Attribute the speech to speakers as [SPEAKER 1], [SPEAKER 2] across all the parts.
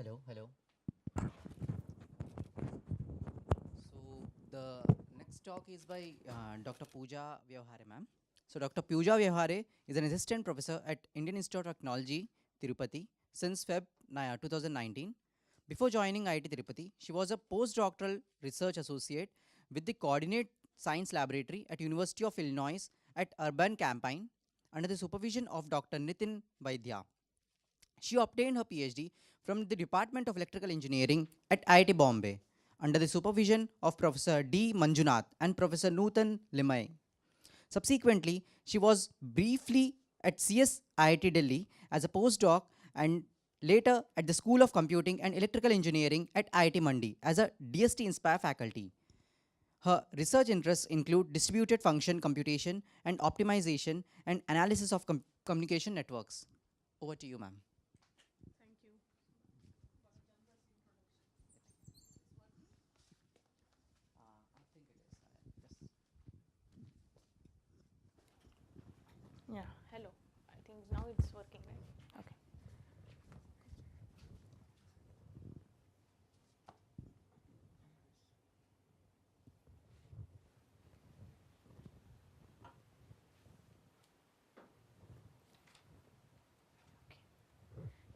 [SPEAKER 1] Hello, hello. So the next talk is by Dr. Pooja Vyavhare, ma'am. So Dr. Pooja Vyavhare is an assistant professor at Indian Institute of Technology, Tirupati, since Feb 2019. Before joining IIT Tirupati, she was a postdoctoral research associate with the Coordinate Science Laboratory at University of Illinois at Urban Campaign under the supervision of Dr. Nitin Vaidya. She obtained her PhD from the Department of Electrical Engineering at IIT Bombay under the supervision of Professor D. Manjunath and Professor Nutan Limay. Subsequently, she was briefly at CS IIT Delhi as a postdoc and later at the School of Computing and Electrical Engineering at IIT Mandi as a DST Inspire faculty. Her research interests include distributed function computation and optimization and analysis of communication networks. Over to you, ma'am.
[SPEAKER 2] Thank you. Yeah, hello. I think now it's working, right? Okay.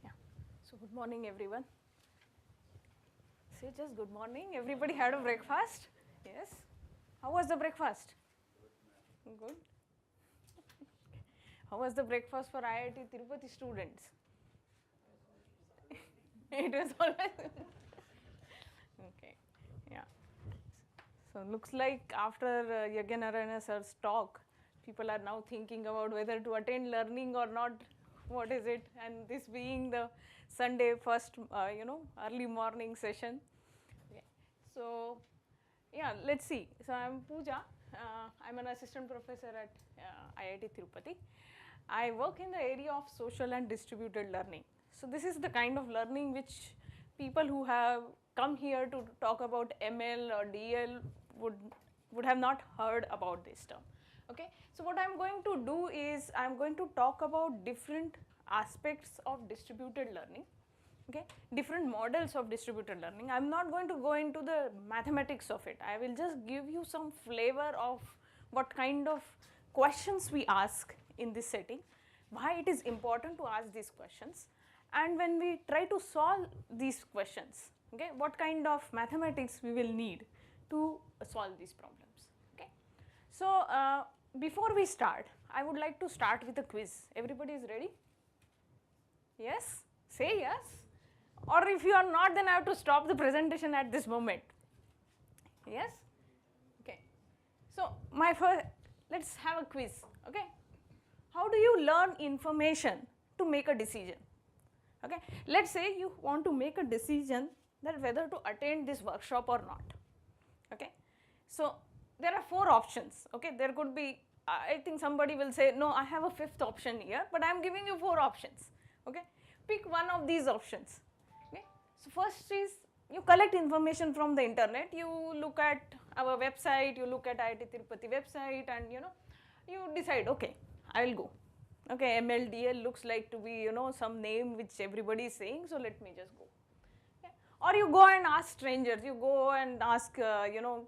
[SPEAKER 2] Yeah. So good morning, everyone. Say just good morning. Everybody had a breakfast? Yes. How was the breakfast? Good. How was the breakfast for IIT Tirupati students? It was always okay. Yeah. So looks like after Yaganarayana sir's talk, people are now thinking about whether to attend learning or not. What is it? And this being the Sunday first, early morning session. Okay. So yeah, let's see. So I'm Pooja. I'm an assistant professor at IIT Tirupati. I work in the area of social and distributed learning. So this is the kind of learning which people who have come here to talk about ML or DL would have not heard about this term. Okay. So what I'm going to do is I'm going to talk about different aspects of distributed learning. Okay, different models of distributed learning. I'm not going to go into the mathematics of it. I will just give you some flavor of what kind of questions we ask in this setting, why it is important to ask these questions, and when we try to solve these questions, okay, what kind of mathematics we will need to solve these problems. Okay. So before we start, I would like to start with a quiz. Everybody is ready? Yes? Say yes. Or if you are not, then I have to stop the presentation at this moment. Yes? Okay. So let's have a quiz. Okay. How do you learn information to make a decision? Okay. Let's say you want to make a decision that whether to attend this workshop or not. Okay. So there are 4 options. Okay. There could be, I think somebody will say, no, I have a 5th option here, but I am giving you 4 options. Okay. Pick one of these options. Okay. So first is you collect information from the internet. You look at our website, you look at IIT Tirupati website, and you decide, okay, I will go. Okay, MLDL looks like to be some name which everybody is saying, so let me just go. Okay. Or you go and ask strangers. You go and ask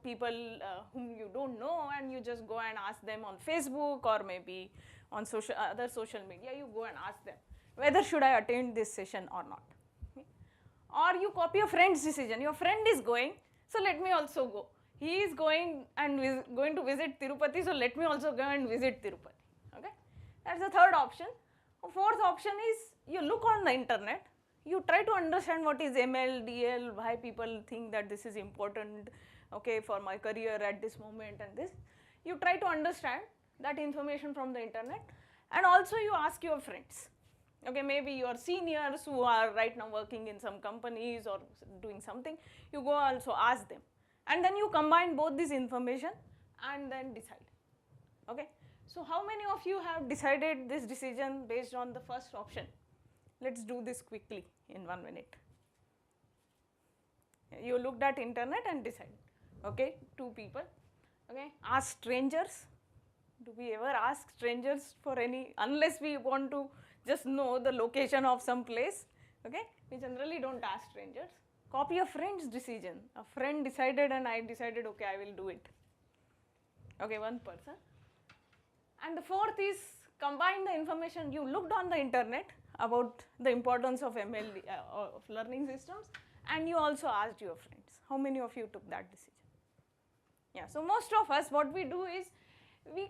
[SPEAKER 2] people whom you don't know, and you just go and ask them on Facebook or maybe on other social media. You go and ask them whether should I attend this session or not. Okay. Or you copy a friend's decision. Your friend is going, so let me also go. He is going and going to visit Tirupati, so let me also go and visit Tirupati. Okay. That's the third option. The 4th option is you look on the internet, you try to understand what is ML, DL, why people think that this is important, okay, for my career at this moment and this. You try to understand that information from the internet, and also you ask your friends. Okay, maybe your seniors who are right now working in some companies or doing something, you go also ask them. And then you combine both this information and then decide. Okay. So how many of you have decided this decision based on the first option? Let's do this quickly in 1 minute. You looked at internet and decided. Okay, 2 people. Okay, ask strangers. Do we ever ask strangers for any, unless we want to just know the location of some place? Okay, we generally don't ask strangers. Copy a friend's decision. A friend decided and I decided, okay, I will do it. Okay, one person. And the fourth is combine the information you looked on the internet about the importance of ML, of learning systems, and you also asked your friends. How many of you took that decision? Yeah, so most of us, what we do is we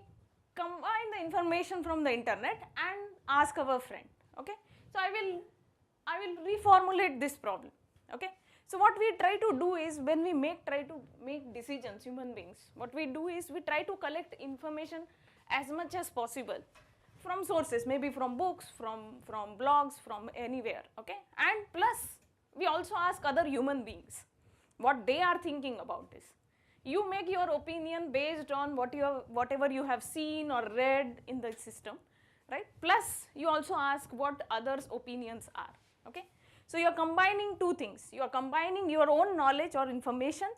[SPEAKER 2] combine the information from the internet and ask our friend. Okay, so I will reformulate this problem. Okay, so what we try to do is when we try to make decisions, human beings, what we do is we try to collect information as much as possible from sources, maybe from books, from blogs, from anywhere. Okay, and plus we also ask other human beings what they are thinking about this. You make your opinion based on whatever you have seen or read in the system, right? Plus you also ask what others' opinions are. Okay, so you are combining two things. You are combining your own knowledge or information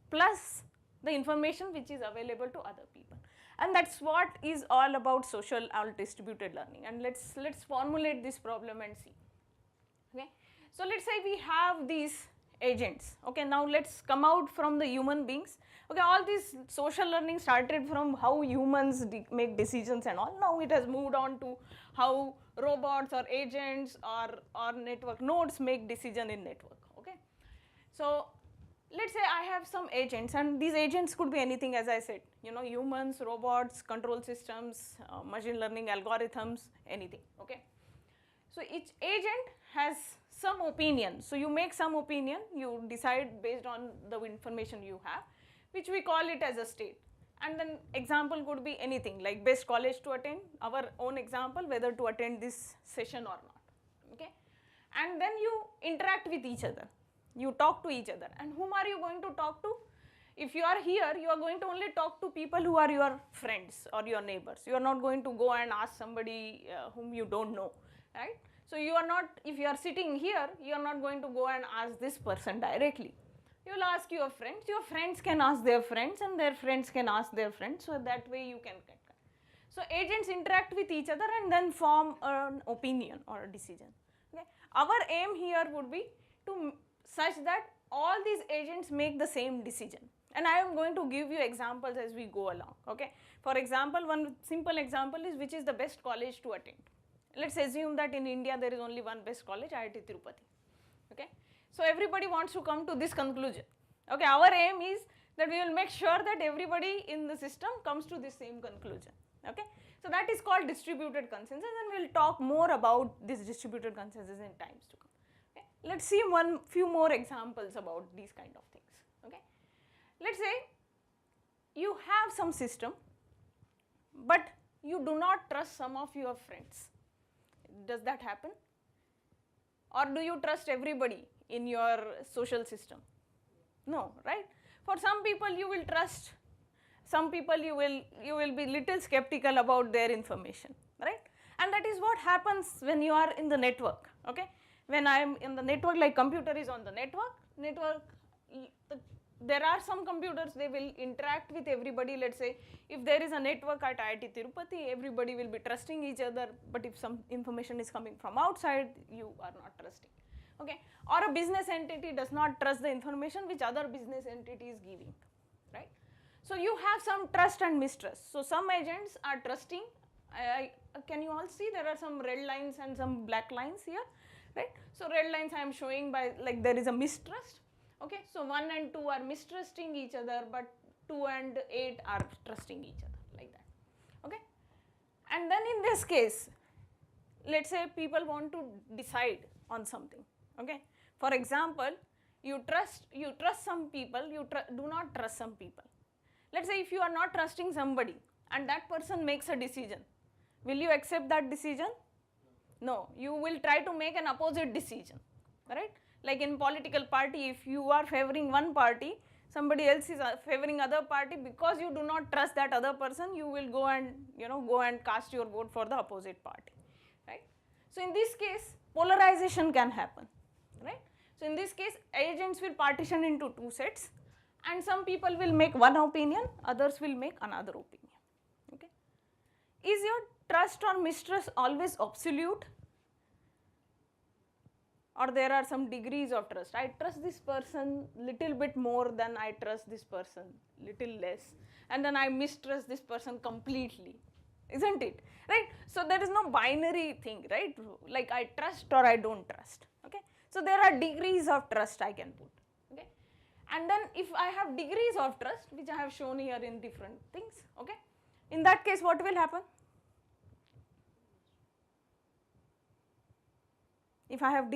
[SPEAKER 2] plus the information which is available to other people, and that's what is all about social or distributed learning. And let's formulate this problem and see. Okay, so let's say we have these agents. Okay, now let's come out from the human beings. Okay, all this social learning started from how humans make decisions and all. Now it has moved on to how robots or agents or network nodes make decision in network. Okay, so let's say I have some agents, and these agents could be anything, as I said, humans, robots, control systems, machine learning algorithms, anything. Okay, so each agent has some opinion. So you make some opinion, you decide based on the information you have, which we call it as a state. And then example could be anything like best college to attend, our own example, whether to attend this session or not. Okay, and then you interact with each other, you talk to each other. And whom are you going to talk to? If you are here, you are going to only talk to people who are your friends or your neighbors. You are not going to go and ask somebody whom you don't know, right? So you are not, if you are sitting here, you are not going to go and ask this person directly. You will ask your friends can ask their friends, and their friends can ask their friends, so that way you can get. So agents interact with each other and then form an opinion or a decision. Okay, our aim here would be to such that all these agents make the same decision, and I am going to give you examples as we go along. Okay, for example, one simple example is which is the best college to attend. Let's assume that in India there is only one best college, IIT Tirupati. Okay, so everybody wants to come to this conclusion. Okay, our aim is that we will make sure that everybody in the system comes to this same conclusion. Okay, so that is called distributed consensus, and we will talk more about this distributed consensus in times to come. Okay, let's see few more examples about these kind of things. Okay, let's say you have some system, but you do not trust some of your friends. Does that happen? Or do you trust everybody in your social system? No, right? For some people you will trust, some people you will be little skeptical about their information, right? And that is what happens when you are in the network. Okay, when I am in the network, like computer is on the network, there are some computers, they will interact with everybody. Let's say if there is a network at IIT Tirupati, everybody will be trusting each other, but if some information is coming from outside, you are not trusting. Okay, or a business entity does not trust the information which other business entity is giving, right? So you have some trust and mistrust. So some agents are trusting. Can you all see there are some red lines and some black lines here, right? So red lines I am showing by like there is a mistrust. Okay, so 1 and 2 are mistrusting each other, but 2 and 8 are trusting each other, like that. Okay, and then in this case, let's say people want to decide on something. Okay, for example, you trust some people, you do not trust some people. Let's say if you are not trusting somebody and that person makes a decision, will you accept that decision? No, you will try to make an opposite decision, right? Like in political party, if you are favoring one party, somebody else is favoring other party, because you do not trust that other person, you will go and cast your vote for the opposite party, right? So in this case, polarization can happen, right? So in this case, agents will partition into 2 sets, and some people will make one opinion, others will make another opinion. Okay, is your trust or mistrust always absolute? or there are some degrees of trust. I trust this person little bit more than I trust this person little less, and then I mistrust this person completely, isn't it? Right? So there is no binary thing, right? Like I trust or I don't trust. Okay? So there are degrees of trust I can put. Okay? And then if I have degrees of trust, which I have shown here in different things, okay? In that case, what will happen? If I have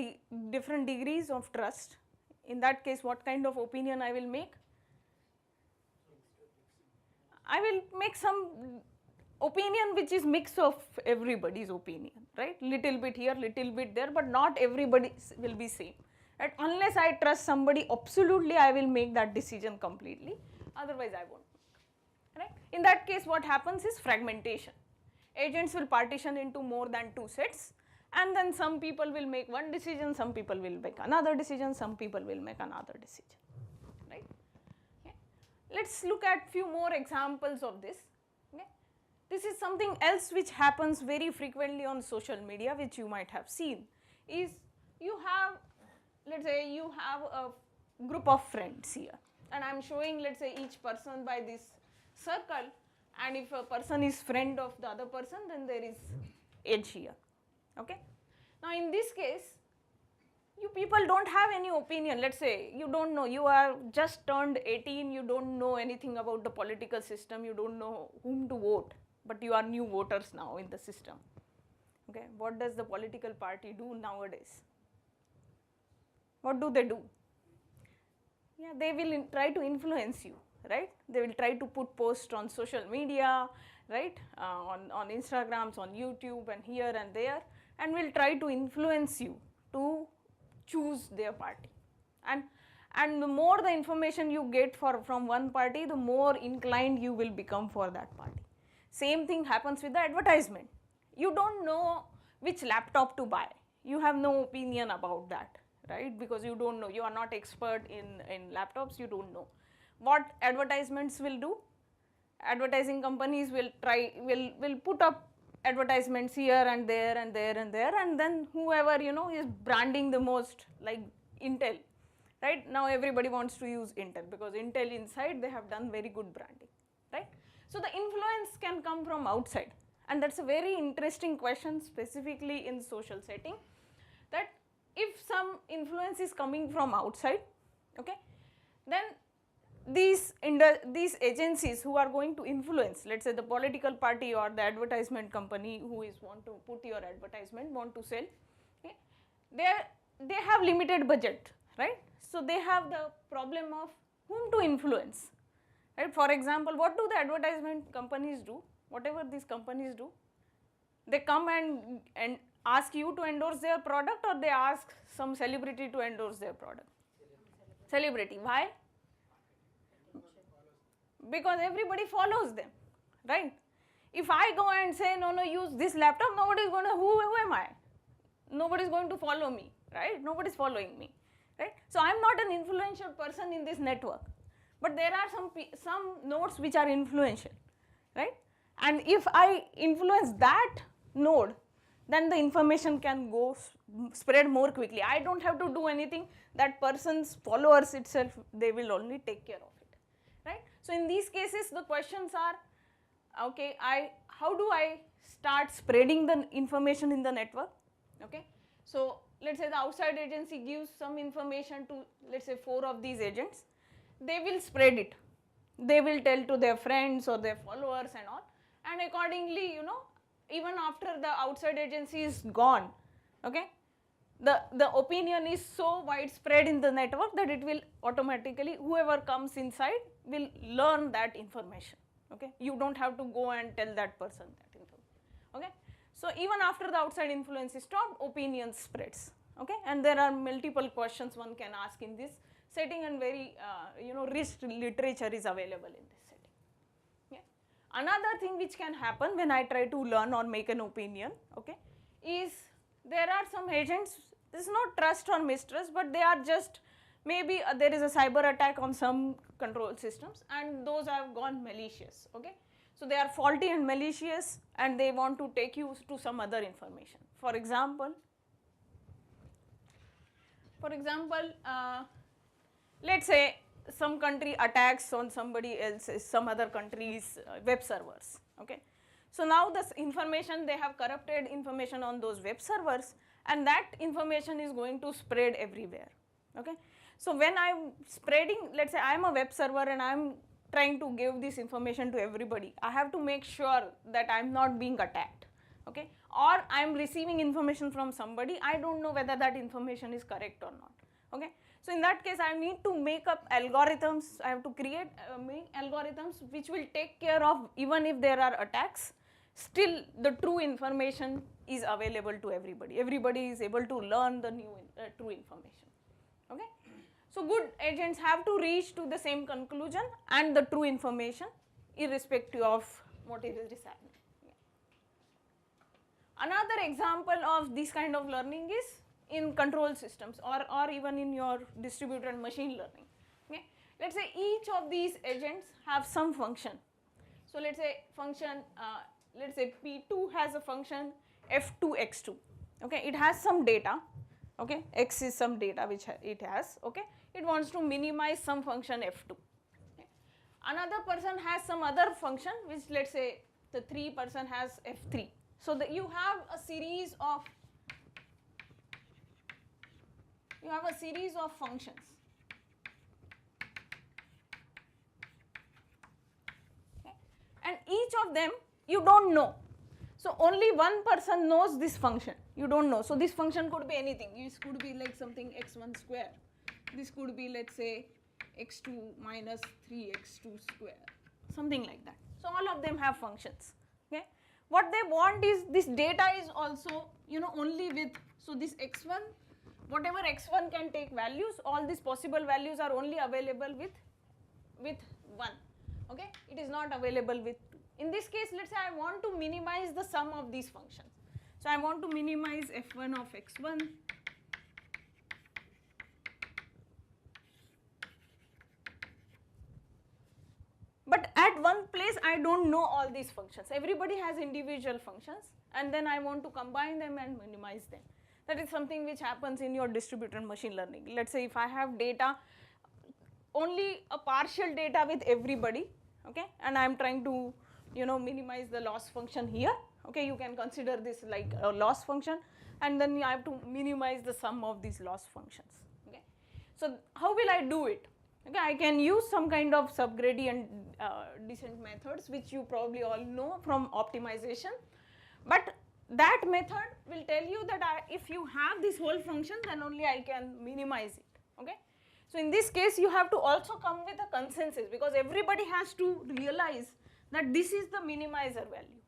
[SPEAKER 2] different degrees of trust, in that case, what kind of opinion I will make? I will make some opinion which is mix of everybody's opinion, right? Little bit here, little bit there, but not everybody will be same. Right? Unless I trust somebody absolutely, I will make that decision completely. Otherwise, I won't. Right? In that case, what happens is fragmentation. Agents will partition into more than 2 sets, and then some people will make one decision, some people will make another decision, some people will make another decision. Right? Okay. Let's look at few more examples of this. Okay. This is something else which happens very frequently on social media, which you might have seen, is you have, let's say you have a group of friends here, and I am showing, let's say, each person by this circle, and if a person is friend of the other person, then there is edge here. Okay. Now in this case, you people don't have any opinion. Let's say you don't know, you are just turned 18, you don't know anything about the political system, you don't know whom to vote, but you are new voters now in the system. Okay. What does the political party do nowadays? What do they do? Yeah, they will try to influence you, right? They will try to put posts on social media, right? On Instagrams, on YouTube, and here and there, and will try to influence you to choose their party. And the more the information you get from one party, the more inclined you will become for that party. Same thing happens with the advertisement. You don't know which laptop to buy. You have no opinion about that, right? Because you don't know, you are not expert in laptops, you don't know. What advertisements will do? Advertising companies will put up advertisements here and there and there and there, and then whoever, you know, is branding the most, like Intel, right? Now everybody wants to use Intel because Intel inside they have done very good branding, right? So the influence can come from outside, and that's a very interesting question specifically in social setting, that if some influence is coming from outside, okay, then these agencies who are going to influence, let's say the political party or the advertisement company who is want to put your advertisement, want to sell, okay, they have limited budget, right? So they have the problem of whom to influence, right? For example, what do the advertisement companies do? Whatever these companies do, they come and ask you to endorse their product, or they ask some celebrity to endorse their product? Celebrity. Why? Because everybody follows them, right? If I go and say, no, use this laptop, nobody is going to, who am I? Nobody is going to follow me, right? Nobody is following me, right? So I am not an influential person in this network, but there are some nodes which are influential, right? And if I influence that node, then the information can go spread more quickly. I don't have to do anything. That person's followers itself, they will only take care of it, right? So in these cases, the questions are, okay, how do I start spreading the information in the network? Okay, so let's say the outside agency gives some information to, let's say, 4 of these agents. They will spread it. They will tell to their friends or their followers and all, and accordingly, you know, even after the outside agency is gone, okay, the opinion is so widespread in the network that it will automatically, whoever comes inside will learn that information, okay. You don't have to go and tell that person that information, okay. So even after the outside influence is stopped, opinion spreads, okay. And there are multiple questions one can ask in this setting, and very you know, rich literature is available in this setting. Okay. Another thing which can happen when I try to learn or make an opinion, okay, is there are some agents, this is not trust or mistrust, but they are just, maybe there is a cyber attack on some control systems, and those have gone malicious, okay. So they are faulty and malicious, and they want to take you to some other information. For example, For example, let's say some country attacks on somebody else's, some other country's web servers, okay. So now this information, they have corrupted information on those web servers, and that information is going to spread everywhere, okay. So when I'm spreading, let's say I'm a web server and I'm trying to give this information to everybody, I have to make sure that I'm not being attacked, okay, or I'm receiving information from somebody, I don't know whether that information is correct or not, okay. So in that case, I need to make up algorithms, I have to create make algorithms which will take care of, even if there are attacks, still the true information is available to everybody. Everybody is able to learn the new true information, okay. So good agents have to reach to the same conclusion and the true information irrespective of what is happening. Yeah. Another example of this kind of learning is in control systems or even in your distributed machine learning, okay. Let's say each of these agents have some function. So let's say function, let's say P2 has a function F2 X2, okay. It has some data, okay, X is some data which it has, okay. It wants to minimize some function F2. Okay. Another person has some other function which, let's say the 3 person has F3. So that you have a series of functions. Okay. And each of them you don't know. So only one person knows this function, you don't know. So this function could be anything. This could be like something x1 square. This could be, let's say, x2 minus 3x2 square, something like that. So all of them have functions, okay. What they want is this data is also, only with, so this x1, whatever x1 can take values, all these possible values are only available with 1, okay. It is not available with 2. In this case, let's say I want to minimize the sum of these functions. So I want to minimize f1 of x1, but at one place I don't know all these functions. Everybody has individual functions, and then I want to combine them and minimize them. That is something which happens in your distributed machine learning. Let's say if I have data, only a partial data with everybody, okay, and I am trying to minimize the loss function here, okay. You can consider this like a loss function, and then I have to minimize the sum of these loss functions, okay. So how will I do it? Okay, I can use some kind of subgradient descent methods which you probably all know from optimization, but that method will tell you that if you have this whole function, then only I can minimize it, okay. So in this case, you have to also come with a consensus, because everybody has to realize that this is the minimizer value.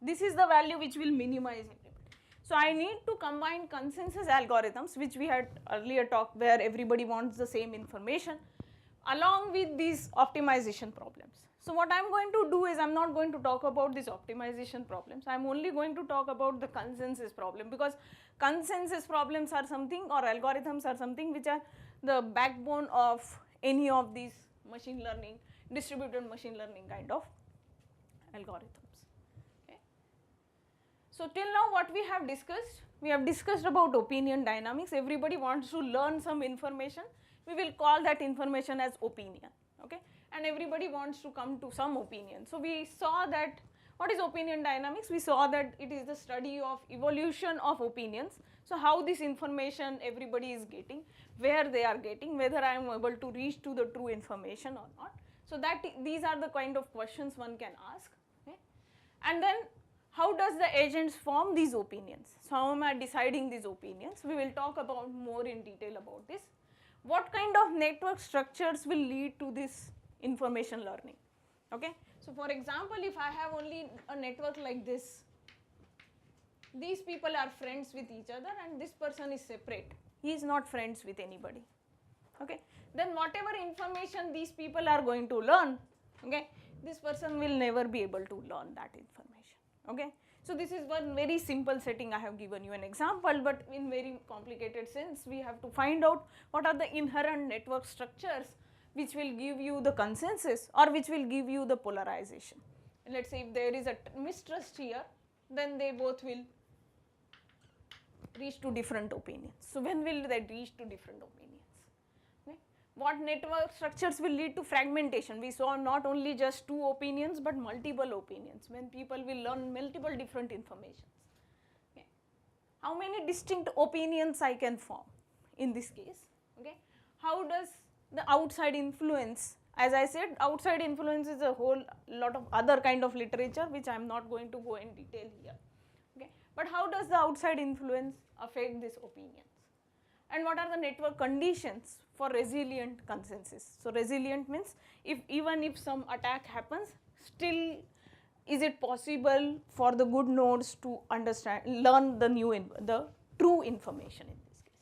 [SPEAKER 2] This is the value which will minimize everybody. So I need to combine consensus algorithms, which we had earlier talked, where everybody wants the same information, along with these optimization problems. So what I am going to do is, I am not going to talk about these optimization problems. I am only going to talk about the consensus problem, because consensus problems are something, or algorithms are something which are the backbone of any of these machine learning, distributed machine learning kind of algorithms. Okay. So till now what we have discussed about opinion dynamics. Everybody wants to learn some information. We will call that information as opinion, okay. And everybody wants to come to some opinion. So we saw that, what is opinion dynamics? We saw that it is the study of evolution of opinions. So how this information everybody is getting, where they are getting, whether I am able to reach to the true information or not. So that these are the kind of questions one can ask, okay. And then how does the agents form these opinions? So how am I deciding these opinions? We will talk about more in detail about this. What kind of network structures will lead to this information learning, okay. So for example, if I have only a network like this, these people are friends with each other and this person is separate, he is not friends with anybody, okay. Then whatever information these people are going to learn, okay, this person will never be able to learn that information, okay. So this is one very simple setting. I have given you an example, but in very complicated sense, we have to find out what are the inherent network structures which will give you the consensus or which will give you the polarization. Let's say if there is a mistrust here, then they both will reach to different opinions. So when will they reach to different opinions? Okay. What network structures will lead to fragmentation? We saw not only just 2 opinions but multiple opinions, when people will learn multiple different informations. Okay. How many distinct opinions I can form in this case? Okay. How does the outside influence, as I said, outside influence is a whole lot of other kind of literature which I am not going to go in detail here. Okay. But how does the outside influence affect these opinions? And what are the network conditions for resilient consensus? So resilient means even if some attack happens, still is it possible for the good nodes to learn the true information in this case.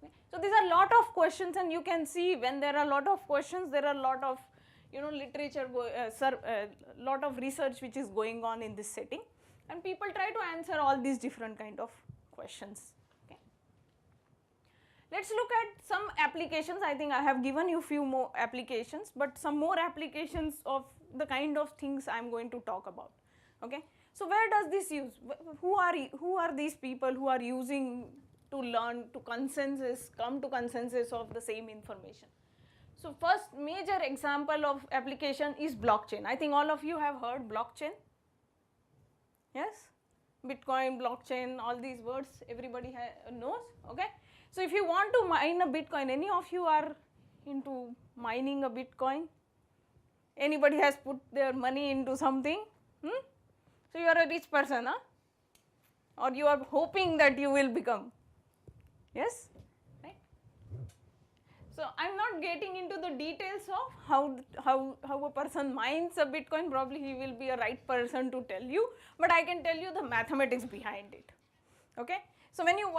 [SPEAKER 2] Okay. So these are a lot of questions, and you can see when there are a lot of questions, there are a lot of literature, lot of research which is going on in this setting, and people try to answer all these different kind of questions. Okay. Let's look at some applications. I think I have given you few more applications, but some more applications of the kind of things I am going to talk about. Okay. So where does this use? Who are these people who are using to learn to consensus, come to consensus of the same information? So first major example of application is blockchain. I think all of you have heard blockchain. Yes, Bitcoin, blockchain, all these words everybody knows. Okay. So if you want to mine a Bitcoin, any of you are into mining a Bitcoin? Anybody has put their money into something? So you are a rich person, huh? Or you are hoping that you will become? Yes, right? So I am not getting into the details of how a person mines a Bitcoin. Probably he will be a right person to tell you, but I can tell you the mathematics behind it. Okay. So when you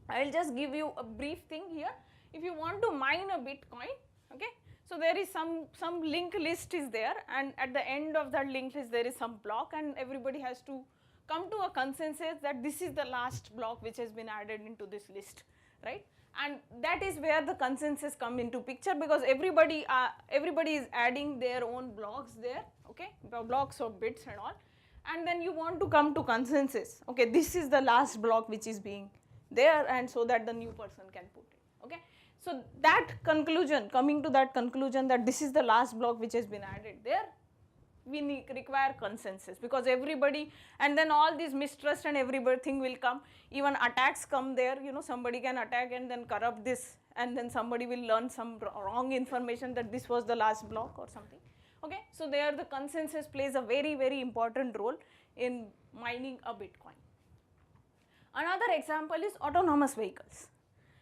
[SPEAKER 2] I will just give you a brief thing here. If you want to mine a Bitcoin, okay, so there is some linked list is there, and at the end of that linked list there is some block, and everybody has to come to a consensus that this is the last block which has been added into this list, right? And that is where the consensus come into picture, because everybody is adding their own blocks there, okay, blocks of bits and all, and then you want to come to consensus. Okay, this is the last block which is being there, and so that the new person can put it. Okay. So that conclusion, coming to that conclusion that this is the last block which has been added there, we require consensus, because everybody, and then all this mistrust and everything will come, even attacks come there, somebody can attack and then corrupt this, and then somebody will learn some wrong information that this was the last block or something. Okay. So there the consensus plays a very, very important role in mining a Bitcoin. Another example is autonomous vehicles.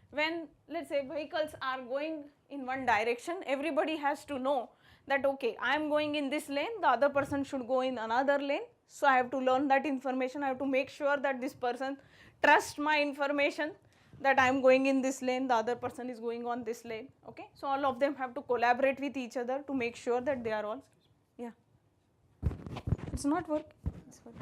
[SPEAKER 2] When, let's say, vehicles are going in one direction, everybody has to know that, okay, I am going in this lane, the other person should go in another lane. So I have to learn that information. I have to make sure that this person trusts my information, that I am going in this lane, the other person is going on this lane. Okay. So all of them have to collaborate with each other to make sure that they are all, yeah. It's not working. It's working.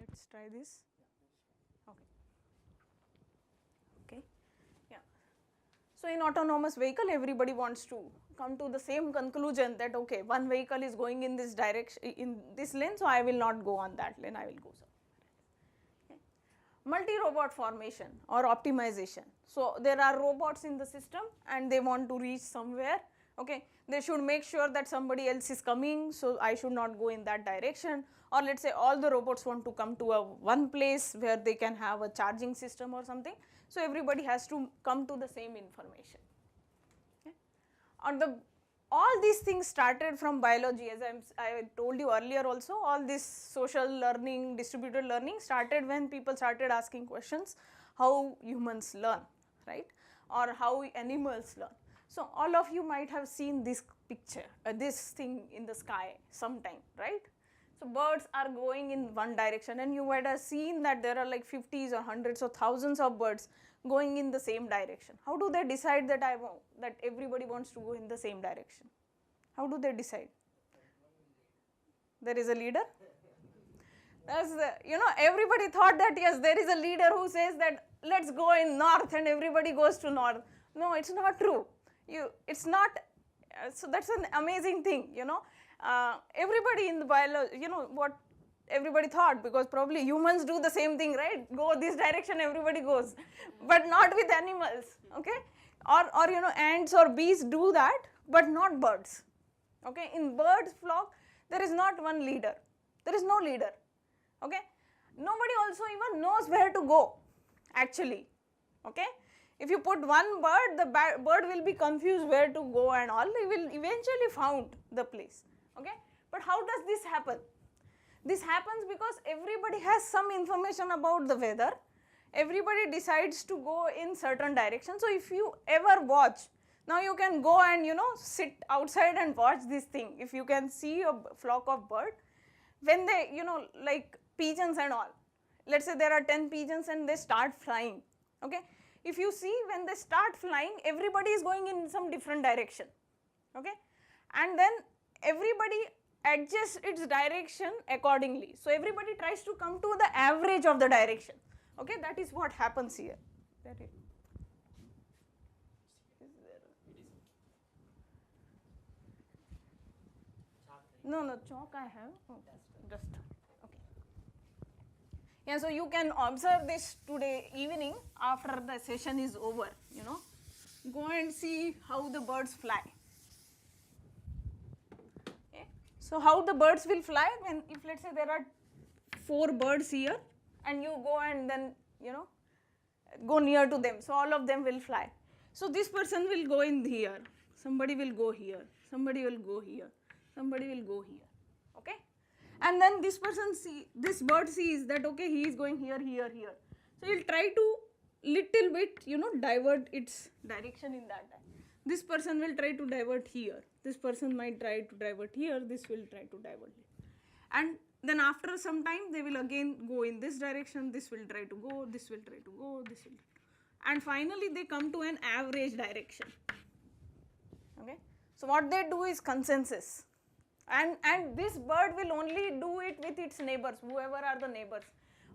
[SPEAKER 2] Let's try this. Okay. Okay. Yeah. So in autonomous vehicle, everybody wants to come to the same conclusion that, okay, one vehicle is going in this direction, in this lane, so I will not go on that lane, I will go somewhere. Okay. Multi-robot formation or optimization. So there are robots in the system and they want to reach somewhere. Okay. They should make sure that somebody else is coming, so I should not go in that direction. Or let's say all the robots want to come to one place where they can have a charging system or something. So everybody has to come to the same information. Okay. And all these things started from biology, as I told you earlier also. All this social learning, distributed learning started when people started asking questions, how humans learn, right, or how animals learn. So all of you might have seen this picture, this thing in the sky sometime, right? So birds are going in one direction, and you might have seen that there are like 50s or hundreds or thousands of birds going in the same direction. How do they decide that that everybody wants to go in the same direction? How do they decide? There is a leader? Everybody thought that yes, there is a leader who says that let's go in north and everybody goes to north. No, it's not true. It's not, so that's an amazing thing, you know. Everybody in the biology, you know, what everybody thought, because probably humans do the same thing, right? Go this direction, everybody goes, but not with animals, okay? Or you know, ants or bees do that, but not birds, okay? In birds flock, there is not one leader. There is no leader, okay? Nobody also even knows where to go, actually, okay? If you put one bird, the bird will be confused where to go and all. They will eventually found the place, okay? But how does this happen? This happens because everybody has some information about the weather. Everybody decides to go in certain direction. So if you ever watch, now you can go and, you know, sit outside and watch this thing. If you can see a flock of bird, when they, you know, like pigeons and all, let's say there are 10 pigeons and they start flying, okay? If you see, when they start flying, everybody is going in some different direction, okay? And then everybody adjusts its direction accordingly. So everybody tries to come to the average of the direction, okay? That is what happens here. No, chalk I have. Oh, just okay. Yeah, so you can observe this today evening after the session is over, you know. Go and see how the birds fly. Okay. So how the birds will fly when, if let's say there are 4 birds here and you go and then, you know, go near to them. So all of them will fly. So this person will go in here, somebody will go here, somebody will go here, somebody will go here, okay? And then this person this bird sees that, okay, he is going here, here, here. So he will try to little bit, you know, divert its direction in that time. This person will try to divert here. This person might try to divert here. This will try to divert here. And then after some time, they will again go in this direction. This will try to go. This will try to go. This will. And finally, they come to an average direction. Okay. So what they do is consensus. And this bird will only do it with its neighbors, whoever are the neighbors.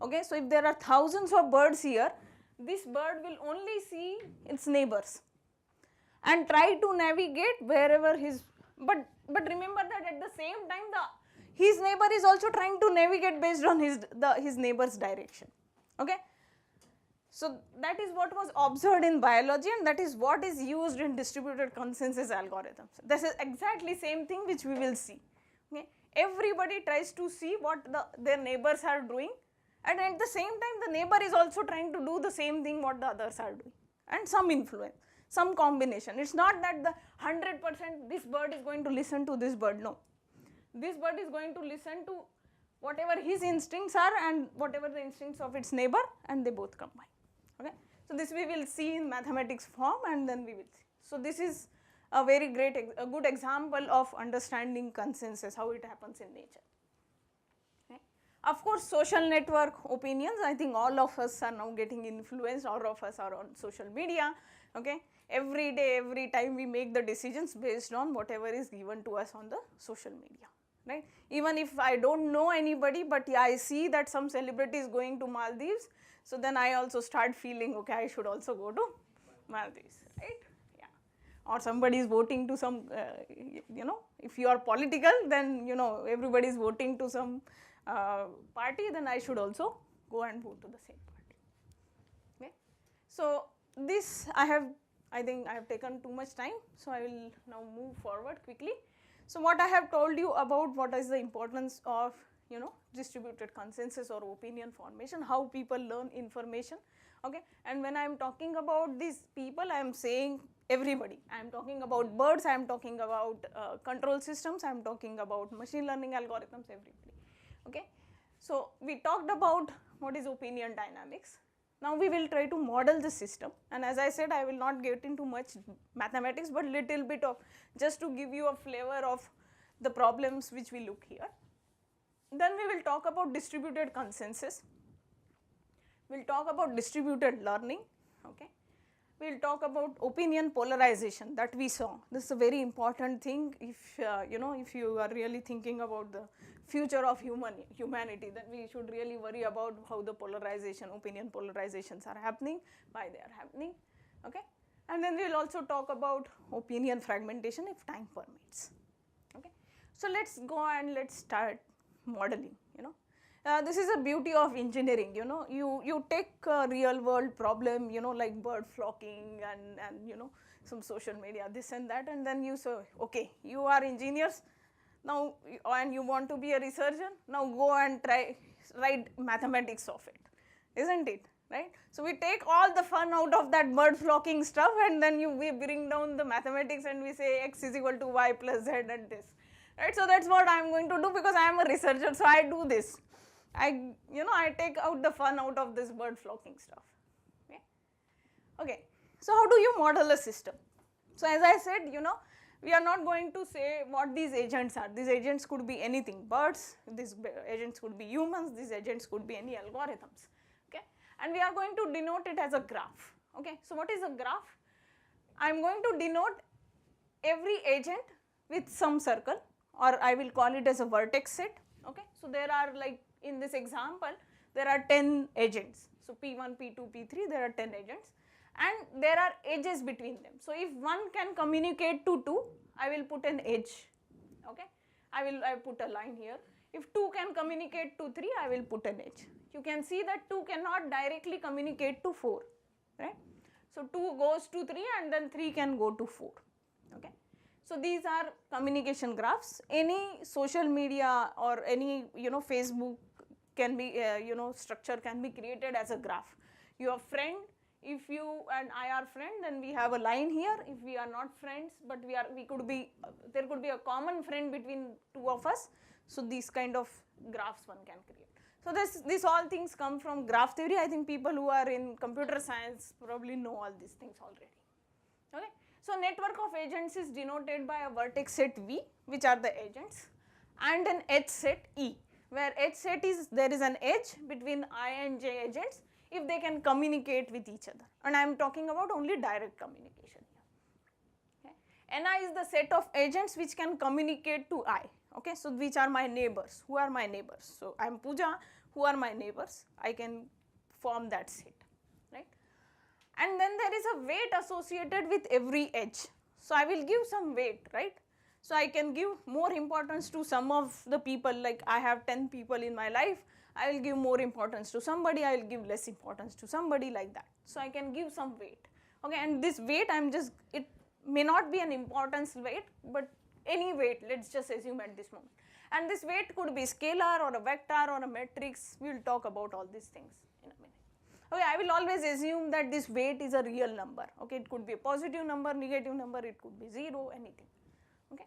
[SPEAKER 2] Okay. So if there are thousands of birds here, this bird will only see its neighbors and try to navigate wherever his, but remember that at the same time his neighbor is also trying to navigate based on his neighbor's direction, okay. So that is what was observed in biology, and that is what is used in distributed consensus algorithms. This is exactly same thing which we will see, okay. Everybody tries to see what their neighbors are doing, and at the same time the neighbor is also trying to do the same thing what the others are doing, and some influence, some combination. It's not that the 100% this bird is going to listen to this bird, no. This bird is going to listen to whatever his instincts are and whatever the instincts of its neighbor, and they both combine, okay. So this we will see in mathematics form, and then we will see. So this is a very a good example of understanding consensus, how it happens in nature. Okay. Of course, social network opinions, I think all of us are now getting influenced, all of us are on social media, okay. Every day, every time we make the decisions based on whatever is given to us on the social media, right. Even if I don't know anybody, but yeah, I see that some celebrity is going to Maldives, so then I also start feeling, okay, I should also go to Maldives, right. Yeah. Or somebody is voting to some, you know, if you are political, then, you know, everybody is voting to some party, then I should also go and vote to the same party, okay. So this I think I have taken too much time, so I will now move forward quickly. So what I have told you about what is the importance of, you know, distributed consensus or opinion formation, how people learn information, okay. And when I am talking about these people, I am saying everybody. I am talking about birds, I am talking about control systems, I am talking about machine learning algorithms, everybody, okay. So we talked about what is opinion dynamics. Now we will try to model the system, and as I said, I will not get into much mathematics, but little bit of, just to give you a flavor of the problems which we look here. Then we will talk about distributed consensus. We will talk about distributed learning, okay. we will talk about opinion polarization that we saw. This is a very important thing if if you are really thinking about the future of humanity, then we should really worry about how the polarization, opinion polarizations are happening, why they are happening. Okay? And then we will also talk about opinion fragmentation if time permits. Okay? So let's go and let's start modeling. This is a beauty of engineering. You take a real world problem, like bird flocking and some social media, this and that, and then you say, okay, you are engineers now and you want to be a researcher, now go and write mathematics of it, isn't it? Right? So we take all the fun out of that bird flocking stuff, and then we bring down the mathematics and we say x is equal to y plus z and this. Right? So that's what I am going to do because I am a researcher, so I do this. I take out the fun out of this bird flocking stuff. Okay. So how do you model a system? So as I said, we are not going to say what these agents are. These agents could be anything, birds, these agents could be humans, these agents could be any algorithms. Okay. And we are going to denote it as a graph. Okay. So what is a graph? I am going to denote every agent with some circle, or I will call it as a vertex set. Okay. So there are, like in this example, there are 10 agents. So P1, P2, P3, there are 10 agents, and there are edges between them. So if one can communicate to 2, I will put an edge. Okay. I put a line here. If 2 can communicate to 3, I will put an edge. You can see that 2 cannot directly communicate to 4, right? So 2 goes to 3 and then 3 can go to 4. Okay. So these are communication graphs. Any social media or any Facebook can be structure can be created as a graph. Your friend, if you and I are friends, then we have a line here. If we are not friends, but there could be a common friend between two of us. So these kind of graphs one can create. So this all things come from graph theory. I think people who are in computer science probably know all these things already. Okay. So network of agents is denoted by a vertex set V, which are the agents, and an edge set E, where edge set is there is an edge between I and J agents if they can communicate with each other. And I am talking about only direct communication here. Okay. Ni is the set of agents which can communicate to I. Okay. So which are my neighbors? Who are my neighbors? So I am Pooja. Who are my neighbors? I can form that set. And then there is a weight associated with every edge. So I will give some weight, right? So I can give more importance to some of the people, like I have 10 people in my life, I will give more importance to somebody, I will give less importance to somebody, like that. So I can give some weight. Okay, and this weight it may not be an importance weight, but any weight, let's just assume at this moment. And this weight could be scalar or a vector or a matrix. We will talk about all these things in a minute. Okay, I will always assume that this weight is a real number. Okay, it could be a positive number, negative number, it could be 0, anything. Okay.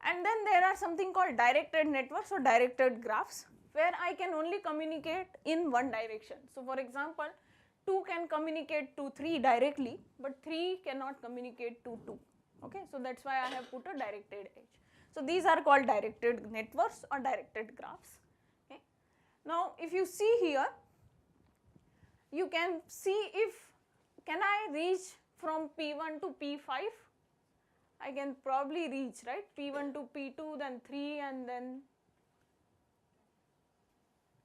[SPEAKER 2] And then there are something called directed networks or directed graphs, where I can only communicate in one direction. So for example, 2 can communicate to 3 directly, but 3 cannot communicate to 2. Okay, so that's why I have put a directed edge. So these are called directed networks or directed graphs. Okay. Now if you see here, you can see can I reach from P1 to P5? I can probably reach, right? P1 to P2, then 3, and then,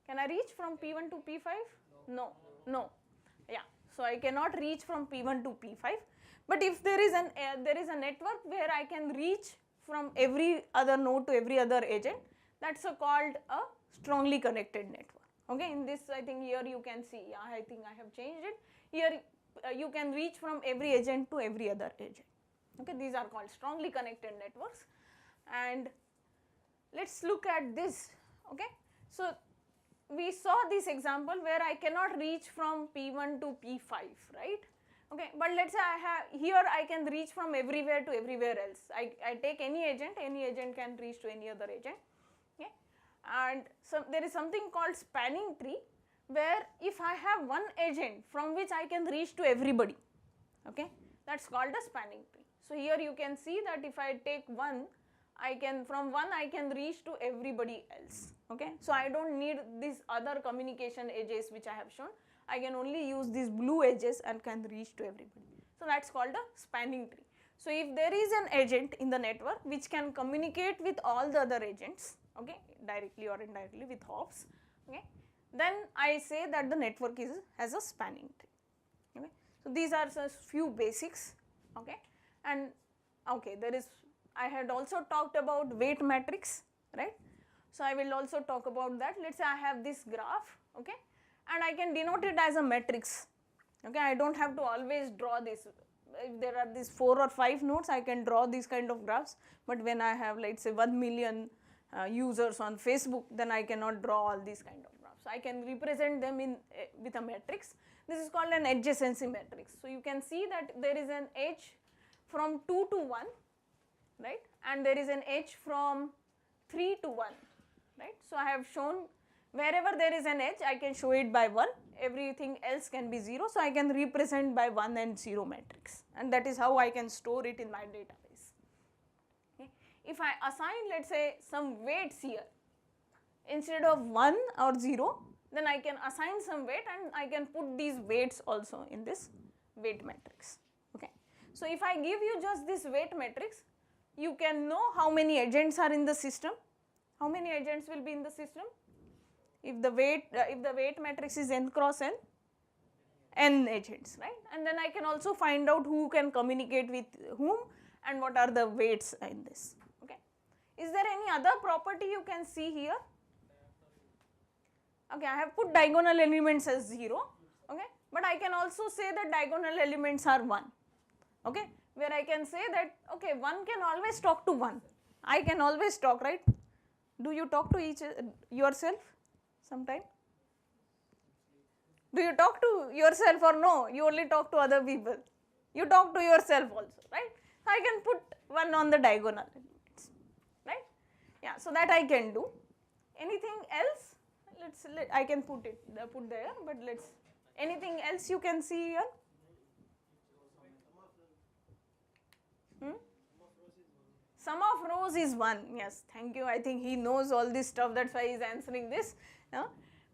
[SPEAKER 2] can I reach from P1 to P5? No. Yeah, so I cannot reach from P1 to P5. But if there is a network where I can reach from every other node to every other agent, that's called a strongly connected network. Okay, in this I think here you can see, yeah, I think I have changed it. Here you can reach from every agent to every other agent. Okay, these are called strongly connected networks. And let's look at this. Okay, so we saw this example where I cannot reach from P1 to P5, right? Okay, but let's say I can reach from everywhere to everywhere else. I take any agent can reach to any other agent. Okay, and so there is something called spanning tree, where if I have one agent from which I can reach to everybody, okay, that's called a spanning tree. So here you can see that if I take one, from one I can reach to everybody else. Okay, so I don't need these other communication edges which I have shown. I can only use these blue edges and can reach to everybody. So that's called a spanning tree. So if there is an agent in the network which can communicate with all the other agents, okay, directly or indirectly with hops, okay, then I say that the network has a spanning tree. Okay. So these are just few basics, okay, and okay, I had also talked about weight matrix, right. So I will also talk about that. Let's say I have this graph, okay, and I can denote it as a matrix, okay. I don't have to always draw this. If there are these 4 or 5 nodes, I can draw these kind of graphs, but when I have, let's say, 1 million users on Facebook, then I cannot draw all these kind of graphs. So I can represent them with a matrix. This is called an adjacency matrix. So you can see that there is an edge from 2 to 1, right, and there is an edge from 3 to 1, right. So I have shown wherever there is an edge, I can show it by 1, everything else can be 0, so I can represent by 1 and 0 matrix, and that is how I can store it in my database. Okay. If I assign, let's say, some weights here, instead of 1 or 0, then I can assign some weight and I can put these weights also in this weight matrix. Okay. So if I give you just this weight matrix, you can know how many agents are in the system. How many agents will be in the system? If the weight matrix is n cross n agents, right, and then I can also find out who can communicate with whom and what are the weights in this. Okay. Is there any other property you can see here? Okay, I have put diagonal elements as 0, okay, but I can also say that diagonal elements are 1, okay, where I can say that, okay, 1 can always talk to 1, I can always talk, right. Do you talk to yourself sometime? Do you talk to yourself or no? You only talk to other people. You talk to yourself also, right. So I can put 1 on the diagonal elements, right. Yeah, so that I can do. Anything else? I can put there, but anything else you can see here? Sum of rows is 1, yes, thank you. I think he knows all this stuff, that's why he is answering this.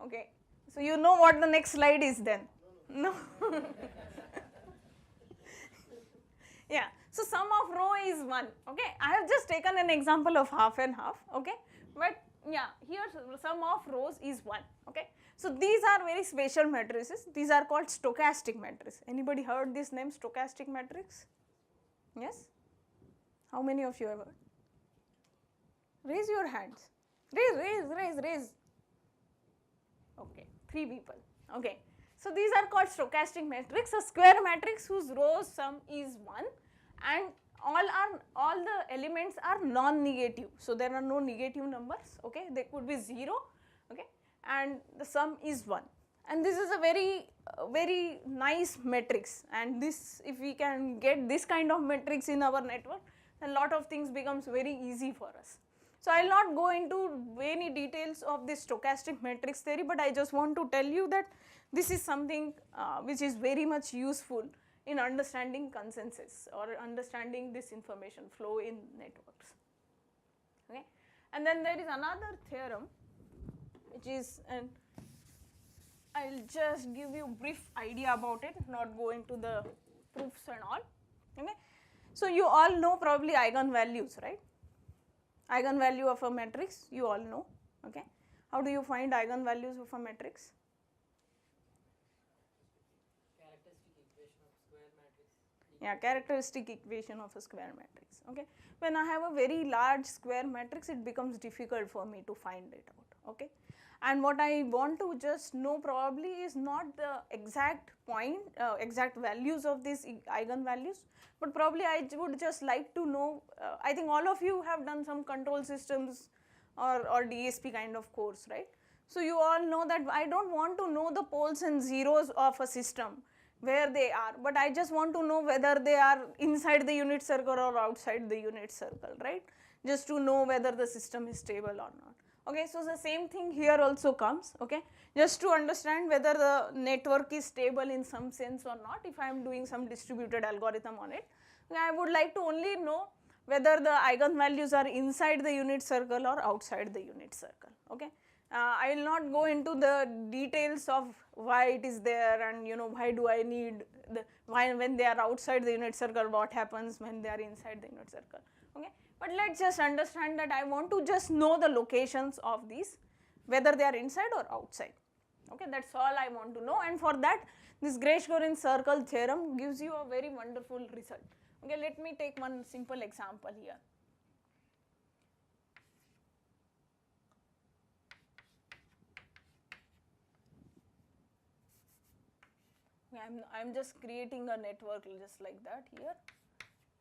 [SPEAKER 2] Okay, so you know what the next slide is then? No. Yeah, so sum of row is 1, okay. I have just taken an example of half and half, okay, but yeah, here sum of rows is 1, okay. So these are very special matrices. These are called stochastic matrices. Anybody heard this name, stochastic matrix? Yes? How many of you have heard? Raise your hands. Raise. Okay, 3 people. Okay. So these are called stochastic matrix, a square matrix whose rows sum is 1 and all the elements are non-negative. So there are no negative numbers, okay, they could be 0, okay, and the sum is 1. And this is a very nice matrix, and this, if we can get this kind of matrix in our network, then lot of things becomes very easy for us. So I will not go into any details of this stochastic matrix theory, but I just want to tell you that this is something which is very much useful in understanding consensus or understanding this information flow in networks. Okay. And then there is another theorem which is, and I will just give you a brief idea about it, not go into the proofs and all. Okay. So you all know probably eigenvalues, right? Eigenvalue of a matrix, you all know. Okay. How do you find eigenvalues of a matrix? Yeah, characteristic equation of a square matrix. Okay. When I have a very large square matrix, it becomes difficult for me to find it out. Okay. And what I want to just know probably is not the exact point, exact values of these eigenvalues, but probably I would just like to know, I think all of you have done some control systems or DSP kind of course, right? So you all know that I don't want to know the poles and zeros of a system, where they are, but I just want to know whether they are inside the unit circle or outside the unit circle, right? Just to know whether the system is stable or not. Okay, so the same thing here also comes, okay, just to understand whether the network is stable in some sense or not. If I am doing some distributed algorithm on it, I would like to only know whether the eigenvalues are inside the unit circle or outside the unit circle, okay. I will not go into the details of why it is there, and why do I need why when they are outside the unit circle, what happens when they are inside the unit circle. Okay, but let's just understand that I want to just know the locations of these, whether they are inside or outside. Okay, that's all I want to know, and for that this Greshkorin circle theorem gives you a very wonderful result. Okay, let me take one simple example here. I'm just creating a network just like that here.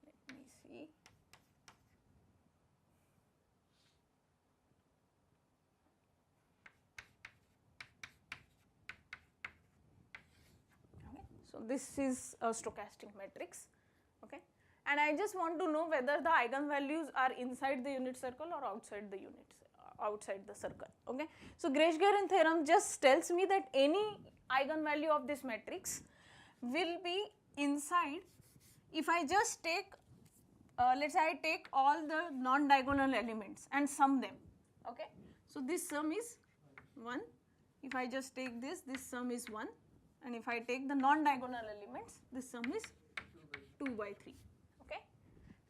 [SPEAKER 2] Let me see. Okay. So this is a stochastic matrix. Okay. And I just want to know whether the eigenvalues are inside the unit circle or outside the outside the circle. Okay. So Greshkorin theorem just tells me that any eigenvalue of this matrix will be inside if I just take, let's say I take all the non-diagonal elements and sum them. Okay. So this sum is 1. If I just take this sum is 1, and if I take the non-diagonal elements, this sum is 2 by 3. Okay.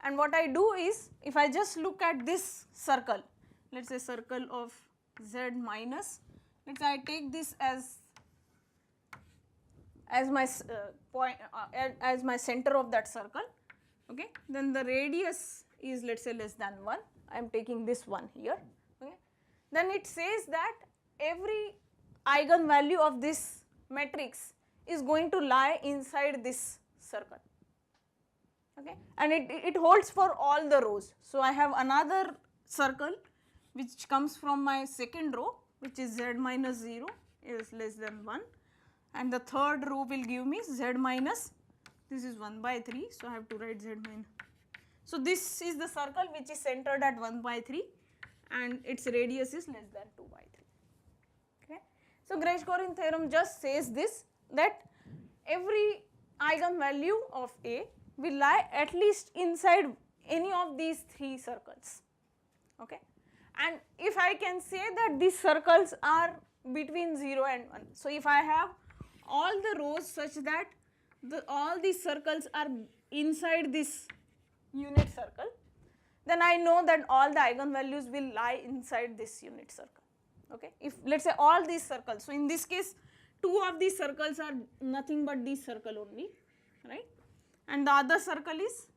[SPEAKER 2] And what I do is, if I just look at this circle, let's say circle of z minus, let's say I take this as my point, as my center of that circle. Okay. Then the radius is, let's say, less than 1. I am taking this one here. Okay. Then it says that every eigenvalue of this matrix is going to lie inside this circle. Okay. And it holds for all the rows. So I have another circle which comes from my second row, which is z minus 0 is less than 1. And the third row will give me z minus, this is 1 by 3, so I have to write z minus. So this is the circle which is centered at 1 by 3 and its radius is less than 2 by 3. Okay. So Greshkorin theorem just says this, that every eigenvalue of A will lie at least inside any of these 3 circles. Okay. And if I can say that these circles are between 0 and 1, so if I have all the rows such that all these circles are inside this unit circle, then I know that all the eigenvalues will lie inside this unit circle. Okay. If let's say all these circles, so in this case 2 of these circles are nothing but this circle only, right, and the other circle is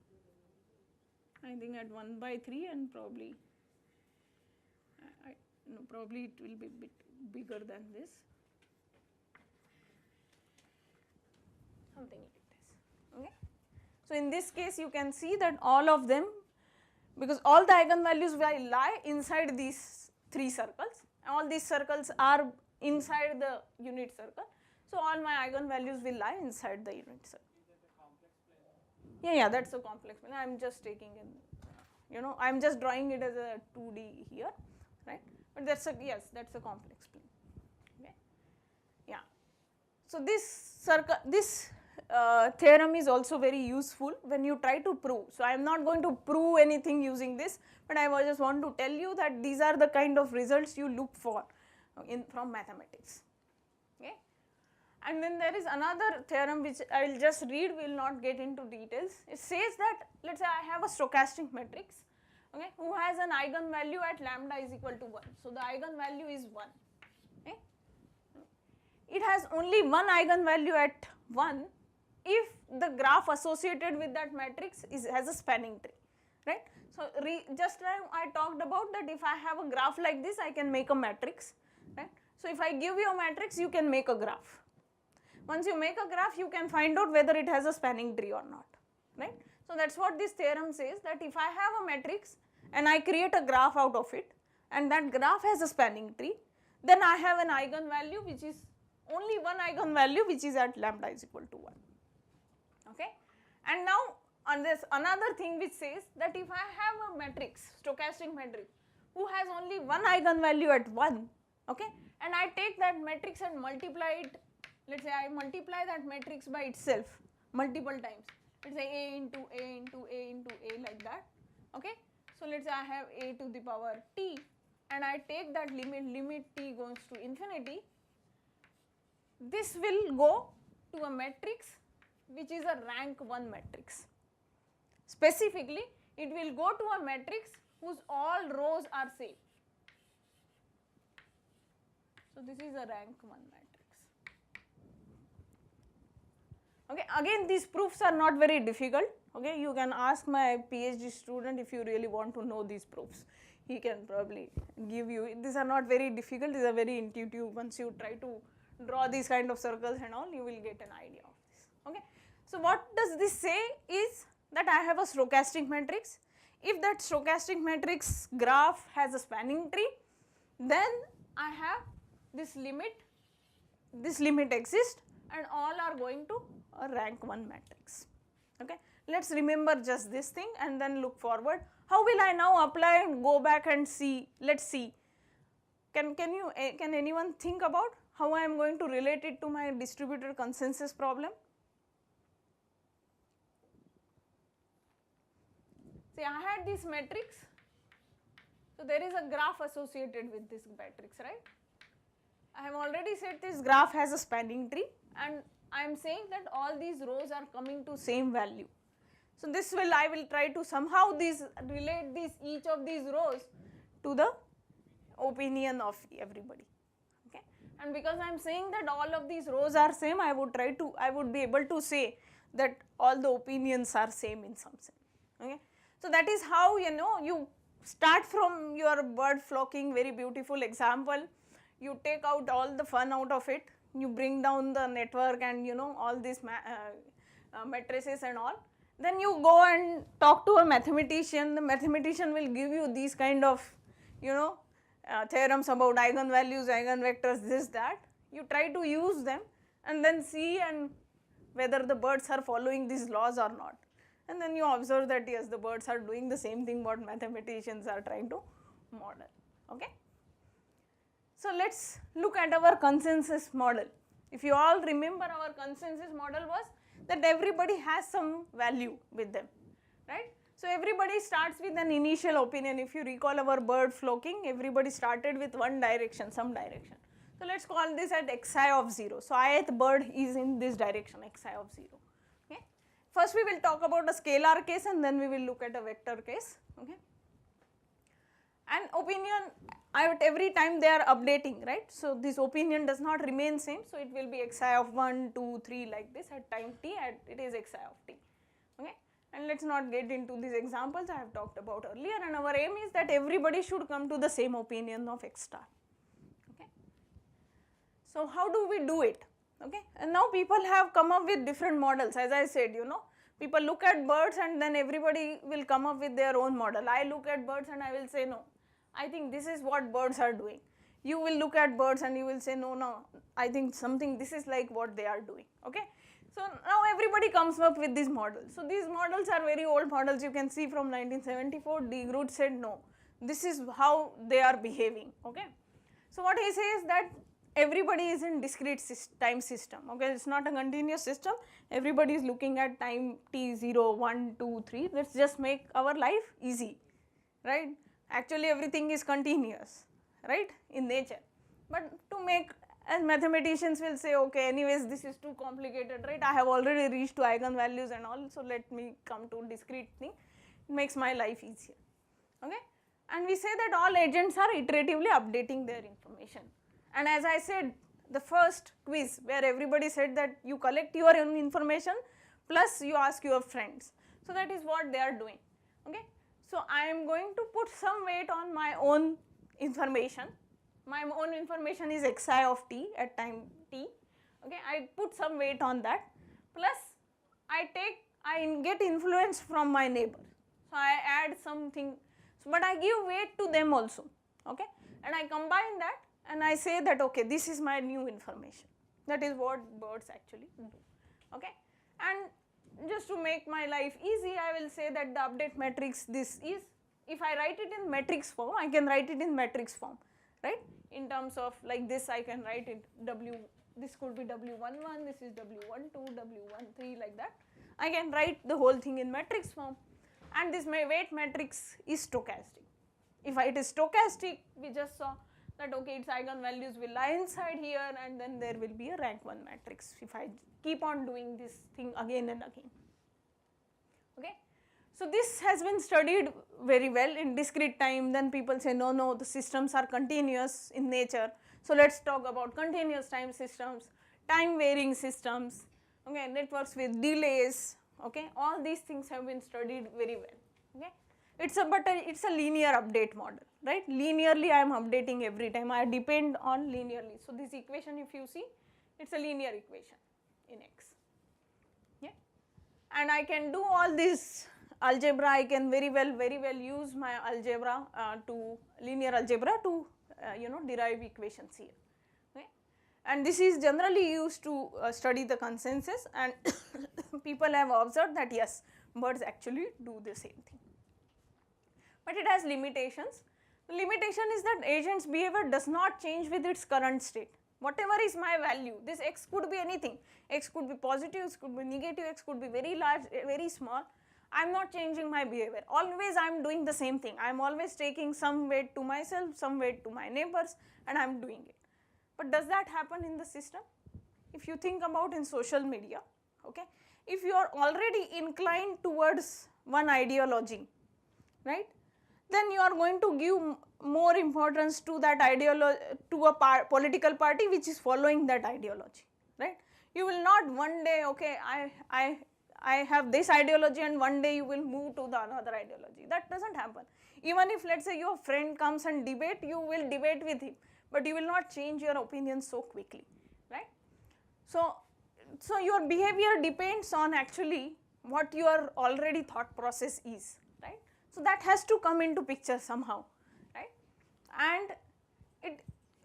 [SPEAKER 2] I think at 1 by 3 and probably no, probably it will be a bit bigger than this. Something like this. Okay. So in this case you can see that all of them, because all the eigenvalues will lie inside these 3 circles, all these circles are inside the unit circle, so all my eigenvalues will lie inside the unit circle. Yeah, that's a complex plane. I am just taking it, I am just drawing it as a 2D here, right, but that's a, yes, that's a complex plane. Okay. Yeah. So this theorem is also very useful when you try to prove. So I am not going to prove anything using this, but I just want to tell you that these are the kind of results you look for from mathematics. Okay. And then there is another theorem which I will just read, we will not get into details. It says that, let's say I have a stochastic matrix, okay, who has an eigenvalue at lambda is equal to 1. So the eigenvalue is 1. Okay. It has only one eigenvalue at 1 if the graph associated with that matrix has a spanning tree, right. So just like I talked about that if I have a graph like this, I can make a matrix, right. So if I give you a matrix, you can make a graph. Once you make a graph, you can find out whether it has a spanning tree or not, right. So that's what this theorem says, that if I have a matrix and I create a graph out of it and that graph has a spanning tree, then I have an eigenvalue which is only one eigenvalue which is at lambda is equal to 1. Okay. And now on this another thing which says that if I have a matrix, stochastic matrix, who has only one eigenvalue at 1, okay, and I take that matrix and multiply it, let's say I multiply that matrix by itself multiple times, let's say A into A into A into A like that, okay. So let's say I have A to the power T, and I take that limit t goes to infinity, this will go to a matrix which is a rank 1 matrix. Specifically, it will go to a matrix whose all rows are same. So this is a rank 1 matrix. Okay, again these proofs are not very difficult. Okay, you can ask my PhD student if you really want to know these proofs. He can probably give you, these are not very difficult, these are very intuitive. Once you try to draw these kind of circles and all, you will get an idea of this. Okay, so what does this say is that I have a stochastic matrix. If that stochastic matrix graph has a spanning tree, then I have this limit exists, and all are going to a rank 1 matrix. Okay, let's remember just this thing and then look forward. How will I now apply and go back and see? Let's see. Can anyone think about how I am going to relate it to my distributed consensus problem? See, I had this matrix. So there is a graph associated with this matrix, right? I have already said this graph has a spanning tree, and I am saying that all these rows are coming to same value. So this will, I will try to somehow relate each of these rows to the opinion of everybody. Okay, and because I am saying that all of these rows are same, I would be able to say that all the opinions are same in some sense. Okay, so that is how you start from your bird flocking, very beautiful example. You take out all the fun out of it, you bring down the network and all these matrices and all. Then you go and talk to a mathematician. The mathematician will give you these kind of theorems about eigenvalues, eigenvectors, this, that. You try to use them and then see and whether the birds are following these laws or not. And then you observe that yes, the birds are doing the same thing what mathematicians are trying to model. Okay. So let's look at our consensus model. If you all remember, our consensus model was that everybody has some value with them, right? So everybody starts with an initial opinion. If you recall our bird flocking, everybody started with one direction, some direction. So let's call this at xi of 0. So ith bird is in this direction, xi of 0. Okay. First we will talk about a scalar case and then we will look at a vector case. Okay. And opinion, at every time they are updating, right? So this opinion does not remain same. So it will be xi of 1, 2, 3 like this at time t, and it is xi of t. Okay. And let's not get into these examples I have talked about earlier, and our aim is that everybody should come to the same opinion of x star. Okay. So how do we do it? Okay. And now people have come up with different models. As I said, people look at birds and then everybody will come up with their own model. I look at birds and I will say no, I think this is what birds are doing. You will look at birds and you will say no, I think this is like what they are doing. Okay. So now everybody comes up with these models. So these models are very old models. You can see from 1974, de Groot said no, this is how they are behaving. Okay. So what he says that everybody is in discrete time system. Okay, it's not a continuous system. Everybody is looking at time t 0, 1, 2, 3. Let's just make our life easy, right? Actually, everything is continuous, right, in nature. But to make, as mathematicians will say, okay, anyways, this is too complicated, right? I have already reached to eigenvalues and all, so let me come to discrete thing. It makes my life easier. Okay, and we say that all agents are iteratively updating their information. And as I said, the first quiz where everybody said that you collect your own information plus you ask your friends. So that is what they are doing. Okay. So I am going to put some weight on my own information. My own information is xi of t at time t. Okay. I put some weight on that. Plus I get influence from my neighbor. So I add something, but I give weight to them also. Okay. And I combine that. And I say that okay, this is my new information. That is what birds actually do. Okay, and just to make my life easy, I will say that the update matrix this is. If I write it in matrix form, I can write it in matrix form, right? In terms of like this, I can write it W. This could be W11. This is W12, W13, like that. I can write the whole thing in matrix form, and this my weight matrix is stochastic. If it is stochastic, we just saw that okay, its eigenvalues will lie inside here, and then there will be a rank 1 matrix if I keep on doing this thing again and again. Okay. So this has been studied very well in discrete time. Then people say no, the systems are continuous in nature. So let's talk about continuous time systems, time varying systems, okay, networks with delays, okay, all these things have been studied very well. Okay. It's a linear update model, right? Linearly I am updating every time, I depend on linearly. So this equation, if you see, it's a linear equation in X. Yeah. And I can do all this algebra, I can very well use my algebra linear algebra to derive equations here. Okay. And this is generally used to study the consensus, and people have observed that yes, birds actually do the same thing. But it has limitations. The limitation is that agent's behavior does not change with its current state. Whatever is my value, this x could be anything, x could be positive, x could be negative, x could be very large, very small. I am not changing my behavior, always I am doing the same thing, I am always taking some weight to myself, some weight to my neighbors, and I am doing it. But does that happen in the system? If you think about in social media, okay, if you are already inclined towards one ideology, right, then you are going to give more importance to that ideology, to a political party which is following that ideology, right. You will not one day, okay, I have this ideology, and one day you will move to the another ideology. That does not happen. Even if let us say your friend comes and debate, you will debate with him, but you will not change your opinion so quickly, right. So your behavior depends on actually what your already thought process is, right. So that has to come into picture somehow, right. And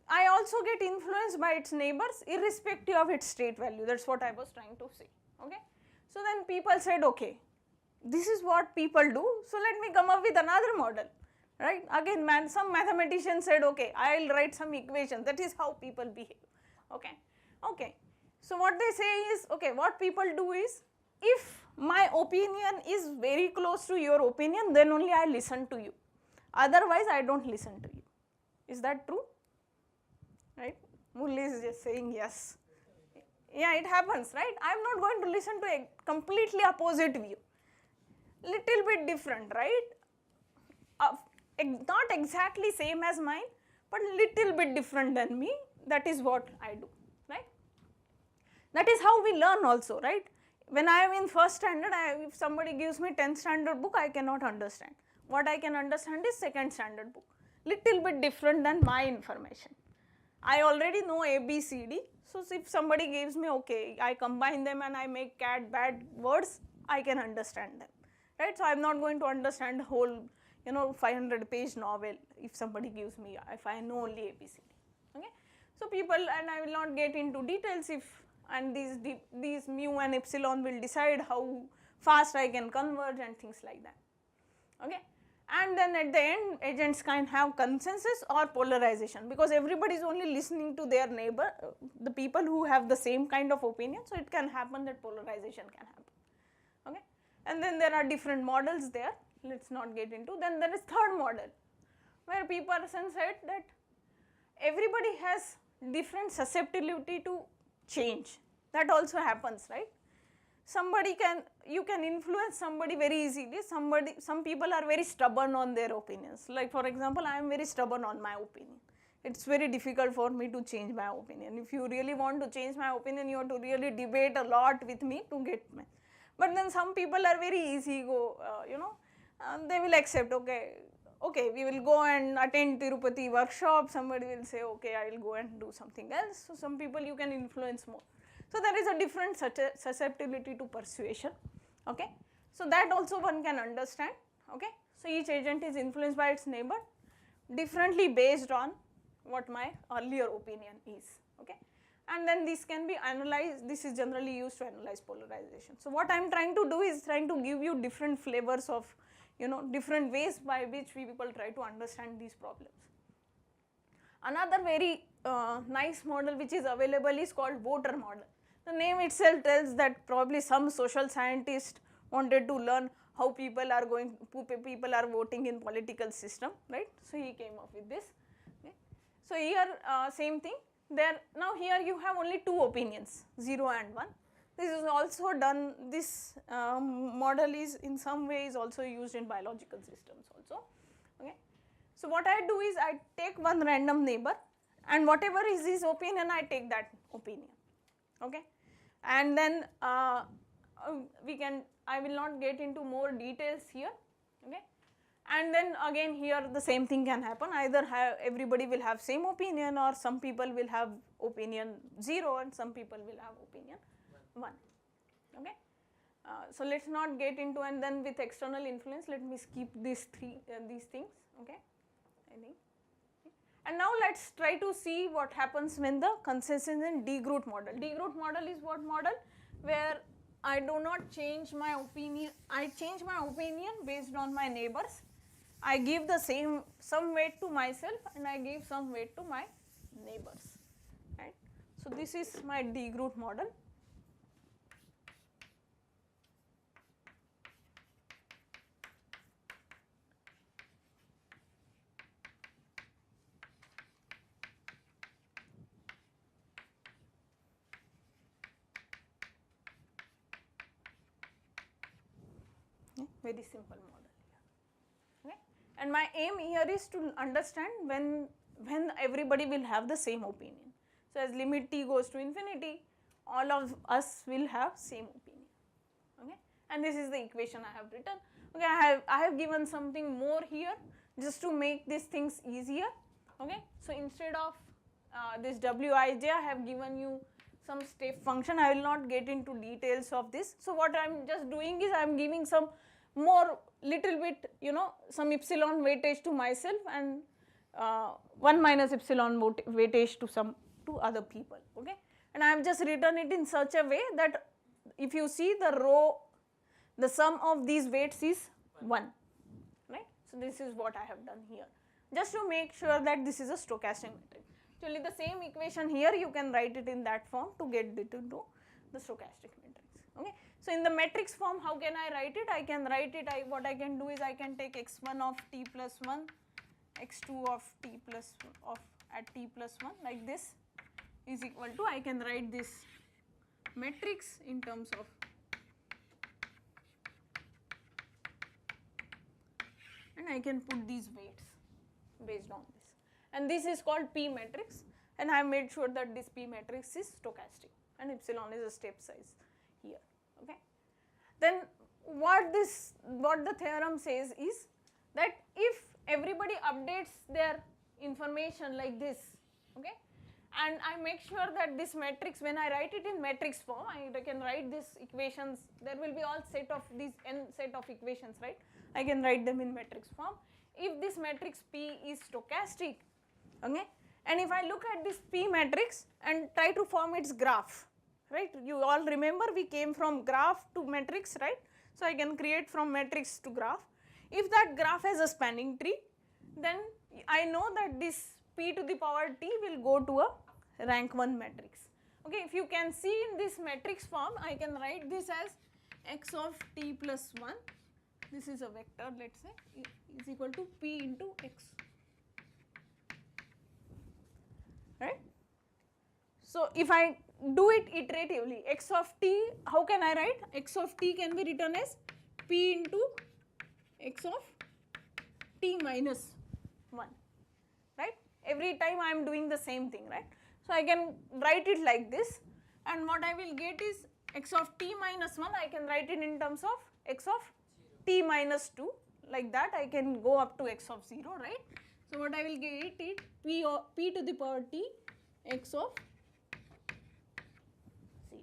[SPEAKER 2] I also get influenced by its neighbors irrespective of its state value. That is what I was trying to say, okay. So then people said, okay, this is what people do, so let me come up with another model, right. Again, some mathematician said, okay, I will write some equations, that is how people behave, okay. Okay. So what they say is, okay, what people do is, if my opinion is very close to your opinion, then only I listen to you, otherwise I do not listen to you. Is that true? Right? Murli is just saying yes. Yeah, it happens, right? I am not going to listen to a completely opposite view, little bit different, right? Not exactly same as mine, but little bit different than me, that is what I do, right? That is how we learn also, right? When I am in first standard, if somebody gives me 10th standard book, I cannot understand. What I can understand is second standard book, little bit different than my information. I already know A, B, C, D, so if somebody gives me, okay, I combine them and I make bad words, I can understand them, right? So I am not going to understand the whole 500-page novel if somebody gives me, if I know only A, B, C, D, okay? So people, and I will not get into details and these mu and epsilon will decide how fast I can converge and things like that, okay. And then at the end, agents can have consensus or polarization, because everybody is only listening to their neighbor, the people who have the same kind of opinion, so it can happen that polarization can happen, okay. And then there are different models there, let us not get into. Then there is third model, where people said that everybody has different susceptibility to change. That also happens, right? You can influence somebody very easily. Some people are very stubborn on their opinions. Like for example, I am very stubborn on my opinion. It's very difficult for me to change my opinion. If you really want to change my opinion, you have to really debate a lot with me to get me. But then some people are very easy go, they will accept, okay, we will go and attend Tirupati workshop. Somebody will say, okay, I will go and do something else. So some people you can influence more. So there is a different susceptibility to persuasion, okay. So that also one can understand, okay. So each agent is influenced by its neighbor differently based on what my earlier opinion is, okay. And then this can be analyzed, this is generally used to analyze polarization. So what I am trying to do is trying to give you different flavors of, different ways by which people try to understand these problems. Another very nice model which is available is called voter model. The name itself tells that probably some social scientist wanted to learn how people are voting in political system, right? So he came up with this. Okay. So here same thing. There now here you have only two opinions, 0 and 1. This is also done. This model is in some way is also used in biological systems also. Okay. So what I do is I take one random neighbor, and whatever is his opinion, I take that opinion. Okay. And then I will not get into more details here. Okay. And then again here the same thing can happen, either everybody will have same opinion, or some people will have opinion 0 and some people will have opinion 1. Okay. So let us not get into, and then with external influence let me skip these things. Okay. I think. And now let us try to see what happens when the consensus in de-Groot model. De-Groot model is what model? Where I do not change my opinion, I change my opinion based on my neighbors. I give the some weight to myself and I give some weight to my neighbors, right. So this is my de-Groot model. Very simple model here. Okay. And my aim here is to understand when everybody will have the same opinion. So as limit t goes to infinity, all of us will have same opinion. Okay. And this is the equation I have written. Okay, I have given something more here just to make these things easier. Okay. So instead of this wij, I have given you some step function. I will not get into details of this. So what I am just doing is I am giving some more little bit, some epsilon weightage to myself, and 1 minus epsilon weightage to other people. Okay. And I have just written it in such a way that if you see the sum of these weights is 1, right. So this is what I have done here, just to make sure that this is a stochastic matrix. Actually the same equation here you can write it in that form to get it into the stochastic matrix. Okay. So in the matrix form, how can I write it? I can write it, what I can do is I can take x1 of t plus 1, x2 of t plus at t plus 1 like this is equal to, I can write this matrix in terms of and I can put these weights based on this, and this is called P matrix, and I have made sure that this P matrix is stochastic and epsilon is a step size here. Okay. Then what the theorem says is that if everybody updates their information like this, okay, and I make sure that this matrix, when I write it in matrix form, I can write these equations, there will be all set of these n set of equations, right. I can write them in matrix form. If this matrix P is stochastic, okay, and if I look at this P matrix and try to form its graph, right, you all remember we came from graph to matrix, right. So I can create from matrix to graph. If that graph has a spanning tree, then I know that this P to the power t will go to a rank 1 matrix. Okay, if you can see in this matrix form, I can write this as x of t plus 1, this is a vector, let us say, is equal to P into x, right. So if I do it iteratively, x of t, how can I write? X of t can be written as P into x of t minus 1, right. Every time I am doing the same thing, right. So I can write it like this, and what I will get is x of t minus 1, I can write it in terms of x of t minus 2, like that I can go up to x of 0, right. So what I will get is P to the power t x of 0.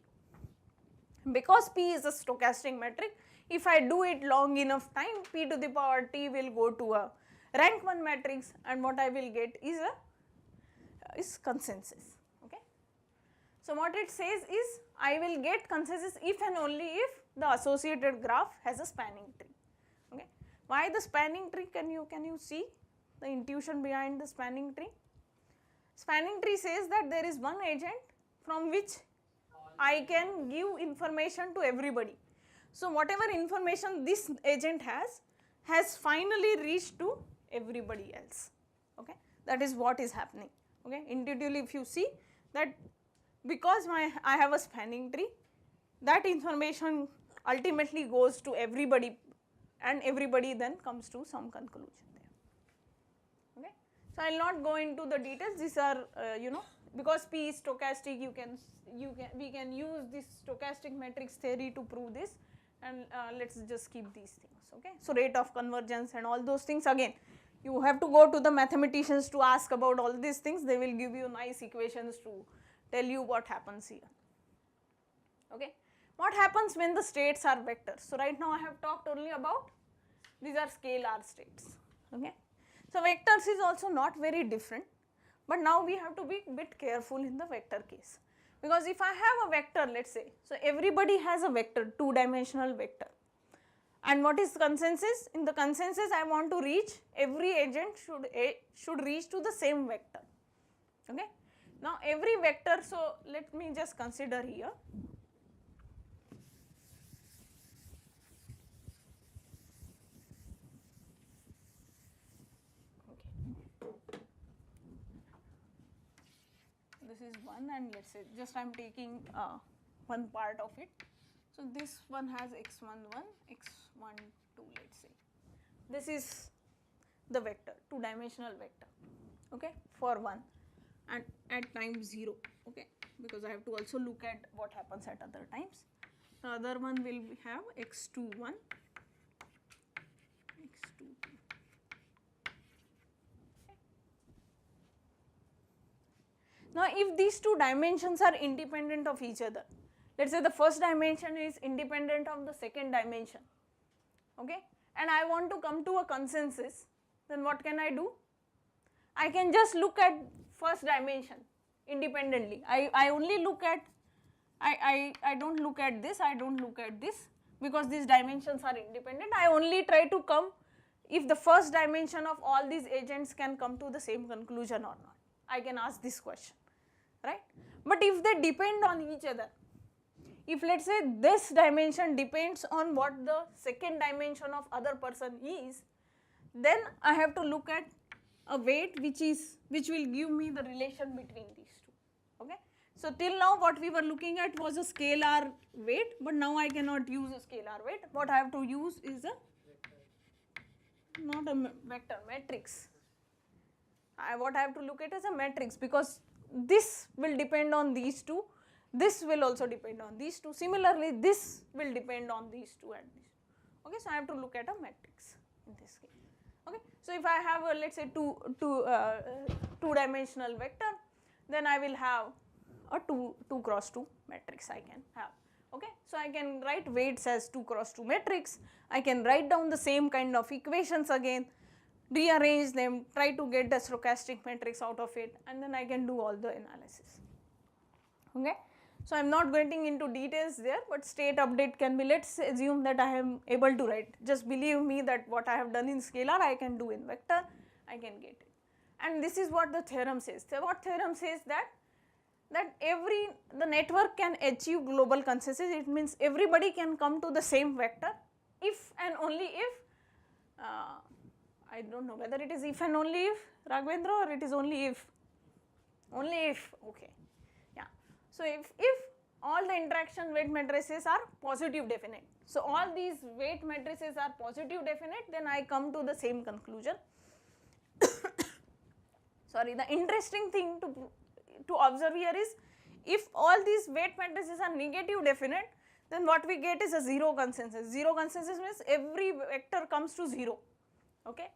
[SPEAKER 2] Because P is a stochastic metric, if I do it long enough time, P to the power t will go to a rank 1 matrix, and what I will get is consensus. Okay. So what it says is I will get consensus if and only if the associated graph has a spanning tree. Okay. Why the spanning tree? Can you see the intuition behind the spanning tree? Spanning tree says that there is one agent from which I can give information to everybody. So whatever information this agent has finally reached to everybody else. Okay, that is what is happening. Okay, intuitively if you see that because I have a spanning tree, that information ultimately goes to everybody, and everybody then comes to some conclusion there. Okay, so I will not go into the details. These are because P is stochastic, we can use this stochastic matrix theory to prove this, and let's just keep these things. Okay, so rate of convergence and all those things, again you have to go to the mathematicians to ask about all these things. They will give you nice equations to tell you what happens here. Okay, what happens when the states are vectors? So right now I have talked only about these are scalar states. Okay, so vectors is also not very different, but now we have to be a bit careful in the vector case, because if I have a vector, let's say, so everybody has a vector, two-dimensional vector, and what is consensus? In the consensus I want to reach, every agent should reach to the same vector. Okay, now every vector, so let me just consider here. This is one, and let's say just I am taking one part of it. So this one has x11, x12, let's say. This is the vector, two-dimensional vector, okay, for 1 and at time 0, okay, because I have to also look at what happens at other times. The other one will have x21, x22. Now, if these two dimensions are independent of each other, let us say the first dimension is independent of the second dimension, okay, and I want to come to a consensus, then what can I do? I can just look at first dimension independently. I only look at, I don't look at this, I don't look at this, because these dimensions are independent. I only try to come if the first dimension of all these agents can come to the same conclusion or not. I can ask this question, right? But if they depend on each other, if let's say this dimension depends on what the second dimension of other person is, then I have to look at a weight which will give me the relation between these two. Okay, so till now what we were looking at was a scalar weight, but now I cannot use a scalar weight. What I have to use is not a vector, matrix. What I have to look at is a matrix, because this will depend on these two, this will also depend on these two, similarly this will depend on these two and these two. Okay, so I have to look at a matrix in this case. Okay, so if I have a, let's say two-dimensional vector, then I will have a 2 cross 2 matrix I can have. Okay, so I can write weights as 2 cross 2 matrix. I can write down the same kind of equations again, rearrange them, try to get the stochastic matrix out of it, and then I can do all the analysis. Okay, so I am not getting into details there, but state update can be, let's assume that I am able to write. Just believe me that what I have done in scalar I can do in vector, I can get it. And this is what the theorem says. So what theorem says that the network can achieve global consensus. It means everybody can come to the same vector if and only if, I don't know whether it is if and only if, Raghavendra, or it is only if? Only if, okay, yeah. So if all the interaction weight matrices are positive definite, so all these weight matrices are positive definite, then I come to the same conclusion. Sorry, the interesting thing to observe here is, if all these weight matrices are negative definite, then what we get is a zero consensus. Zero consensus means every vector comes to 0, okay.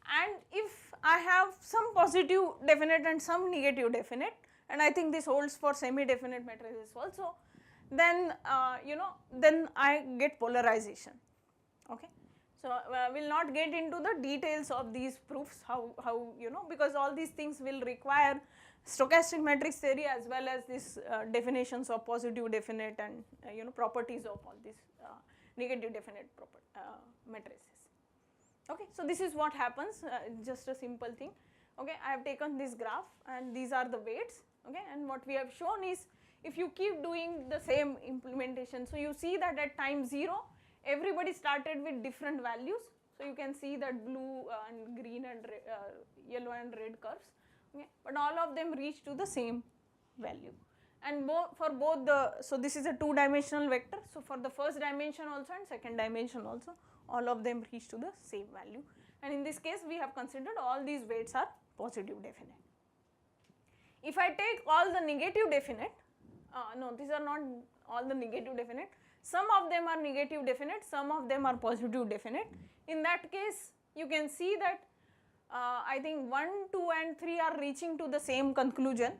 [SPEAKER 2] And if I have some positive definite and some negative definite, and I think this holds for semi-definite matrices also, then then I get polarization. Okay, so we will not get into the details of these proofs, how because all these things will require stochastic matrix theory as well as these definitions of positive definite and properties of all these negative definite matrices. Okay, so this is what happens, just a simple thing. Okay, I have taken this graph and these are the weights. Okay, and what we have shown is, if you keep doing the same implementation, so you see that at time 0, everybody started with different values. So you can see that blue and green and yellow and red curves, okay, but all of them reach to the same value. And for both the, so this is a 2-dimensional vector, so for the first dimension also and second dimension also, all of them reach to the same value. And in this case, we have considered all these weights are positive definite. If I take all the negative definite, no, these are not all the negative definite, some of them are negative definite, some of them are positive definite. In that case, you can see that I think 1, 2 and 3 are reaching to the same conclusion,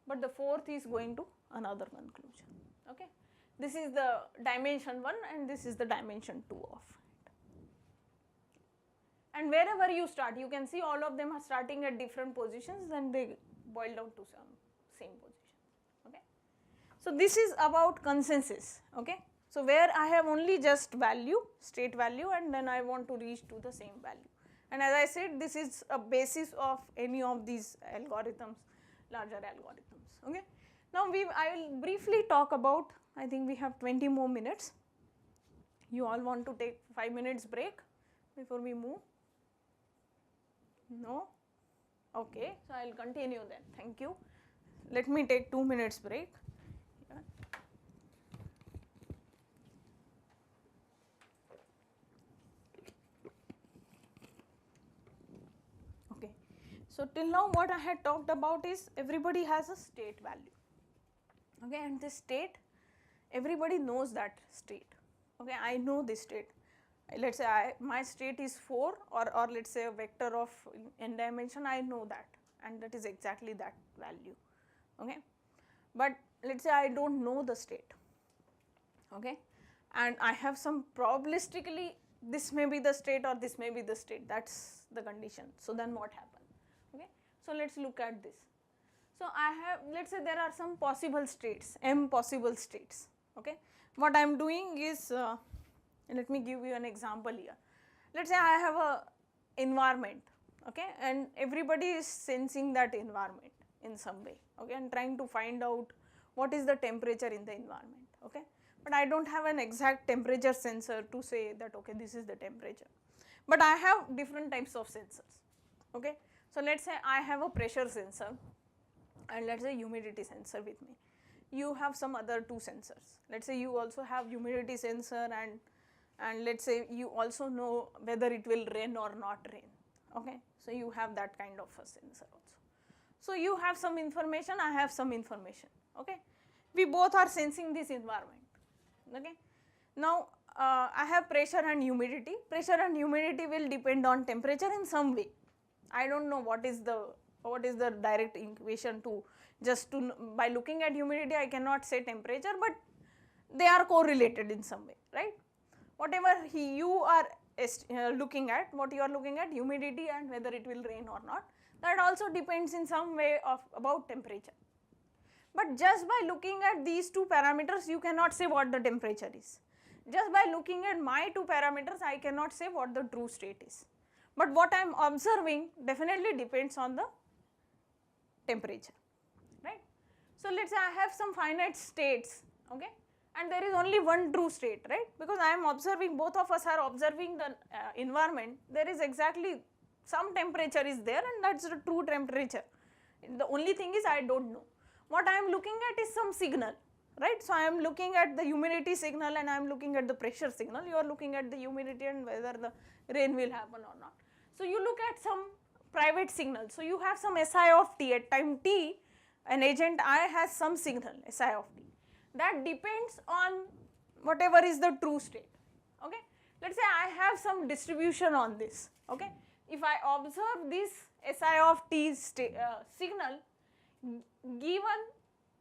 [SPEAKER 2] but the 4th is going to another conclusion, okay. This is the dimension 1 and this is the dimension 2 of it. And wherever you start, you can see all of them are starting at different positions and they boil down to some same position, okay. So this is about consensus, okay. So where I have only just value, state value, and then I want to reach to the same value. And as I said, this is a basis of any of these algorithms, larger algorithms, okay. Now I will briefly talk about, I think we have 20 more minutes. You all want to take 5 minutes break before we move? No? Okay, so I will continue then, thank you. Let me take 2 minutes break. Yeah. Okay, so till now what I had talked about is everybody has a state value, okay, and this state, everybody knows that state, okay. I know this state. Let us say my state is 4 or let us say a vector of n dimension, I know that, and that is exactly that value, okay. But let us say I do not know the state, okay, and I have some probabilistically this may be the state or this may be the state, that is the condition. So then what happens, okay. So let us look at this. So I have, let us say there are some possible states, m possible states, okay. What I am doing is, let me give you an example here. Let us say I have a environment, okay, and everybody is sensing that environment in some way, okay, and trying to find out what is the temperature in the environment, okay. But I do not have an exact temperature sensor to say that, okay, this is the temperature. But I have different types of sensors, okay. So let us say I have a pressure sensor and let us say humidity sensor with me. You have some other 2 sensors. Let us say you also have humidity sensor and let us say you also know whether it will rain or not rain, okay. So you have that kind of a sensor also. So you have some information, I have some information, okay. We both are sensing this environment, okay. Now I have pressure and humidity. Pressure and humidity will depend on temperature in some way. I do not know what is the direct equation to just to, by looking at humidity I cannot say temperature, but they are correlated in some way, right. Whatever you are looking at, what you are looking at, humidity and whether it will rain or not, that also depends in some way about temperature. But just by looking at these 2 parameters, you cannot say what the temperature is. Just by looking at my 2 parameters, I cannot say what the true state is. But what I am observing definitely depends on the temperature, right. So let us say I have some finite states, okay, and there is only one true state, right, because I am observing, both of us are observing the environment, there is exactly some temperature is there and that is the true temperature. The only thing is I do not know. What I am looking at is some signal, right. So I am looking at the humidity signal and I am looking at the pressure signal, you are looking at the humidity and whether the rain will happen or not. So you look at some private signal, so you have some SI of t, at time t an agent I has some signal SI of t, that depends on whatever is the true state, okay. Let us say I have some distribution on this, okay. If I observe this SI of t signal, given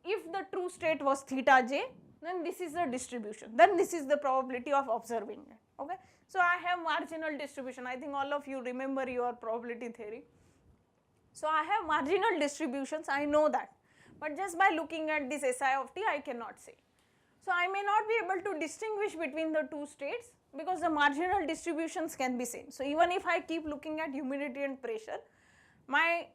[SPEAKER 2] if the true state was theta j, then this is the distribution, then this is the probability of observing it, okay. So I have marginal distribution, I think all of you remember your probability theory. So I have marginal distributions, I know that, but just by looking at this SI of t I cannot say. So I may not be able to distinguish between the 2 states because the marginal distributions can be same. So even if I keep looking at humidity and pressure, my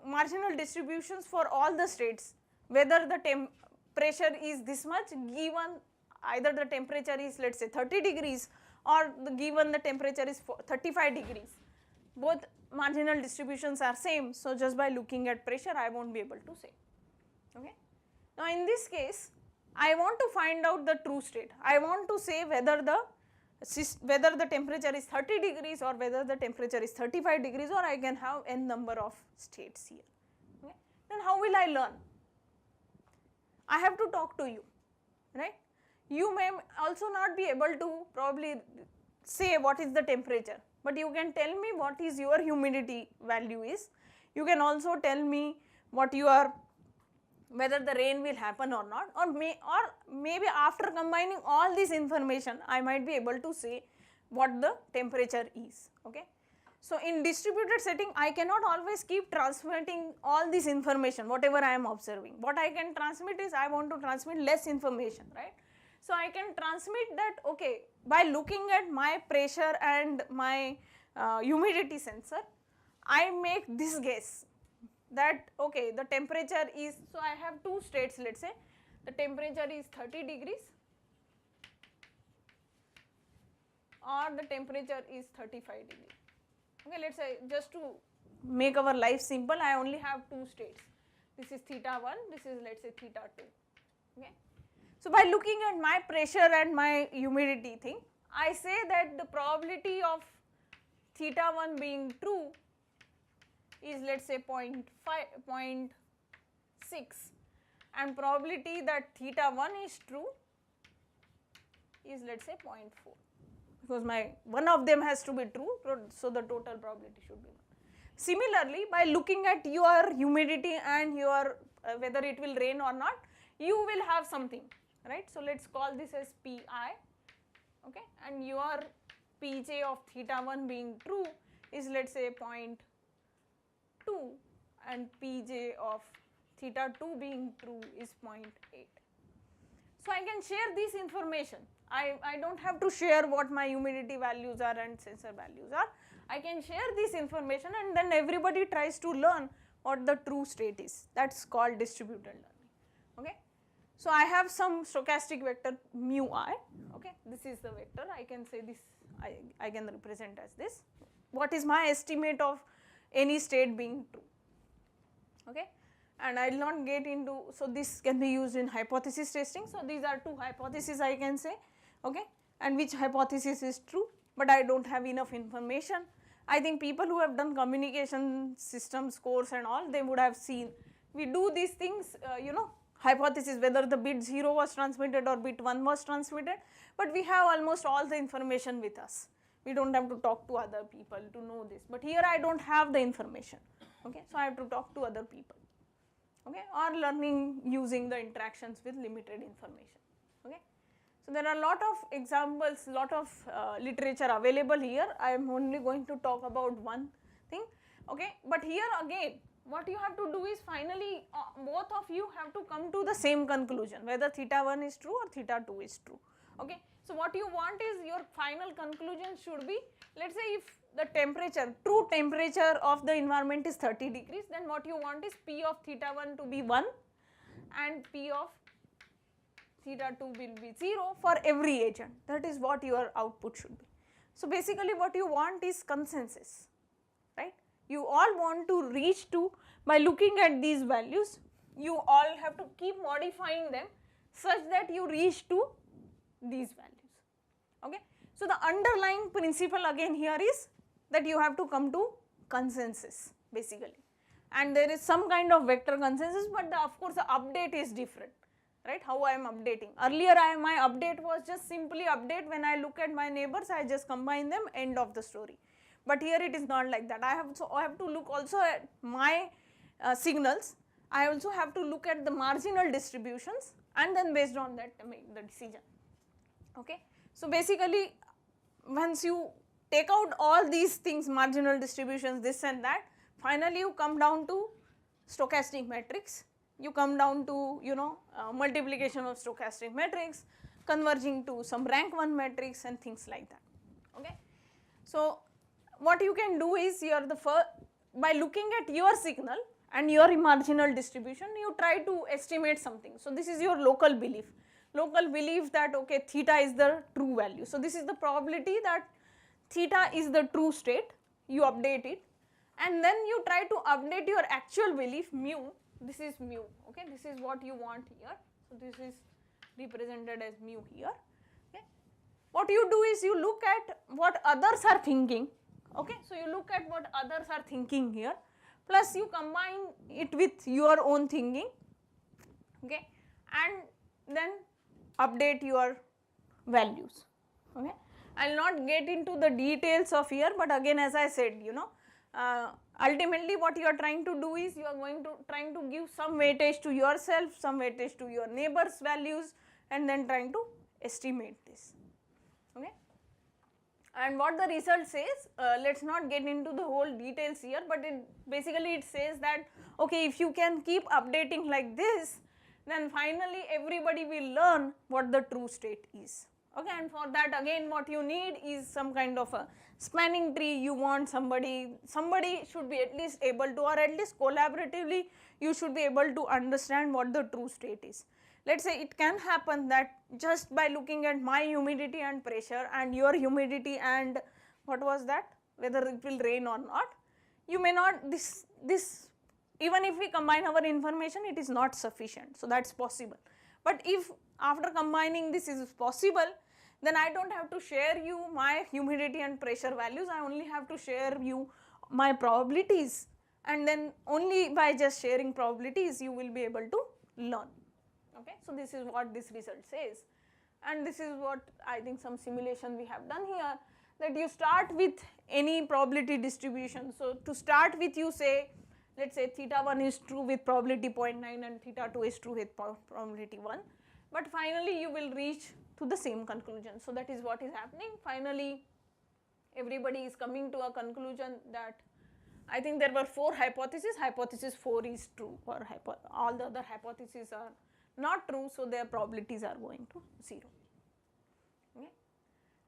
[SPEAKER 2] marginal distributions for all the states, whether the pressure is this much given either the temperature is, let's say, 30 degrees or given the temperature is 35 degrees. Both marginal distributions are same, so just by looking at pressure I won't be able to say. Okay. Now in this case I want to find out the true state. I want to say whether the temperature is 30 degrees or whether the temperature is 35 degrees, or I can have n number of states here. Okay. Then how will I learn? I have to talk to you, right? You may also not be able to probably say what is the temperature, but you can tell me what is your humidity value is. You can also tell me what whether the rain will happen or not, or maybe after combining all this information I might be able to say what the temperature is. Okay. So in distributed setting I cannot always keep transmitting all this information whatever I am observing. What I can transmit is I want to transmit less information, right? So I can transmit that, okay, by looking at my pressure and my humidity sensor, I make this guess that, okay, the temperature is, so I have two states, let's say, the temperature is 30 degrees or the temperature is 35 degrees. Okay, let's say, just to make our life simple, I only have two states. This is theta 1, this is, let's say, theta 2. Okay. So by looking at my pressure and my humidity thing, I say that the probability of theta 1 being true is, let's say, 0.6, and probability that theta 1 is true is, let's say, 0.4, because one of them has to be true, so the total probability should be 1. Similarly, by looking at your humidity and your whether it will rain or not, you will have something, right? So let's call this as Pi, okay, and your Pj of theta 1 being true is, let's say, 0.2, and Pj of theta 2 being true is 0.8. So I can share this information. I don't have to share what my humidity values are and sensor values are. I can share this information, and then everybody tries to learn what the true state is. That's called distributed learning. Okay. So I have some stochastic vector mu I. Okay. This is the vector. I can say this. I can represent as this. What is my estimate of any state being true? Okay. And I will not get into, so this can be used in hypothesis testing. So these are two hypotheses I can say, okay, and which hypothesis is true, but I don't have enough information. I think people who have done communication systems course and all, they would have seen, we do these things, hypothesis whether the bit 0 was transmitted or bit 1 was transmitted, but we have almost all the information with us. We don't have to talk to other people to know this, but here I don't have the information, okay, so I have to talk to other people. Okay, or learning using the interactions with limited information. Okay. So there are a lot of examples, lot of literature available here. I am only going to talk about one thing. Okay, but here again, what you have to do is finally both of you have to come to the same conclusion, whether theta 1 is true or theta 2 is true. Okay. So what you want is your final conclusion should be, let's say if the temperature, true temperature of the environment is 30 degrees, then what you want is P of theta 1 to be 1 and P of theta 2 will be 0 for every agent. That is what your output should be. So basically what you want is consensus, right? You all want to reach to, by looking at these values, you all have to keep modifying them such that you reach to these values. Okay. So the underlying principle again here is that you have to come to consensus basically, and there is some kind of vector consensus, but of course the update is different, right? How I am updating. Earlier my update was just simply update, when I look at my neighbors I just combine them, end of the story. But here it is not like that. I have to look also at my signals. I also have to look at the marginal distributions, and then based on that make the decision. Okay. So basically once you take out all these things, marginal distributions, this and that, finally you come down to stochastic matrix, you come down to multiplication of stochastic matrix, converging to some rank 1 matrix and things like that. Okay. So what you can do is by looking at your signal and your marginal distribution, you try to estimate something. So this is your local belief that okay, theta is the true value. So this is the probability that theta is the true state, you update it, and then you try to update your actual belief mu, this is mu, okay, this is what you want here. So this is represented as mu here. Okay. What you do is you look at what others are thinking, okay, so you look at what others are thinking here, plus you combine it with your own thinking, okay, and then update your values, okay. I will not get into the details of here, but again as I said, you know, ultimately what you are trying to do is you are trying to give some weightage to yourself, some weightage to your neighbors' values, and then trying to estimate this, okay. And what the result says, let us not get into the whole details here, but basically it says that okay, if you can keep updating like this, then finally everybody will learn what the true state is, okay. And for that again what you need is some kind of a spanning tree. You want somebody should be at least able to, or at least collaboratively you should be able to understand what the true state is. Let us say it can happen that just by looking at my humidity and pressure and your humidity and what was that, whether it will rain or not, you may not, this even if we combine our information, it is not sufficient. So that is possible. But if after combining this is possible, then I do not have to share you my humidity and pressure values, I only have to share you my probabilities, and then only by just sharing probabilities you will be able to learn, okay. So this is what this result says, and this is what I think some simulation we have done here, that you start with any probability distribution. So to start with you say, let us say theta 1 is true with probability 0.9 and theta 2 is true with probability 1, but finally you will reach to the same conclusion. So that is what is happening. Finally everybody is coming to a conclusion that I think there were 4 hypotheses, hypothesis 4 is true, or all the other hypotheses are not true, so their probabilities are going to 0. Okay.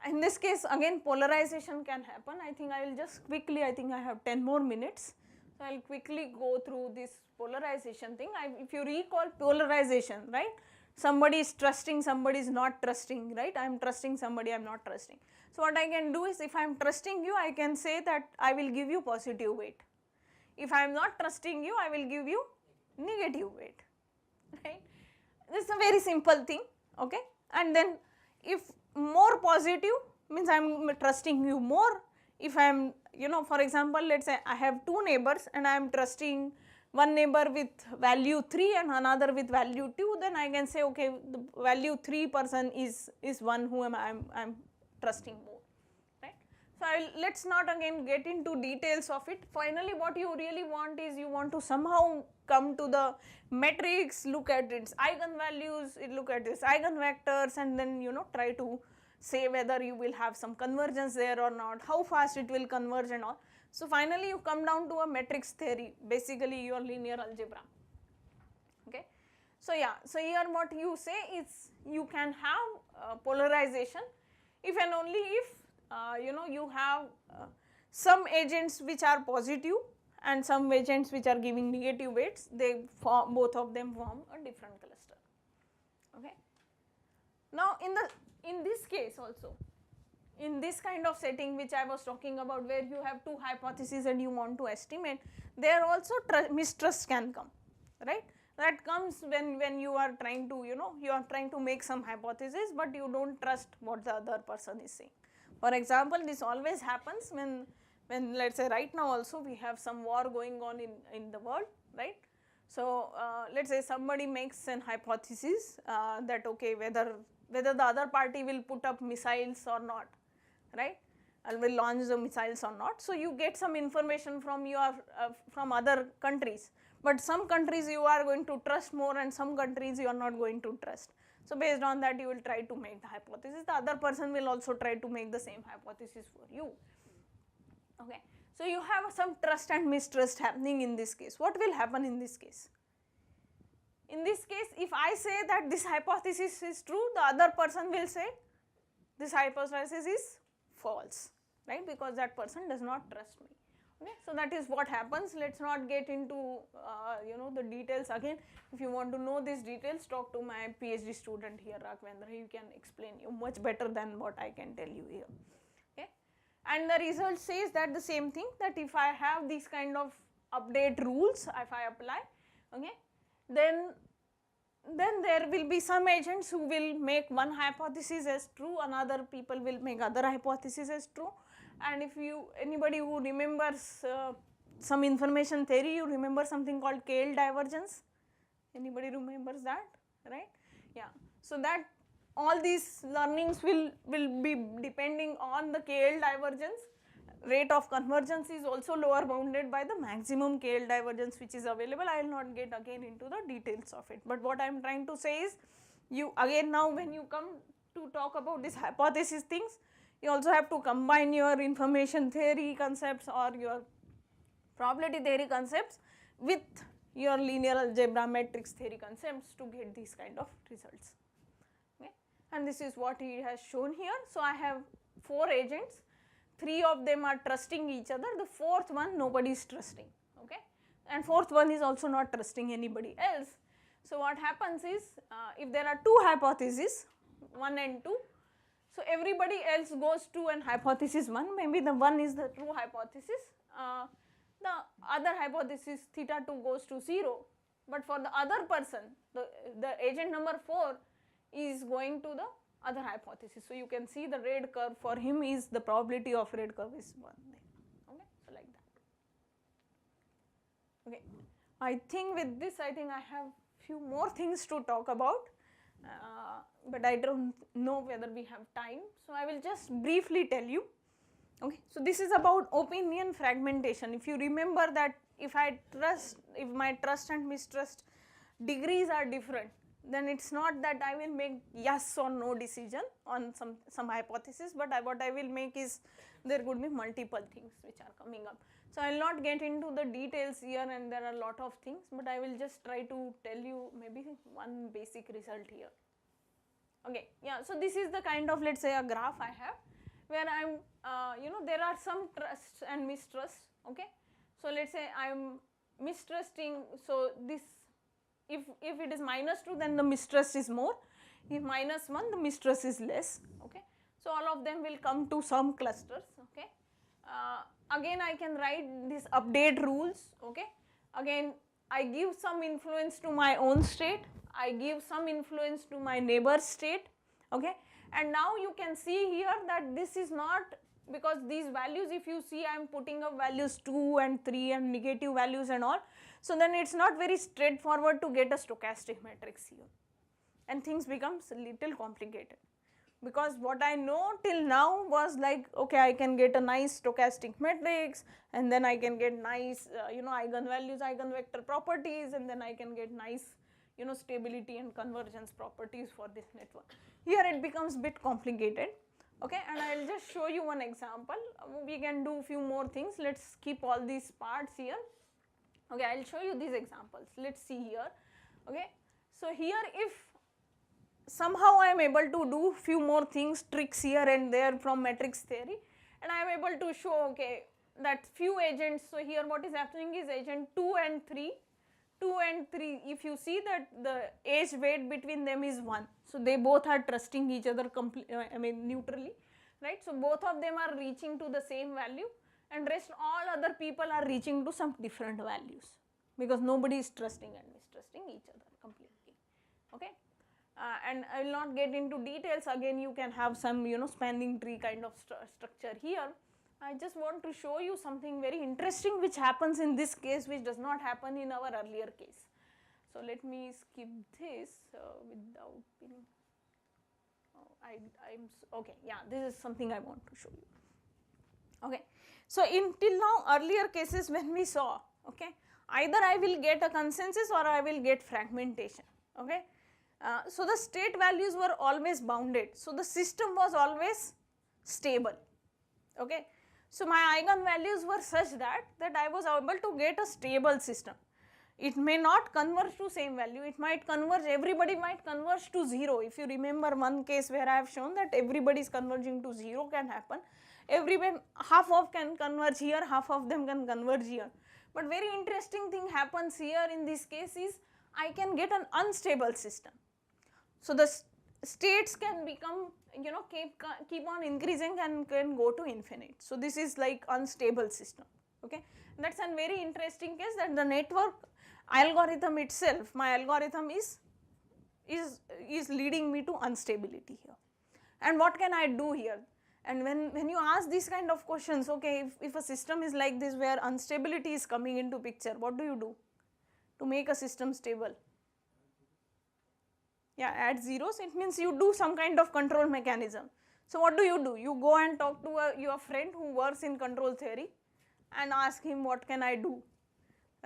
[SPEAKER 2] In this case again polarization can happen. I think I will just quickly, I think I have 10 more minutes. So I will quickly go through this polarization thing. If you recall polarization, right, somebody is trusting, somebody is not trusting, right, I am trusting somebody, I am not trusting. So what I can do is, if I am trusting you, I can say that I will give you positive weight. If I am not trusting you, I will give you negative weight, right. This is a very simple thing, okay. And then if more positive means I am trusting you more. If I am, you know, for example, let us say I have 2 neighbors and I am trusting one neighbor with value 3 and another with value 2, then I can say okay, the value 3 person is one whom I am trusting more, right. So let us not again get into details of it. Finally what you really want is you want to somehow come to the matrix, look at its eigenvalues, look at its eigenvectors, and then you know try to say whether you will have some convergence there or not, how fast it will converge and all. So finally you come down to a matrix theory, basically your linear algebra, okay. So yeah, so here what you say is you can have polarization if and only if you know you have some agents which are positive and some agents which are giving negative weights, they form, both of them form a different cluster, okay. Now in this case also, in this kind of setting which I was talking about, where you have 2 hypotheses and you want to estimate, there also mistrust can come, right. That comes when you are trying to, you know, you are trying to make some hypothesis, but you do not trust what the other person is saying. For example, this always happens when let us say right now also we have some war going on in the world, right. So let us say somebody makes an hypothesis that okay, whether the other party will put up missiles or not, right, or will launch the missiles or not. So you get some information from your from other countries, but some countries you are going to trust more and some countries you are not going to trust. So based on that you will try to make the hypothesis, the other person will also try to make the same hypothesis for you, okay. So you have some trust and mistrust happening in this case. What will happen in this case? In this case, if I say that this hypothesis is true, the other person will say this hypothesis is false, right, because that person does not trust me, Okay, so that is what happens. Let's not get into the details again. If you want to know these details, talk to my PhD student here, Raghvendra. He can explain you much better than what I can tell you here. Okay, and the result says that the same thing, that if I have these kind of update rules, if I apply, okay, then there will be some agents who will make one hypothesis as true, another people will make other hypothesis as true. And if anybody who remembers some information theory, you remember something called KL divergence? Anybody remembers that, right? Yeah. So that all these learnings will be depending on the KL divergence. Rate of convergence is also lower bounded by the maximum KL divergence which is available. I will not get again into the details of it. But what I am trying to say is, you again now when you come to talk about this hypothesis things, you also have to combine your information theory concepts or your probability theory concepts with your linear algebra matrix theory concepts to get these kind of results. Okay. And this is what he has shown here. So I have 4 agents, 3 of them are trusting each other, the 4th one nobody is trusting, okay, and 4th one is also not trusting anybody else. So what happens is, if there are 2 hypotheses, 1 and 2, so everybody else goes to an hypothesis 1, maybe the 1 is the true hypothesis, the other hypothesis theta 2 goes to 0, but for the other person, the agent number 4 is going to the other hypothesis. So you can see the red curve for him is, the probability of red curve is 1 there, okay, so like that. Okay, I think with this I have few more things to talk about, but I don't know whether we have time, so I will just briefly tell you. Okay, so this is about opinion fragmentation. If you remember that if my trust and mistrust degrees are different, then it's not that I will make yes or no decision on some hypothesis, but what I will make is, there could be multiple things which are coming up. So I will not get into the details here, and there are a lot of things, but I will just try to tell you maybe one basic result here. Okay, yeah, so this is the kind of, let's say, a graph I have, where I am, there are some trusts and mistrusts, okay. So let's say I am mistrusting, so this, if it is -2, then the mistrust is more, if -1, the mistrust is less, okay. So all of them will come to some clusters, okay. Again I can write these update rules, okay. Again I give some influence to my own state, I give some influence to my neighbor's state, okay. And now you can see here that this is not, because these values, if you see, I am putting up values 2 and 3 and negative values and all, so then it is not very straightforward to get a stochastic matrix here, and things becomes a little complicated, because what I know till now was like, okay, I can get a nice stochastic matrix, and then I can get nice eigenvalues, eigenvector properties, and then I can get nice stability and convergence properties for this network. Here it becomes a bit complicated, okay, and I will just show you one example. We can do few more things. Let us keep all these parts here, okay. I will show you these examples. Let us see here, okay. So here, if somehow I am able to do few more things, tricks here and there from matrix theory, and I am able to show, okay, that few agents, so here what is happening is agent 2 and 3, if you see that the age weight between them is 1, so they both are trusting each other neutrally, right. So both of them are reaching to the same value, and rest all other people are reaching to some different values, because nobody is trusting and mistrusting each other completely, okay. And I will not get into details. Again, you can have some spanning tree kind of structure here. I just want to show you something very interesting which happens in this case, which does not happen in our earlier case. So let me skip this without being, okay, yeah, this is something I want to show you, okay. So till now, earlier cases when we saw, okay, either I will get a consensus or I will get fragmentation, okay. So the state values were always bounded, so the system was always stable, okay. So my eigenvalues were such that I was able to get a stable system. It may not converge to same value, it might converge, everybody might converge to 0. If you remember one case where I have shown that everybody is converging to 0 can happen, everyone, half of can converge here, half of them can converge here. But very interesting thing happens here in this case is I can get an unstable system. So the states can become, you know, keep on increasing and can go to infinite. So this is like unstable system, okay. That's a very interesting case, that the network algorithm itself, my algorithm is leading me to instability here. And what can I do here? And when you ask these kind of questions, okay, if a system is like this where instability is coming into picture, what do you do to make a system stable? Yeah, add zeros, it means you do some kind of control mechanism. So what do? You go and talk to your friend who works in control theory and ask him, what can I do,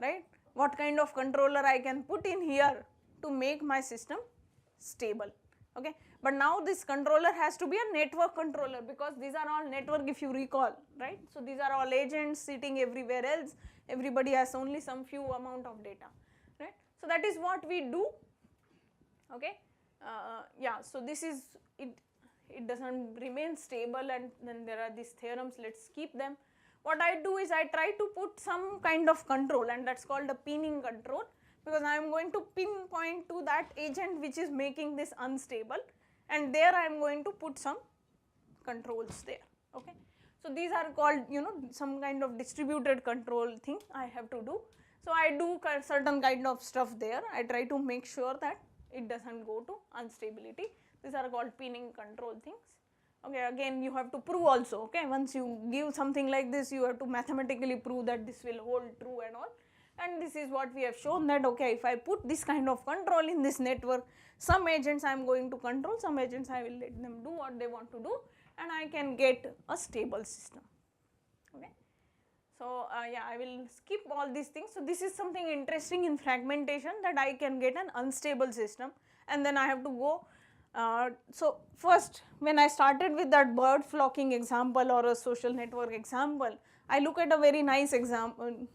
[SPEAKER 2] right? What kind of controller I can put in here to make my system stable, okay. But now this controller has to be a network controller, because these are all network, if you recall, right. So these are all agents sitting everywhere else, everybody has only some few amount of data, right. So that is what we do, okay. Yeah, so this is it, it doesn't remain stable, and then there are these theorems, let's keep them. What I do is I try to put some kind of control, and that's called a pinning control, because I am going to pinpoint to that agent which is making this unstable, and there I am going to put some controls there, okay. So these are called, you know, some kind of distributed control thing I have to do. So I do certain kind of stuff there, I try to make sure that it doesn't go to instability. These are called pinning control things, okay. Again, you have to prove also, okay. Once you give something like this, you have to mathematically prove that this will hold true and all. And this is what we have shown, that okay, if I put this kind of control in this network, some agents I am going to control, some agents I will let them do what they want to do, and I can get a stable system, okay. So yeah, I will skip all these things. So this is something interesting in fragmentation, that I can get an unstable system, and then I have to go. So first, when I started with that bird flocking example or a social network example, I look at a very nice example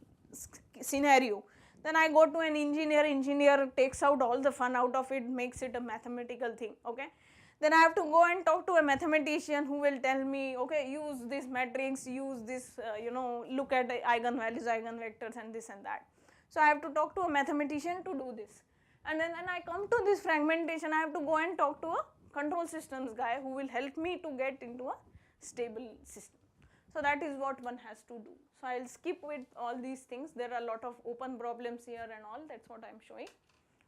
[SPEAKER 2] scenario. Then I go to an engineer takes out all the fun out of it, makes it a mathematical thing, okay. Then I have to go and talk to a mathematician who will tell me, okay, use this matrix, use this, you know, look at the eigenvalues, eigenvectors and this and that. So I have to talk to a mathematician to do this. And then when I come to this fragmentation, I have to go and talk to a control systems guy who will help me to get into a stable system. So that is what one has to do. So I will skip with all these things. There are a lot of open problems here and all, that's what I am showing,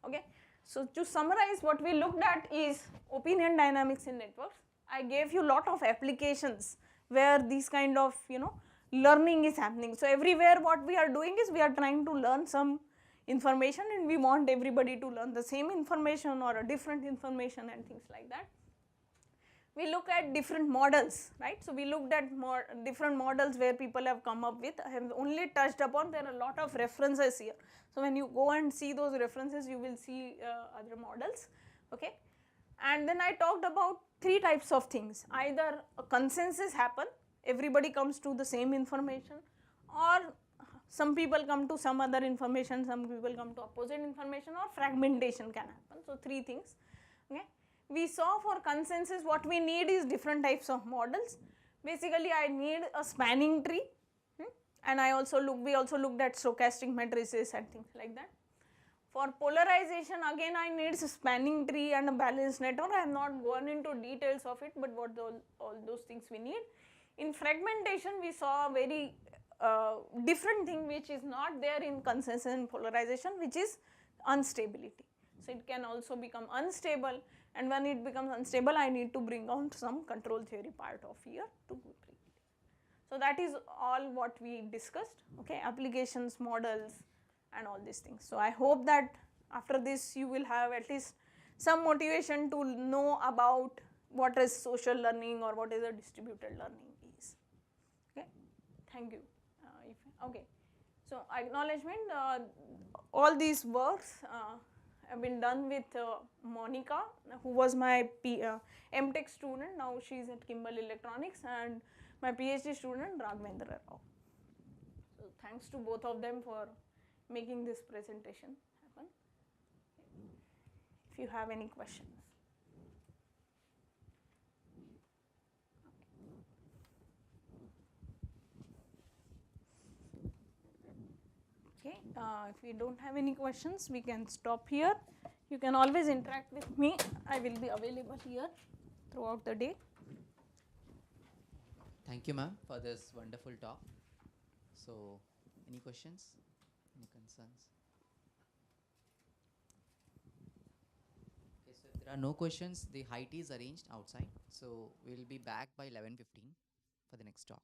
[SPEAKER 2] okay. So to summarize, what we looked at is opinion dynamics in networks. I gave you lot of applications where these kind of, you know, learning is happening. So everywhere what we are doing is we are trying to learn some information, and we want everybody to learn the same information or a different information and things like that. We look at different models, right. So we looked at different models where people have come up with. I have only touched upon, there are a lot of references here. So when you go and see those references, you will see other models, okay. And then I talked about three types of things. Either a consensus happen, everybody comes to the same information, or some people come to some other information, some people come to opposite information, or fragmentation can happen. So three things, okay. We saw for consensus what we need is different types of models. Basically I need a spanning tree, and we also looked at stochastic matrices and things like that. For polarization, again I need a spanning tree and a balanced network. I have not gone into details of it, but what all those things we need. In fragmentation, we saw a very different thing which is not there in consensus and polarization, which is instability. So it can also become unstable, and when it becomes unstable, I need to bring on some control theory part of here to bring it. So that is all what we discussed, okay, applications, models and all these things. So I hope that after this you will have at least some motivation to know about what is social learning or what is a distributed learning is, okay. Thank you. Okay, so acknowledgement, all these works have been done with Monica, who was my MTech student. Now she is at Kimball Electronics, and my PhD student Raghavendra Rao. So thanks to both of them for making this presentation happen. If you have any questions. Okay, if we don't have any questions, we can stop here. You can always interact with me. I will be available here throughout the day.
[SPEAKER 1] Thank you, ma'am, for this wonderful talk. So, any questions? Any concerns? Okay, so if there are no questions, the high tea is arranged outside. So, we'll be back by 11:15 for the next talk.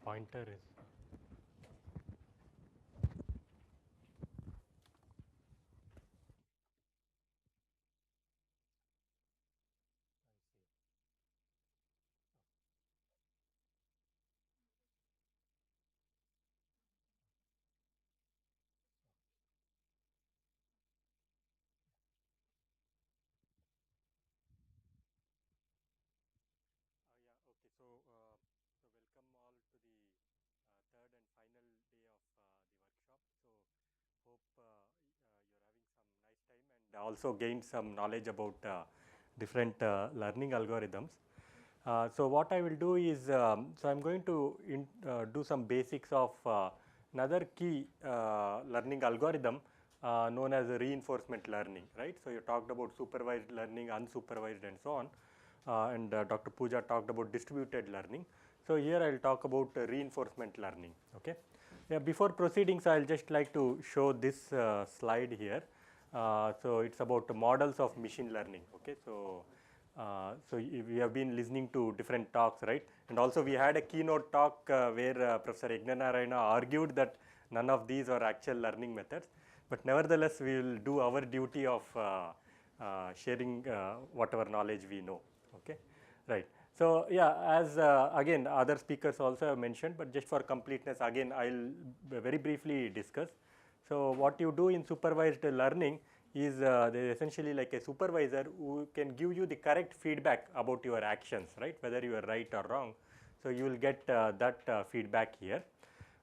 [SPEAKER 3] pointer is. Yeah, okay. So welcome all to the third and final day of the workshop. So hope you're having some nice time and also gained some knowledge about different learning algorithms. So what I will do is, so I'm going to do some basics of another key learning algorithm known as reinforcement learning, right? So you talked about supervised learning, unsupervised, and so on, and Dr. Pooja talked about distributed learning. So here I'll talk about reinforcement learning. Okay. Yeah, before proceeding, so I'll just like to show this slide here. So it's about models of machine learning. Okay. So we have been listening to different talks, right? And also we had a keynote talk where Professor Yajnanarayana argued that none of these are actual learning methods. But nevertheless, we will do our duty of sharing whatever knowledge we know. Okay, right. So yeah, as again other speakers also have mentioned, but just for completeness, again I'll very briefly discuss. So what you do in supervised learning is there is essentially like a supervisor who can give you the correct feedback about your actions, right? Whether you are right or wrong. So you will get that feedback here.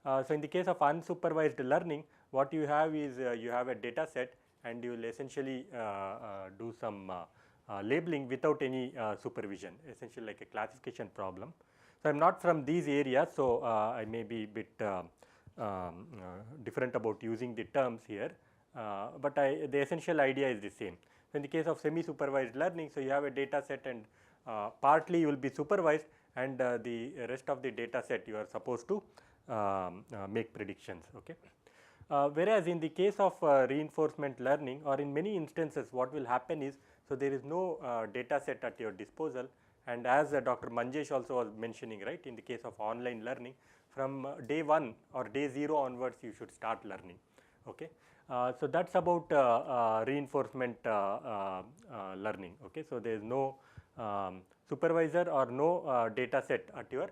[SPEAKER 3] So in the case of unsupervised learning, what you have is you have a data set and you will essentially do some labeling without any supervision, essentially like a classification problem. So I'm not from these areas, so I may be a bit different about using the terms here, but the essential idea is the same. So in the case of semi-supervised learning, so you have a data set and partly you will be supervised and the rest of the data set you are supposed to make predictions. Okay. Whereas in the case of reinforcement learning, or in many instances what will happen is, so there is no data set at your disposal, and as Dr. Manjesh also was mentioning, right, in the case of online learning, from day 1 or day 0 onwards you should start learning. Okay. So that's about reinforcement learning. Okay. So there is no supervisor or no data set at your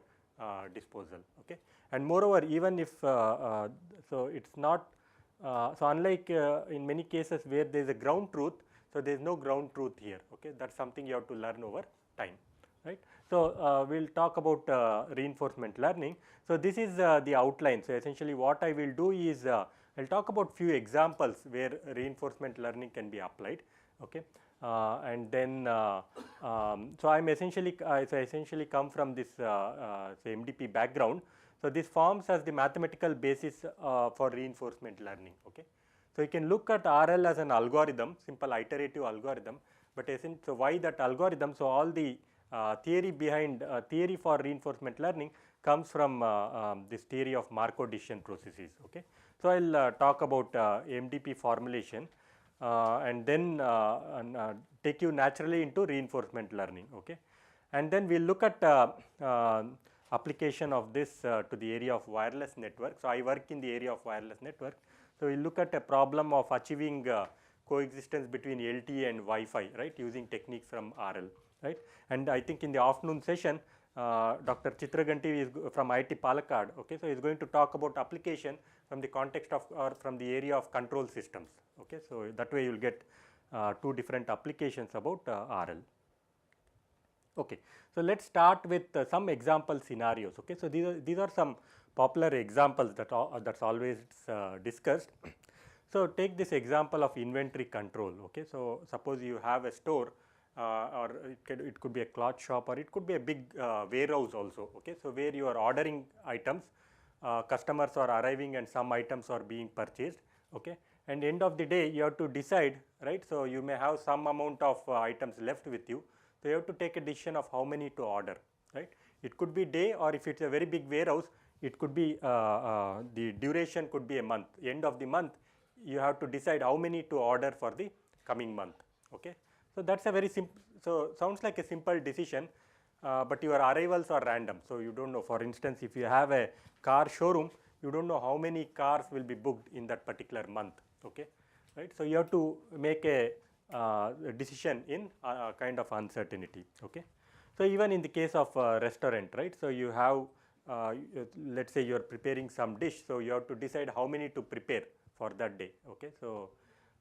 [SPEAKER 3] disposal. Okay. And moreover, even if so it's not so unlike in many cases where there is a ground truth, so there is no ground truth here. Okay. That's something you have to learn over time, right? So we'll talk about reinforcement learning. So this is the outline. So essentially what I will do is I'll talk about few examples where reinforcement learning can be applied. Okay. And then so I'm essentially I essentially come from this say MDP background. So this forms as the mathematical basis for reinforcement learning. Okay. So you can look at RL as an algorithm, simple iterative algorithm, but so why that algorithm? So all the theory behind theory for reinforcement learning comes from this theory of Markov decision processes. Okay. So I'll talk about MDP formulation and then take you naturally into reinforcement learning. Okay. And then we'll look at application of this to the area of wireless network. So I work in the area of wireless network. So we'll look at a problem of achieving coexistence between LTE and Wi-Fi, right, using techniques from RL, right. And I think in the afternoon session, Dr. Chitraganti is from IIT Palakkad. Okay, so he is going to talk about application from the context of or from the area of control systems. Okay, so that way you will get two different applications about RL. Okay, so let's start with some example scenarios. Okay, so these are some popular examples that that's always discussed. So take this example of inventory control. Okay, so suppose you have a store. Or it could be a cloth shop, or it could be a big warehouse also. Okay, so where you are ordering items, customers are arriving and some items are being purchased. Okay, and end of the day you have to decide, right? So you may have some amount of items left with you, so you have to take a decision of how many to order, right? It could be day, or if it's a very big warehouse, it could be the duration could be a month. End of the month, you have to decide how many to order for the coming month. Okay. So that's a very simple, so sounds like a simple decision, but your arrivals are random. So you don't know, for instance, if you have a car showroom, you don't know how many cars will be booked in that particular month, okay, right. So you have to make a decision in kind of uncertainty, okay. So even in the case of restaurant, right, so you have let's say you are preparing some dish, so you have to decide how many to prepare for that day, okay. So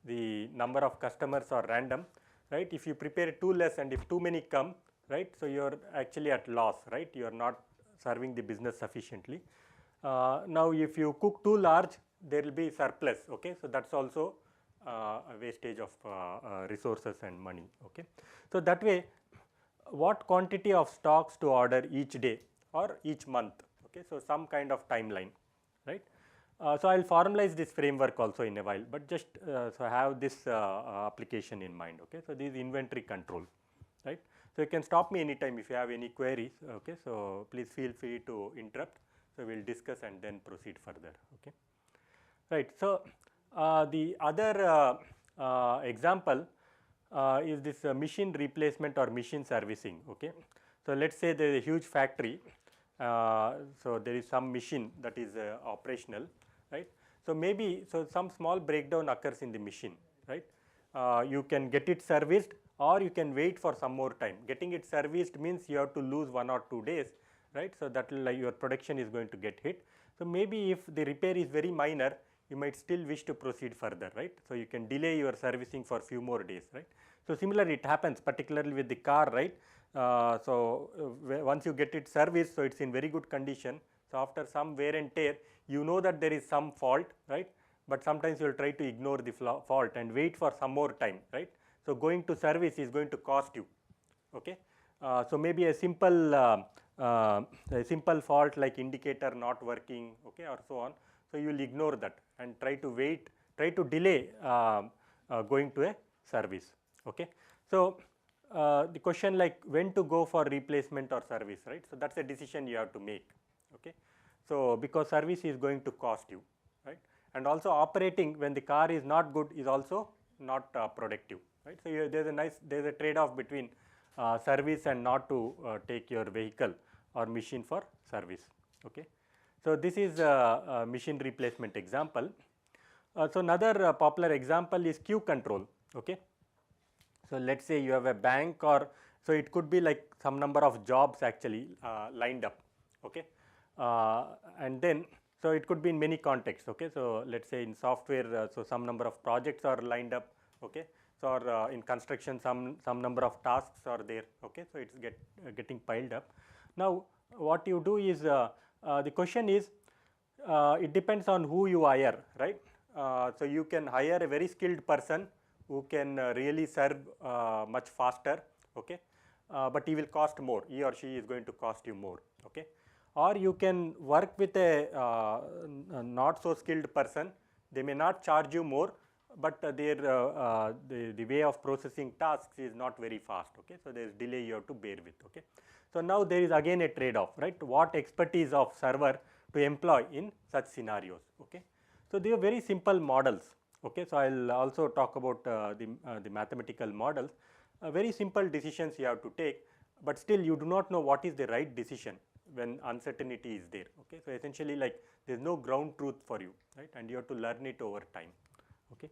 [SPEAKER 3] the number of customers are random, right. If you prepare too less and if too many come, right, so you are actually at loss, right, you are not serving the business sufficiently. Now if you cook too large, there will be surplus, okay. So that's also a wastage of resources and money, okay. So that way, what quantity of stocks to order each day or each month, okay. So some kind of timeline, right. So I will formalize this framework also in a while, but just so have this application in mind, okay. So this is inventory control, right. So you can stop me anytime if you have any queries, okay. So please feel free to interrupt. So we will discuss and then proceed further, okay. Right. So the other example is this machine replacement or machine servicing, okay. So let's say there is a huge factory, so there is some machine that is operational, right. So maybe some small breakdown occurs in the machine, right. You can get it serviced or you can wait for some more time. Getting it serviced means you have to lose 1 or 2 days, right. So that will your production is going to get hit. So maybe if the repair is very minor, you might still wish to proceed further, right. So you can delay your servicing for few more days, right. So similarly it happens particularly with the car, right. Once you get it serviced, so it's in very good condition. So after some wear and tear, you know that there is some fault, right, but sometimes you will try to ignore the fault and wait for some more time, right. So going to service is going to cost you, okay. So maybe a simple fault like indicator not working, okay, or so on. So you will ignore that and try to delay going to a service, okay. So the question like when to go for replacement or service, right. So that's a decision you have to make, okay. So because service is going to cost you, right, and also operating when the car is not good is also not productive, right. So there's a trade-off between service and not to take your vehicle or machine for service, okay. So this is a machine replacement example. So another popular example is queue control, okay. So let's say you have a bank, or so it could be like some number of jobs actually lined up, okay. And then so it could be in many contexts, okay. So let's say in software, so some number of projects are lined up, okay. So or, in construction some number of tasks are there, okay. So it's getting piled up. Now what you do is the question is it depends on who you hire, right. So you can hire a very skilled person who can really serve much faster, okay, but he will cost more, he or she is going to cost you more, okay. Or you can work with a not so skilled person, they may not charge you more, but the way of processing tasks is not very fast, okay. So there is delay you have to bear with, okay. So now there is again a trade-off, right, what expertise of server to employ in such scenarios, okay. So they are very simple models, okay. So I will also talk about the mathematical models. Very simple decisions you have to take, but still you do not know what is the right decision when uncertainty is there, okay. So essentially like there is no ground truth for you, right, and you have to learn it over time, okay.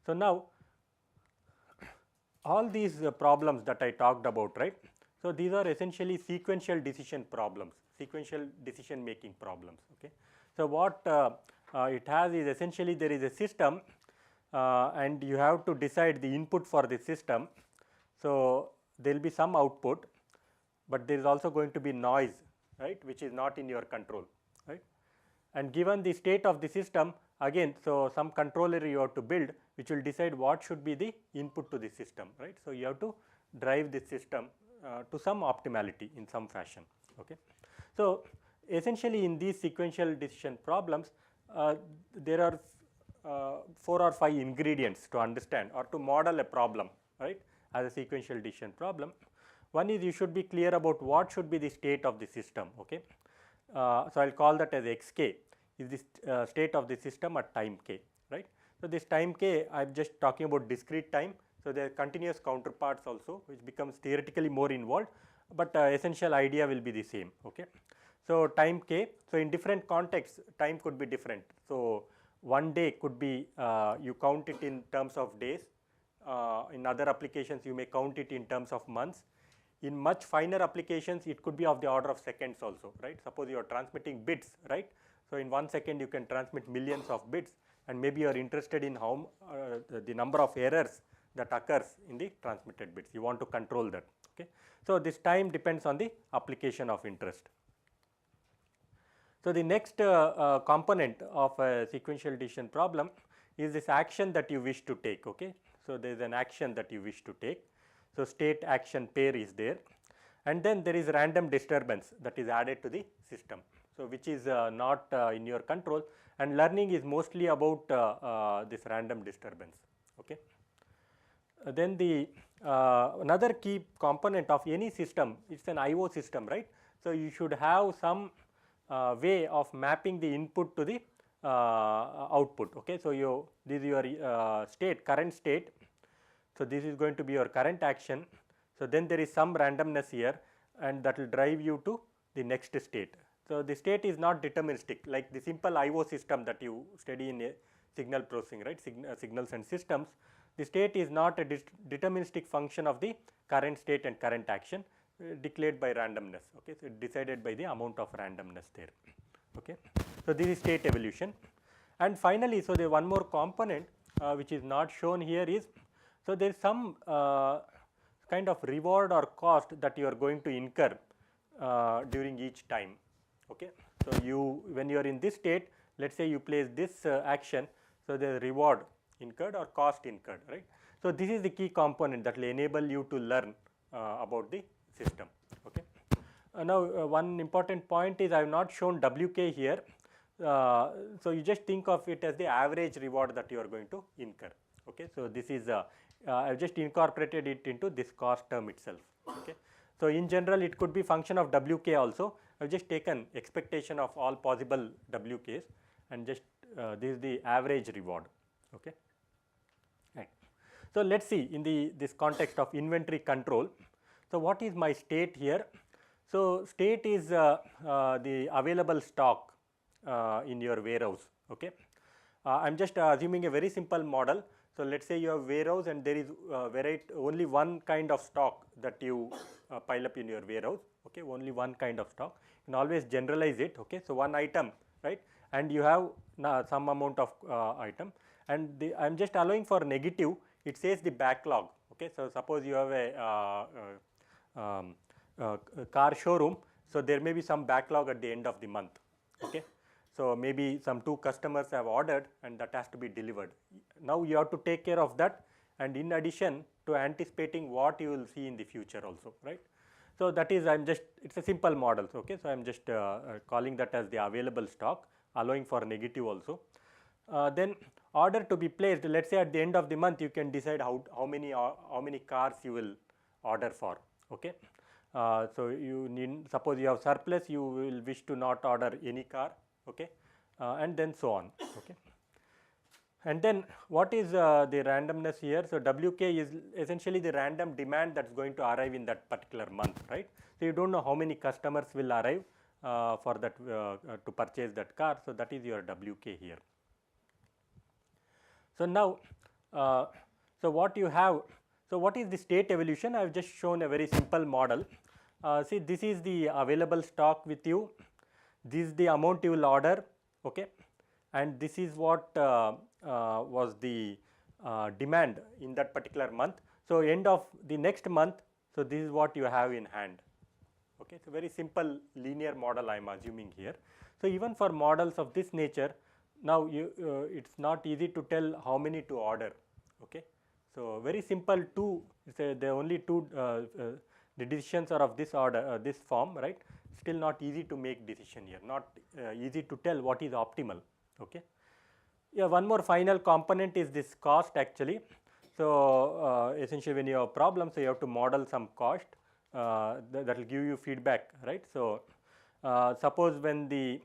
[SPEAKER 3] So now all these problems that I talked about, right, so these are essentially sequential decision problems, sequential decision making problems, okay. So what it has is essentially there is a system and you have to decide the input for the system. So there will be some output, but there is also going to be noise, right, which is not in your control, right. And given the state of the system, again, so some controller you have to build which will decide what should be the input to the system, right. So you have to drive the system to some optimality in some fashion, okay. So essentially in these sequential decision problems, there are 4 or 5 ingredients to understand or to model a problem, right, as a sequential decision problem. One is you should be clear about what should be the state of the system, okay. So I will call that as xk is the state of the system at time k, right. So this time k I am just talking about discrete time. So there are continuous counterparts also which becomes theoretically more involved, but essential idea will be the same. Okay. So, time k, so in different contexts time could be different. So, one day could be you count it in terms of days, in other applications you may count it in terms of months. In much finer applications it could be of the order of seconds also, right. Suppose you are transmitting bits, right. So, in 1 second you can transmit millions of bits, and maybe you are interested in how the number of errors that occurs in the transmitted bits, you want to control that. Okay. So, this time depends on the application of interest. So, the next component of a sequential decision problem is this action that you wish to take. Okay. So, there is an action that you wish to take. So, state action pair is there, and then there is random disturbance that is added to the system. So, which is not in your control, and learning is mostly about this random disturbance. Okay. Then the another key component of any system, it is an IO system, right. So, you should have some way of mapping the input to the output. Okay. So, this is your state, current state. So, this is going to be your current action. So, then there is some randomness here, and that will drive you to the next state. So, the state is not deterministic like the simple IO system that you study in a signal processing, right, signals and systems. The state is not a deterministic function of the current state and current action, declared by randomness. Okay. So, decided by the amount of randomness there. Okay. So, this is state evolution. And finally, so there is one more component which is not shown here is, so there is some kind of reward or cost that you are going to incur during each time. Okay. So, when you are in this state, let us say you place this action, so there is reward incurred or cost incurred, right. So, this is the key component that will enable you to learn about the system. Okay. Now, one important point is I have not shown WK here. So, you just think of it as the average reward that you are going to incur. Okay. So, this is I have just incorporated it into this cost term itself. Okay. So, in general it could be function of WK also. I have just taken expectation of all possible WKs, and just this is the average reward. Okay. Right. So, let us see in this context of inventory control. So, what is my state here? So, state is the available stock in your warehouse. Okay. I am just assuming a very simple model. So, let us say you have warehouse and there is only one kind of stock that you pile up in your warehouse. Okay. Only one kind of stock, you can always generalize it. Okay. So, one item, right, and you have some amount of item, and I am just allowing for negative, it says the backlog. Okay. So, suppose you have a car showroom, so there may be some backlog at the end of the month. Okay. So, maybe some 2 customers have ordered and that has to be delivered. Now, you have to take care of that, and in addition to anticipating what you will see in the future also, right. So, that is I am just, it is a simple model. Okay. So, I am just calling that as the available stock, allowing for negative also. Then order to be placed, let us say at the end of the month you can decide how many cars you will order for. Okay. So, you need, suppose you have surplus, you will wish to not order any car. Okay. And then so on. Okay. And then what is the randomness here? So, WK is essentially the random demand that is going to arrive in that particular month, right. So, you do not know how many customers will arrive for that to purchase that car. So, that is your WK here. So, now, so what you have, so what is the state evolution? I have just shown a very simple model. See, this is the available stock with you, this is the amount you will order, okay, and this is what was the demand in that particular month. So, end of the next month, so this is what you have in hand. Okay. So, very simple linear model I am assuming here. So, even for models of this nature, now it is not easy to tell how many to order. Okay. So, very simple there are only 2 the decisions are of this order, this form, right. Still not easy to make decision here, not easy to tell what is optimal. Okay. Yeah, one more final component is this cost actually. So, essentially when you have a problem, so you have to model some cost that will give you feedback, right. So, suppose when the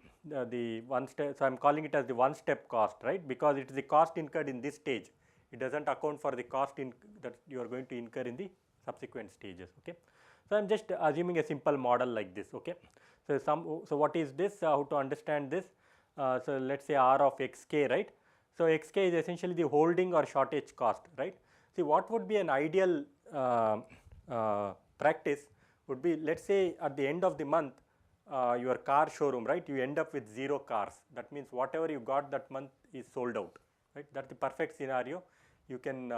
[SPEAKER 3] one step, so I am calling it as the one step cost, right, because it is the cost incurred in this stage, it does not account for the cost that you are going to incur in the subsequent stages. Okay. So I am just assuming a simple model like this. Okay. So what is this? How to understand this? So let us say R of xk, right. So xk is essentially the holding or shortage cost, right. See, what would be an ideal practice would be, let us say at the end of the month, your car showroom, right, you end up with 0 cars. That means whatever you got that month is sold out, right. That is the perfect scenario. You can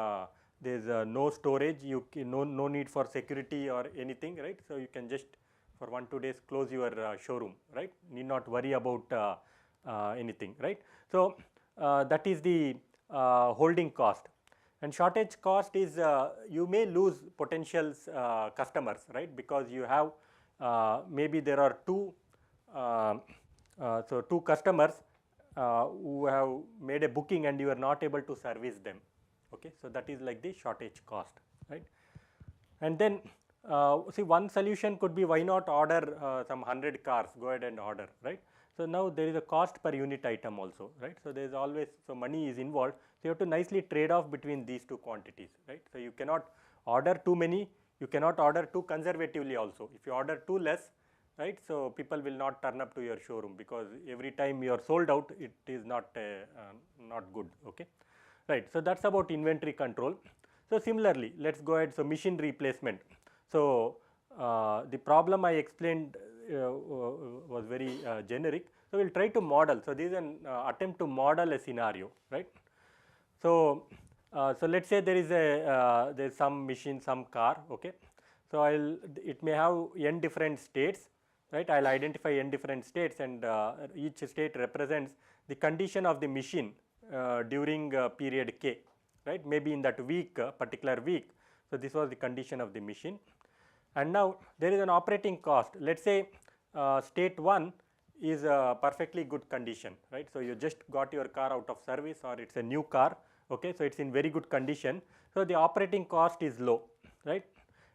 [SPEAKER 3] there is no storage, you can no need for security or anything, right. So you can just for 1-2 days close your showroom, right, need not worry about anything, right. So that is the holding cost. And shortage cost is you may lose potential customers, right, because you have maybe there are two customers who have made a booking and you are not able to service them. Okay. So that is like the shortage cost, right. And then see, one solution could be, why not order some 100 cars, go ahead and order, right. So now there is a cost per unit item also, right. So there is always, so money is involved. So you have to nicely trade off between these two quantities, right. So you cannot order too many, you cannot order too conservatively also. If you order too less, right, so people will not turn up to your showroom, because every time you are sold out, it is not not good. Okay. Right. So that's about inventory control. So similarly, let's go ahead. So machine replacement. So the problem I explained was very generic. So we'll try to model. So this is an attempt to model a scenario, right. So so let's say there is some machine, some car. Okay. So it may have n different states, right. I'll identify n different states, and each state represents the condition of the machine during period k, right, maybe in that week, particular week. So this was the condition of the machine. And now there is an operating cost. Let's say state 1 is a perfectly good condition, right. So you just got your car out of service, or it's a new car. Okay. So it's in very good condition. So the operating cost is low, right.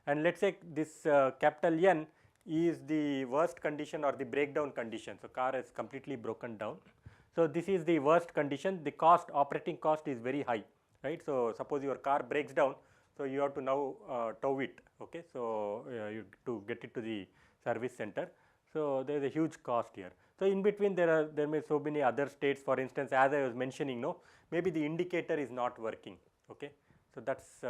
[SPEAKER 3] And let's say this capital N is the worst condition or the breakdown condition. So car is completely broken down. So this is the worst condition. The cost, operating cost, is very high, right. So suppose your car breaks down, so you have to now tow it. Okay. So you to get it to the service center. So there is a huge cost here. So in between there may be so many other states. For instance, as I was mentioning, no, maybe the indicator is not working. Okay. So that's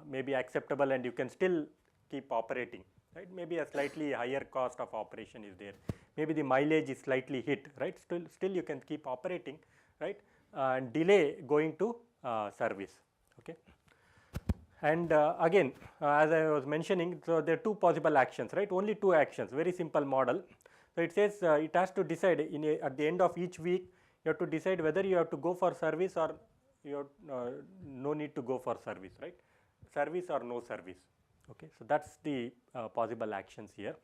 [SPEAKER 3] maybe acceptable, and you can still keep operating, right. Maybe a slightly higher cost of operation is there. Maybe the mileage is slightly hit, right. Still you can keep operating, right, and delay going to service. Okay. And again, as I was mentioning, so there are two possible actions, right, only two actions, very simple model. So it says it has to decide at the end of each week, you have to decide whether you have to go for service or you have no need to go for service, right, service or no service. Okay. So that's the possible actions here.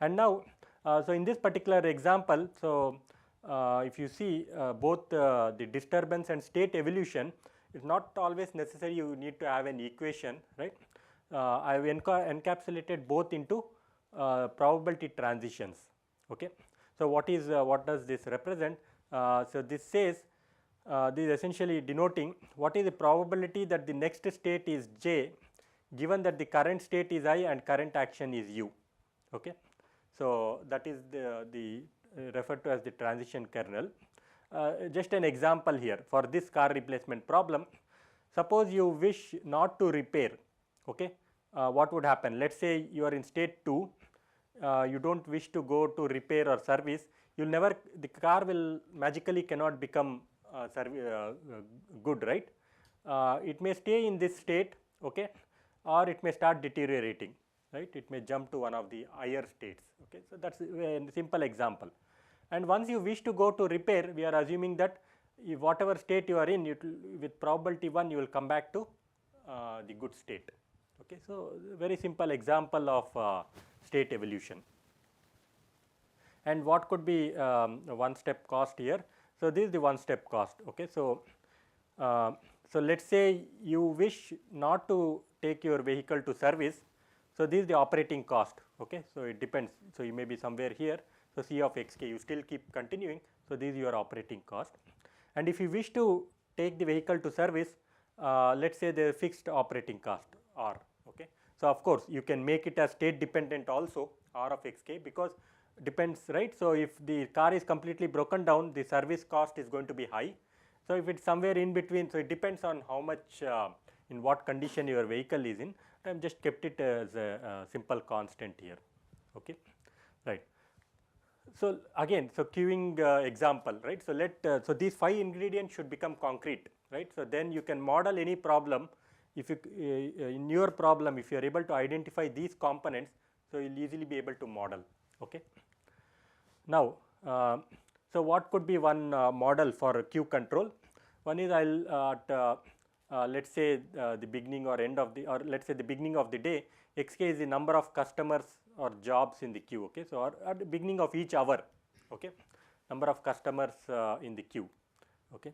[SPEAKER 3] And now so in this particular example, so if you see both the disturbance and state evolution, it's not always necessary you need to have an equation, right. I have encapsulated both into probability transitions. Okay. So what does this represent? So this says this is essentially denoting what is the probability that the next state is j, given that the current state is I and current action is u. Okay. So that is the referred to as the transition kernel. Just an example here for this car replacement problem. Suppose you wish not to repair. Okay. What would happen? Let's say you are in state 2, you don't wish to go to repair or service. The car will magically cannot become good, right. It may stay in this state, okay, or it may start deteriorating, right. It may jump to one of the higher states. Okay. So that's a simple example. And once you wish to go to repair, we are assuming that if whatever state you are in, with probability 1, you will come back to the good state. Okay. So very simple example of state evolution. And what could be one step cost here? So this is the one step cost. Okay. So so let's say you wish not to take your vehicle to service. So this is the operating cost. Okay. So it depends. So you may be somewhere here. So C of xk, you still keep continuing. So this is your operating cost. And if you wish to take the vehicle to service, let's say the fixed operating cost R. Okay. So of course you can make it as state dependent also, R of xk, because depends, right. So if the car is completely broken down, the service cost is going to be high. So if it's somewhere in between, so it depends on how much in what condition your vehicle is in. I have just kept it as a simple constant here. Okay, right. So again, so queuing example, right. So so these 5 ingredients should become concrete, right. So then you can model any problem. If you in your problem, if you are able to identify these components, so you will easily be able to model. Okay. Now, so what could be one model for queue control? One is let's say the beginning or end of the, or let's say the beginning of the day, xk is the number of customers or jobs in the queue. Okay. So or at the beginning of each hour, okay, number of customers in the queue. Okay.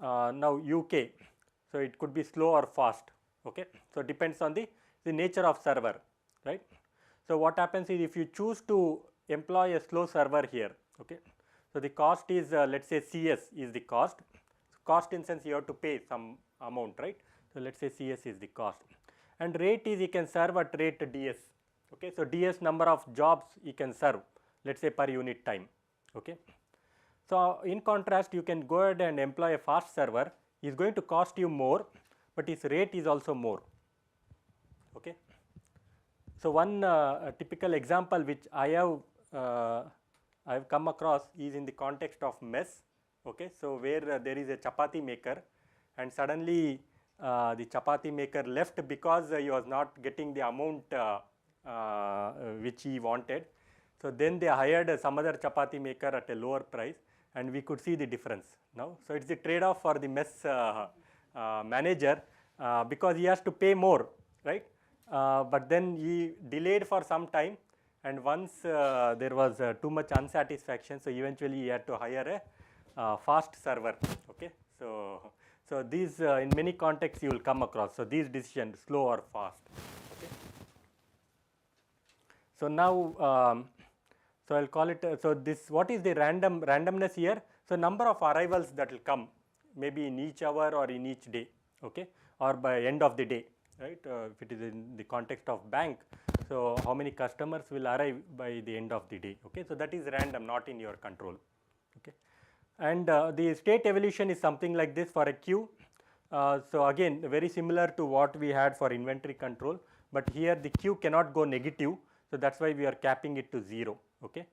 [SPEAKER 3] Now uk, so it could be slow or fast. Okay. So depends on the nature of server, right. So what happens is, if you choose to employ a slow server here, okay, so the cost is let's say cs is the cost. So cost in sense you have to pay some amount, right. So let's say cs is the cost, and rate is you can serve at rate ds. Okay. So ds number of jobs you can serve, let's say per unit time. Okay. So in contrast, you can go ahead and employ a fast server. Is going to cost you more, but its rate is also more. Okay. So one typical example which I have come across is in the context of mess. Okay. So where there is a chapati maker, and suddenly the chapati maker left because he was not getting the amount which he wanted. So then they hired some other chapati maker at a lower price, and we could see the difference now. So it's the trade-off for the mess manager, because he has to pay more, right. But then he delayed for some time, and once there was too much unsatisfaction, so eventually he had to hire a fast server. Okay. So these in many contexts you will come across. So these decisions, slow or fast. Okay. So now so I'll call it so this, what is the randomness here? So number of arrivals that will come, maybe in each hour or in each day, okay, or by end of the day, right. If it is in the context of bank, so how many customers will arrive by the end of the day. Okay. So that is random, not in your control. Okay. And the state evolution is something like this for a queue. So again, very similar to what we had for inventory control, but here the queue cannot go negative. So that's why we are capping it to 0. Okay.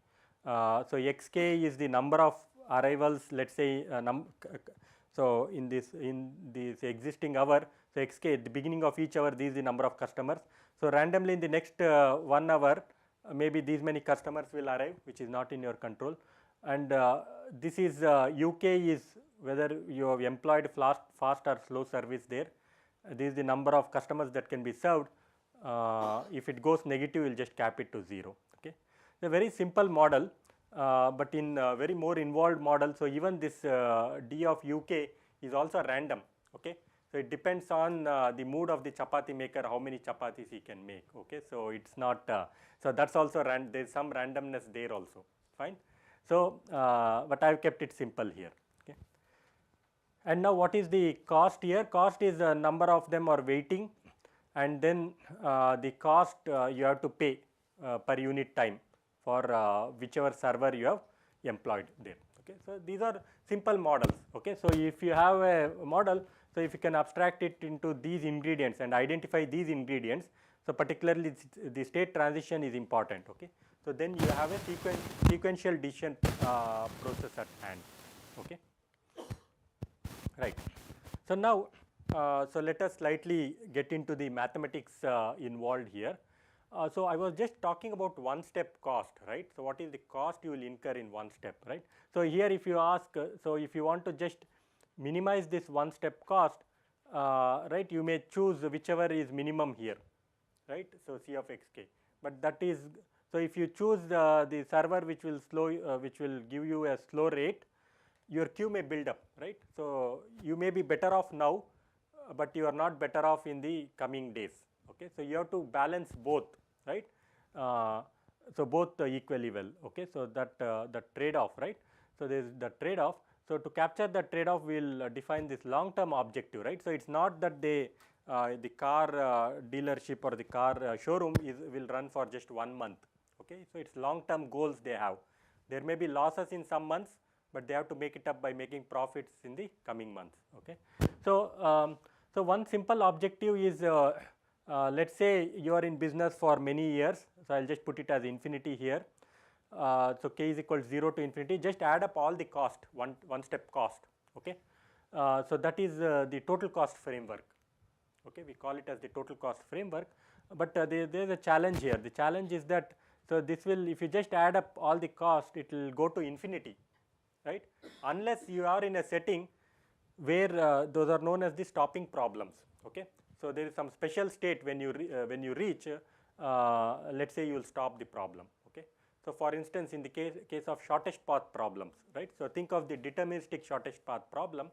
[SPEAKER 3] So xk is the number of arrivals, let's say so in this existing hour, so xk at the beginning of each hour, this is the number of customers. So randomly in the next 1 hour, maybe these many customers will arrive, which is not in your control. And this is uk is whether you have employed fast or slow service there. This is the number of customers that can be served. If it goes negative, we'll just cap it to 0. Okay. It's a very simple model, but in very more involved model. So even this d of uk is also random. Okay. So it depends on the mood of the chapati maker, how many chapatis he can make. Okay. So it's not so that's also there is some randomness there also. Fine. So but I have kept it simple here. Okay. And now what is the cost here? Cost is a number of them are waiting, and then the cost you have to pay per unit time for whichever server you have employed there. Okay. So these are simple models. Okay. So if you have a model, so if you can abstract it into these ingredients and identify these ingredients, so particularly the state transition is important. Okay. So then you have a sequential decision process at hand. Okay. Right. So now so let us slightly get into the mathematics involved here. So I was just talking about one step cost, right. So what is the cost you will incur in one step, right. So here if you ask, so if you want to just minimize this one step cost, right, you may choose whichever is minimum here, right. So C of xk, but that is, so if you choose the server which will give you a slow rate, your queue may build up, right. So you may be better off now, but you are not better off in the coming days. Okay. So you have to balance both, right. So both equally well. Okay. So that the trade-off, right. So there is the trade-off. So to capture the trade-off, we will define this long-term objective, right. So it's not that they the car dealership or the car showroom will run for just 1 month. Okay, so it's long-term goals they have. There may be losses in some months, but they have to make it up by making profits in the coming months. Okay, so so one simple objective is let's say you are in business for many years. So I'll just put it as infinity here. So k is equal to 0 to infinity. Just add up all the cost, one step cost. Okay, so that is the total cost framework. Okay, we call it as the total cost framework. But there is a challenge here. The challenge is that, so this will, if you just add up all the cost, it will go to infinity, right? Unless you are in a setting where those are known as the stopping problems. Okay, so there is some special state when you reach, let's say you will stop the problem. Okay, so for instance, in the case of shortest path problems, right? So think of the deterministic shortest path problem.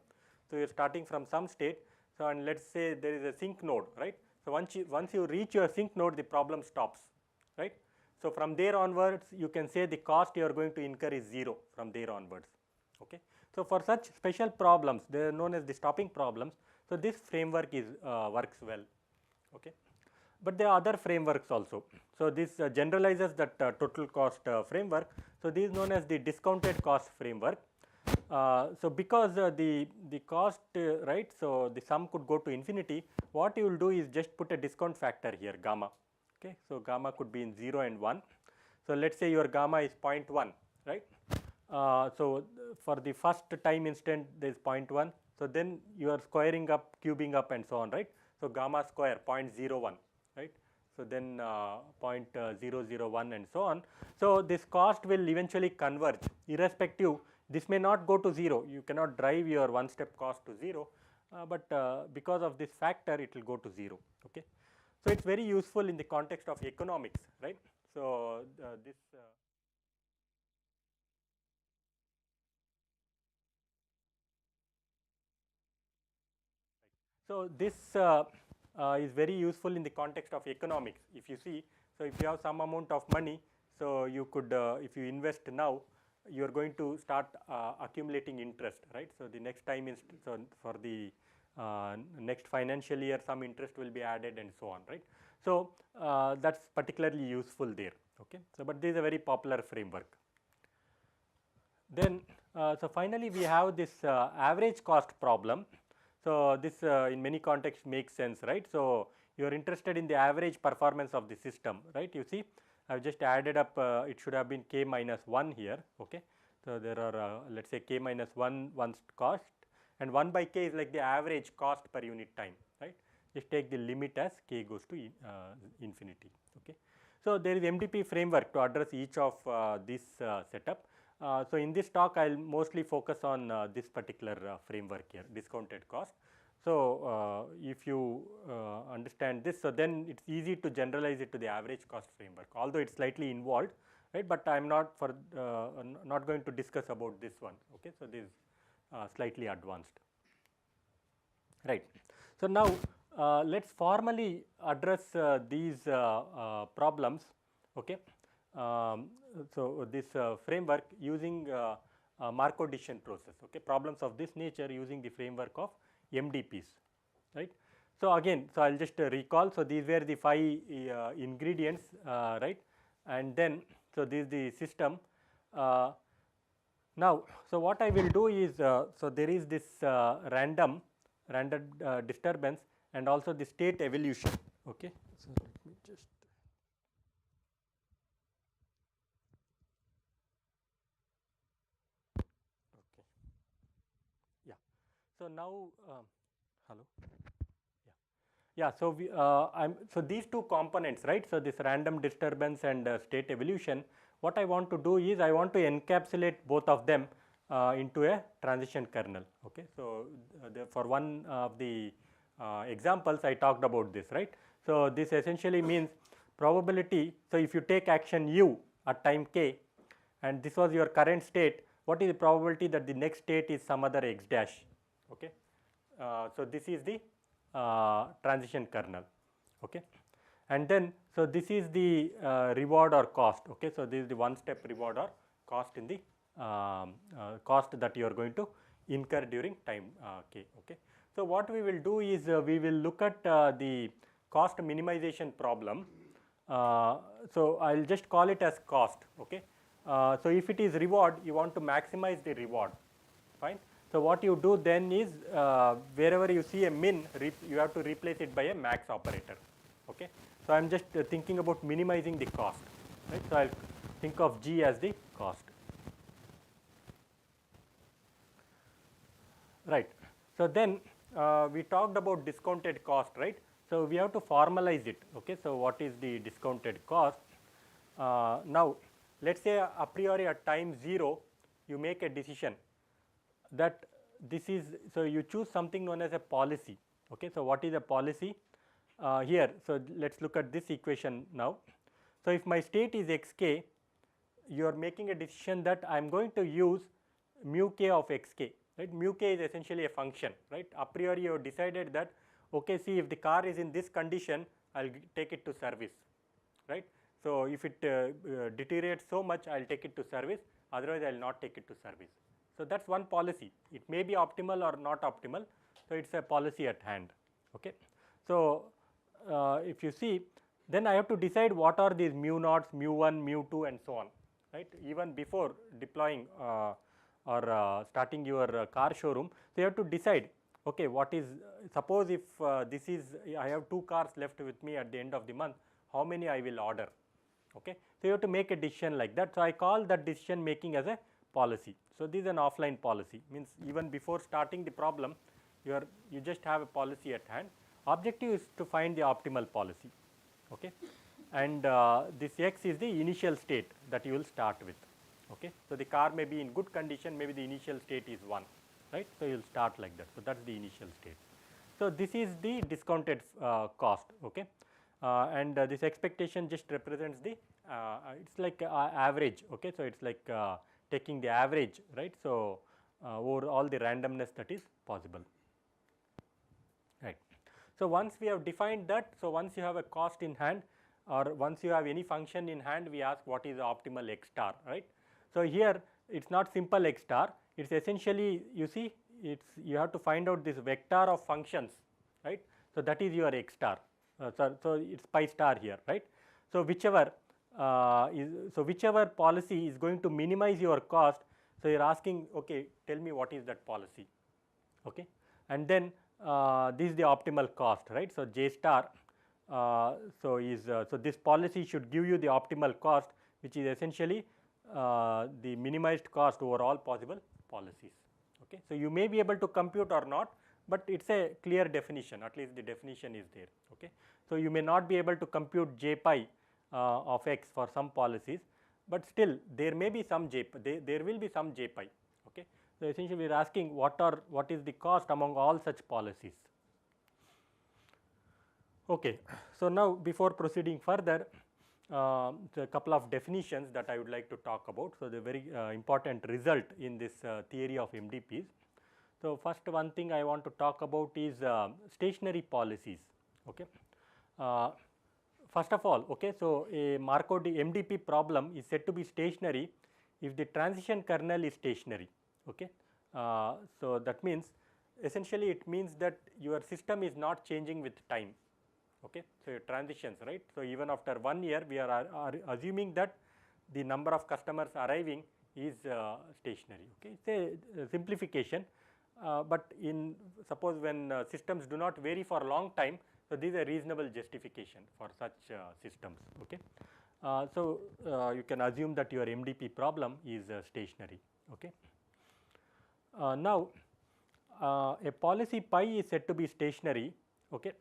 [SPEAKER 3] So you're starting from some state. So and let's say there is a sink node, right? So once you reach your sink node, the problem stops, right? So from there onwards, you can say the cost you are going to incur is 0 from there onwards. Okay, so for such special problems, they are known as the stopping problems. So this framework is works well. Okay, but there are other frameworks also. So this generalizes that total cost framework. So this is known as the discounted cost framework. So because the cost, right, so the sum could go to infinity, what you will do is just put a discount factor here, gamma. Okay, so gamma could be in 0 and 1. So let's say your gamma is 0.1, right? So for the first time instant there is 0.1. So then you are squaring up, cubing up and so on, right? So gamma square 0.01, right? So then 0.001 and so on. So this cost will eventually converge irrespective. This may not go to 0. You cannot drive your one step cost to 0, but because of this factor it will go to 0. Okay, so it's very useful in the context of economics, right? So this so this is very useful in the context of economics. If you see, so if you have some amount of money, so you could if you invest now, you are going to start accumulating interest, right? So the next time is, so for the next financial year, some interest will be added and so on, right? So that's particularly useful there. Okay, so but this is a very popular framework. Then so finally we have this average cost problem. So this in many contexts makes sense, right? So you are interested in the average performance of the system, right? You see, I've just added up, it should have been k minus 1 here. Okay, so there are let's say k minus 1 cost, and 1 by k is like the average cost per unit time, right? Just take the limit as k goes to infinity. Okay, so there is MDP framework to address each of this setup. So in this talk, I'll mostly focus on this particular framework here, discounted cost. So if you understand this, so then it's easy to generalize it to the average cost framework, although it's slightly involved, right? But I'm not not going to discuss about this one. Okay, so this is slightly advanced, right? So now let's formally address these problems. Okay. So this framework using Markov decision process. Okay, problems of this nature using the framework of MDPs, right? So again, so I'll just recall. So these were the 5 ingredients, right? And then so this is the system. Now, so what I will do is, so there is this random disturbance and also the state evolution. Okay, so let me just. So now, hello. Yeah. So we, so these two components, right? So this random disturbance and state evolution. What I want to do is I want to encapsulate both of them into a transition kernel. Okay. So for one of the examples, I talked about this, right? So this essentially means probability. So if you take action u at time k, and this was your current state, what is the probability that the next state is some other x dash? Okay, so this is the transition kernel. Okay, and then so this is the reward or cost. Okay, so this is the one step reward or cost in the cost that you are going to incur during time k. Okay, So what we will do is we will look at the cost minimization problem. So I'll just call it as cost. Okay. So if it is reward, you want to maximize the reward. Fine. So what you do then is wherever you see a min, you have to replace it by a max operator. Okay. So I'm just thinking about minimizing the cost. Right. So I'll think of G as the cost. Right. So then we talked about discounted cost, right? So we have to formalize it. Okay. So what is the discounted cost? Now let's say a priori at time 0 you make a decision that this is, so you choose something known as a policy. Okay. So what is a policy? Here, so let's look at this equation now. So if my state is xk, you are making a decision that I am going to use mu k of xk. Right? Mu k is essentially a function. Right? A priori you have decided that, okay, see, if the car is in this condition, I will take it to service. Right? So if it deteriorates so much, I will take it to service, otherwise I will not take it to service. So that's one policy. It may be optimal or not optimal. So it's a policy at hand. Okay. So if you see, then I have to decide what are these mu naughts, mu 1, mu 2 and so on. Right? Even before deploying or starting your car showroom, so you have to decide, okay, what is, suppose if this is, I have 2 cars left with me at the end of the month, how many I will order. Okay. So you have to make a decision like that. So I call that decision making as a policy. So this is an offline policy, means even before starting the problem, you just have a policy at hand. Objective is to find the optimal policy. Okay. And this x is the initial state that you will start with. Okay. So the car may be in good condition, maybe the initial state is 1, right. So you will start like that. So that's the initial state. So this is the discounted cost. Okay. And this expectation just represents the, it's like average. Okay. So it's like taking the average, right. So over all the randomness that is possible. Right. So once we have defined that, so once you have a cost in hand, or once you have any function in hand, we ask what is the optimal x star, right. So here it's not simple x star, it's essentially, you see, it's, you have to find out this vector of functions, right. So that is your x star. So it's pi star here, right. So whichever whichever policy is going to minimize your cost, so you're asking, okay, tell me what is that policy. Okay. And then this is the optimal cost, right. So J star, so this policy should give you the optimal cost, which is essentially the minimized cost over all possible policies. Okay. So you may be able to compute or not, but it's a clear definition, at least the definition is there. Okay. So you may not be able to compute J pi of x for some policies, but still there may be some J pi, there will be some J pi. Okay. So essentially we are asking what is the cost among all such policies. Okay. So now before proceeding further, a couple of definitions that I would like to talk about. So the very important result in this theory of MDPs. So first one thing I want to talk about is stationary policies. Okay. First of all, okay, so a Markov MDP problem is said to be stationary if the transition kernel is stationary. Okay. So that means essentially it means that your system is not changing with time. Okay. So your transitions, right. So even after 1 year, we are assuming that the number of customers arriving is stationary. Okay. It's a simplification, but in suppose when systems do not vary for a long time, so this is a reasonable justification for such systems. Okay. So you can assume that your MDP problem is stationary. Okay. Now a policy pi is said to be stationary. Okay.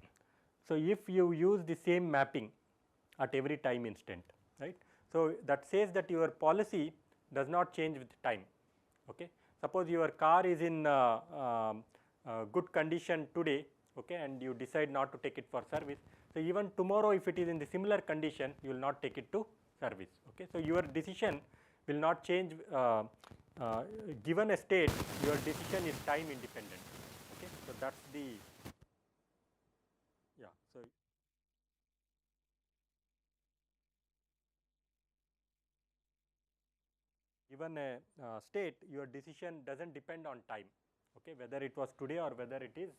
[SPEAKER 3] So if you use the same mapping at every time instant, right. So that says that your policy does not change with time. Okay. Suppose your car is in good condition today, okay, and you decide not to take it for service. So even tomorrow, if it is in the similar condition, you will not take it to service. Okay. So your decision will not change given a state, your decision is time independent. Okay. So that's the, yeah. So given a state, your decision doesn't depend on time. Okay. Whether it was today or whether it is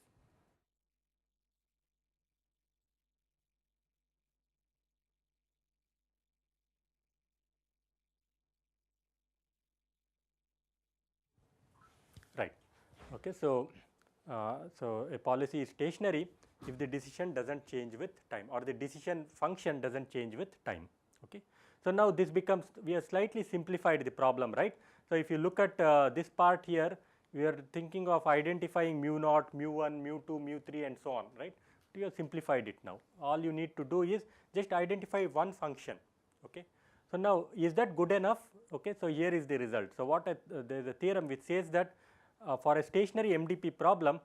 [SPEAKER 3] Okay. So, so a policy is stationary if the decision does not change with time, or the decision function does not change with time. Okay. So, now this becomes, we have slightly simplified the problem, right. So, if you look at this part here, we are thinking of identifying mu naught, mu 1, mu 2, mu 3 and so on, right. We have simplified it now. All you need to do is just identify one function. Okay. So, now is that good enough? Okay. So, here is the result. So, what there is a theorem which says that for a stationary MDP problem,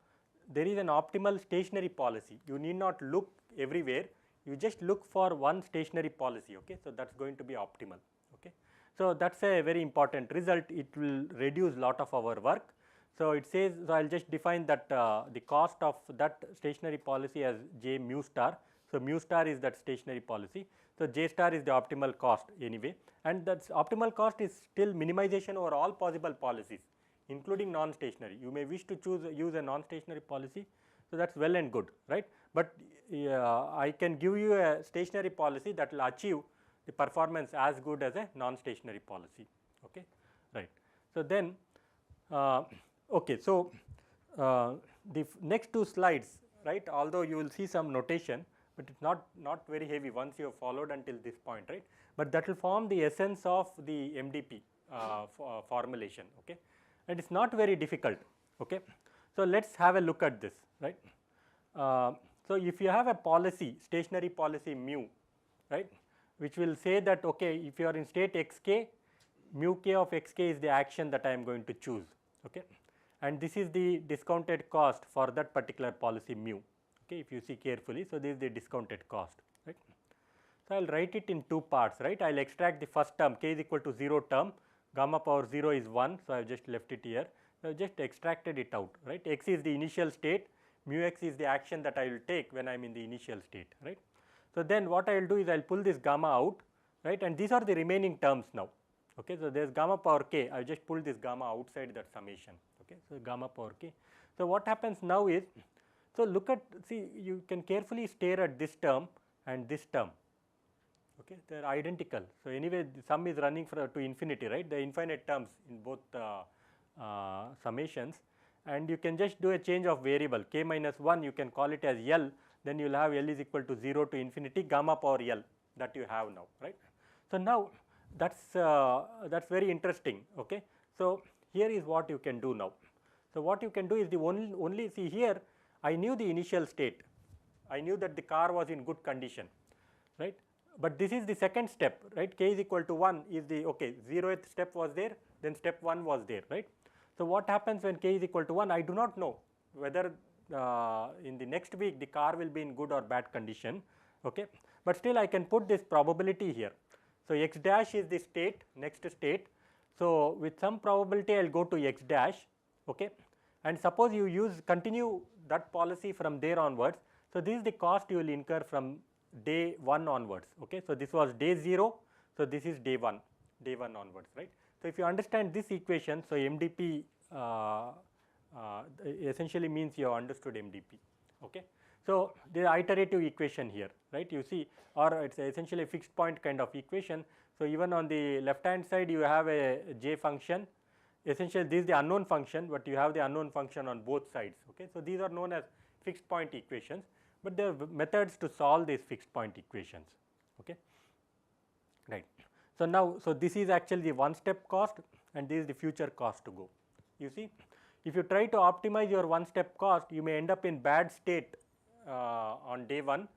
[SPEAKER 3] there is an optimal stationary policy. You need not look everywhere, you just look for one stationary policy. Okay. So, that is going to be optimal. Okay. So, that is a very important result, it will reduce lot of our work. So, it says, so I will just define that the cost of that stationary policy as J mu star. So, mu star is that stationary policy. So, J star is the optimal cost anyway, and that optimal cost is still minimization over all possible policies, including non-stationary. You may wish to use a non-stationary policy, so that is well and good, right. But I can give you a stationary policy that will achieve the performance as good as a non-stationary policy. Okay, right. So, then okay, so the next two slides, right, although you will see some notation, but it is not very heavy once you have followed until this point, right, but that will form the essence of the MDP formulation. Okay, and it is not very difficult. Okay. So, let us have a look at this, right. So, if you have a policy, stationary policy mu, right, which will say that, okay, if you are in state xk, mu k of xk is the action that I am going to choose. Okay. And this is the discounted cost for that particular policy mu. Okay, if you see carefully, so this is the discounted cost, right. So, I will write it in two parts, right. I will extract the first term, k is equal to 0 term, gamma power 0 is 1. So, I have just left it here. So, I have just extracted it out, right. X is the initial state, mu x is the action that I will take when I am in the initial state, right. So, then what I will do is I will pull this gamma out, right, and these are the remaining terms now. Okay. So, there is gamma power k, I just pulled this gamma outside that summation. Okay. So, gamma power k. So, what happens now is, so look at, see, you can carefully stare at this term and this term. Okay. They are identical. So, anyway the sum is running to infinity, right, the infinite terms in both summations, and you can just do a change of variable k minus 1, you can call it as L, then you will have L is equal to 0 to infinity gamma power L that you have now, right. So, now that is very interesting. Okay. So, here is what you can do now. So, what you can do is the only see here I knew the initial state, I knew that the car was in good condition, right, but this is the second step, right, k is equal to 1 is the, okay, 0th step was there, then step 1 was there, right. So, what happens when k is equal to 1, I do not know whether in the next week the car will be in good or bad condition, okay, but still I can put this probability here. So, x dash is the state, next state. So, with some probability I will go to x dash, okay, and suppose you continue that policy from there onwards. So, this is the cost you will incur from day 1 onwards. Okay. So, this was day 0, so this is day 1 onwards, right. So, if you understand this equation, so MDP essentially means you have understood MDP. Okay. So, the iterative equation here, right, you see, or it is essentially a fixed point kind of equation. So, even on the left hand side you have a j function, essentially this is the unknown function, but you have the unknown function on both sides. Okay. So, these are known as fixed point equations, but there are methods to solve these fixed point equations. Okay. Right. So, now, so this is actually the one step cost and this is the future cost to go. You see, if you try to optimize your one step cost, you may end up in bad state on day 1,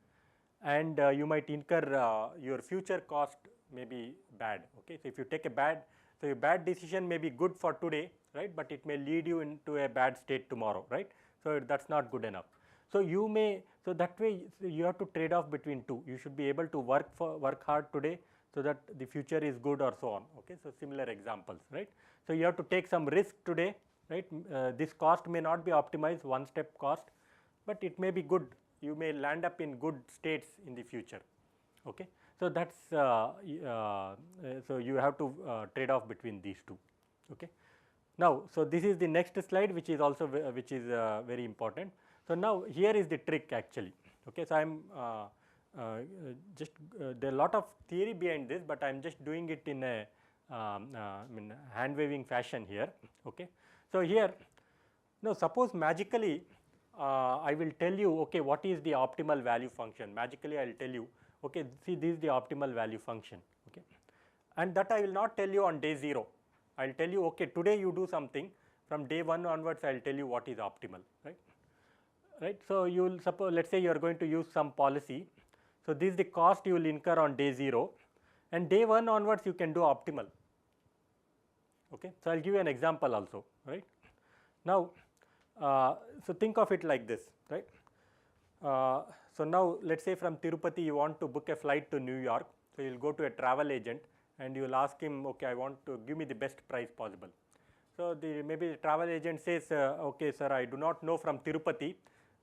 [SPEAKER 3] and you might incur your future cost may be bad. Okay. So, if you take a bad, so your bad decision may be good for today, right, but it may lead you into a bad state tomorrow, right. So, that is not good enough. So, you may, so that way you have to trade off between two. You should be able to work hard today, so that the future is good or so on. Okay. So, similar examples, right. So, you have to take some risk today, right. This cost may not be optimized, one step cost, but it may be good, you may land up in good states in the future. Okay. So, that is so you have to trade off between these two. Okay. Now, so this is the next slide, which is also very important. So, now here is the trick actually. Okay. So, I am just there are a lot of theory behind this, but I am just doing it in a hand waving fashion here. Okay. So, here Now, suppose magically I will tell you, okay, what is the optimal value function? Magically I will tell you, okay, see, this is the optimal value function, okay, and that I will not tell you on day 0. I will tell you, okay, today you do something, from day 1 onwards I will tell you what is optimal, right. Right. So, you will suppose, let us say you are going to use some policy. So, this is the cost you will incur on day 0, and day 1 onwards you can do optimal. Okay. So, I will give you an example also, right. Now, so think of it like this, right. So, now let us say from Tirupati you want to book a flight to New York. So, you will go to a travel agent and you will ask him, okay, I want to give me the best price possible. So, maybe the travel agent says, okay sir, I do not know from Tirupati,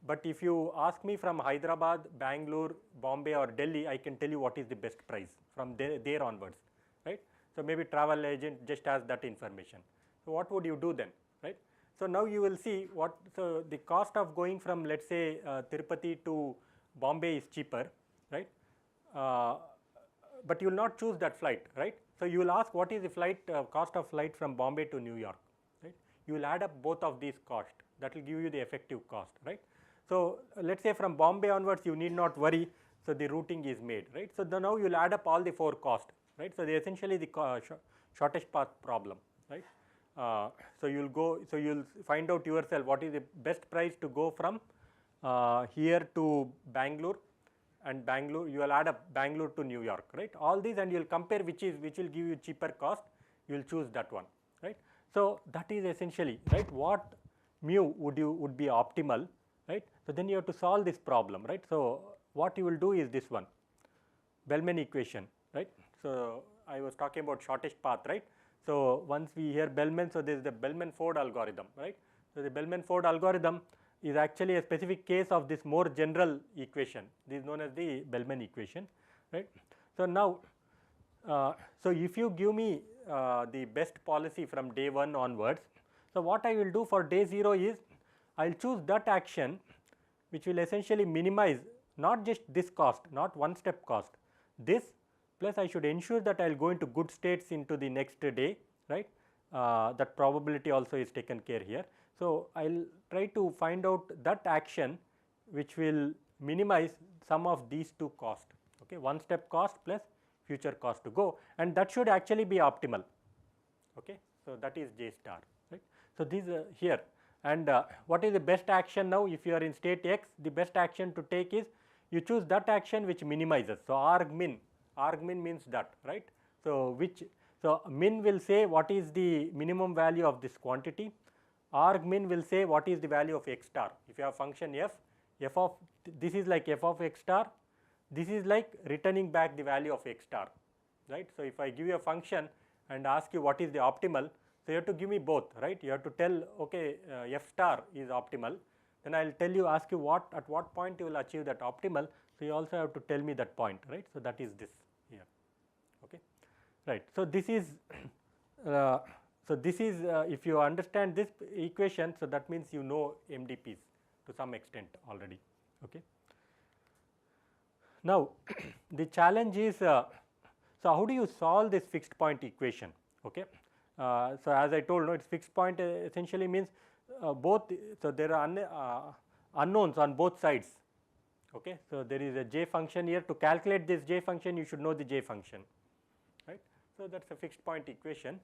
[SPEAKER 3] but if you ask me from Hyderabad, Bangalore, Bombay or Delhi, I can tell you what is the best price from there onwards, right. So, maybe travel agent just has that information. So, what would you do then, right. So, now you will see what, so the cost of going from, let us say Tirupati to Bombay is cheaper, right, but you will not choose that flight, right. So, you will ask what is the flight cost of flight from Bombay to New York, right. You will add up both of these costs, that will give you the effective cost, right. So, let us say from Bombay onwards you need not worry, so the routing is made, right. So, now you will add up all the 4 costs, right. So, essentially the shortest path problem, right. So, you will go, so you will find out yourself what is the best price to go from here to Bangalore, and Bangalore you will add up Bangalore to New York, right. All these, and you will compare which will give you cheaper cost, you will choose that one, right. So, that is essentially, right, what mu would be optimal, right. So, then you have to solve this problem, right. So, what you will do is this one, Bellman equation, right. So, I was talking about shortest path, right. So, once we hear Bellman, so there is the Bellman-Ford algorithm, right. So, the Bellman-Ford algorithm is actually a specific case of this more general equation, this is known as the Bellman equation, right. So, now, so if you give me the best policy from day 1 onwards, so what I will do for day 0 is, I will choose that action which will essentially minimize not just this cost, not one step cost, this plus I should ensure that I will go into good states into the next day, right. That probability also is taken care here. So, I will try to find out that action which will minimize some of these 2 costs, okay, one step cost plus future cost to go, and that should actually be optimal, okay. So, that is J star, right. So, this here, and what is the best action now? If you are in state X, the best action to take is you choose that action which minimizes. So, arg min means that, right. So, so min will say what is the minimum value of this quantity, arg min will say what is the value of x star. If you have function f of this is like f of x star, this is like returning back the value of x star, right. So, if I give you a function and ask you what is the optimal, so you have to give me both, right. You have to tell, okay, f star is optimal, then I will tell you, ask you at what point you will achieve that optimal. So, you also have to tell me that point, right. So, that is this here, okay, right. So, this is if you understand this equation, so that means you know MDPs to some extent already, okay. Now, the challenge is, so how do you solve this fixed point equation, okay. So, as I told, no, it's fixed point essentially means both, so there are unknowns on both sides, okay. So, there is a j function here. To calculate this j function, you should know the j function, right. So, that is a fixed point equation.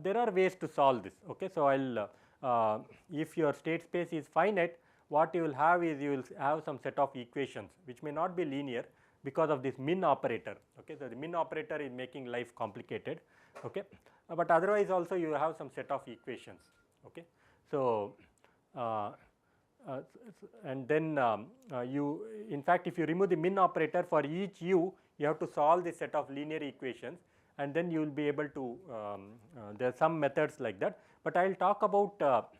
[SPEAKER 3] There are ways to solve this, okay. So, I will if your state space is finite, what you will have is you will have some set of equations which may not be linear because of this min operator, okay. So, the min operator is making life complicated, okay. But otherwise also you have some set of equations, okay. So, and then you, in fact, if you remove the min operator for each u, you have to solve this set of linear equations, and then you will be able to, there are some methods like that, but I will talk about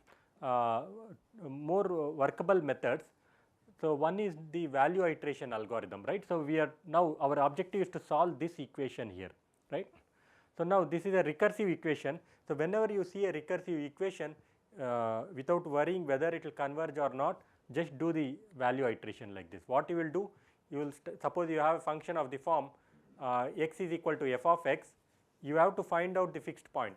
[SPEAKER 3] more workable methods. So, one is the value iteration algorithm, right. So, we are now, our objective is to solve this equation here, right. So, now this is a recursive equation. So, whenever you see a recursive equation, without worrying whether it will converge or not, just do the value iteration like this. What you will do, you will suppose you have a function of the form x is equal to f of x, you have to find out the fixed point.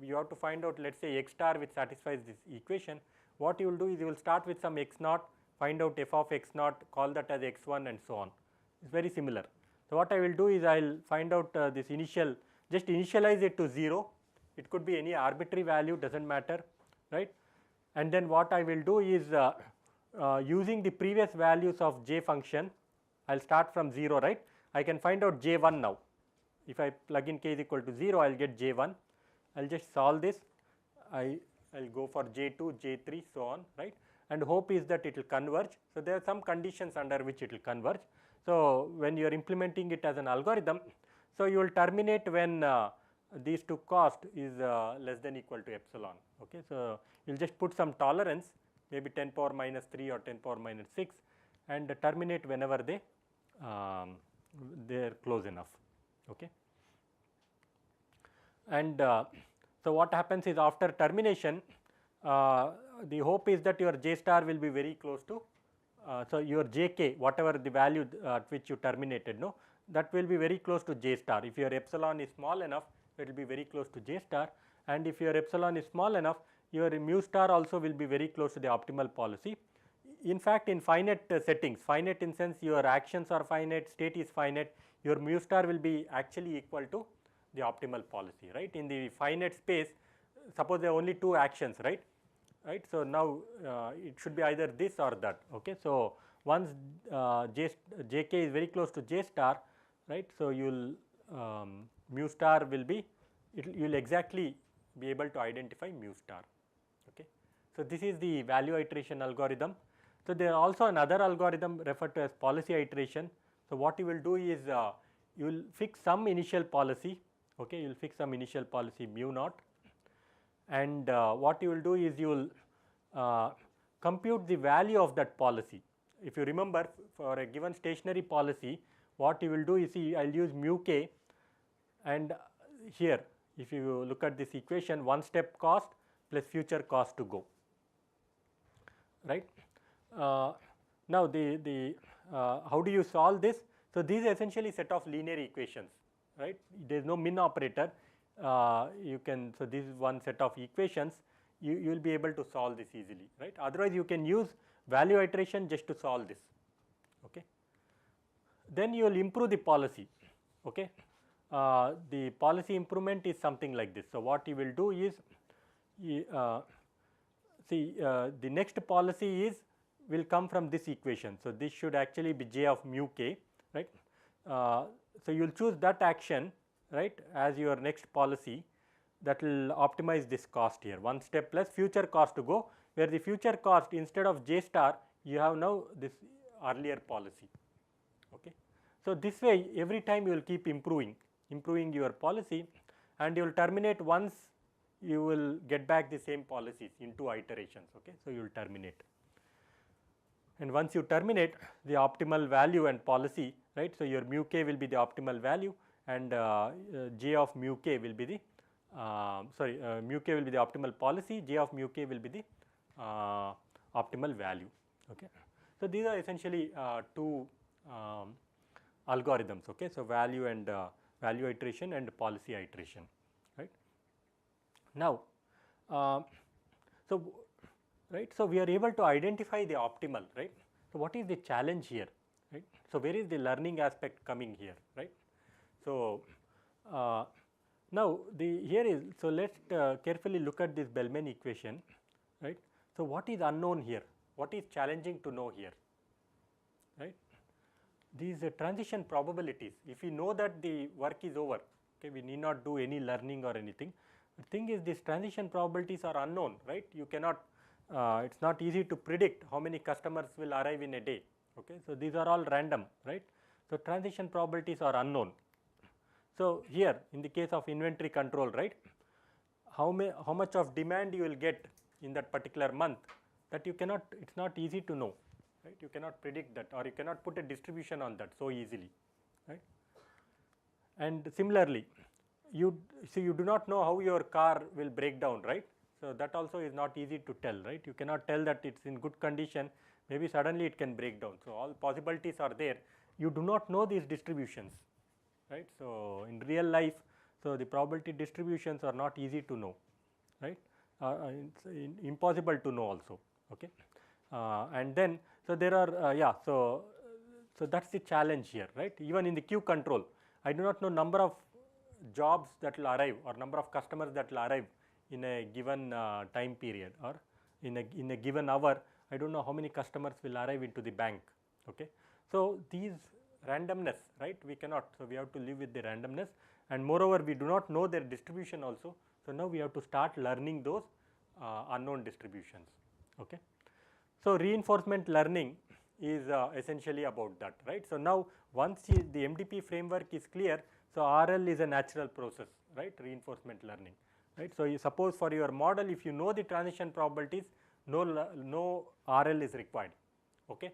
[SPEAKER 3] You have to find out, let us say, x star which satisfies this equation. what you will do is you will start with some x naught, find out f of x naught, call that as x1 and so on. It is very similar. So, what I will do is I will find out this initial, just initialize it to 0, it could be any arbitrary value, does not matter, right. And then what I will do is using the previous values of j function, I will start from 0, right. I can find out j1 now. If I plug in k is equal to 0, I will get j1. I will just solve this. I will go for j2, j3, so on, right. And hope is that it will converge. So, there are some conditions under which it will converge. So, when you are implementing it as an algorithm, so you will terminate when these two cost is less than equal to epsilon. Okay. So, you will just put some tolerance, maybe 10 power minus 3 or 10 power minus 6, and terminate whenever they are close enough. Okay. And so, what happens is after termination, the hope is that your j star will be very close to, so your jk, whatever the value at which you terminated, no, that will be very close to j star. If your epsilon is small enough, it will be very close to j star, and if your epsilon is small enough, your mu star also will be very close to the optimal policy. In fact, in finite settings, finite in sense your actions are finite, state is finite, your mu star will be actually equal to the optimal policy, right. In the finite space, suppose there are only two actions, right. So, now it should be either this or that. Okay. So, once jk is very close to j star, right. So, you will mu star will be, you will exactly be able to identify mu star. Okay. So, this is the value iteration algorithm. So, there are also another algorithm referred to as policy iteration. So, what you will do is you will fix some initial policy, okay, you will fix some initial policy mu naught, and what you will do is you will compute the value of that policy. If you remember, for a given stationary policy, what you will do is, see, I will use mu k, and here if you look at this equation, one step cost plus future cost to go, right. Now, how do you solve this? So, these are essentially set of linear equations, right. There is no min operator, you can, so this is one set of equations, you will be able to solve this easily, right. Otherwise, you can use value iteration just to solve this. Okay. Then you will improve the policy. Okay. The policy improvement is something like this. So, what you will do is, the next policy is will come from this equation. So, this should actually be j of mu k, right. So, you will choose that action, right, as your next policy that will optimize this cost here, one step plus future cost to go, where the future cost instead of j star you have now this earlier policy. Okay. So, this way every time you will keep improving your policy, and you will terminate once you will get back the same policies in 2 iterations. Okay. So, you will terminate, and once you terminate the optimal value and policy, right. So, your mu k will be the optimal value, and j of mu k will be the mu k will be the optimal policy, j of mu k will be the optimal value. Okay. So, these are essentially two algorithms. Okay. So, value and value iteration and policy iteration, right. Now, so we are able to identify the optimal, right. So, what is the challenge here, right. So, where is the learning aspect coming here, right. So, now here is, so let us carefully look at this Bellman equation, right. So, what is unknown here, what is challenging to know here, right. These transition probabilities, if we know that the work is over, okay, we need not do any learning or anything. The thing is, these transition probabilities are unknown, right. You cannot, it is not easy to predict how many customers will arrive in a day. Okay. So, these are all random, right. So, transition probabilities are unknown. So, here in the case of inventory control, right, how much of demand you will get in that particular month, that you cannot, it is not easy to know, right. You cannot predict that, or you cannot put a distribution on that so easily, right. And similarly, you do not know how your car will break down, right. So, that also is not easy to tell, right. You cannot tell that it is in good condition, maybe suddenly it can break down. So, all possibilities are there, you do not know these distributions, right. So, in real life, so the probability distributions are not easy to know, right. it's impossible to know also. Okay. And then, so there are, yeah, so that's the challenge here, right. Even in the queue control, I do not know number of jobs that will arrive or number of customers that will arrive in a given time period, or in a given hour. I do not know how many customers will arrive into the bank. Okay. So these randomness, right, we cannot, so we have to live with the randomness, and moreover we do not know their distribution also. So now we have to start learning those unknown distributions. Okay. So reinforcement learning is essentially about that, right. So now once the MDP framework is clear, so RL is a natural process, right, reinforcement learning, right. So you suppose for your model, if you know the transition probabilities, no RL is required. Okay.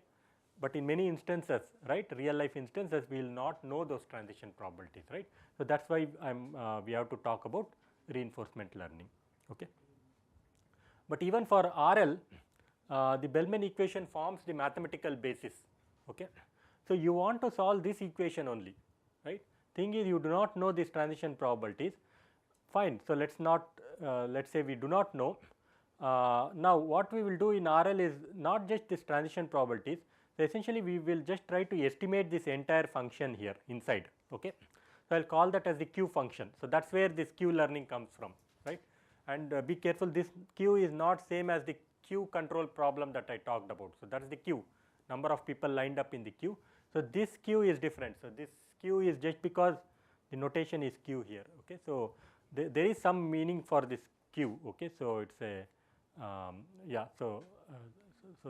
[SPEAKER 3] But in many instances, right, real life instances, we will not know those transition probabilities, right. So that's why we have to talk about reinforcement learning. Okay. But even for RL, the Bellman equation forms the mathematical basis. Okay. So you want to solve this equation only, right. Thing is, you do not know these transition probabilities. Fine. So let's not, let's say we do not know. Now what we will do in RL is not just this transition probabilities. So essentially we will just try to estimate this entire function here inside. Okay. So I'll call that as the Q function. So that's where this Q learning comes from, right. And be careful, this Q is not same as the Q control problem that I talked about. So that's the Q, number of people lined up in the queue. So this Q is different. So this Q is just because the notation is Q here. Okay. So there is some meaning for this Q. Okay. So it's a yeah. So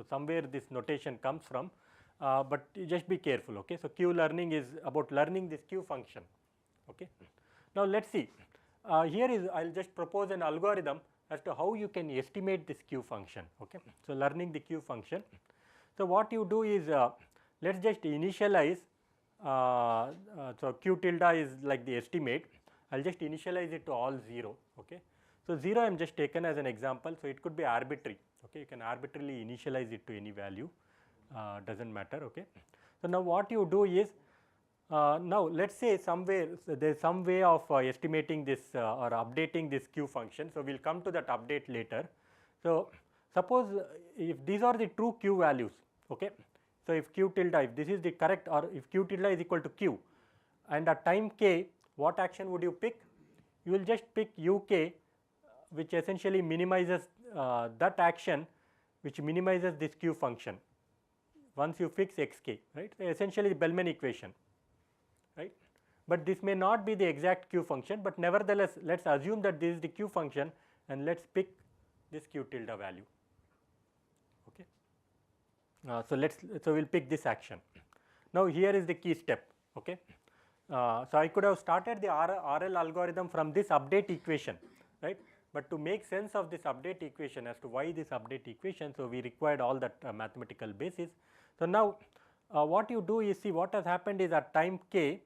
[SPEAKER 3] somewhere this notation comes from, but just be careful. Okay. So Q learning is about learning this Q function. Okay. Now let's see. Here is, I'll just propose an algorithm as to how you can estimate this Q function. Okay. So learning the Q function. So what you do is, let's just initialize. So Q tilde is like the estimate. I'll just initialize it to all 0. Okay. So 0 I am just taken as an example. So it could be arbitrary. Okay. You can arbitrarily initialize it to any value. Doesn't matter. Okay. So now what you do is, now let's say somewhere, so there is some way of estimating this or updating this Q function. So we'll come to that update later. So suppose if these are the true Q values. Okay. So if Q tilde, if this is the correct, or if Q tilde is equal to Q, and at time k, what action would you pick? You will just pick UK, which essentially minimizes that action which minimizes this Q function once you fix xk, right. So essentially the Bellman equation, right. But this may not be the exact Q function, but nevertheless let us assume that this is the Q function, and let us pick this Q tilde value. Okay. So we'll pick this action. Now here is the key step. Okay. So I could have started the RL algorithm from this update equation, right. But to make sense of this update equation as to why this update equation, so we required all that mathematical basis. So now what you do is, see what has happened is at time k.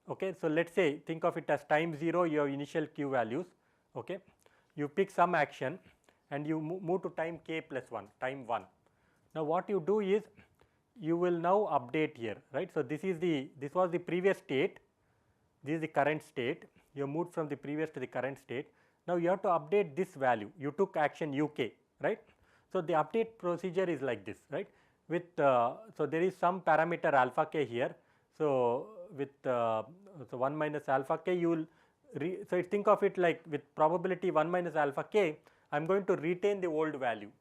[SPEAKER 3] Okay. So let's say, think of it as time 0, your initial Q values. Okay. You pick some action and you move to time k plus 1, time 1. Now what you do is, you will now update here, right. So this was the previous state, this is the current state, you moved from the previous to the current state. Now you have to update this value, you took action UK, right. So the update procedure is like this, right, with so there is some parameter alpha k here. So with so 1 minus alpha k, you will so think of it like with probability 1 minus alpha k, I am going to retain the old value,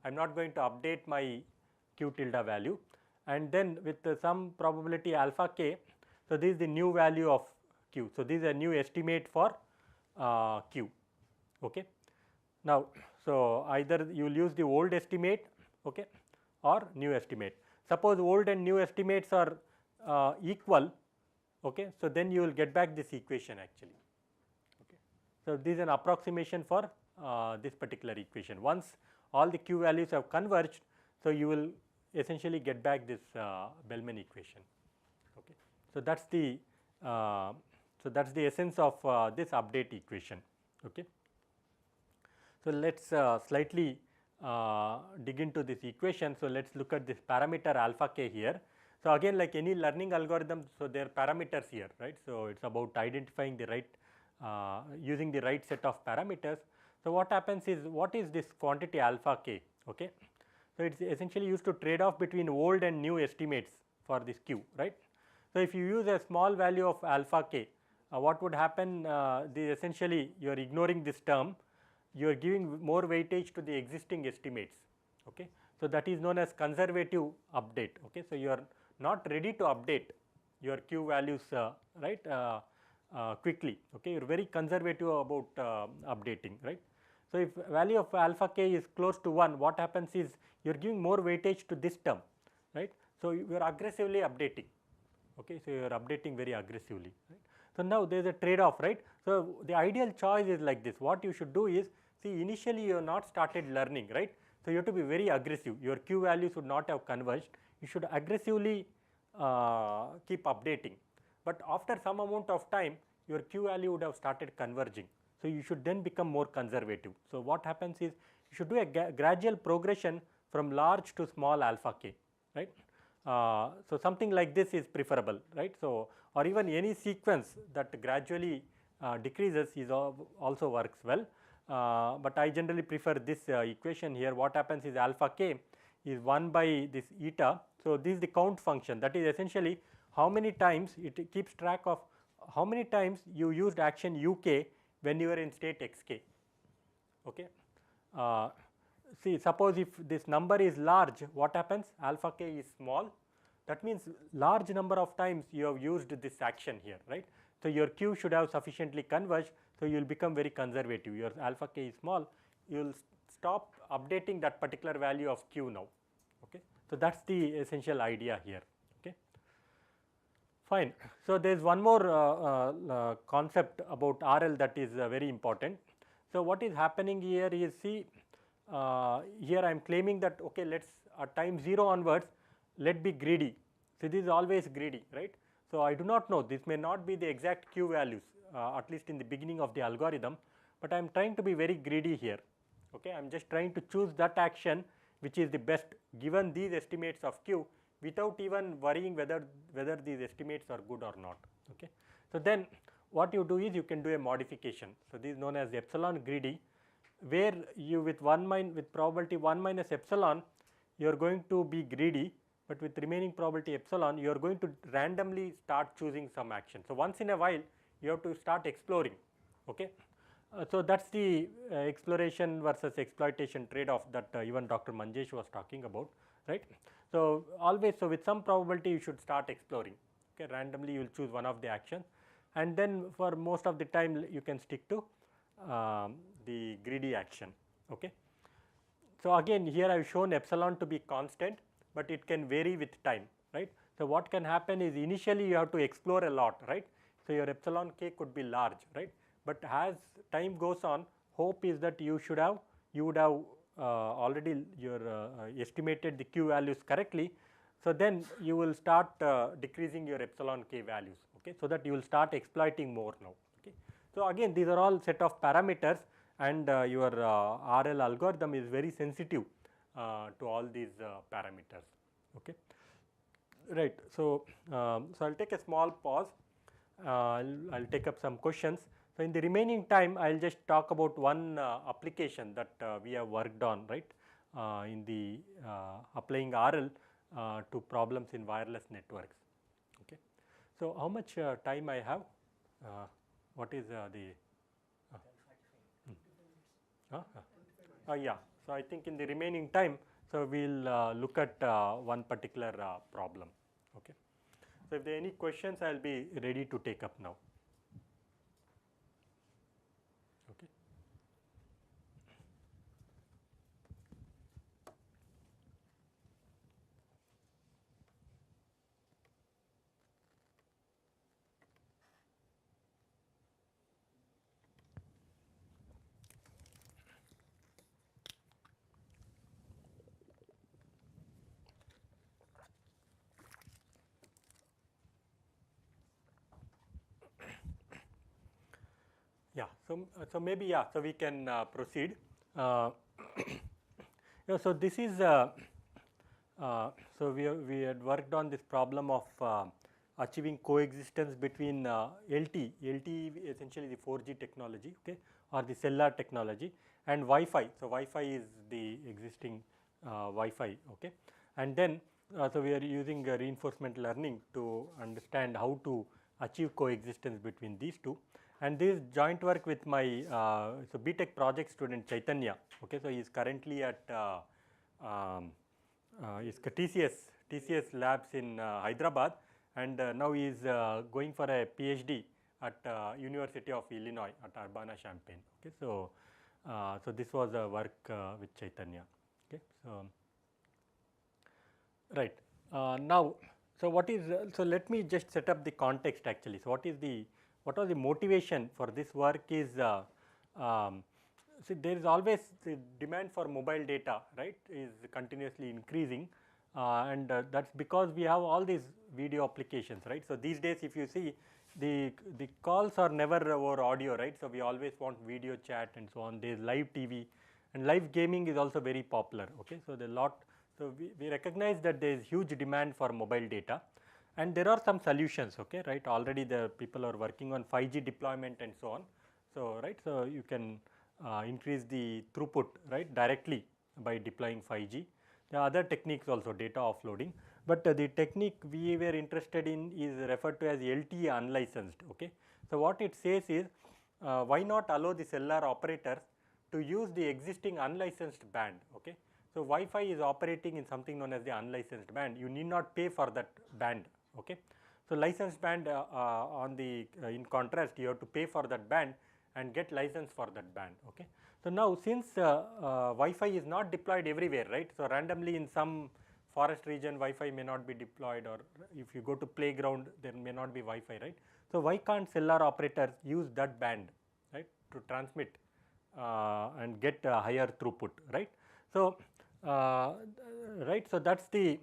[SPEAKER 3] I am not going to update my Q tilde value, and then with some probability alpha k, so this is the new value of Q. So this is a new estimate for Q. Okay. Now so either you will use the old estimate, okay, or new estimate. Suppose old and new estimates are equal, okay, so then you will get back this equation actually. Okay. So this is an approximation for this particular equation. Once all the Q values have converged, so you will essentially get back this Bellman equation. Okay. So that's the essence of this update equation. Okay. So let's slightly dig into this equation. So let's look at this parameter alpha k here. So again, like any learning algorithm, so there are parameters here, right. So it's about identifying the right, using the right set of parameters. So, what happens is, what is this quantity alpha k? Okay. So, it is essentially used to trade off between old and new estimates for this q, right. So, if you use a small value of alpha k, what would happen, essentially you are ignoring this term, you are giving more weightage to the existing estimates. Okay. So, that is known as conservative update. Okay. So, you are not ready to update your q values right quickly. Okay. You are very conservative about updating, right. So, if value of alpha k is close to 1, what happens is you are giving more weightage to this term, right. So, you are aggressively updating. Okay. So, you are updating very aggressively, right. So, now there is a trade off, right. So, the ideal choice is like this. What you should do is, see, initially you have not started learning, right. So, you have to be very aggressive, your q values should not have converged, you should aggressively keep updating, but after some amount of time your q value would have started converging. So, you should then become more conservative. So, what happens is you should do a gradual progression from large to small alpha k, right. So, something like this is preferable, right. So, or even any sequence that gradually decreases is also works well, but I generally prefer this equation here. What happens is alpha k is 1 by this eta. So, this is the count function, that is essentially how many times it keeps track of how many times you used action uk when you are in state xk. Okay. See, suppose if this number is large, what happens? Alpha k is small, that means large number of times you have used this action here, right. So, your q should have sufficiently converged. So, you will become very conservative, your alpha k is small, you will stop updating that particular value of q now. Okay. So, that is the essential idea here. Okay. Fine. So, there is one more concept about RL that is very important. So, what is happening here is, see, here I am claiming that, okay, let us at time 0 onwards, let be greedy. So, this is always greedy, right. So, I do not know, this may not be the exact q values at least in the beginning of the algorithm, but I am trying to be very greedy here. Okay. I am just trying to choose that action which is the best given these estimates of q, without even worrying whether these estimates are good or not. Okay. So, then what you do is you can do a modification. So, this is known as epsilon greedy, where you with probability 1 minus epsilon you are going to be greedy, but with remaining probability epsilon you are going to randomly start choosing some action. So, once in a while you have to start exploring. Okay. So, that is the exploration versus exploitation trade off that even Dr. Manjesh was talking about, right. So, always, so with some probability you should start exploring. Okay. Randomly you will choose one of the actions, and then for most of the time you can stick to the greedy action. Okay. So, again here I have shown epsilon to be constant, but it can vary with time, right. So, what can happen is initially you have to explore a lot, right. So, your epsilon k could be large, right, but as time goes on, hope is that you would have already estimated the q values correctly. So, then you will start decreasing your epsilon k values, okay, so that you will start exploiting more now. Okay. So, again these are all set of parameters, and your RL algorithm is very sensitive to all these parameters. Okay. Right. So, so I will take a small pause, I will take up some questions. So, in the remaining time I will just talk about one application that we have worked on, right, in the applying RL to problems in wireless networks. Okay. So, how much time I have? What is the yeah. So, I think in the remaining time, so we will look at one particular problem. Okay. So, if there are any questions, I will be ready to take up now. Okay. Yeah. So maybe, yeah, so we can proceed. Yeah, so this is so we had worked on this problem of achieving coexistence between LTE essentially the 4G technology, okay, or the cellular technology, and Wi-Fi. So, Wi-Fi is the existing Wi-Fi, okay. And then so we are using reinforcement learning to understand how to achieve coexistence between these two, and this joint work with my so BTech project student Chaitanya, okay. So, he is currently at TCS labs in Hyderabad, and now he is going for a PhD at University of Illinois at Urbana-Champaign, okay. So, so this was a work with Chaitanya, okay. So, right. Now, so what is so let me just set up the context actually. So, what was the motivation for this work is see, there is always the demand for mobile data, right, is continuously increasing, and that is because we have all these video applications, right. So, these days if you see the calls are never over audio, right. So, we always want video chat and so on. There is live TV, and live gaming is also very popular, okay. So, there lot. So, we recognize that there is huge demand for mobile data, and there are some solutions, okay, right. Already the people are working on 5G deployment and so on. So, right. So, you can increase the throughput, right, directly by deploying 5G. There are other techniques also, data offloading, but the technique we were interested in is referred to as LTE unlicensed, okay. So, what it says is why not allow the cellular operators to use the existing unlicensed band, okay. So, Wi-Fi is operating in something known as the unlicensed band. You need not pay for that band, okay. So, licensed band on the in contrast, you have to pay for that band and get license for that band, okay. So, now since Wi-Fi is not deployed everywhere, right. So, randomly in some forest region Wi-Fi may not be deployed, or if you go to playground there may not be Wi-Fi, right. So, why can't cellular operators use that band, right, to transmit and get higher throughput, right. So, right. So, that is the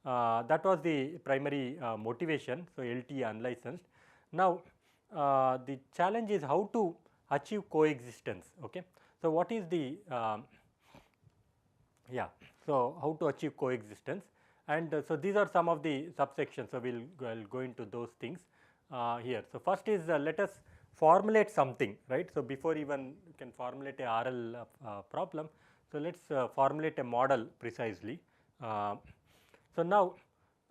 [SPEAKER 3] that was the primary motivation. So, LTE unlicensed. Now, the challenge is how to achieve coexistence, okay. So, what is the yeah. So, how to achieve coexistence, and so these are some of the subsections. So, we will go into those things here. So, first is let us formulate something, right. So, before even you can formulate a RL problem. So, let us formulate a model precisely. So, now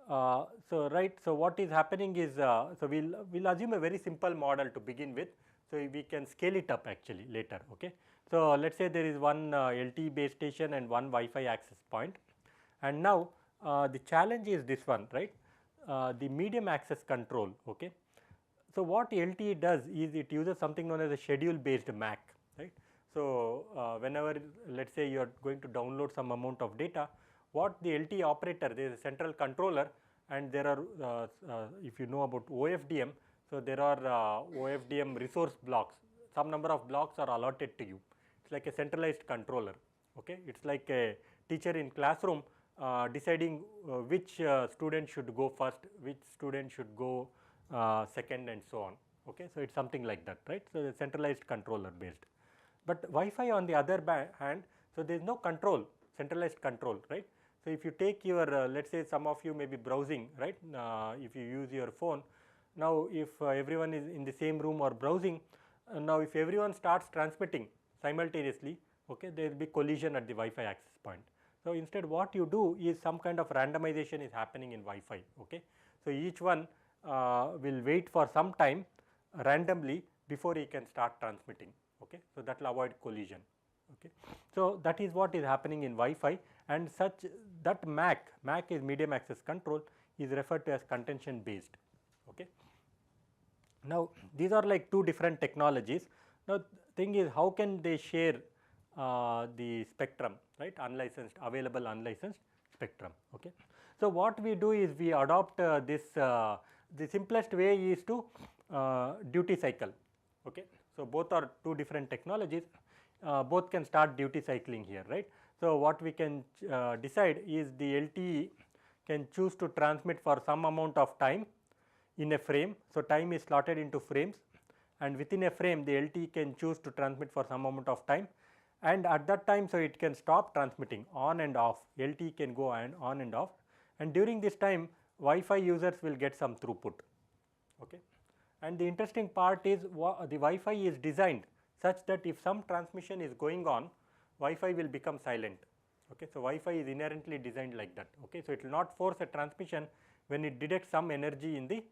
[SPEAKER 3] so right. So, what is happening is so we will assume a very simple model to begin with. So, we can scale it up actually later, okay. So, let us say there is one LTE base station and one Wi-Fi access point, and now the challenge is this one, right, the medium access control, okay. So, what LTE does is it uses something known as a schedule based MAC, right. So, whenever let us say you are going to download some amount of data, what the LTE operator, there is a central controller, and there are if you know about OFDM, so there are OFDM resource blocks, some number of blocks are allotted to you. It is like a centralized controller, okay. It is like a teacher in classroom deciding which student should go first, which student should go second, and so on, okay. So, it is something like that, right. So, the centralized controller based. But Wi-Fi on the other hand, so there is no control, centralized control, right. So, if you take your let us say some of you may be browsing, right, if you use your phone. Now, if everyone is in the same room or browsing, now if everyone starts transmitting simultaneously, okay, there will be collision at the Wi-Fi access point. So, instead what you do is some kind of randomization is happening in Wi-Fi, okay. So, each one will wait for some time randomly before he can start transmitting, okay. So, that will avoid collision, okay. So, that is what is happening in Wi-Fi, and such that MAC is medium access control, is referred to as contention based, okay. Now, these are like two different technologies. Now, thing is how can they share the spectrum, right, unlicensed, available unlicensed spectrum, okay. So, what we do is we adopt this the simplest way is to duty cycle, okay. So, both are two different technologies, both can start duty cycling here, right. So, what we can decide is the LTE can choose to transmit for some amount of time in a frame. So, time is slotted into frames, and within a frame the LTE can choose to transmit for some amount of time, and at that time, so it can stop transmitting on and off, LTE can go on and off, and during this time Wi-Fi users will get some throughput, okay. And the interesting part is the Wi-Fi is designed such that if some transmission is going on, Wi-Fi will become silent. Okay, so Wi-Fi is inherently designed like that. Okay, so it will not force a transmission when it detects some energy in the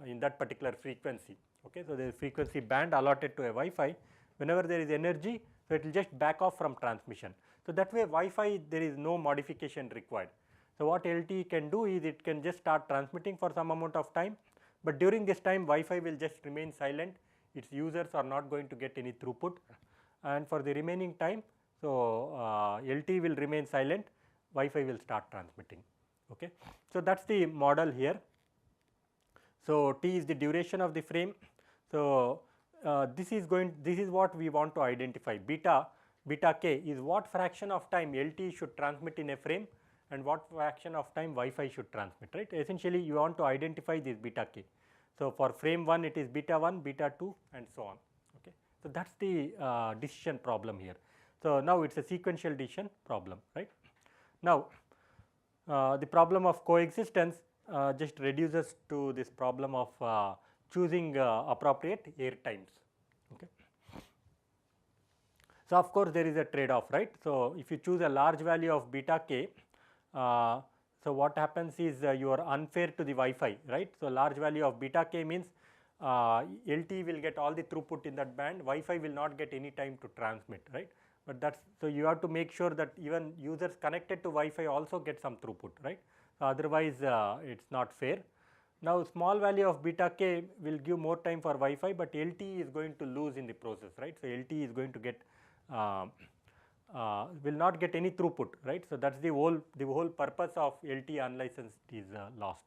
[SPEAKER 3] in that particular frequency. Okay, so there is frequency band allotted to a Wi-Fi. Whenever there is energy, so it will just back off from transmission. So that way Wi-Fi there is no modification required. So what LTE can do is it can just start transmitting for some amount of time, but during this time Wi-Fi will just remain silent. Its users are not going to get any throughput, and for the remaining time, so LTE will remain silent, Wi-Fi will start transmitting. Okay. So that's the model here. So T is the duration of the frame. So this is what we want to identify. Beta k is what fraction of time LTE should transmit in a frame and what fraction of time Wi-Fi should transmit, right. Essentially you want to identify this beta k. So for frame 1 it is beta 1, beta 2 and so on. Okay. So that's the decision problem here. So now it's a sequential decision problem, right. Now the problem of coexistence just reduces to this problem of choosing appropriate air times. Okay. So of course there is a trade off, right. So if you choose a large value of beta k, so what happens is you are unfair to the Wi-Fi, right. So large value of beta k means LTE will get all the throughput in that band, Wi-Fi will not get any time to transmit, right. But that's, so you have to make sure that even users connected to Wi-Fi also get some throughput, right. So otherwise it's not fair. Now small value of beta k will give more time for Wi-Fi, but LTE is going to lose in the process, right. So LTE is going to get will not get any throughput, right. So that's the whole purpose of LTE unlicensed is lost.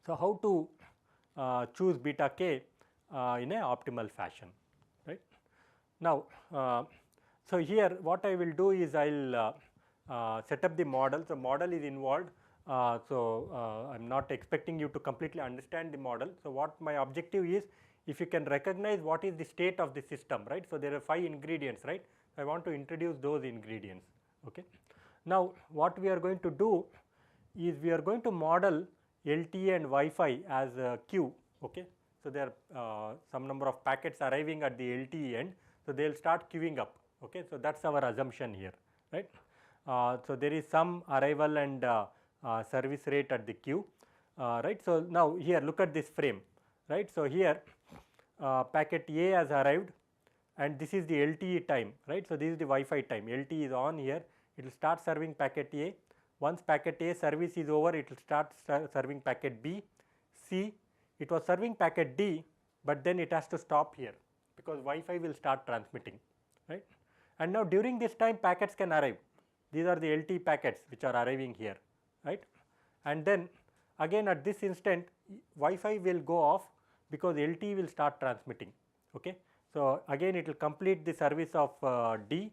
[SPEAKER 3] So how to choose beta k in a optimal fashion, right. Now so here what I will do is I will set up the model. So model is involved. So I am not expecting you to completely understand the model. So what my objective is, if you can recognize what is the state of the system, right. So there are 5 ingredients, right. I want to introduce those ingredients. Okay. Now what we are going to do is we are going to model LTE and Wi-Fi as a queue. Okay. So there are some number of packets arriving at the LTE end. So they will start queuing up. Okay. So that's our assumption here, right. So there is some arrival and service rate at the queue, right. So now here look at this frame, right. So here packet A has arrived and this is the LTE time, right. So this is the Wi-Fi time, LTE is on here, it will start serving packet A. Once packet A service is over, it will start serving packet B, C. It was serving packet D, but then it has to stop here because Wi-Fi will start transmitting, right. And now during this time packets can arrive. These are the LTE packets which are arriving here, right. And then again at this instant Wi-Fi will go off because LTE will start transmitting. Okay. So again it will complete the service of D,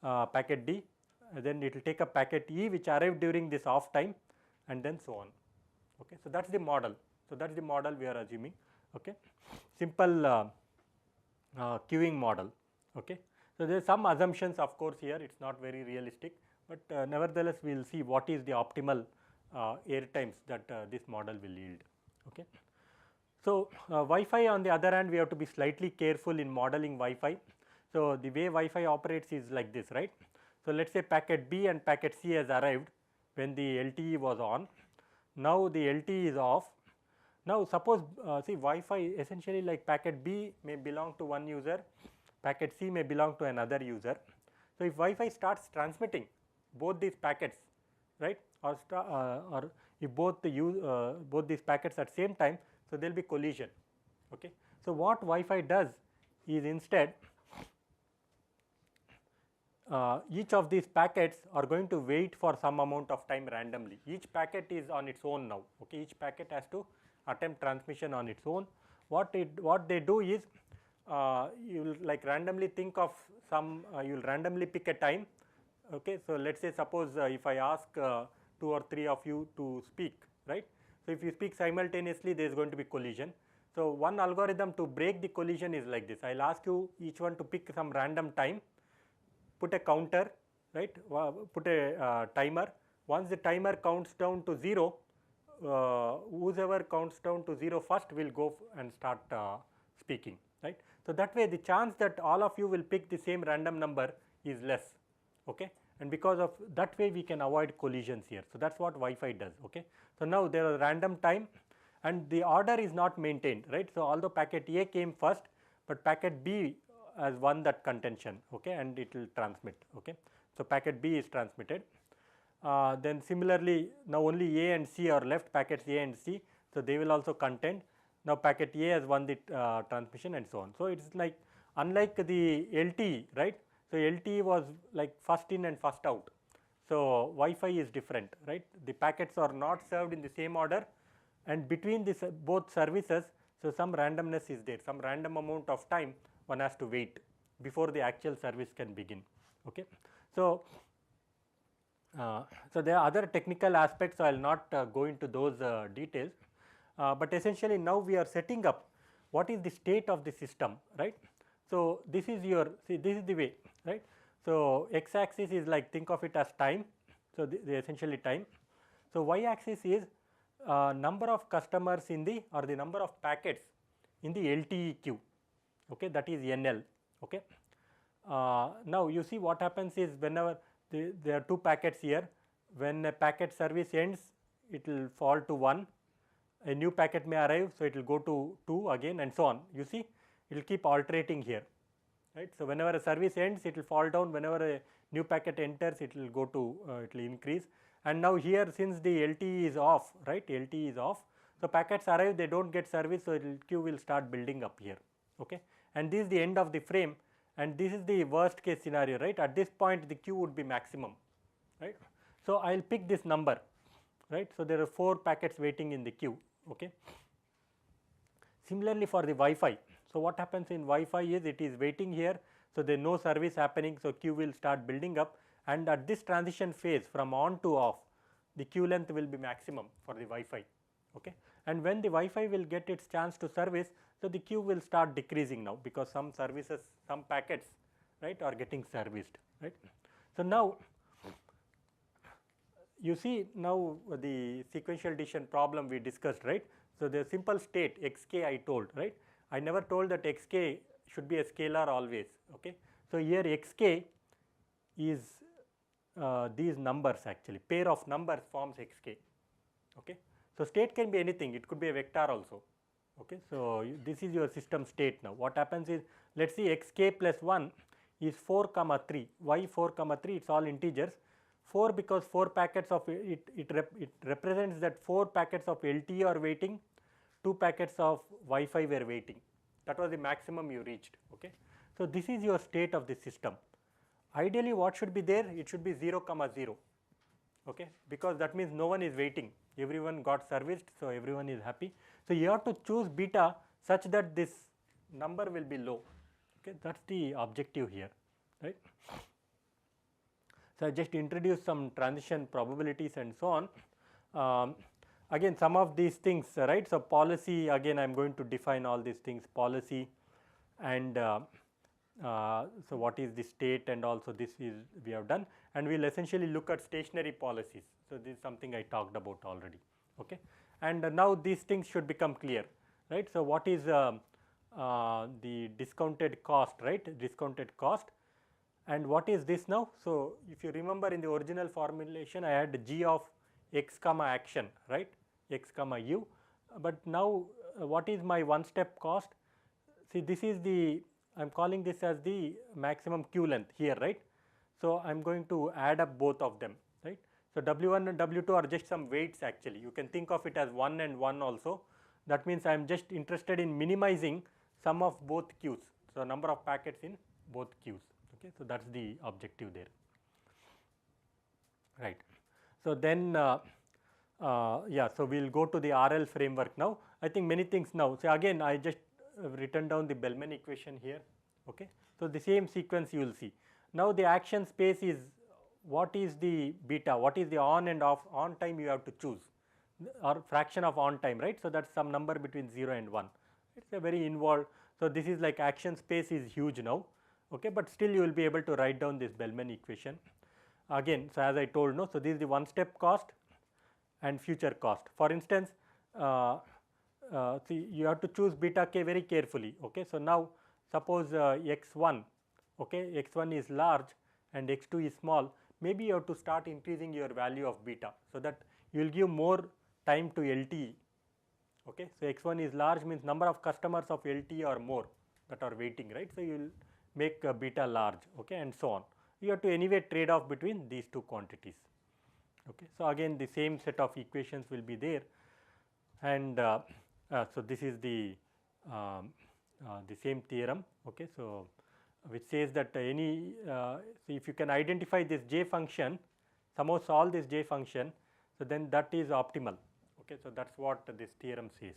[SPEAKER 3] packet D, then it will take a packet E which arrived during this off time and then so on. Okay. So that's the model. So that's the model we are assuming. Okay. Simple queuing model. Okay. So there are some assumptions of course here, it is not very realistic, but nevertheless we will see what is the optimal air times that this model will yield. Okay. So Wi-Fi on the other hand, we have to be slightly careful in modeling Wi-Fi. So the way Wi-Fi operates is like this, right. So let us say packet B and packet C has arrived when the LTE was on. Now the LTE is off. Now suppose see Wi-Fi essentially like packet B may belong to one user, packet C may belong to another user. So if Wi-Fi starts transmitting both these packets, right, or if both these packets at same time, so there will be collision. Okay. So what Wi-Fi does is instead each of these packets are going to wait for some amount of time randomly. Each packet is on its own now. Okay. Each packet has to attempt transmission on its own. What they do is you will like randomly think of some, you will randomly pick a time. Okay. So let us say suppose if I ask 2 or 3 of you to speak, right. So if you speak simultaneously, there is going to be collision. So one algorithm to break the collision is like this. I will ask you each one to pick some random time, put a counter, right, put a timer. Once the timer counts down to 0, whoever counts down to 0 first will go and start speaking, right. So, that way the chance that all of you will pick the same random number is less, okay, and because of that way we can avoid collisions here. So, that is what Wi-Fi does. Okay. So, now there is random time and the order is not maintained, right. So, although packet A came first, but packet B has won that contention, okay, and it will transmit. Okay. So, packet B is transmitted. Then similarly, now only A and C are left, packets A and C. So, they will also contend. Now, packet A has won the transmission and so on. So, it is like unlike the LTE, right. So, LTE was like first in and first out. So, Wi-Fi is different, right. The packets are not served in the same order and between this both services. So, some randomness is there, some random amount of time one has to wait before the actual service can begin. Okay. So, so there are other technical aspects, I will not go into those details, but essentially now we are setting up what is the state of the system, right. So, this is your, see, this is the way, right. So, x axis is like, think of it as time. So, the essentially time. So, y axis is number of customers in the or the number of packets in the LTE queue, okay, that is NL. Okay. Now, you see what happens is whenever there are two packets here, when a packet service ends it will fall to 1, a new packet may arrive. So, it will go to 2 again and so on, you see it will keep alternating here, right. So, whenever a service ends it will fall down, whenever a new packet enters it will go to it will increase, and now here since the LTE is off, right, LTE is off. So, packets arrive, they do not get service, so queue will start building up here, okay, and this is the end of the frame and this is the worst case scenario, right. At this point the queue would be maximum, right. So, I will pick this number, right. So, there are 4 packets waiting in the queue, okay. Similarly, for the Wi-Fi, so what happens in Wi-Fi is it is waiting here. So, there is no service happening, so queue will start building up, and at this transition phase from on to off the queue length will be maximum for the Wi-Fi, okay. And when the Wi-Fi will get its chance to service, so the queue will start decreasing now, because some services, some packets, right, are getting serviced, right. So, now you see now the sequential decision problem we discussed, right. So, the simple state xk I told, right. I never told that xk should be a scalar always, okay. So, here xk is these numbers, actually pair of numbers forms xk, okay. So, state can be anything, it could be a vector also, okay. So, this is your system state now. What happens is, let us see xk plus 1 is 4 comma 3, why 4 comma 3, it is all integers. 4 because 4 packets of it represents that 4 packets of LTE are waiting, 2 packets of Wi-Fi were waiting, that was the maximum you reached, okay. So, this is your state of the system. Ideally what should be there? It should be 0 comma 0, okay, because that means no one is waiting, everyone got serviced, so everyone is happy. So, you have to choose beta such that this number will be low, okay, that is the objective here, right. So, I just introduced some transition probabilities and so on. Again some of these things, right. So, policy, again I am going to define all these things, policy, and so what is the state, and also this is we have done, and we will essentially look at stationary policies. So, this is something I talked about already, okay. And now these things should become clear, right. So, what is the discounted cost, right, discounted cost, and what is this now? So, if you remember in the original formulation I had g of x comma action, right, x comma u, but now what is my one step cost? See, this is the, I am calling this as the maximum queue length here, right. So, I am going to add up both of them, right. So, W1 and W2 are just some weights, actually you can think of it as 1 and 1 also. That means I am just interested in minimizing sum of both queues. So, number of packets in both queues, okay. So, that is the objective there, right. So, then yeah, so we will go to the RL framework now. I think many things now. So, again I just written down the Bellman equation here, okay. So, the same sequence you will see. Now, the action space is what is the beta, what is the on and off, on time you have to choose, or fraction of on time, right. So, that is some number between 0 and 1, it is a very involved. So, this is like action space is huge now, okay, but still you will be able to write down this Bellman equation again. So, as I told, no, so this is the one step cost and future cost. For instance, see, you have to choose beta k very carefully, okay. So, now suppose x1, okay, x1 is large and x2 is small, maybe you have to start increasing your value of beta, so that you will give more time to LTE. Okay. So, x1 is large means number of customers of LTE are more that are waiting, right. So, you will make beta large, okay, and so on. You have to anyway trade off between these two quantities. Okay. So, again the same set of equations will be there, and so this is the same theorem, okay. So, which says that any so if you can identify this j function, somehow solve this j function, so then that is optimal, okay. So, that is what this theorem says.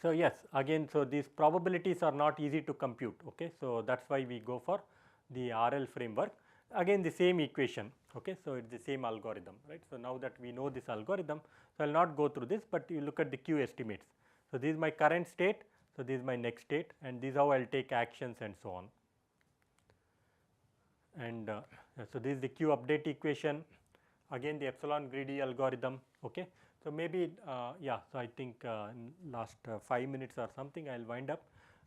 [SPEAKER 3] So, yes, again, so these probabilities are not easy to compute, okay. So, that is why we go for the RL framework, again the same equation, okay. So, it is the same algorithm, right. So, now that we know this algorithm, so I will not go through this, but you look at the Q estimates. So, this is my current state, so this is my next state, and this is how I will take actions and so on. And so, this is the Q update equation, again the epsilon greedy algorithm, okay. So, maybe yeah, so I think in last 5 minutes or something I will wind up.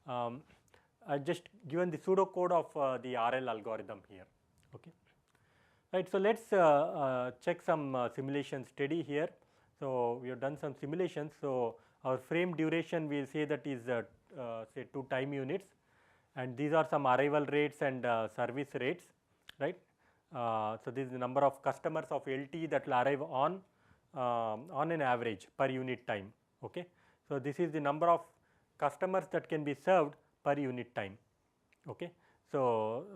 [SPEAKER 3] I just given the pseudo code of the RL algorithm here, okay. Right. So, let us check some simulation study here. So, we have done some simulations. So, our frame duration we will say that is say 2 time units, and these are some arrival rates and service rates, right. So, this is the number of customers of LTE that will arrive on an average per unit time, okay. So, this is the number of customers that can be served per unit time, okay. So,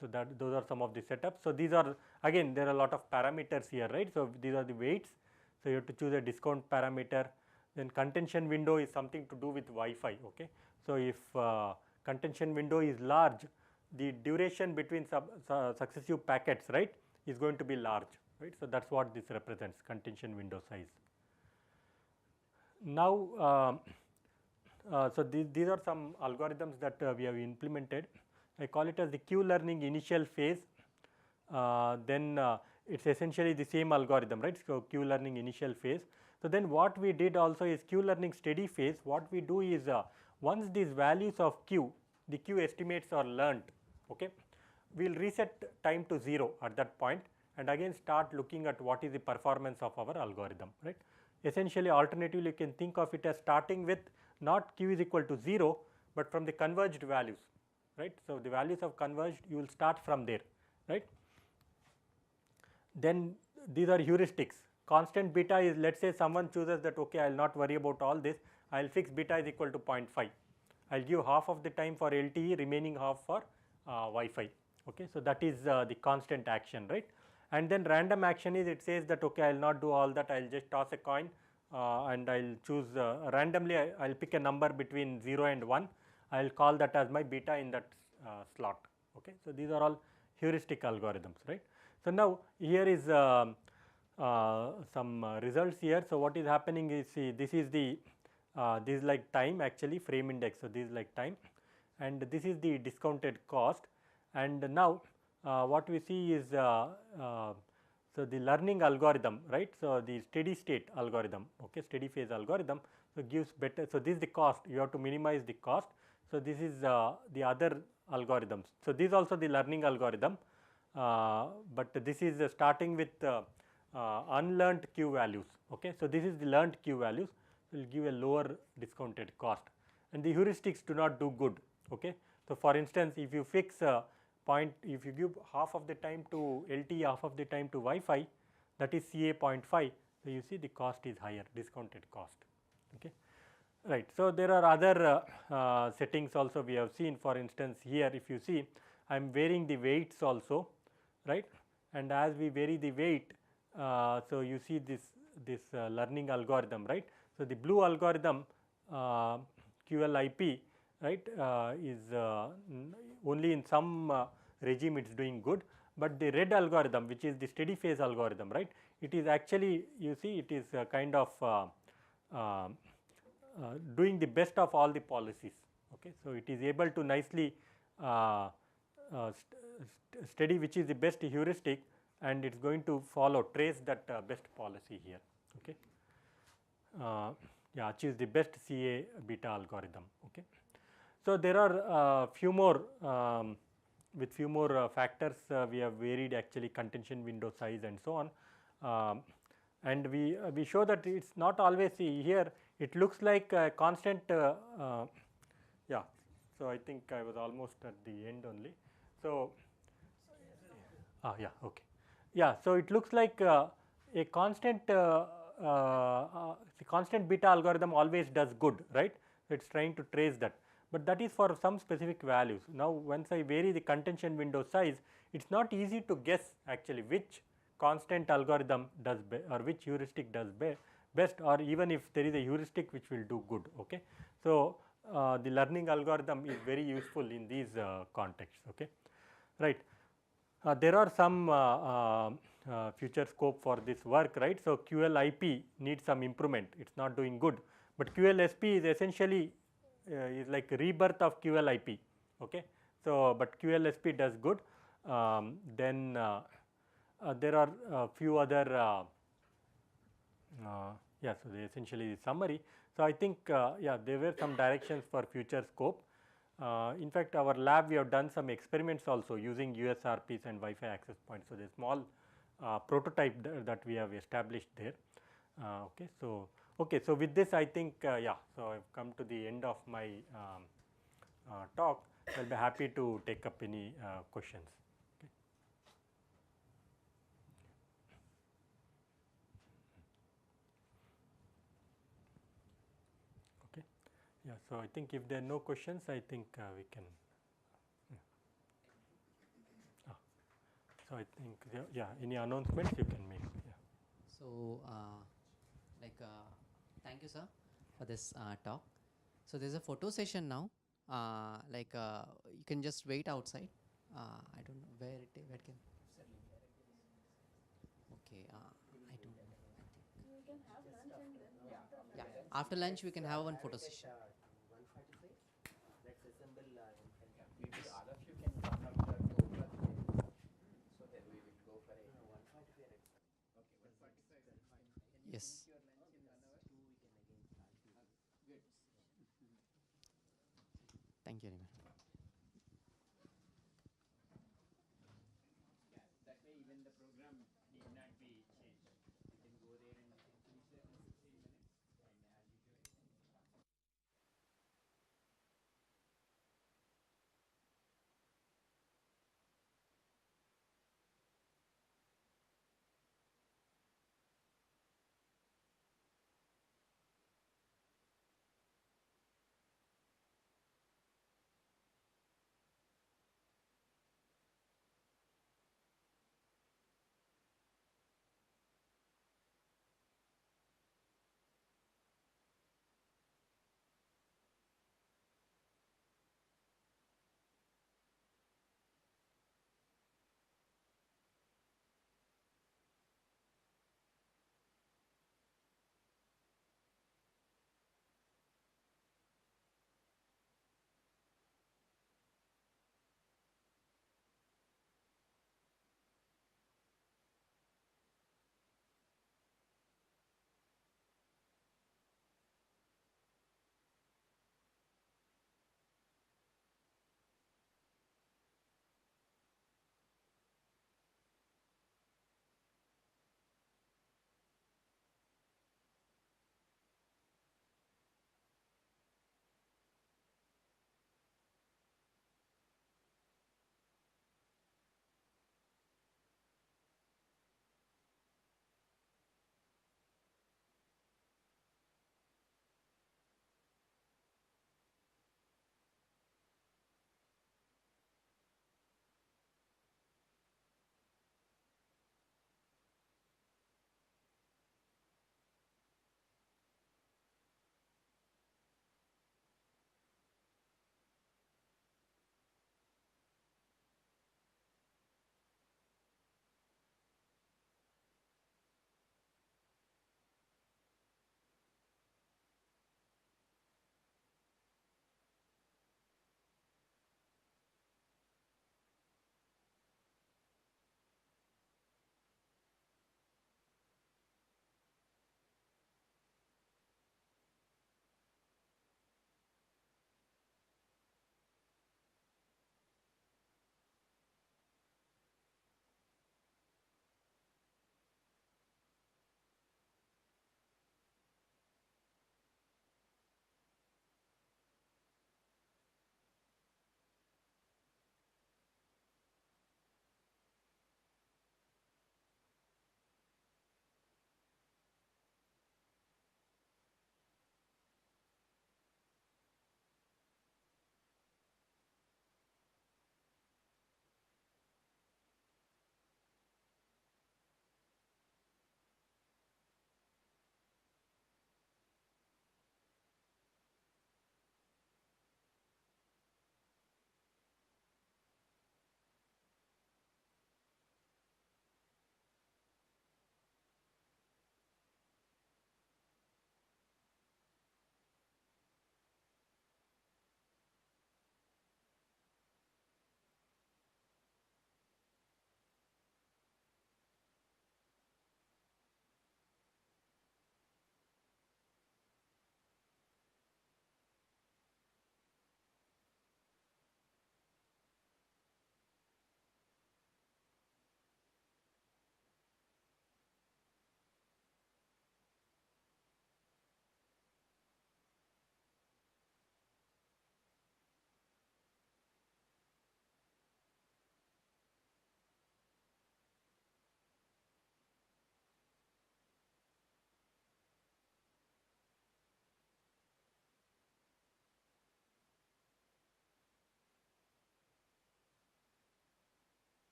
[SPEAKER 3] so that those are some of the setups. So, these are again there are a lot of parameters here, right. So, these are the weights. So, you have to choose a discount parameter, then contention window is something to do with Wi-Fi, okay. So, if contention window is large, the duration between successive packets, right, is going to be large, right. So, that is what this represents, contention window size. Now, so these are some algorithms that we have implemented. I call it as the Q learning initial phase, then it is essentially the same algorithm, right. So, Q learning initial phase. So, then what we did also is Q learning steady phase. What we do is once these values of Q, the Q estimates are learnt, okay, we will reset time to 0 at that point and again start looking at what is the performance of our algorithm, right. Essentially, alternatively you can think of it as starting with not Q is equal to 0, but from the converged values, right. So, the values of converged you will start from there, right. Then these are heuristics. Constant beta is, let us say someone chooses that okay, I will not worry about all this, I will fix beta is equal to 0.5. I will give half of the time for LTE, remaining half for Wi-Fi, okay. So, that is the constant action, right. And then random action is, it says that okay, I will not do all that, I will just toss a coin and I will choose randomly, I will pick a number between 0 and 1, I will call that as my beta in that slot, okay. So, these are all heuristic algorithms, right. So, now here is some results here. So, what is happening is, see, this is the this is like time, actually frame index. So, this is like time and this is the discounted cost, and now what we see is so the learning algorithm, right. So, the steady state algorithm, okay, steady phase algorithm, so gives better. So, this is the cost, you have to minimize the cost. So, this is the other algorithms. So, this is also the learning algorithm, but this is starting with unlearned Q values, okay. So, this is the learned Q values, will give a lower discounted cost, and the heuristics do not do good, okay. So, for instance, if you fix if you give half of the time to LTE, half of the time to Wi-Fi, that is CA 0.5, so you see the cost is higher, discounted cost, okay, right. So, there are other settings also we have seen. For instance, here if you see, I am varying the weights also, right, and as we vary the weight, so you see this learning algorithm, right. So, the blue algorithm QLIP, right, is only in some regime it is doing good, but the red algorithm, which is the steady phase algorithm, right, it is actually, you see, it is kind of doing the best of all the policies, okay. So, it is able to nicely study which is the best heuristic, and it is going to follow, trace that best policy here, okay. achieves the best CA beta algorithm. Okay. So, there are few more with few more factors we have varied actually contention window size and so on, and we show that it is not always here it looks like a constant yeah. So, I think I was almost at the end only. So, yeah, okay. Yeah, so it looks like a constant the constant beta algorithm always does good, right? It is trying to trace that, but that is for some specific values. Now, once I vary the contention window size, it is not easy to guess actually which constant algorithm does or which heuristic does best, or even if there is a heuristic which will do good. Okay. So, the learning algorithm is very useful in these contexts. Okay. Right. There are some future scope for this work, right. So, QLIP needs some improvement, it is not doing good, but QLSP is essentially is like rebirth of QLIP. Okay. So, but QLSP does good. Then there are a few other yeah, so essentially the summary. So, I think yeah, there were some directions for future scope. In fact, our lab we have done some experiments also using USRPs and Wi-Fi access points. So, the small prototype that we have established there. Okay. So, so with this I think yeah, so I have come to the end of my talk. I will be happy to take up any questions. Okay. Yeah, so I think if there are no questions, I think we can. So, I think yeah, any announcements you can make. Yeah.
[SPEAKER 1] So, like, thank you, sir, for this talk. So, there's a photo session now. Like, you can just wait outside. I don't know where it where can. Okay. I don't know. Yeah. After lunch, we can have one photo session. Yes. Thank you very much.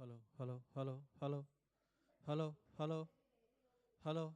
[SPEAKER 4] hello, hello, hello, hello, hello, hello, hello.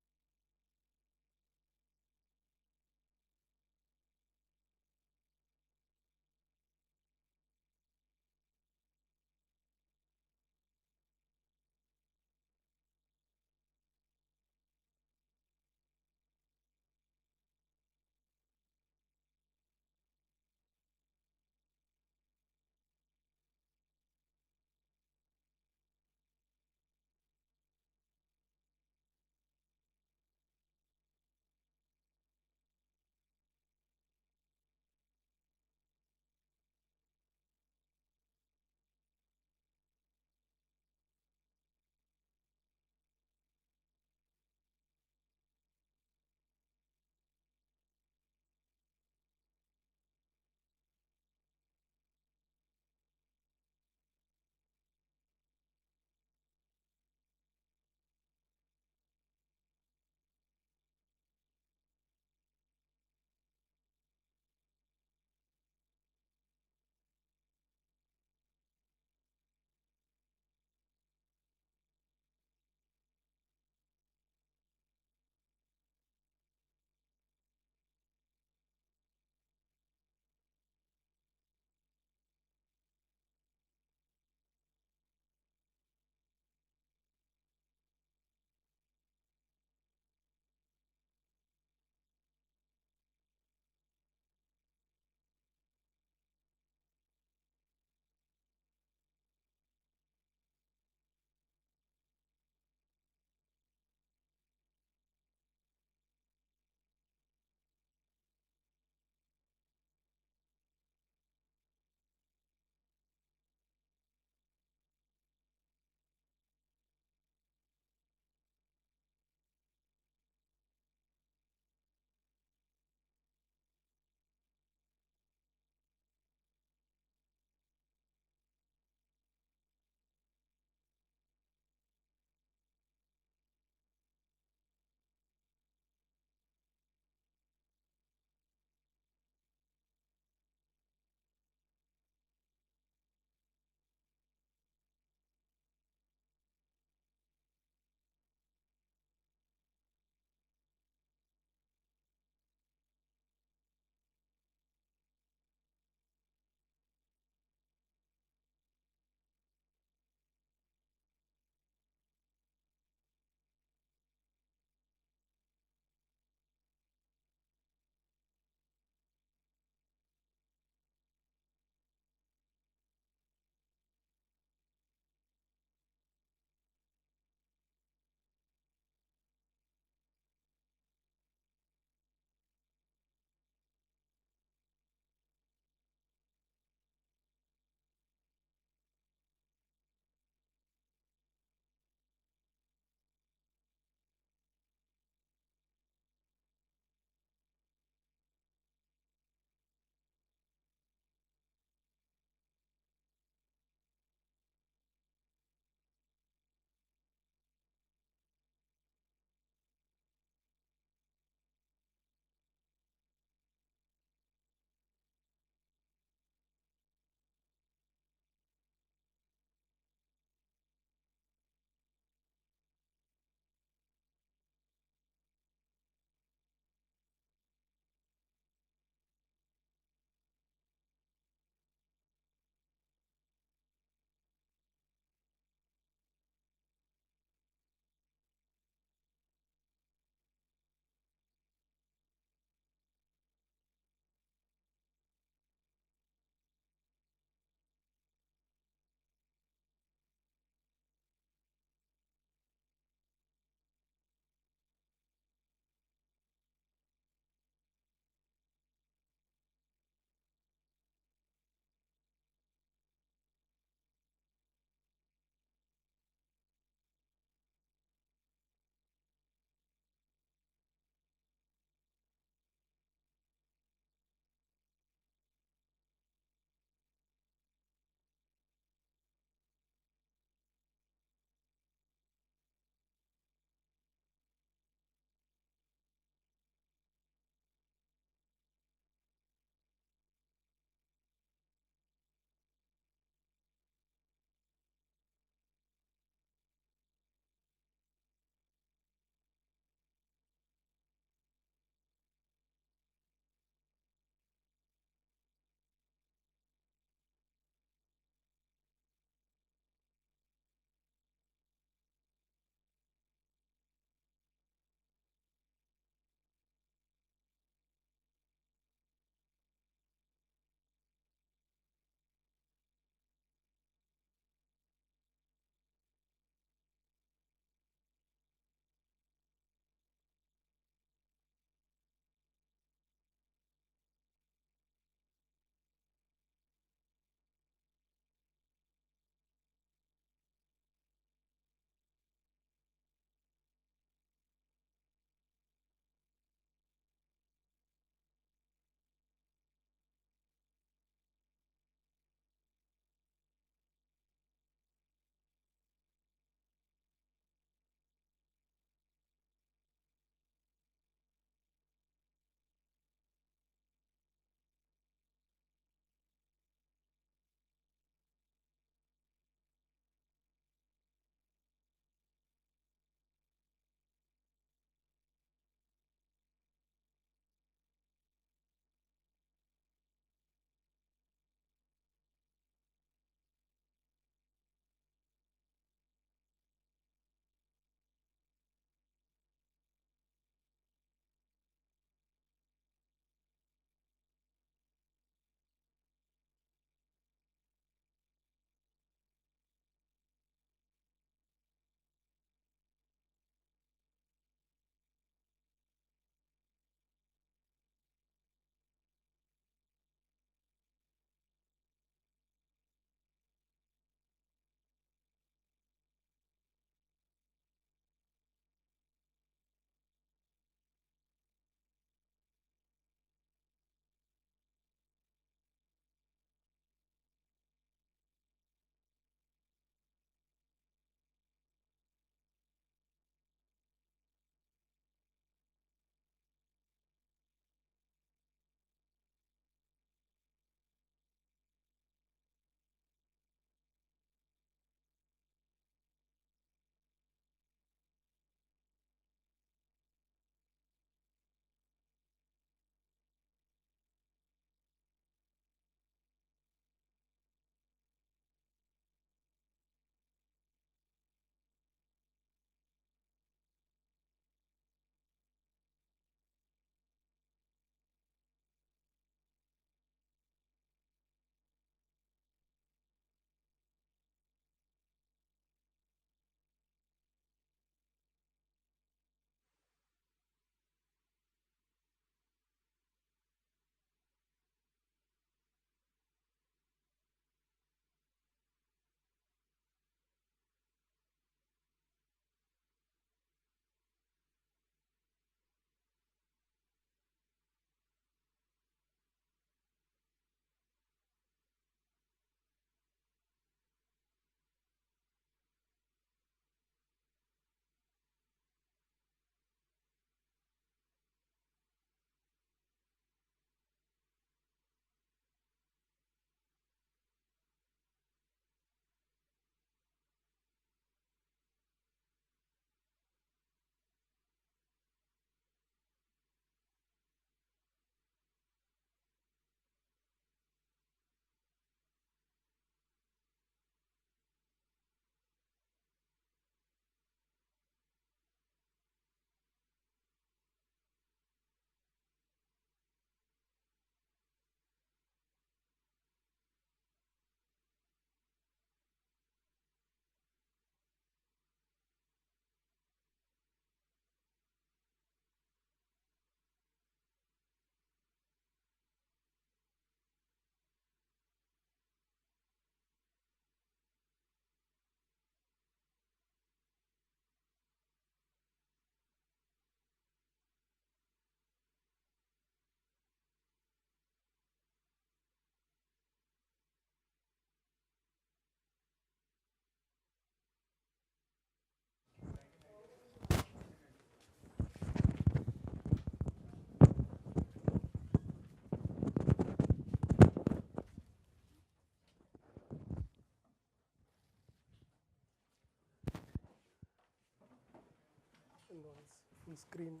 [SPEAKER 5] No, it's full screen.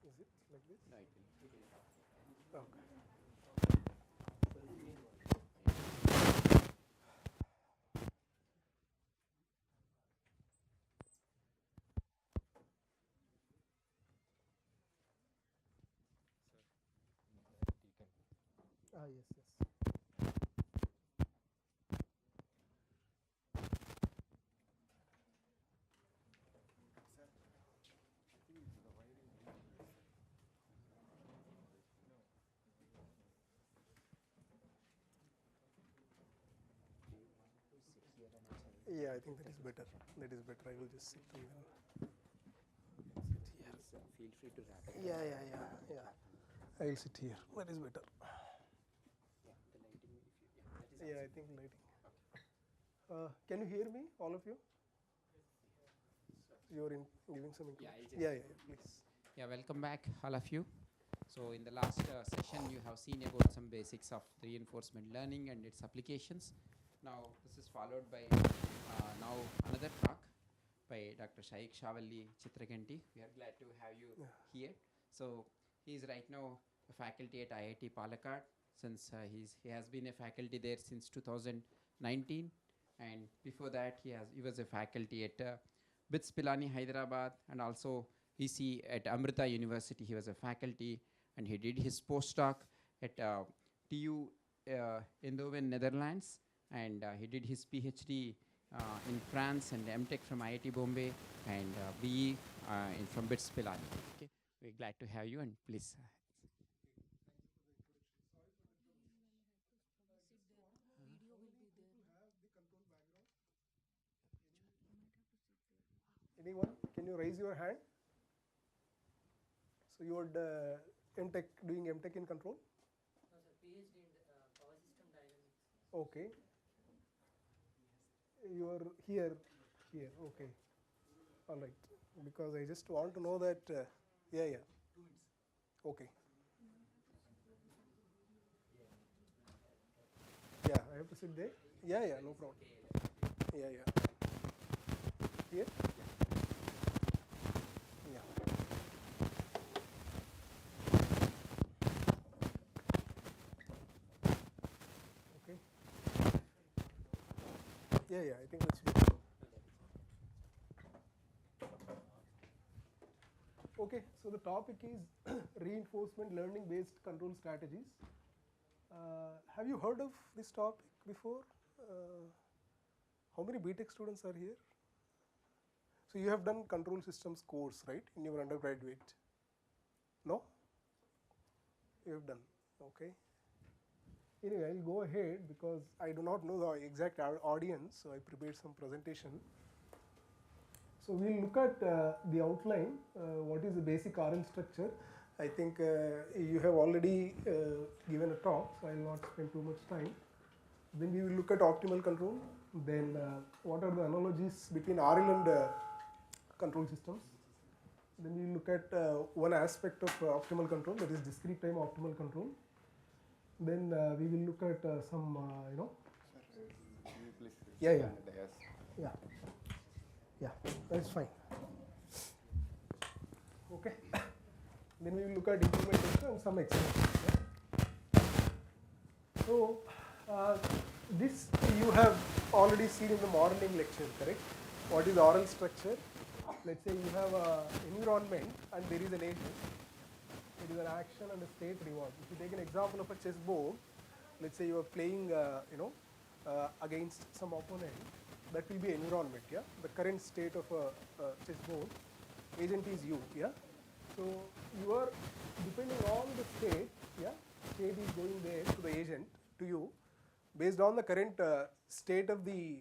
[SPEAKER 5] Is it like this? Okay. Yes, yes. Yeah, I think that is better. That is better. I will just sit and then sit here.
[SPEAKER 1] Feel free to wrap it.
[SPEAKER 5] Yeah. I will sit here. That is better. Yeah, I think lighting. Can you hear me, all of you? You're giving some input. Yeah, please.
[SPEAKER 6] Yeah, welcome back, all of you. So in the last session, you have seen about some basics of reinforcement learning and its applications. Now, this is followed by now another talk by Dr. Shaikh Shavalli Chitraganti. We are glad to have you here. So he is right now a faculty at IIT Palakkad, since he has been a faculty there since 2019, and before that he was a faculty at BITS Pilani, Hyderabad, and also EC at Amrita University. He was a faculty, and he did his postdoc at TU Eindhoven, Netherlands, and he did his PhD in France and MTech from IIT Bombay, and BE from BITS Pilani. Okay, we're glad to have you, and please.
[SPEAKER 5] Anyone? Can you raise your hand? So you are MTech, doing MTech in control?
[SPEAKER 7] No, sir, PhD in power system dynamics.
[SPEAKER 5] Okay. You are here. Okay. All right. Because I just want to know that. Yeah. 2 minutes. Okay. Yeah, I have to sit there. Yeah, no problem. Yeah. Here. Yeah. Okay. Yeah, I think that's good. Okay, so the topic is reinforcement learning based control strategies. Have you heard of this topic before? How many BTech students are here? So you have done control systems course, right, in your undergraduate? No? You have done, okay. Anyway, I'll go ahead because I do not know the exact audience, so I prepared some presentation. So we'll look at the outline, what is the basic RL structure. I think you have already given a talk, so I will not spend too much time. Then we will look at optimal control. Then what are the analogies between RL and control systems. Then we will look at one aspect of optimal control, that is discrete time optimal control. Then we will look at some, Yeah, that's fine. Okay. Then we will look at implementation and some examples. Yeah? So this you have already seen in the morning lecture, correct? What is the oral structure? Let's say you have an environment and there is an agent. There is an action and a state reward. If you take an example of a chessboard, let's say you are playing, against some opponent, that will be environment. Yeah, the current state of a chessboard. Agent is you. Yeah, so you are depending on the state. Yeah, state is going there to the agent, to you. Based on the current state of the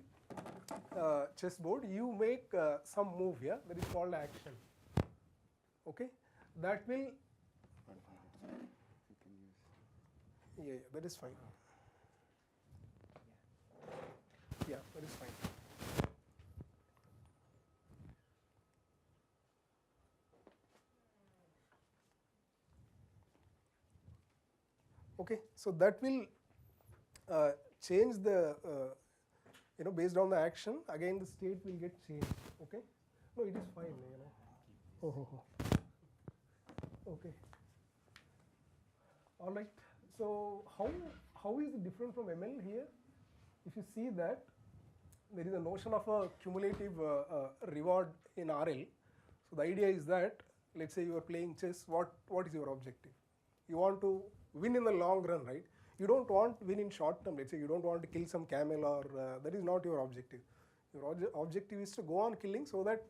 [SPEAKER 5] chessboard, you make some move. Yeah, that is called action. Okay, that will. Yeah, that is fine. Yeah, that is fine. Okay, so that will change the based on the action, again the state will get changed. Okay, no, it is fine. Okay. All right. So how is it different from ML here? If you see that there is a notion of a cumulative reward in RL. So the idea is that, let's say you are playing chess. What is your objective? You want to win in the long run, right? You don't want to win in short term. Let's say you don't want to kill some camel, or that is not your objective. Your objective is to go on killing, so that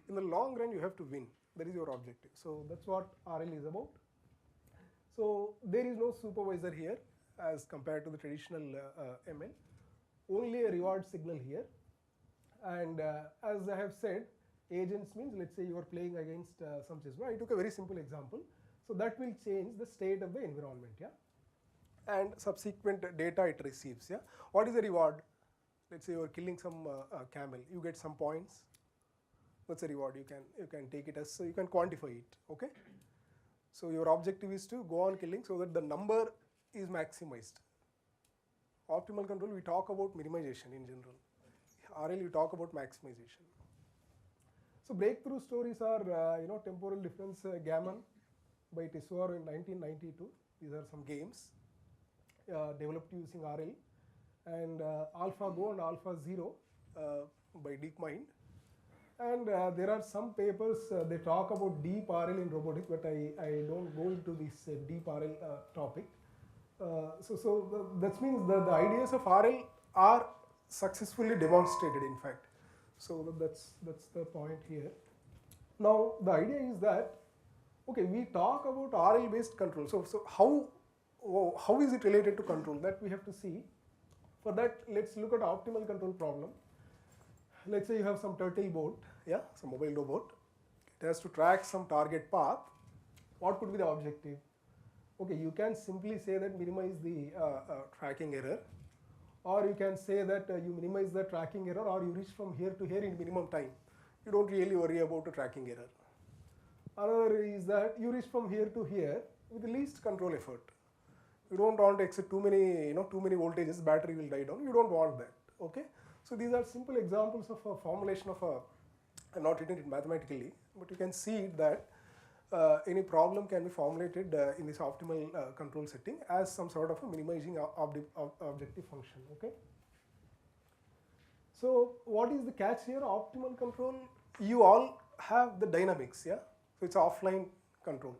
[SPEAKER 5] in the long run you have to win. That is your objective. So that's what RL is about. So there is no supervisor here as compared to the traditional ML. Only a reward signal here. And as I have said, agents means, let's say you are playing against some chess. I took a very simple example. So that will change the state of the environment. Yeah. And subsequent data it receives. Yeah. What is the reward? Let's say you are killing some camel. You get some points. That's a reward. You can take it as, so you can quantify it. Okay. So your objective is to go on killing so that the number is maximized. Optimal control, we talk about minimization in general. RL, we talk about maximization. So breakthrough stories are, temporal difference gammon by Tesoro in 1992. These are some games developed using RL, and AlphaGo and AlphaZero by DeepMind. And there are some papers, they talk about deep RL in robotics, but I don't go into this deep RL topic. So that means the ideas of RL are successfully demonstrated, in fact. So that's the point here. Now the idea is that, okay, we talk about RL based control. So how is it related to control? That we have to see. For that, let's look at optimal control problem. Let's say you have some turtle boat, yeah, some mobile robot. It has to track some target path. What could be the objective? Okay, you can simply say that minimize the tracking error, or you can say that you minimize the tracking error, or you reach from here to here in minimum time. You don't really worry about the tracking error. Another is that you reach from here to here with the least control effort. You don't want to exceed too many voltages, battery will die down. You don't want that. Okay. So these are simple examples of a formulation of a, I'm not written it mathematically, but you can see that any problem can be formulated in this optimal control setting as some sort of a minimizing objective function. Okay. So what is the catch here? Optimal control, you all have the dynamics, yeah. So it's offline control.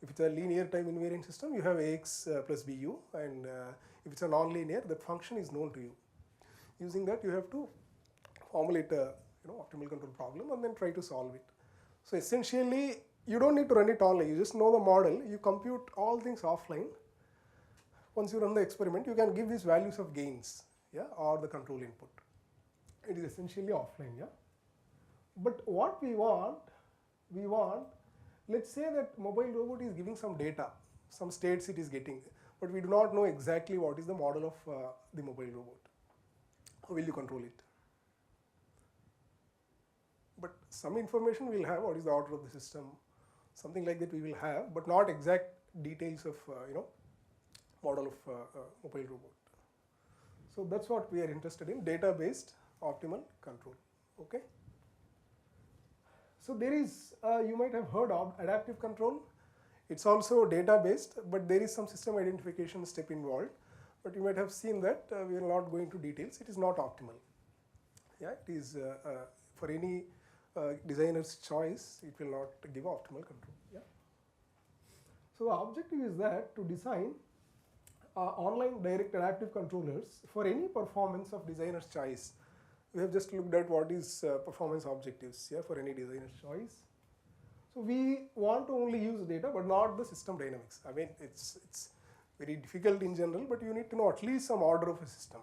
[SPEAKER 5] If it's a linear time invariant system, you have Ax plus Bu, and if it's a non-linear, that function is known to you. Using that, you have to formulate a optimal control problem and then try to solve it. So essentially, you don't need to run it online. You just know the model. You compute all things offline. Once you run the experiment, you can give these values of gains, yeah, or the control input. It is essentially offline, yeah. But what we want, let's say that mobile robot is giving some data, some states it is getting, but we do not know exactly what is the model of the mobile robot. How will you control it? But some information we will have, what is the order of the system, something like that we will have, but not exact details of model of mobile robot. So that's what we are interested in, data-based optimal control. Okay. So there is, you might have heard of adaptive control. It's also data-based, but there is some system identification step involved. But you might have seen that we are not going to details. It is not optimal. Yeah, it is for any designer's choice. It will not give optimal control. Yeah. So the objective is that to design online direct adaptive controllers for any performance of designer's choice. We have just looked at what is performance objectives, yeah, for any designer's choice. So we want to only use data, but not the system dynamics. I mean, it's very difficult in general, but you need to know at least some order of a system.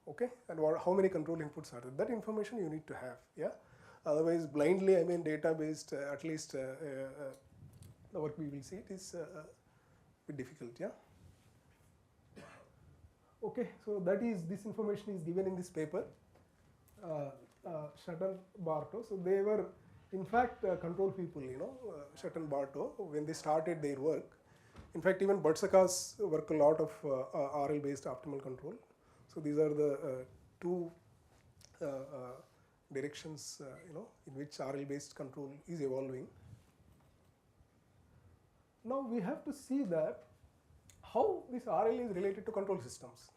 [SPEAKER 5] Okay, and how many control inputs are there? That information you need to have. Yeah, otherwise blindly, I mean, data-based, at least the work we will see, it is a bit difficult. Yeah. Okay, so that is, this information is given in this paper. Shutton Bartow. So they were, in fact, control people. Shutton Bartow, when they started their work. In fact, even Burtsaka's work a lot of RL-based optimal control. So these are the two directions in which RL based control is evolving. Now we have to see that how this RL is related to control systems,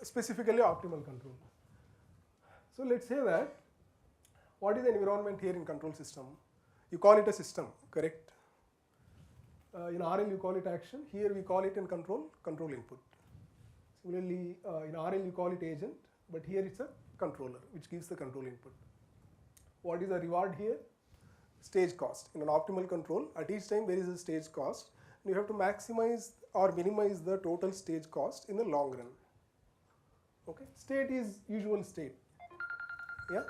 [SPEAKER 5] specifically optimal control. So let's say that what is the environment here in control system? You call it a system, correct? In RL you call it action, here we call it in control input. Similarly, in RL you call it agent, but here it's a controller which gives the control input. What is the reward here? Stage cost. In an optimal control, at each time there is a stage cost, and you have to maximize or minimize the total stage cost in the long run. Okay, state is usual state. Yeah.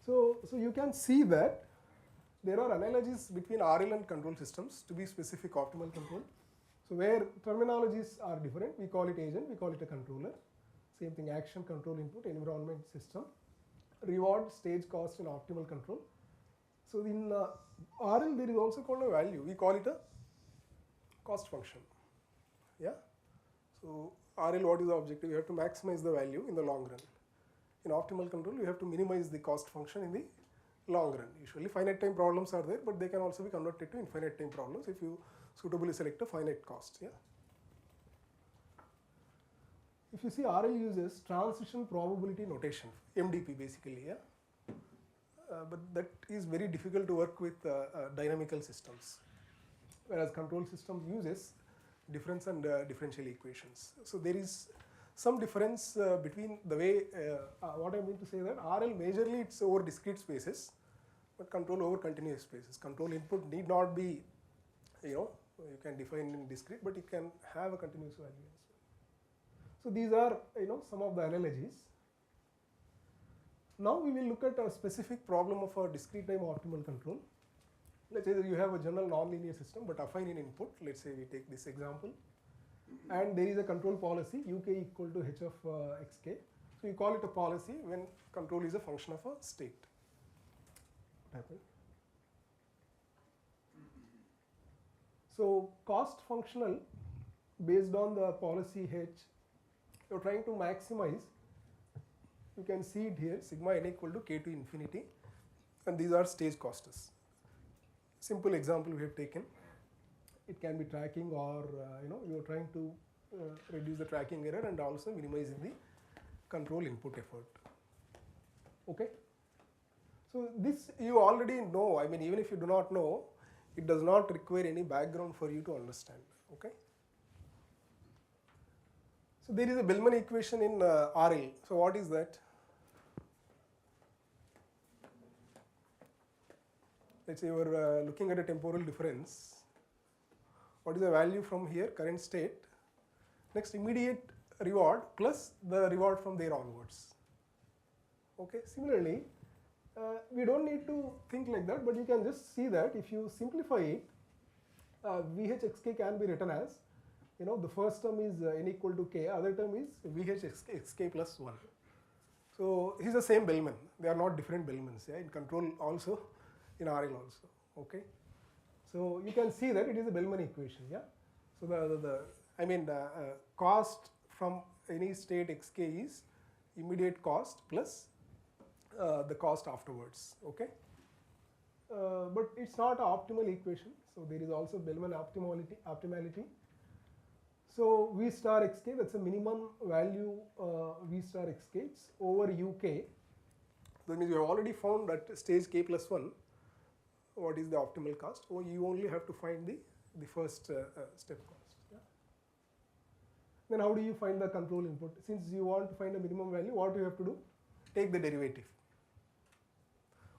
[SPEAKER 5] So you can see that there are analogies between RL and control systems, to be specific optimal control. So where terminologies are different, we call it agent, we call it a controller. Same thing, action, control input, environment, system. Reward, stage cost in optimal control. So in RL there is also called a value, we call it a cost function. Yeah. So RL, what is the objective? You have to maximize the value in the long run. In optimal control, you have to minimize the cost function in the long run. Usually finite time problems are there, but they can also be converted to infinite time problems if you suitably select a finite cost. Yeah. If you see, RL uses transition probability notation, MDP basically. Yeah. But that is very difficult to work with dynamical systems, whereas control system uses difference and differential equations. So there is some difference between the way, what I mean to say that RL majorly it's over discrete spaces, but control over continuous spaces. Control input need not be, you can define in discrete, but it can have a continuous value as well. So these are, some of the analogies. Now we will look at a specific problem of a discrete time optimal control. Let's say that you have a general nonlinear system, but affine in input. Let's say we take this example. And there is a control policy, uk equal to h of xk. So you call it a policy when control is a function of a state. What happened? So cost functional based on the policy h, you're trying to maximize. You can see it here, sigma n equal to k to infinity, and these are stage costs. Simple example we have taken. It can be tracking, or you are trying to reduce the tracking error and also minimizing the control input effort. Okay. So this you already know. I mean, even if you do not know, it does not require any background for you to understand. Okay. So there is a Bellman equation in RL. So what is that? Let's say you are looking at a temporal difference. What is the value from here, current state? Next, immediate reward plus the reward from there onwards. Okay. Similarly, we don't need to think like that, but you can just see that if you simplify it, VHXK can be written as, the first term is n equal to k, other term is VHXK plus 1. So this is the same Bellman. They are not different Bellmans. Yeah, in control also, in RL also. Okay. So you can see that it is a Bellman equation. Yeah. So the cost from any state xk is immediate cost plus the cost afterwards. Okay. But it's not an optimal equation. So there is also Bellman optimality. So V star xk, that's a minimum value V star xk, it's over uk. That means you have already found that stage k plus 1. What is the optimal cost? Or you only have to find the first step cost. Yeah? Then how do you find the control input? Since you want to find a minimum value, what do you have to do? Take the derivative.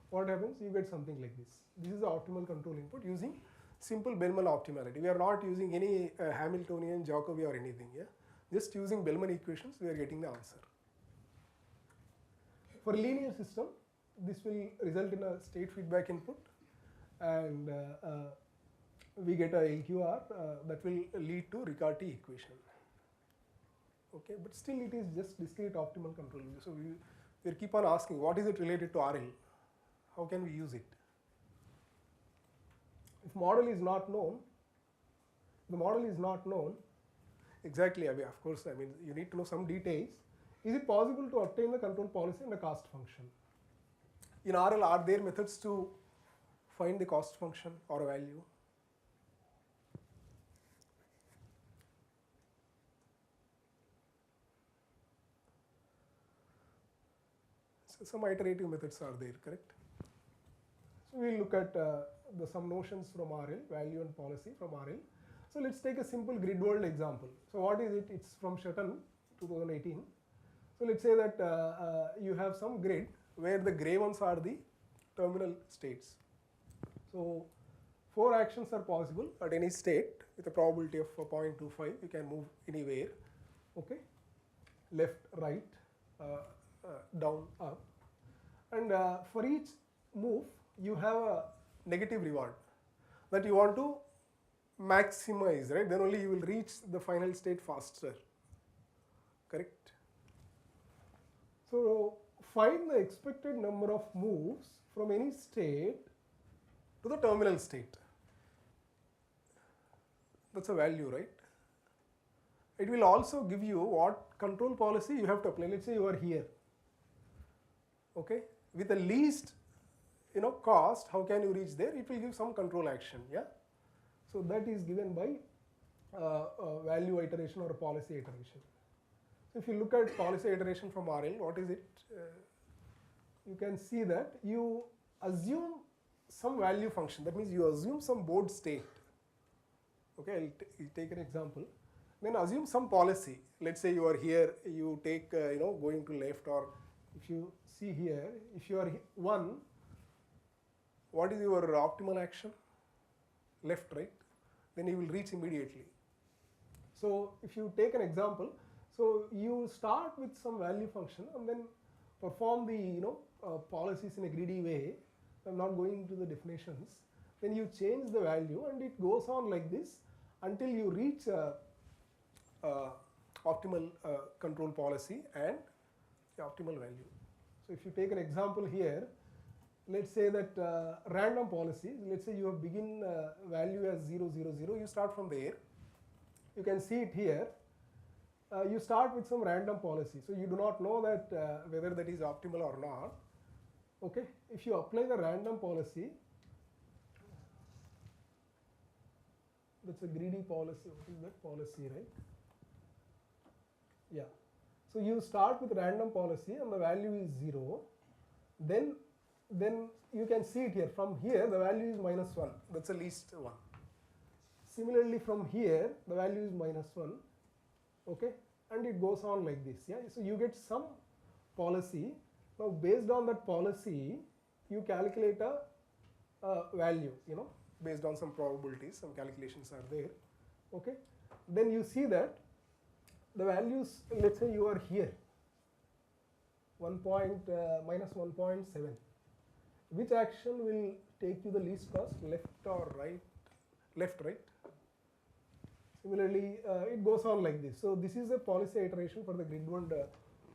[SPEAKER 5] What happens? You get something like this. This is the optimal control input using simple Bellman optimality. We are not using any Hamiltonian, Jacobi or anything. Yeah? Just using Bellman equations, we are getting the answer. For a linear system, this will result in a state feedback input, and we get a LQR that will lead to Riccati equation. Okay, but still it is just discrete optimal control. So we keep on asking, what is it related to RL? How can we use it? If model is not known, the model is not known exactly. I mean, of course, I mean, you need to know some details. Is it possible to obtain the control policy and the cost function? In RL, are there methods to find the cost function or a value? So some iterative methods are there, correct? So we'll look at some notions from RL, value and policy from RL. So let's take a simple grid world example. So what is it? It's from Shutton 2018. So let's say that you have some grid where the gray ones are the terminal states. So 4 actions are possible at any state with a probability of 0.25. You can move anywhere, okay? Left, right, down, up. And for each move, you have a negative reward that you want to maximize, right? Then only you will reach the final state faster, correct? So find the expected number of moves from any state to the terminal state. That's a value, right? It will also give you what control policy you have to apply. Let's say you are here, okay? With the least, cost, how can you reach there? It will give some control action, yeah? So that is given by value iteration or policy iteration. So if you look at policy iteration from RL, what is it? You can see that you assume some value function. That means you assume some board state. Okay, I'll take an example. Then assume some policy. Let's say you are here, you take, going to left, or if you see here, if you are 1, what is your optimal action? Left, right? Then you will reach immediately. So if you take an example, so you start with some value function and then perform the policies in a greedy way. I'm not going into the definitions. Then you change the value and it goes on like this until you reach optimal control policy and the optimal value. So if you take an example here, let's say that random policy, let's say you have begin value as 0, 0, 0, you start from there. You can see it here. You start with some random policy. So you do not know that whether that is optimal or not. Okay, if you apply the random policy, that's a greedy policy. What is that policy, right? Yeah. So you start with random policy and the value is 0. Then you can see it here. From here, the value is -1. That's the least one. Similarly, from here, the value is -1. Okay, and it goes on like this. Yeah. So you get some policy. Now, based on that policy, you calculate a value. Based on some probabilities, some calculations are there. Okay. Then you see that the values. Let's say you are here. -1.7. Which action will take you the least cost, left or right? Left, right? Similarly, it goes on like this. So this is a policy iteration for the grid bound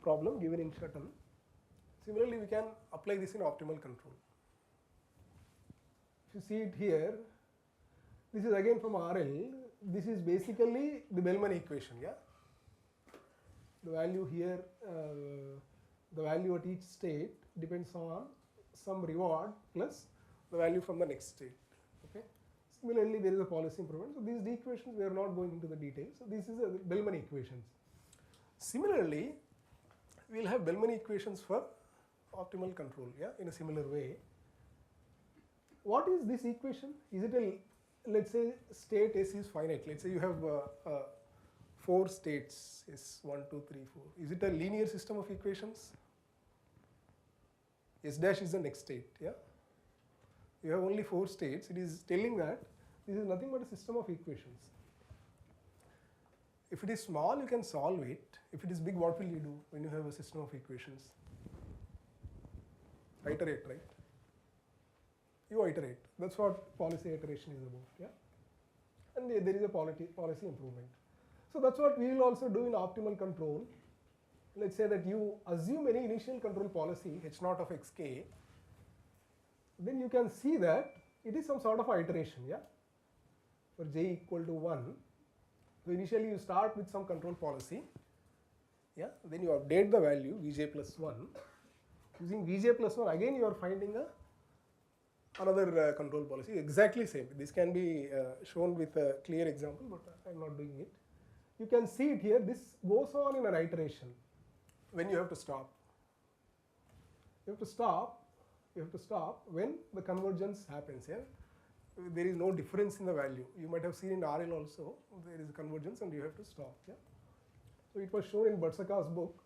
[SPEAKER 5] problem given in Shutton. Similarly, we can apply this in optimal control. If you see it here, this is again from RL. This is basically the Bellman equation, yeah? The value here, the value at each state depends on some reward plus the value from the next state. Okay. Similarly, there is a policy improvement. So these equations, we are not going into the details. So this is a Bellman equations. Similarly, we will have Bellman equations for optimal control. Yeah, in a similar way. What is this equation? Is it a, let's say, state S is finite. Let's say you have 4 states, S 1, 2, 3, 4. Is it a linear system of equations? S dash is the next state, yeah? You have only 4 states. It is telling that this is nothing but a system of equations. If it is small, you can solve it. If it is big, what will you do when you have a system of equations? Iterate, right? You iterate. That's what policy iteration is about, yeah? And there is a policy improvement. So that's what we will also do in optimal control. Let's say that you assume any initial control policy, H0 of xk, then you can see that it is some sort of iteration, yeah? For j equal to 1, So initially you start with some control policy, yeah, then you update the value Vj plus 1. Using Vj plus 1, again you are finding another control policy, exactly same. This can be shown with a clear example, but I am not doing it. You can see it here, this goes on in an iteration when you have to stop. You have to stop when the convergence happens here. There is no difference in the value. You might have seen in RL also, there is a convergence and you have to stop. Yeah? So it was shown in Bursaka's book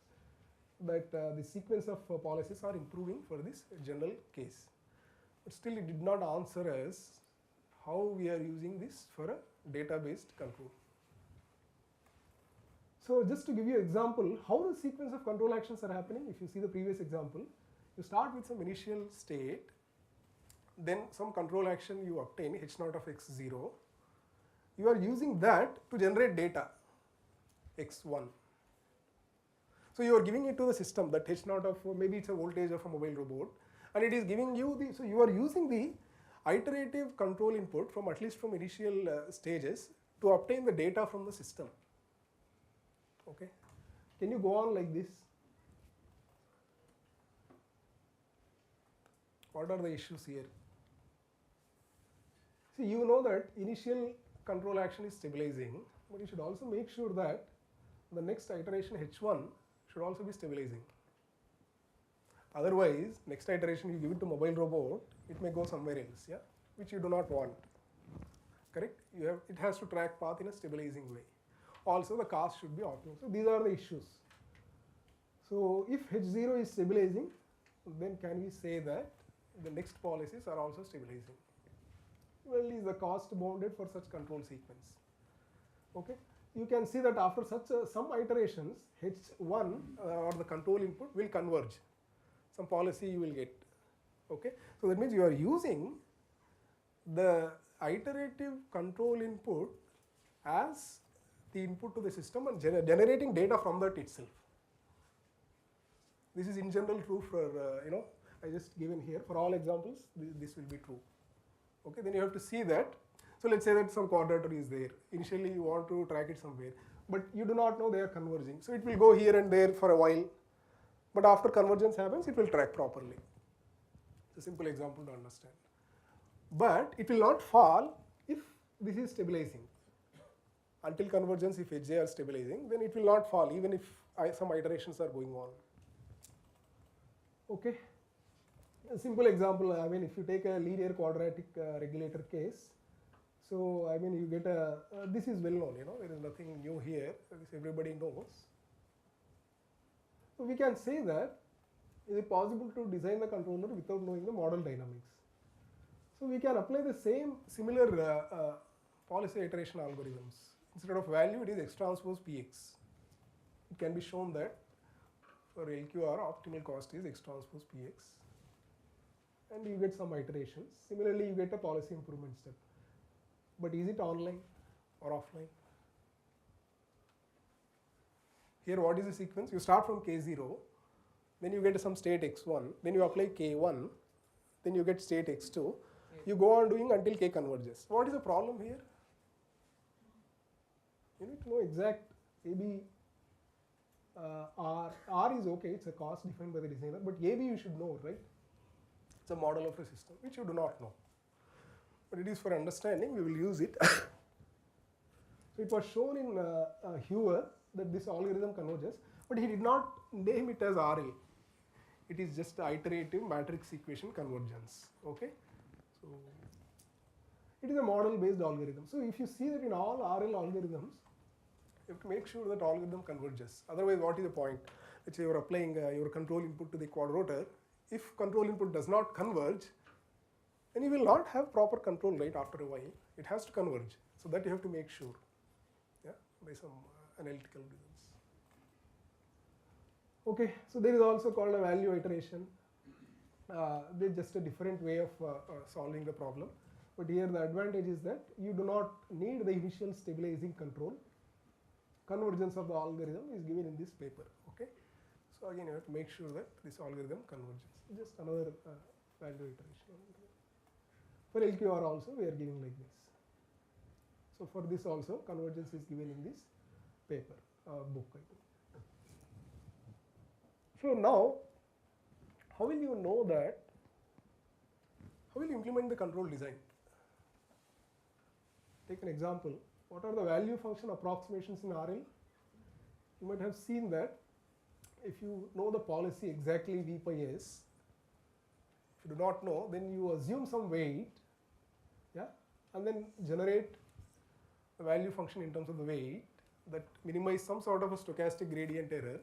[SPEAKER 5] that the sequence of policies are improving for this general case. But still it did not answer us how we are using this for a data-based control. So just to give you an example, how the sequence of control actions are happening, if you see the previous example, you start with some initial state, then some control action you obtain, h0 of x0. You are using that to generate data, x1. So you are giving it to the system, that h0 of, maybe it's a voltage of a mobile robot, and it is giving you the, so you are using the iterative control input from at least from initial stages to obtain the data from the system. Okay, can you go on like this? What are the issues here? See, you know that initial control action is stabilizing, but you should also make sure that the next iteration h1 should also be stabilizing. Otherwise, next iteration you give it to mobile robot, it may go somewhere else, yeah, which you do not want. Correct? You have, it has to track path in a stabilizing way. Also, the cost should be optimal. So these are the issues. So if h0 is stabilizing, then can we say that the next policies are also stabilizing? Well, is the cost bounded for such control sequence? Okay, you can see that after such some iterations, h1 or the control input will converge. Some policy you will get. Okay, so that means you are using the iterative control input as the input to the system and generating data from that itself. This is in general true for I just given here for all examples. This will be true. Okay, then you have to see that. So let's say that some quadrature is there. Initially you want to track it somewhere, but you do not know they are converging. So it will go here and there for a while, but after convergence happens, it will track properly. It's a simple example to understand. But it will not fall if this is stabilizing. Until convergence, if Hj are stabilizing, then it will not fall even if some iterations are going on. Okay. A simple example, I mean, if you take a linear quadratic regulator case, so I mean, you get a, this is well known, there is nothing new here, this everybody knows. So we can say that, is it possible to design the controller without knowing the model dynamics? So we can apply the similar policy iteration algorithms. Instead of value, it is x transpose px. It can be shown that for LQR, optimal cost is x transpose px. And you get some iterations. Similarly, you get a policy improvement step. But is it online or offline? Here, what is the sequence? You start from K0, then you get some state x1, then you apply K1, then you get state x2. You go on doing until K converges. What is the problem here? You need to know exact AB R is okay, it's a cost defined by the designer, but AB you should know, right? It's a model of a system, which you do not know. But it is for understanding, we will use it. So it was shown in Hoover that this algorithm converges, but he did not name it as RL. It is just iterative matrix equation convergence. Okay, so it is a model-based algorithm. So if you see that in all RL algorithms, you have to make sure that algorithm converges. Otherwise, what is the point? Let's say you are applying your control input to the quadrotor. If control input does not converge, then you will not have proper control right after a while. It has to converge. So that you have to make sure, yeah, by some analytical reasons. Okay, so there is also called a value iteration. There is just a different way of solving the problem. But here the advantage is that you do not need the initial stabilizing control. Convergence of the algorithm is given in this paper. Okay, so again you have to make sure that this algorithm converges. Just another value iteration. For LQR also we are giving like this. So for this also convergence is given in this paper, book I think. So now, how will you know that, how will you implement the control design? Take an example, what are the value function approximations in RL? You might have seen that if you know the policy exactly V pi s, if you do not know, then you assume some weight, yeah, and then generate a value function in terms of the weight that minimize some sort of a stochastic gradient error,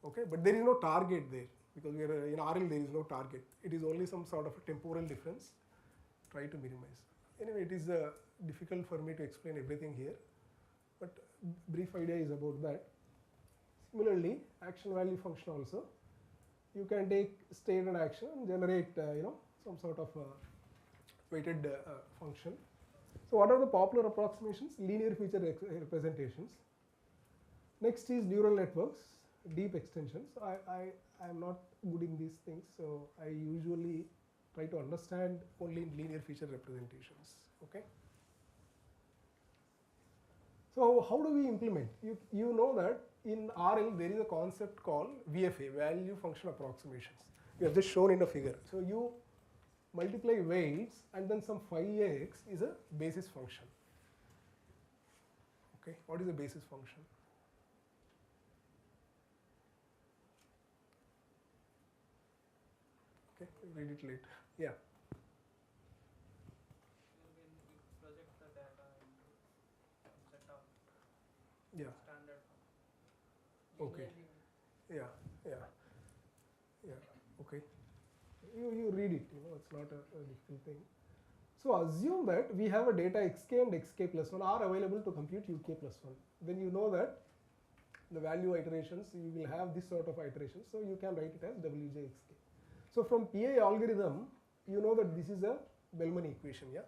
[SPEAKER 5] okay, but there is no target there because we are in RL there is no target, it is only some sort of a temporal difference, try to minimize. Anyway, it is difficult for me to explain everything here, but brief idea is about that. Similarly, action value function also, you can take state and action and generate some sort of weighted function. So what are the popular approximations? Linear feature representations. Next is neural networks, deep extensions. I am not good in these things, so I usually try to understand only in linear feature representations. Okay. So how do we implement? You know that in RL there is a concept called VFA, value function approximations. We have just shown in a figure. So you multiply weights and then some phi x is a basis function. Okay, what is a basis function? Okay, read it later. Yeah.
[SPEAKER 7] When we project the data into some set of
[SPEAKER 5] Yeah.
[SPEAKER 7] standard
[SPEAKER 5] Okay.
[SPEAKER 7] linearly
[SPEAKER 5] Yeah. Okay. You read it, it's not a difficult thing. So assume that we have a data xk and xk plus 1 are available to compute uk plus 1. Then you know that the value iterations, you will have this sort of iterations, so you can write it as wj xk. So from PI algorithm, you know that this is a Bellman equation, yeah?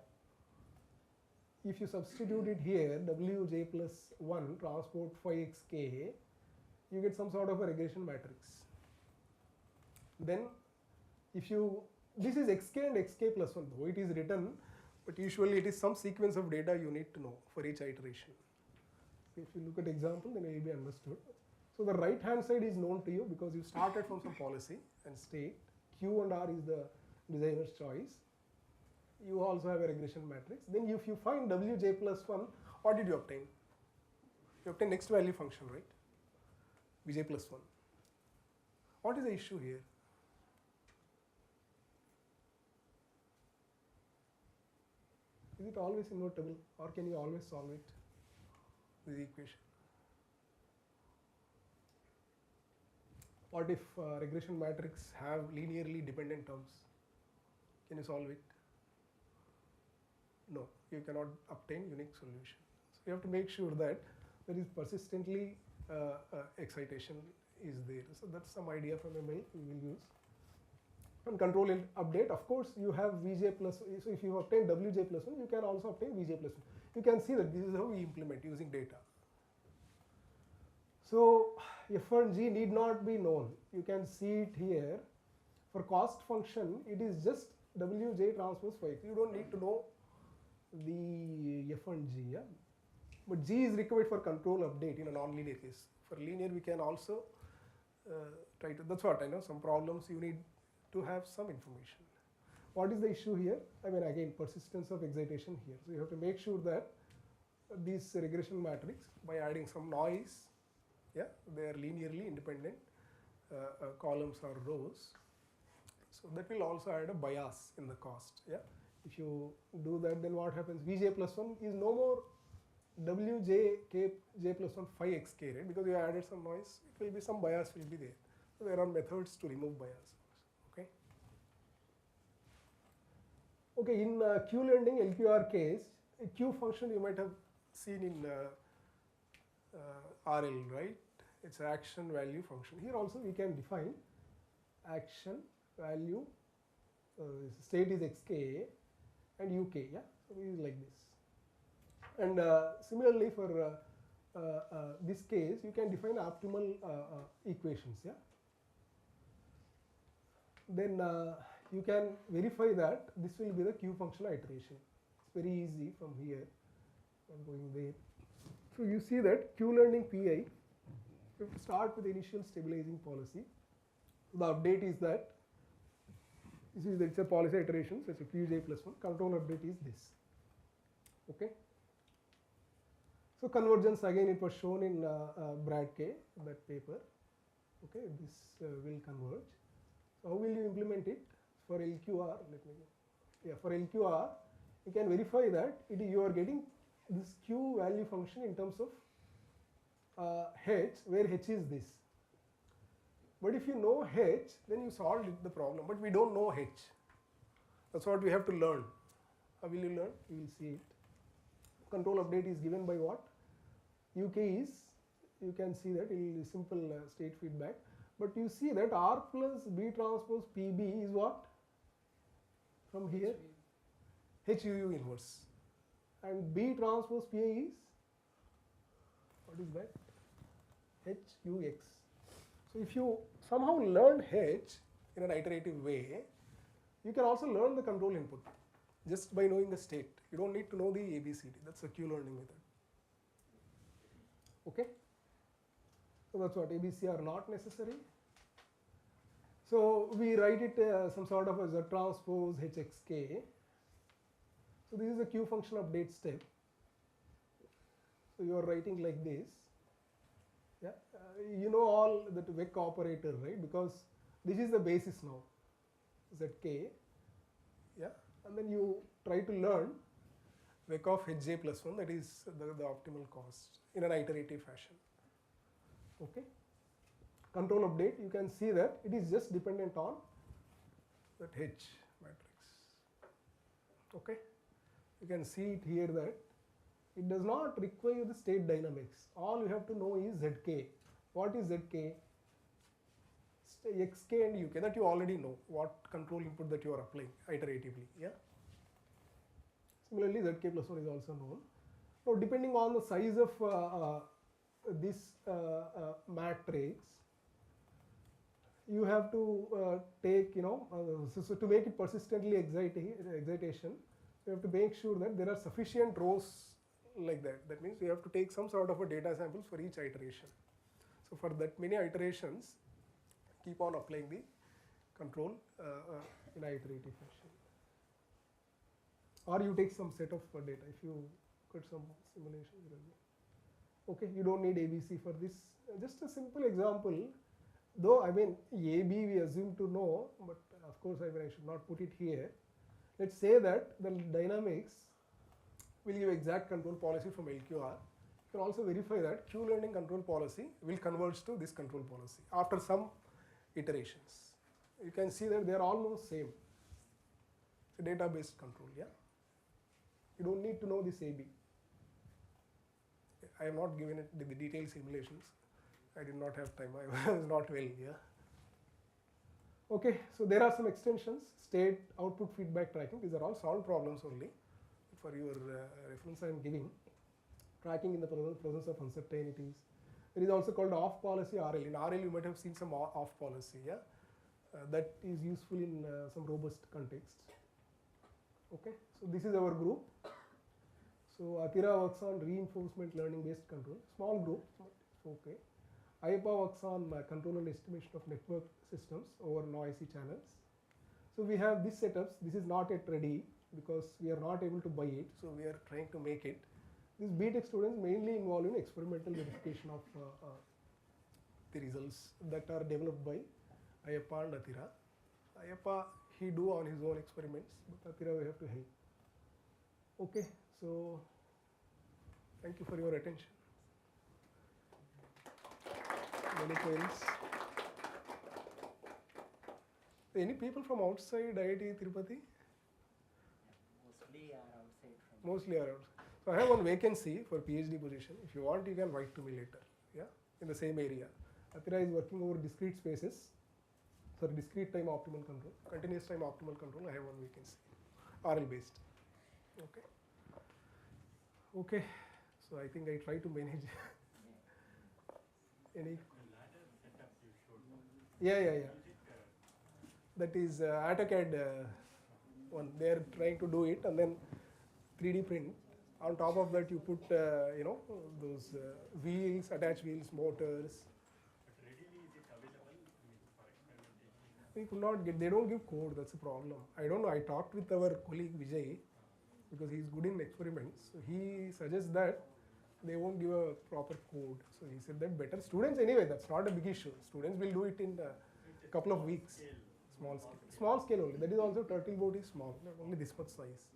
[SPEAKER 5] If you substitute it here, wj plus 1 transport phi xk, you get some sort of a regression matrix. Then if you, this is xk and xk plus 1, though it is written, but usually it is some sequence of data you need to know for each iteration. So if you look at example, then it will be understood. So the right hand side is known to you because you started from some policy and state. Q and R is the designer's choice. You also have a regression matrix. Then if you find wj plus 1, what did you obtain? You obtain next value function, right? Vj plus 1. What is the issue here? Is it always invertible or can you always solve it with the equation? What if regression matrix have linearly dependent terms? Can you solve it? No, you cannot obtain unique solution. So you have to make sure that there is persistently excitation is there. So that's some idea from ML we will use. And control update, of course, you have Vj plus, so if you obtain Wj plus 1, you can also obtain Vj plus 1. You can see that this is how we implement using data. So f and g need not be known. You can see it here. For cost function, it is just Wj transpose phi x. You don't need to know the f and g. Yeah? But g is required for control update in a non-linear case. For linear, we can also try to, that's what I know, some problems you need to have some information. What is the issue here? I mean, again, persistence of excitation here. So you have to make sure that this regression matrix, by adding some noise, yeah, they are linearly independent columns or rows. So that will also add a bias in the cost. Yeah, if you do that, then what happens? Vj plus 1 is no more wj k j plus 1 phi xk, right? Because you added some noise, it will be some bias will be there. So there are methods to remove bias. Okay. Okay, in Q learning LQR case, a Q function you might have seen in RL, right? It's an action value function. Here also we can define action value, state is xk and uk, yeah? So it is like this. And similarly for this case, you can define optimal equations, yeah? Then you can verify that this will be the Q functional iteration. It's very easy from here. not going there. So you see that Q-learning PI, we have to start with the initial stabilizing policy. The update is that it's a policy iteration, so it's a Qj plus 1. Control update is this. Okay. So convergence, again it was shown in Brad K, that paper. Okay, this will converge. So how will you implement it? For LQR, for LQR, you can verify that you are getting this Q value function in terms of H, where H is this. But if you know H, then you solved the problem. But we don't know H. That's what we have to learn. How will you learn? You will see it. Control update is given by what? UK is, you can see that it is simple state feedback. But you see that R plus B transpose PB is what? From here? HUU inverse. And B transpose PA is? What is that? HUX. So if you somehow learn H in an iterative way, you can also learn the control input just by knowing the state. You don't need to know the ABCD. That's a Q-learning method. Okay? So that's what ABC are not necessary. So we write it some sort of a Z transpose HXK. So this is a Q function update step. So you are writing like this. Yeah, you know all that VEC operator, right? Because this is the basis now, ZK. Yeah, and then you try to learn VEC of Hj plus 1, that is the optimal cost in an iterative fashion. Okay. Control update, you can see that it is just dependent on that H matrix. Okay. You can see it here that it does not require the state dynamics. All you have to know is Zk. What is Zk? Xk and Uk, that you already know what control input that you are applying iteratively. Yeah. Similarly, Zk plus 1 is also known. Now, depending on the size of this matrix, you have to take, so to make it persistently excitation, you have to make sure that there are sufficient rows like that. That means you have to take some sort of a data samples for each iteration. So for that many iterations, keep on applying the control in an iterative fashion. Or you take some set of data. If you got some simulation, okay, you don't need ABC for this. Just a simple example. Though I mean AB we assume to know, but of course I should not put it here. Let's say that the dynamics will give exact control policy from LQR. You can also verify that Q-learning control policy will converge to this control policy after some iterations. You can see that they are almost same. It's a data-based control, yeah. You don't need to know this AB. I have not given it the detailed simulations. I did not have time. I was not well, yeah. Okay, so there are some extensions, state, output, feedback tracking. These are all solved problems only. For your reference, I am giving tracking in the presence of uncertainties. There is also called off policy RL. In RL, you might have seen some off policy, yeah. That is useful in some robust contexts. Okay, so this is our group. So Atira works on reinforcement learning based control, small group, but it's okay. IAPA works on control and estimation of network systems over noisy channels. So we have these setups. This is not yet ready because we are not able to buy it. So we are trying to make it. These BTech students mainly involved in experimental verification of the results that are developed by IAPA and Atira. IAPA, he do on his own experiments, but Atira we have to help. Okay, so thank you for your attention. Any queries? Any people from outside IIT Tirupati?
[SPEAKER 7] Mostly are outside from.
[SPEAKER 5] Mostly are outside. So I have one vacancy for PhD position. If you want, you can write to me later. Yeah, in the same area. Atira is working over discrete spaces. Sorry, discrete time optimal control, continuous time optimal control. I have one vacancy, RL based. Okay. Okay. So I think I try to manage. Any? Yeah. That is AutoCAD one. They are trying to do it and then 3D print. On top of that, you put you know, those wheels, attached wheels, motors. We could not get. They don't give code. That's a problem. I don't know. I talked with our colleague Vijay because he's good in experiments. So he suggests that they won't give a proper code. So he said that better students anyway. That's not a big issue. Students will do it in a couple of weeks. Small scale. Small scale only. That is also turtle boat is small. Only this much size.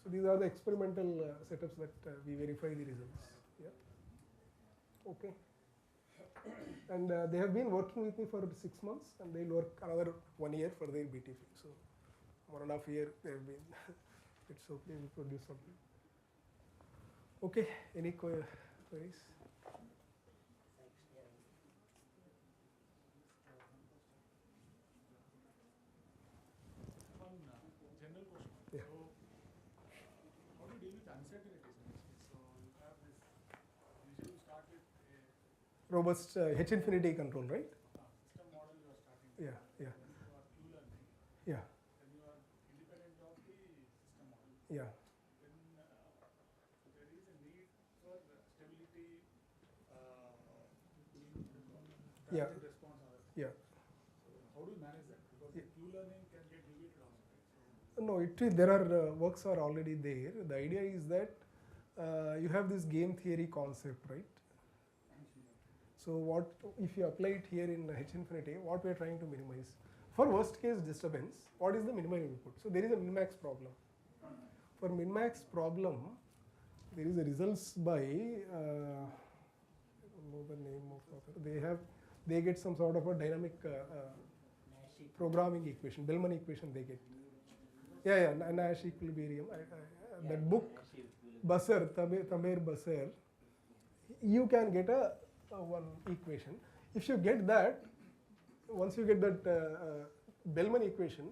[SPEAKER 5] So these are the experimental setups that we verify the results. Yeah. Okay. And they have been working with me for 6 months, and they'll work another 1 year for their BTP. So 1.5 years they have been. It's okay. We produce something. Okay. Any queries?
[SPEAKER 8] One general question.
[SPEAKER 5] Yeah.
[SPEAKER 8] So, how do you deal with uncertainties in this case? So, you have this, usually you start with a
[SPEAKER 5] Robust H infinity control, right?
[SPEAKER 8] system model you are starting with.
[SPEAKER 5] Yeah, yeah,
[SPEAKER 8] Then you are Q-learning.
[SPEAKER 5] yeah,
[SPEAKER 8] Then you are independent of the system model.
[SPEAKER 5] yeah.
[SPEAKER 8] Then there is a need for stability in
[SPEAKER 5] Yeah.
[SPEAKER 8] transient response.
[SPEAKER 5] Yeah.
[SPEAKER 8] So, how do you manage that? Because
[SPEAKER 5] Yeah.
[SPEAKER 8] Q-learning can get deviated also, right? So,
[SPEAKER 5] No, there are works are already there. The idea is that you have this game theory concept, right? So what if you apply it here in H infinity? What we are trying to minimize for worst case disturbance? What is the minimal input? So there is a min-max problem. For min-max problem, there is a results by I don't know the name of author. They get some sort of a dynamic programming equation, Bellman equation they get. Yeah, Nash equilibrium. That book, Basser, Tamer Basser, you can get a one equation. If you get that, once you get that Bellman equation,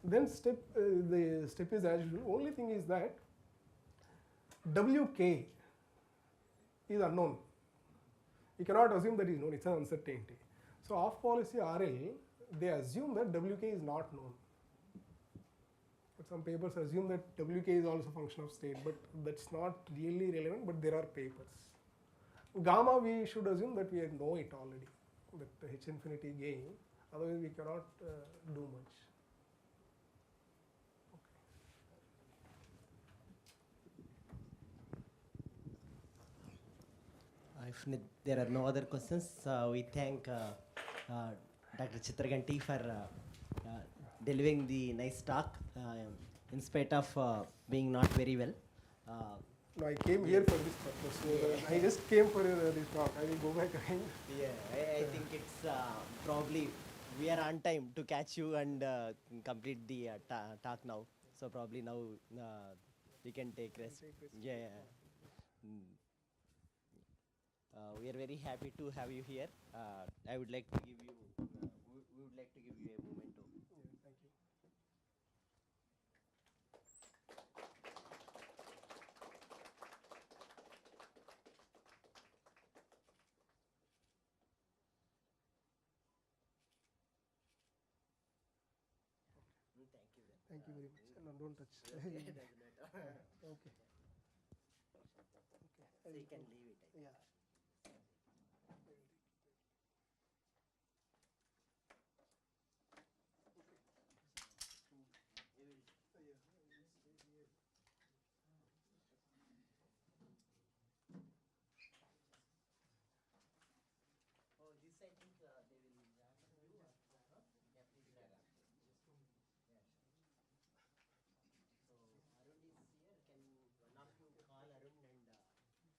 [SPEAKER 5] then the step is as usual. Only thing is that Wk is unknown. You cannot assume that is known. It's an uncertainty. So off policy RL, they assume that Wk is not known. But some papers assume that Wk is also a function of state, but that's not really relevant, but there are papers. Gamma, we should assume that we know it already, that the H infinity gain, otherwise we cannot do much.
[SPEAKER 9] If there are no other questions, we thank Dr. Chitraganti for delivering the nice talk in spite of being not very well.
[SPEAKER 5] No, I came here for this purpose. So I just came for this talk. I will go back again.
[SPEAKER 9] Yeah, I think it's probably we are on time to catch you and complete the talk now. So probably now we can take rest. Yeah. We are very happy to have you here. I would like to give you. We would like to give you a memento.
[SPEAKER 5] Thank you. Thank you very much. No, don't touch.
[SPEAKER 9] Okay.
[SPEAKER 5] Okay.
[SPEAKER 9] So you can leave it.
[SPEAKER 5] Yeah.
[SPEAKER 9] Oh, this I think they will answer you. Yeah, please grab. So Arun is here. Can one of you call Arun and ask him?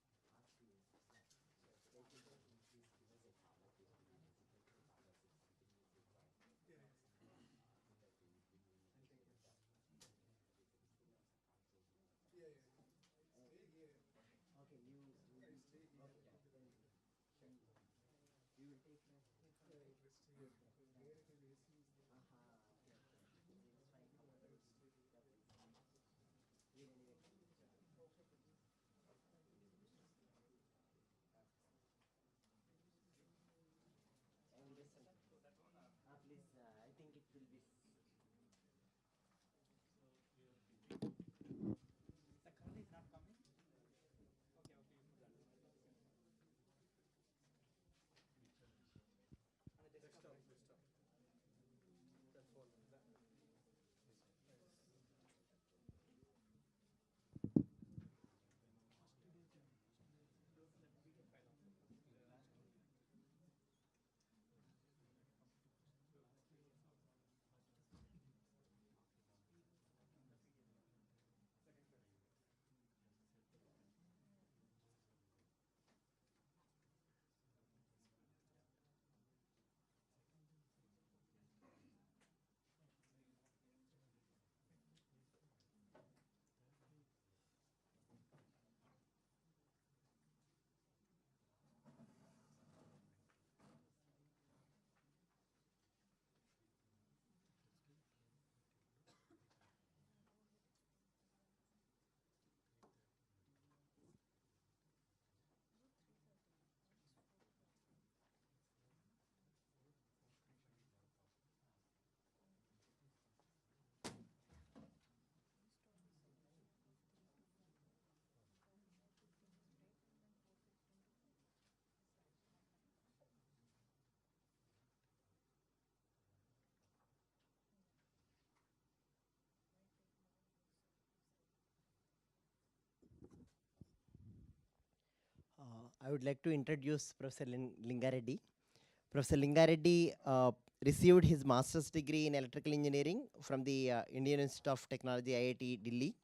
[SPEAKER 9] I would like to introduce Professor Lingareddy. Professor Lingareddy received his master's degree in electrical engineering from the Indian Institute of Technology, IIT Delhi,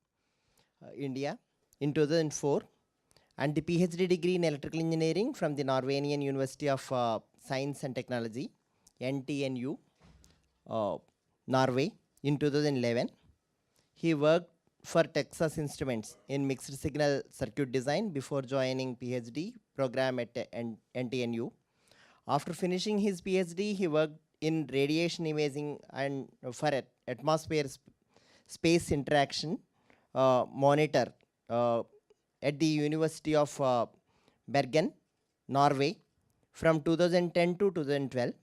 [SPEAKER 9] India, in 2004, and the PhD degree in electrical engineering from the Norwegian University of Science and Technology, NTNU, Norway, in 2011. He worked for Texas Instruments in mixed signal circuit design before joining PhD program at NTNU. After finishing his PhD, he worked in radiation imaging and for atmosphere space interaction monitor at the University of Bergen, Norway, from 2010 to 2012.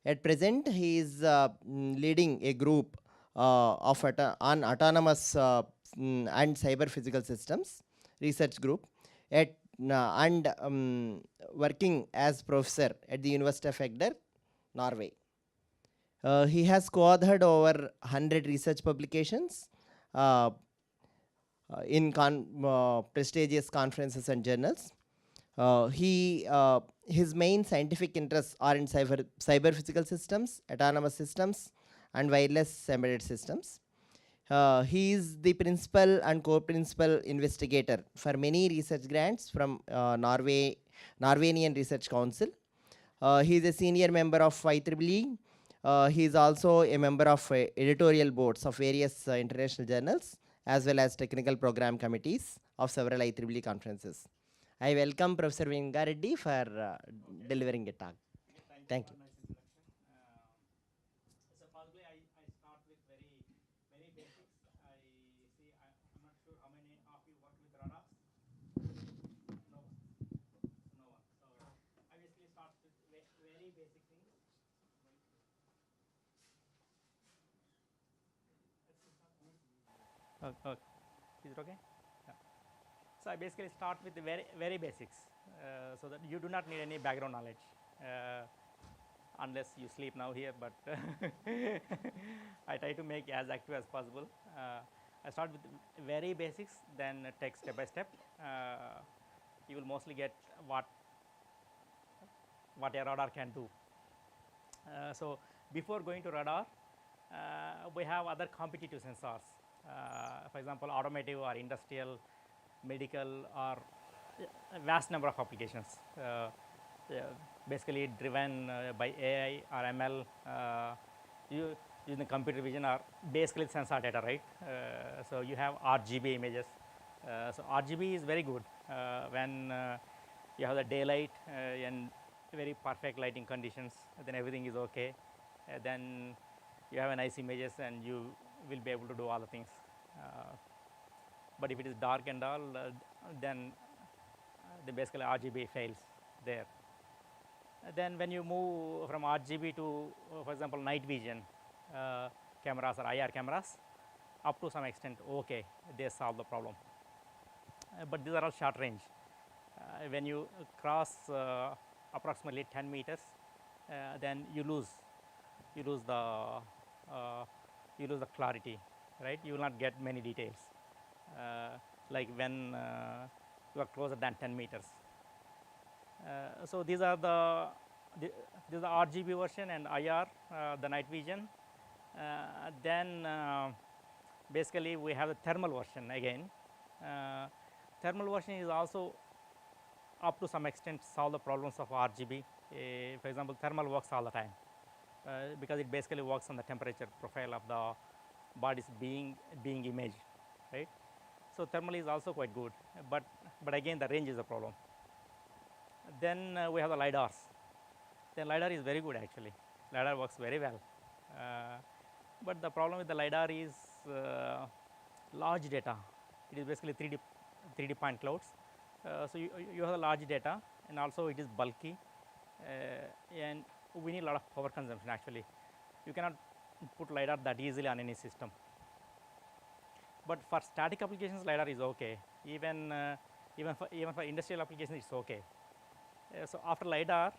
[SPEAKER 9] At present, he is leading a group of on autonomous and cyber physical systems research group at and working as professor at the University of Agder, Norway. He has co-authored over 100 research publications in prestigious conferences and journals. His main scientific interests are in cyber physical systems, autonomous systems, and wireless embedded systems. He is the principal and co-principal investigator for many research grants from Norwegian Research Council. He is a senior member of IEEE. He is also a member of editorial boards of various international journals, as well as technical program committees of several IEEE conferences. I welcome Professor Lingareddy for delivering a talk. Thank you.
[SPEAKER 7] So possibly I start with very basics. I'm not sure how many of you work with radars. No one. So I basically start with very basic things. Okay. Is it okay? Yeah. So I basically start with the very basics, so that you do not need any background knowledge, unless you sleep now here. But I try to make as active as possible. I start with very basics, then take step by step. You will mostly get what a radar can do. So before going to radar, we have other competitive sensors. For example, automotive or industrial, medical, or a vast number of applications. Basically driven by AI or ML, using computer vision or basically sensor data, right? So you have RGB images. So RGB is very good when you have the daylight and very perfect lighting conditions, then everything is okay. Then you have nice images and you will be able to do all the things. But if it is dark and all, then basically RGB fails there. Then when you move from RGB to, for example, night vision cameras or IR cameras, up to some extent, okay, they solve the problem. But these are all short range. When you cross approximately 10 meters, then you lose the clarity, right? You will not get many details, like when you are closer than 10 meters. So these are the RGB version and IR, the night vision. Then basically we have the thermal version again. Thermal version is also up to some extent solve the problems of RGB. For example, thermal works all the time because it basically works on the temperature profile of the bodies being imaged, right? So thermal is also quite good, but again the range is a problem. Then we have the LiDARs. Then LiDAR is very good actually. LiDAR works very well. But the problem with the LiDAR is large data. It is basically 3D point clouds. So you have the large data, and also it is bulky, and we need a lot of power consumption actually. You cannot put LiDAR that easily on any system. But for static applications, LiDAR is okay. Even for industrial applications, it's okay. So after LiDAR,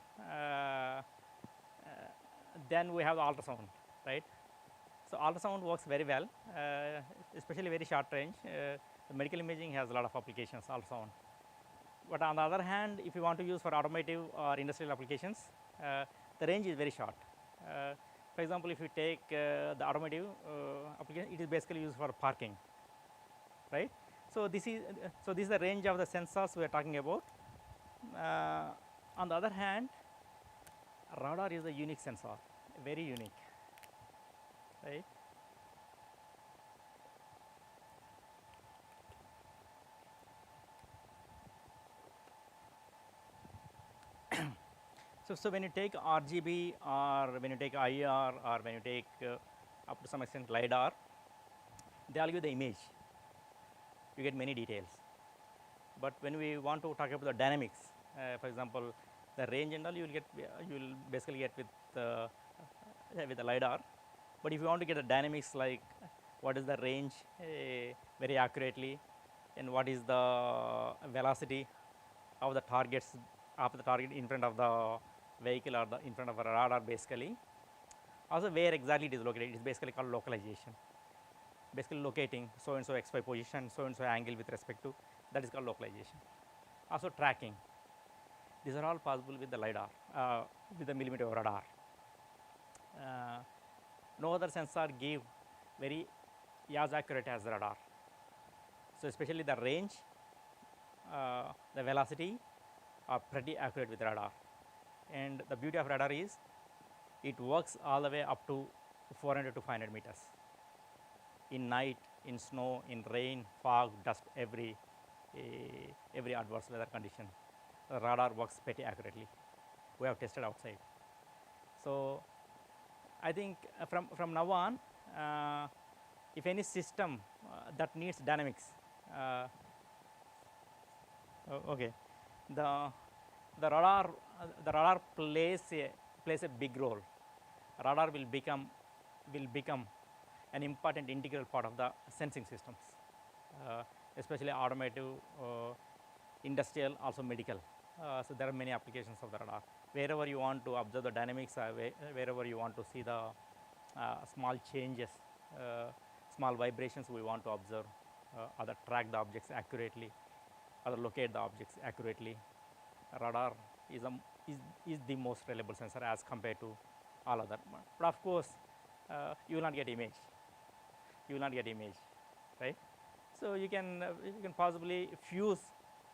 [SPEAKER 7] then we have the ultrasound, right? So ultrasound works very well, especially very short range. The medical imaging has a lot of applications, ultrasound. But on the other hand, if you want to use for automotive or industrial applications, the range is very short. For example, if you take the automotive application, it is basically used for parking, right? So this is the range of the sensors we are talking about. On the other hand, radar is a unique sensor, very unique, right? So when you take RGB or when you take IR or when you take up to some extent LiDAR, they all give the image. You get many details. But when we want to talk about the dynamics, for example, the range and all, you will basically get with the LiDAR. But if you want to get the dynamics, like what is the range very accurately, and what is the velocity of the target in front of the vehicle or in front of a radar, basically. Also, where exactly it is located, it is basically called localization. Basically locating so and so XY position, so and so angle with respect to, that is called localization. Also tracking. These are all possible with the LiDAR, with the millimeter wave radar. No other sensor give very as accurate as the radar. So especially the range, the velocity are pretty accurate with radar. And the beauty of radar is it works all the way up to 400 to 500 meters. In night, in snow, in rain, fog, dust, every adverse weather condition, the radar works pretty accurately. We have tested outside. So I think from now on, if any system that needs dynamics, okay, the radar plays a big role. Radar will become an important integral part of the sensing systems, especially automotive, industrial, also medical. So there are many applications of the radar. Wherever you want to observe the dynamics, wherever you want to see the small changes, small vibrations we want to observe, either track the objects accurately, or locate the objects accurately. Radar is the most reliable sensor as compared to all other. But of course, you will not get image. You will not get image, right? So you can possibly fuse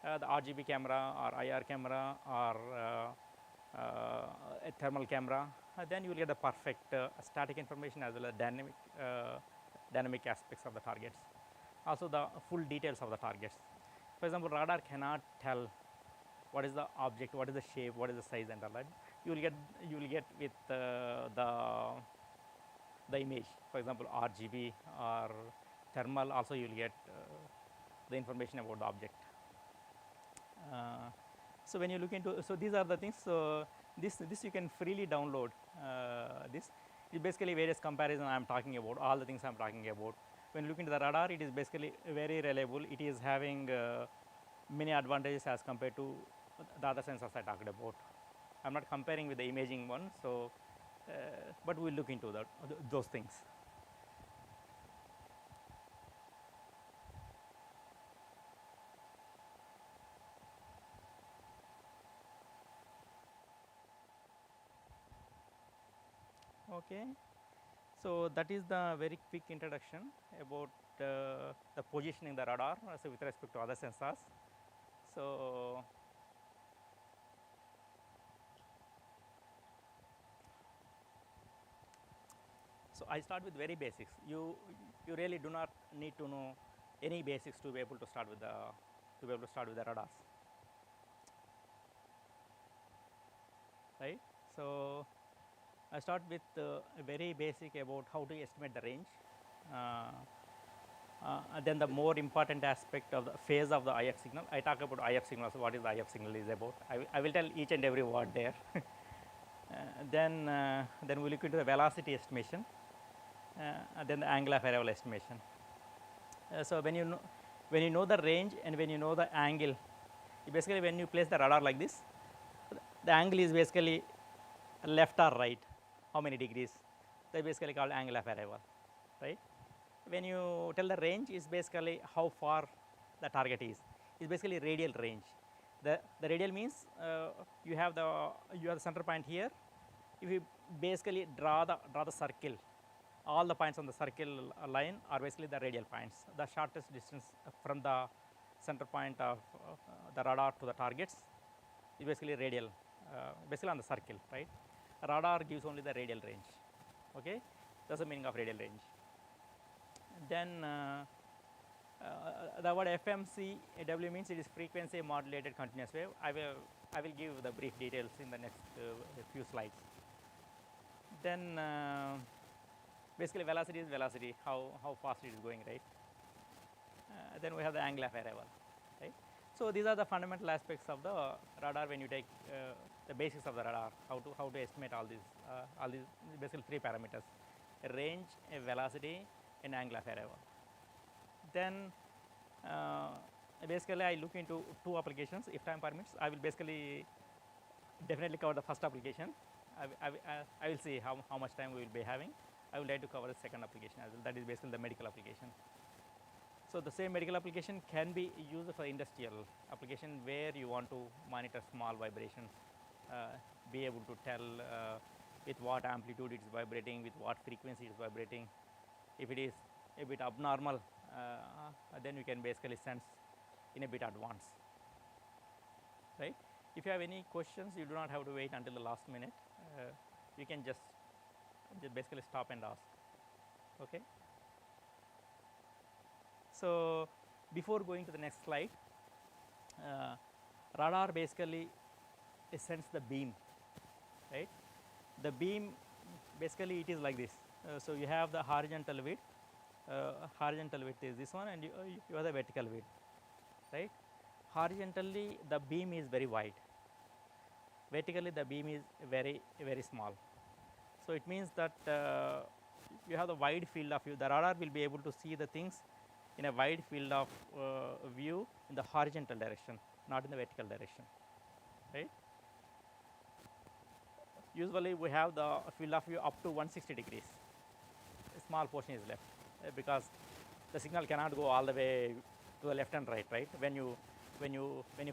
[SPEAKER 7] the RGB camera or IR camera or a thermal camera. Then you will get the perfect static information as well as dynamic aspects of the targets. Also the full details of the targets. For example, radar cannot tell what is the object, what is the shape, what is the size, and all that. You will get with the image. For example, RGB or thermal. Also, you will get the information about the object. So when you look into, so these are the things. So this you can freely download. This is basically various comparison I am talking about. All the things I am talking about. When you look into the radar, it is basically very reliable. It is having many advantages as compared to the other sensors I talked about. I am not comparing with the imaging one, so but we will look into those things. Okay, so that is the very quick introduction about the positioning the radar so with respect to other sensors. So I start with very basics. You really do not need to know any basics to be able to start with the radars, right? So I start with a very basic about how to estimate the range. Then the more important aspect of the phase of the IF signal. I talk about IF signal. So what is the IF signal is about? I will tell each and every word there. Then we look into the velocity estimation. Then the angle of arrival estimation. So when you know the range and when you know the angle, basically when you place the radar like this, the angle is basically left or right. How many degrees? They basically called angle of arrival, right? When you tell the range is basically how far the target is. It's basically radial range. The radial means you have the center point here. If you basically draw the circle, all the points on the circle line are basically the radial points. The shortest distance from the center point of the radar to the targets is basically radial, basically on the circle, right? Radar gives only the radial range. Okay, that's the meaning of radial range. Then the word FMCW means it is frequency modulated continuous wave. I will give the brief details in the next few slides. Then basically velocity is velocity, how fast it is going, right? Then we have the angle of arrival, right? So these are the fundamental aspects of the radar when you take the basics of the radar, how to estimate all these basically three parameters: a range, a velocity, and angle of arrival. Then basically I look into two applications. If time permits, I will basically definitely cover the first application. I will see how much time we will be having. I would like to cover the second application as well. That is basically the medical application. So the same medical application can be used for industrial application where you want to monitor small vibrations, be able to tell with what amplitude it is vibrating, with what frequency it is vibrating. If it is a bit abnormal, then you can basically sense in a bit advance, right? If you have any questions, you do not have to wait until the last minute. You can just basically stop and ask. Okay. So before going to the next slide, radar basically sends the beam, right? The beam basically it is like this. So you have the horizontal width. Horizontal width is this one, and you have the vertical width, right? Horizontally the beam is very wide. Vertically the beam is very small. So it means that you have the wide field of view. The radar will be able to see the things in a wide field of view in the horizontal direction, not in the vertical direction, right? Usually we have the field of view up to 160 degrees. A small portion is left because the signal cannot go all the way to the left and right, right? When you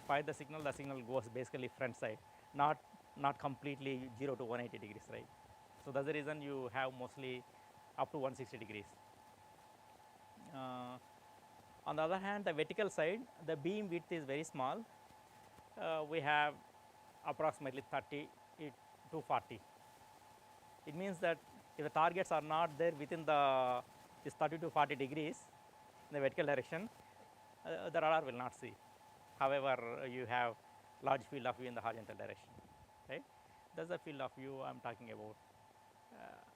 [SPEAKER 7] fire the signal goes basically front side, not completely 0 to 180 degrees, right? So that's the reason you have mostly up to 160 degrees. On the other hand, the vertical side, the beam width is very small. We have approximately 30 to 40. It means that if the targets are not there within this 30 to 40 degrees in the vertical direction, the radar will not see. However, you have large field of view in the horizontal direction, right? That's the field of view I'm talking about.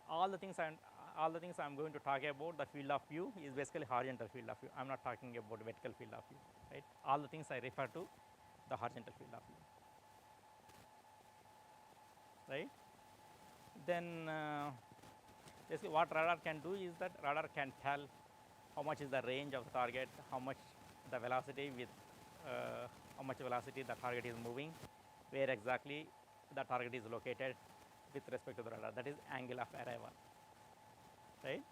[SPEAKER 7] All the things I'm going to talk about, the field of view is basically horizontal field of view. I'm not talking about vertical field of view, right? All the things I refer to the horizontal field of view, right? Then basically what radar can do is that radar can tell how much is the range of the target, how much the velocity with how much velocity the target is moving, where exactly the target is located with respect to the radar. That is angle of arrival, right?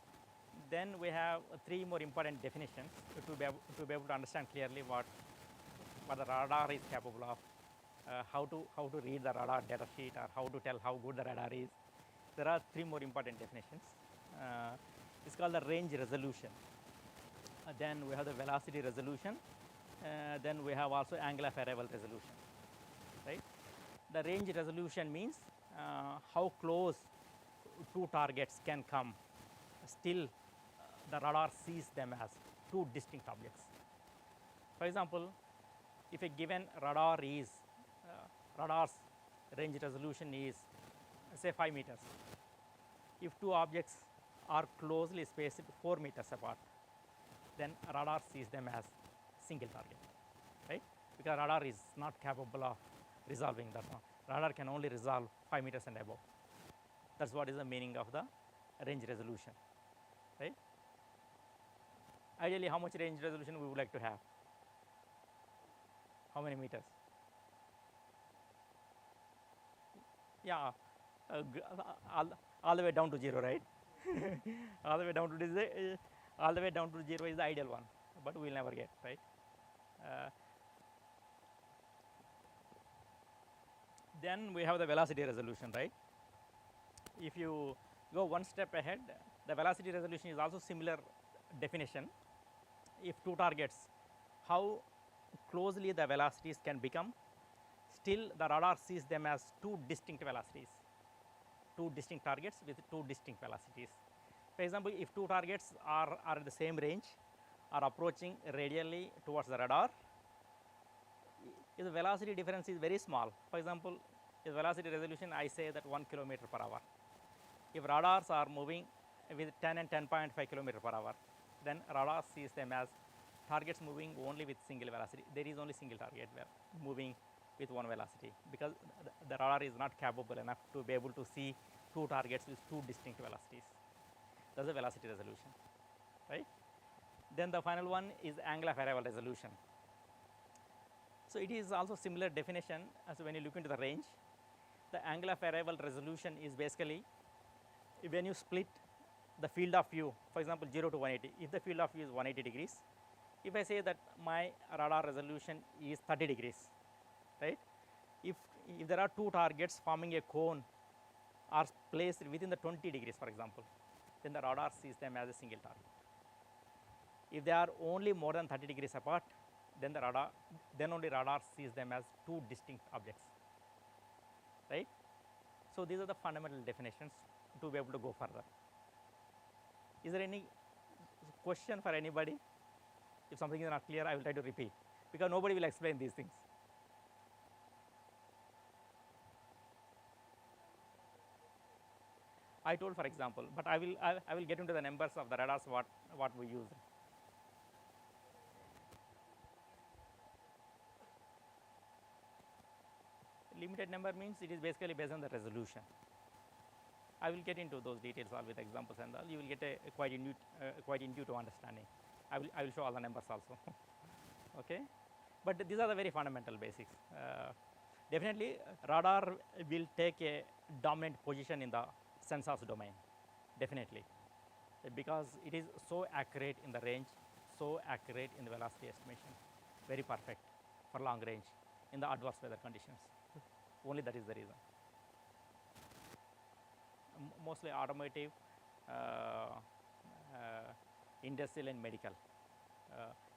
[SPEAKER 7] Then we have three more important definitions to be able to understand clearly what the radar is capable of, how to read the radar data sheet, or how to tell how good the radar is. There are three more important definitions. It's called the range resolution. Then we have the velocity resolution. Then we have also angle of arrival resolution, right? The range resolution means how close two targets can come. Still, the radar sees them as two distinct objects. For example, if a given radar's range resolution is say 5 meters, if two objects are closely spaced 4 meters apart, then radar sees them as single target, right? Because radar is not capable of resolving that one. Radar can only resolve 5 meters and above. That's what is the meaning of the range resolution, right? Ideally, how much range resolution we would like to have? How many meters? Yeah, all the way down to 0, right? all the way down to 0 is the ideal one, but we'll never get, right? Then we have the velocity resolution, right? If you go one step ahead, the velocity resolution is also similar definition. If two targets, how closely the velocities can become, still the radar sees them as two distinct velocities, two distinct targets with two distinct velocities. For example, if two targets are at the same range, are approaching radially towards the radar, if the velocity difference is very small, for example, if velocity resolution I say that 1 kilometer per hour, if radars are moving with 10 and 10.5 kilometer per hour, then radar sees them as targets moving only with single velocity. There is only single target moving with one velocity, because the radar is not capable enough to be able to see two targets with two distinct velocities. That's the velocity resolution, right? Then the final one is angle of arrival resolution. So it is also similar definition as when you look into the range. The angle of arrival resolution is basically when you split the field of view, for example 0 to 180, if the field of view is 180 degrees, if I say that my radar resolution is 30 degrees, right? If there are two targets forming a cone are placed within the 20 degrees, for example, then the radar sees them as a single target. If they are only more than 30 degrees apart, then only radar sees them as two distinct objects, right? So these are the fundamental definitions to be able to go further. Is there any question for anybody? If something is not clear, I will try to repeat, because nobody will explain these things. I told for example, but I will get into the numbers of the radars what we use. Limited number means it is basically based on the resolution. I will get into those details all with examples and all. You will get a quite intuitive understanding. I will show all the numbers also. Okay, but these are the very fundamental basics. Definitely, radar will take a dominant position in the sensors domain. Definitely, because it is so accurate in the range, so accurate in the velocity estimation, very perfect for long range in the adverse weather conditions. Only that is the reason. Mostly automotive, industrial and medical.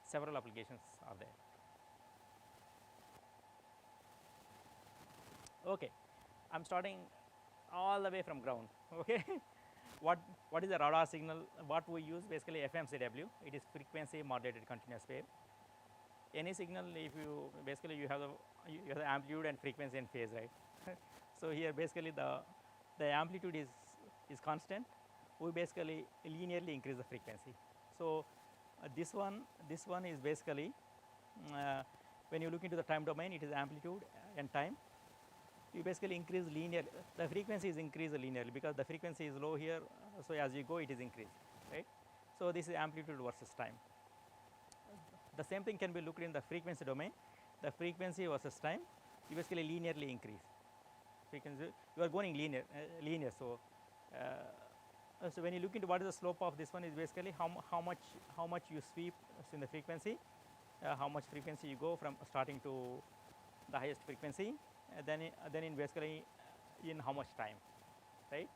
[SPEAKER 7] Several applications are there. Okay, I'm starting all the way from ground. Okay, what is the radar signal? What we use basically FMCW. It is frequency modulated continuous wave. Any signal, if you basically you have the amplitude and frequency and phase, right? So here basically the amplitude is constant. We basically linearly increase the frequency. So this one is basically when you look into the time domain, it is amplitude and time. You basically increase linear. The frequency is increased linearly because the frequency is low here. So as you go, it is increased, right? So this is amplitude versus time. The same thing can be looked in the frequency domain. The frequency versus time, you basically linearly increase. Frequency, you are going linear. So, so when you look into what is the slope of this one is basically how much you sweep in the frequency, how much frequency you go from starting to the highest frequency, then in basically in how much time, right?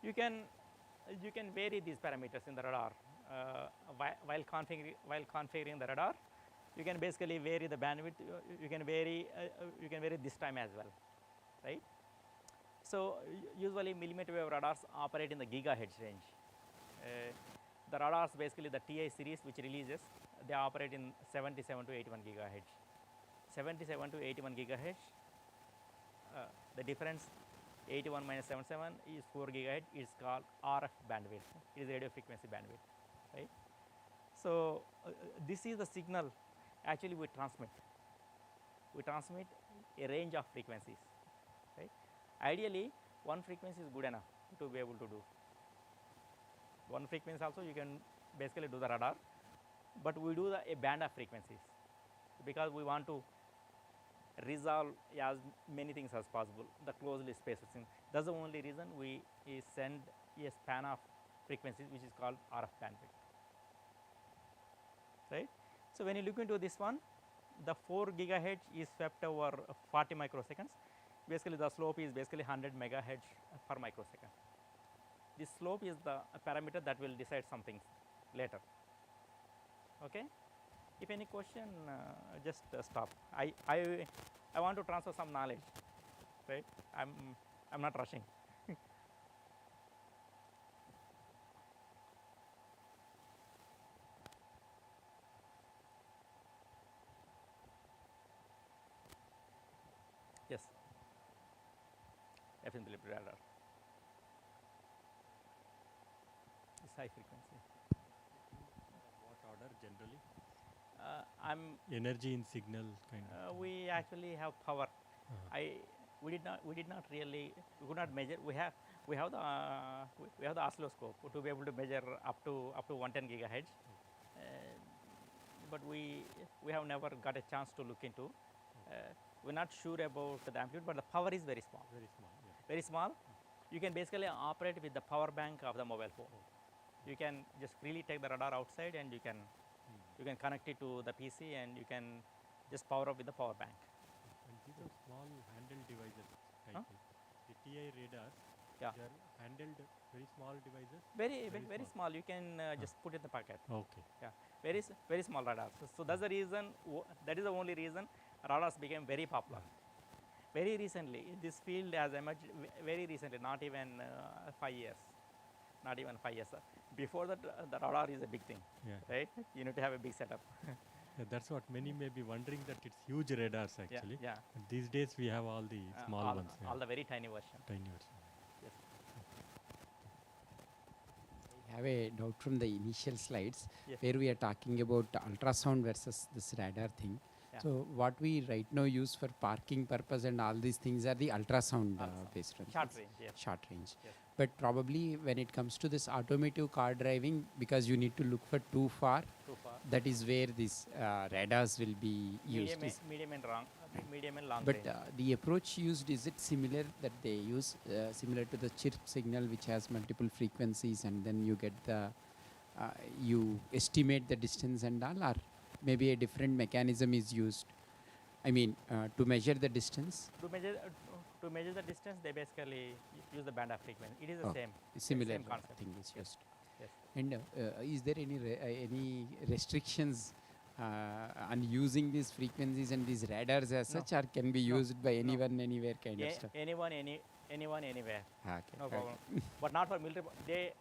[SPEAKER 7] You can vary these parameters in the radar. While configuring the radar, you can basically vary the bandwidth. You can vary this time as well, right? So usually millimeter wave radars operate in the gigahertz range. The radars basically the TI series which releases, they operate in 77 to 81 gigahertz. 77 to 81 gigahertz. The difference 81 minus 77 is 4 gigahertz. It's called RF bandwidth. It is radio frequency bandwidth. Right? So this is the signal actually we transmit. We transmit a range of frequencies, right? Ideally, one frequency is good enough to be able to do. One frequency also you can basically do the radar, but we do a band of frequencies because we want to resolve as many things as possible, the closely spaced thing. That's the only reason we send a span of frequencies which is called RF bandwidth. Right? So when you look into this one, the 4 gigahertz is swept over 40 microseconds. basically the slope is basically 100 megahertz per microsecond. This slope is the parameter that will decide something later. Okay. If any question, just stop. I want to transfer some knowledge, right? I'm not rushing. Yes. FM delivery radar. It's high frequency.
[SPEAKER 3] What order generally?
[SPEAKER 7] I'm
[SPEAKER 3] Energy in signal kind of.
[SPEAKER 7] we actually have power. We did not really, we could not measure. We have the oscilloscope to be able to measure up to 110 gigahertz. But we have never got a chance to look into. We're not sure about the amplitude, but the power is very small.
[SPEAKER 3] Very small. Yeah.
[SPEAKER 7] Very small. You can basically operate with the power bank of the mobile phone. You can just freely take the radar outside, and you can connect it to the PC, and you can just power up with the power bank.
[SPEAKER 3] And these are small handheld devices.
[SPEAKER 7] Huh?
[SPEAKER 3] The TI radars.
[SPEAKER 7] Yeah.
[SPEAKER 3] They are handheld, very small devices.
[SPEAKER 7] Very small. You can just put in the pocket.
[SPEAKER 3] Okay.
[SPEAKER 7] Yeah, very small radars. So that's the reason. That is the only reason radars became very popular. Very recently, this field has emerged. Very recently, not even 5 years. Not even 5 years. Before that, the radar is a big thing.
[SPEAKER 3] Yeah.
[SPEAKER 7] Right. You need to have a big setup.
[SPEAKER 3] Yeah, that's what many may be wondering, that it's huge radars actually.
[SPEAKER 7] Yeah.
[SPEAKER 3] But these days we have all the small ones. Yeah.
[SPEAKER 7] All the very tiny version.
[SPEAKER 3] Tiny version.
[SPEAKER 7] Yes.
[SPEAKER 6] I have a doubt from the initial slides
[SPEAKER 7] Yes.
[SPEAKER 6] where we are talking about ultrasound versus this radar thing.
[SPEAKER 7] Yeah.
[SPEAKER 6] So what we right now use for parking purpose and all these things are the ultrasound based ones.
[SPEAKER 7] Short range. Yes.
[SPEAKER 6] Short range.
[SPEAKER 7] Yes.
[SPEAKER 6] But probably when it comes to this automotive car driving, because you need to look for too far, that is where these radars will be used.
[SPEAKER 7] Medium and long
[SPEAKER 6] But
[SPEAKER 7] range.
[SPEAKER 6] the approach used, is it similar that they use similar to the chirp signal, which has multiple frequencies, and then you get the you estimate the distance and all, or maybe a different mechanism is used? I mean, to measure the distance.
[SPEAKER 7] To measure the distance, they basically use the band of frequency. It is the same.
[SPEAKER 6] Similar
[SPEAKER 7] same concept.
[SPEAKER 6] thing is used.
[SPEAKER 7] Yes.
[SPEAKER 6] And is there any restrictions on using these frequencies and these radars as
[SPEAKER 7] No.
[SPEAKER 6] such, or can be
[SPEAKER 7] No.
[SPEAKER 6] used by
[SPEAKER 7] No.
[SPEAKER 6] anyone, anywhere kind of stuff?
[SPEAKER 7] Anyone, anywhere.
[SPEAKER 6] Ah, okay.
[SPEAKER 7] No
[SPEAKER 6] Okay.
[SPEAKER 7] problem. But not for military. They,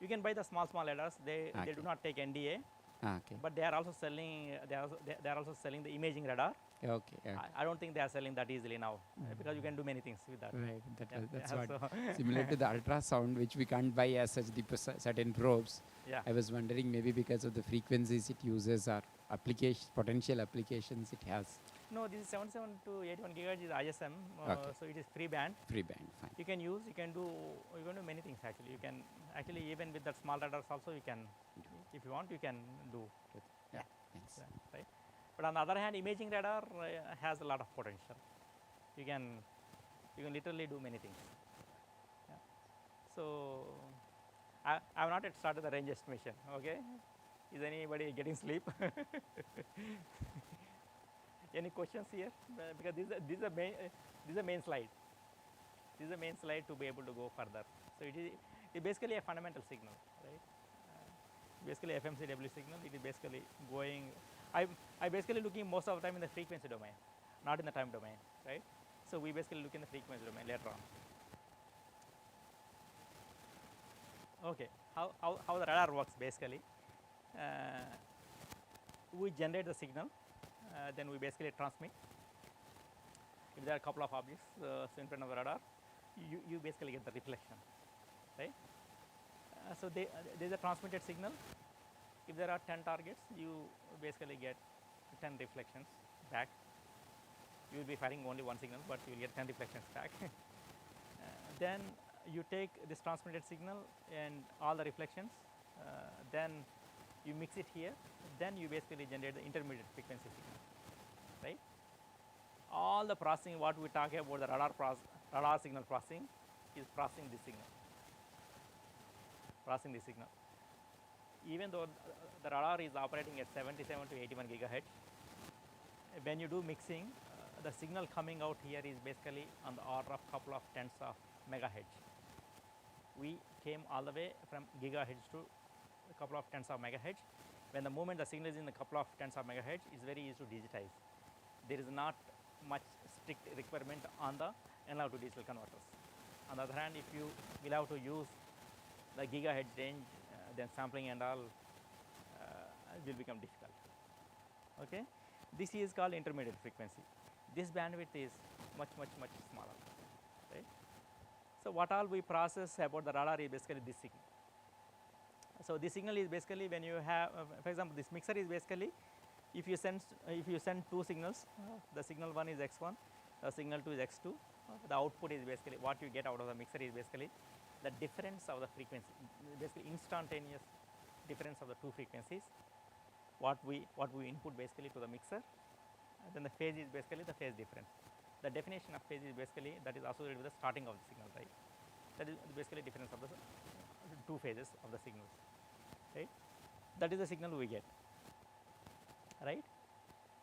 [SPEAKER 7] you can buy the small radars. They
[SPEAKER 6] Okay.
[SPEAKER 7] do not take NDA.
[SPEAKER 6] Ah, okay.
[SPEAKER 7] But they are also selling. They are also selling the imaging radar.
[SPEAKER 6] Okay. Okay.
[SPEAKER 7] I don't think they are selling that easily now, because you can do many things with that.
[SPEAKER 6] Right. That's
[SPEAKER 7] Yeah,
[SPEAKER 6] what.
[SPEAKER 7] so
[SPEAKER 6] Similar to the ultrasound, which we can't buy as such the certain probes.
[SPEAKER 7] yeah.
[SPEAKER 6] I was wondering maybe because of the frequencies it uses or potential applications it has.
[SPEAKER 7] No, this is 77 to 81 gigahertz is ISM.
[SPEAKER 6] Okay.
[SPEAKER 7] So it is free band.
[SPEAKER 6] Free band, fine.
[SPEAKER 7] You can use. You can do many things actually. You can actually, even with that small radars also, you can, if you want, you can do.
[SPEAKER 6] Yeah. Thanks.
[SPEAKER 7] Yeah, right. But on the other hand, imaging radar has a lot of potential. You can literally do many things. Yeah. So I have not yet started the range estimation. Okay, is anybody getting sleep? Any questions here? Because this is the main slide. This is the main slide to be able to go further. So it's basically a fundamental signal, right? Basically FMCW signal. It is basically going. I basically looking most of the time in the frequency domain, not in the time domain, right? So we basically look in the frequency domain later on. Okay, how the radar works basically. We generate the signal, then we basically transmit. If there are a couple of objects in front of the radar, you basically get the reflection, right? So there's a transmitted signal. If there are 10 targets, you basically get 10 reflections back. You will be firing only one signal, but you will get 10 reflections back. Then you take this transmitted signal and all the reflections, then you mix it here, then you basically generate the intermediate frequency signal, right? All the processing, what we talk about the radar signal processing, is processing this signal. Even though the radar is operating at 77 to 81 gigahertz, when you do mixing, the signal coming out here is basically on the order of couple of tens of megahertz. We came all the way from gigahertz to a couple of tens of megahertz. When the moment the signal is in a couple of tens of megahertz, it's very easy to digitize. There is not much strict requirement on the analog to digital converters. On the other hand, if you will have to use the gigahertz range, then sampling and all will become difficult. Okay, this is called intermediate frequency. This bandwidth is much smaller, right? So what all we process about the radar is basically this signal. So this signal is basically when you have, for example, this mixer is basically if you send two signals, the signal one is x1, the signal 2 is x2. The output is basically what you get out of the mixer is basically the difference of the frequency, basically instantaneous difference of the two frequencies. What we input basically to the mixer, then the phase is basically the phase difference. The definition of phase is basically that is associated with the starting of the signal, right? That is basically difference of the two phases of the signals, right? That is the signal we get, right?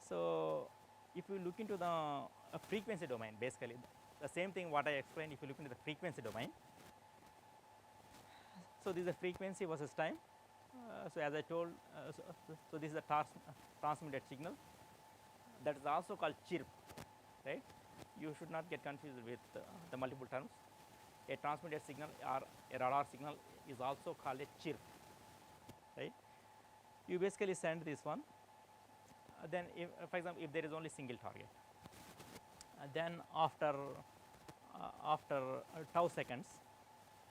[SPEAKER 7] So if you look into the frequency domain, basically the same thing what I explained. If you look into the frequency domain, so this is the frequency versus time. So as I told, so this is the transmitted signal. That is also called chirp, right? You should not get confused with the multiple terms. A transmitted signal or a radar signal is also called a chirp, right? You basically send this one. Then, if, for example, if there is only single target, then after tau seconds,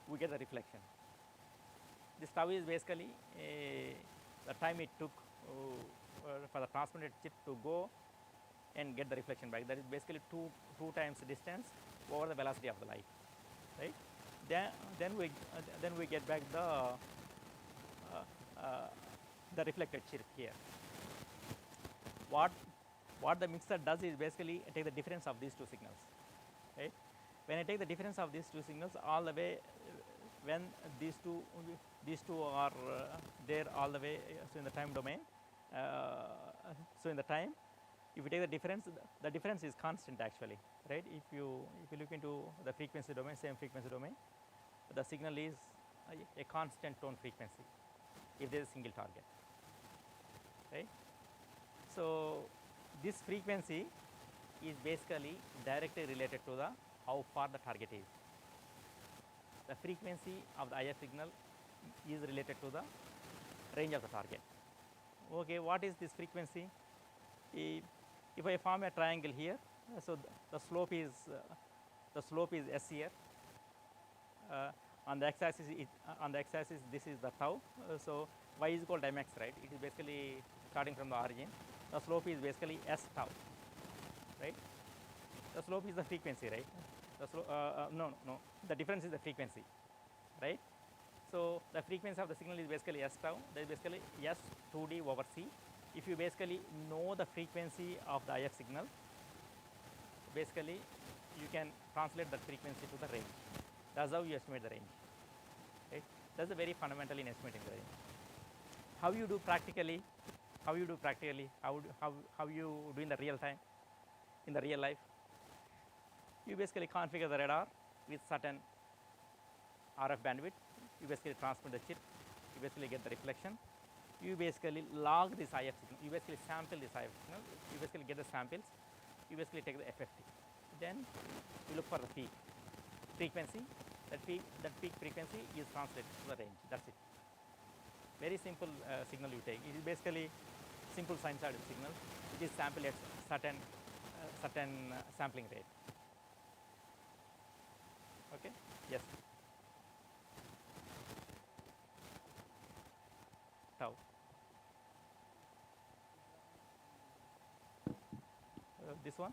[SPEAKER 7] we get the reflection. This tau is basically the time it took for the transmitted chip to go and get the reflection back. That is basically two times the distance over the velocity of the light, right? Then we get back the reflected chirp here. What the mixer does is basically take the difference of these two signals, right? When I take the difference of these two signals all the way, when these two are there all the way, so in the time domain, so in the time, if you take the difference is constant actually, right? If you look into the frequency domain, same frequency domain, the signal is a constant tone frequency if there is a single target, right? So this frequency is basically directly related to the how far the target is. The frequency of the IF signal is related to the range of the target. Okay, what is this frequency? If I form a triangle here, so the slope is S here. On the x-axis, this is the tau. So y is equal to mx, right? It is basically starting from the origin. The slope is basically S tau, right? The slope is the frequency, right? The no, the difference is the frequency, right? So the frequency of the signal is basically S tau. That is basically S 2D over C. If you basically know the frequency of the IF signal, basically you can translate that frequency to the range. That's how you estimate the range, right? That's a very fundamental in estimating the range. How you do practically? How you do in the real time, in the real life? You basically configure the radar with certain RF bandwidth. You basically transmit the chip. You basically get the reflection. You basically log this IF signal. You basically sample this IF signal. You basically get the samples. You basically take the FFT. Then you look for the peak frequency. That peak frequency is translated to the range. That's it. Very simple signal you take. It is basically simple sinusoidal signal. It is sampled at certain sampling rate. Okay. Yes. Tau. This one.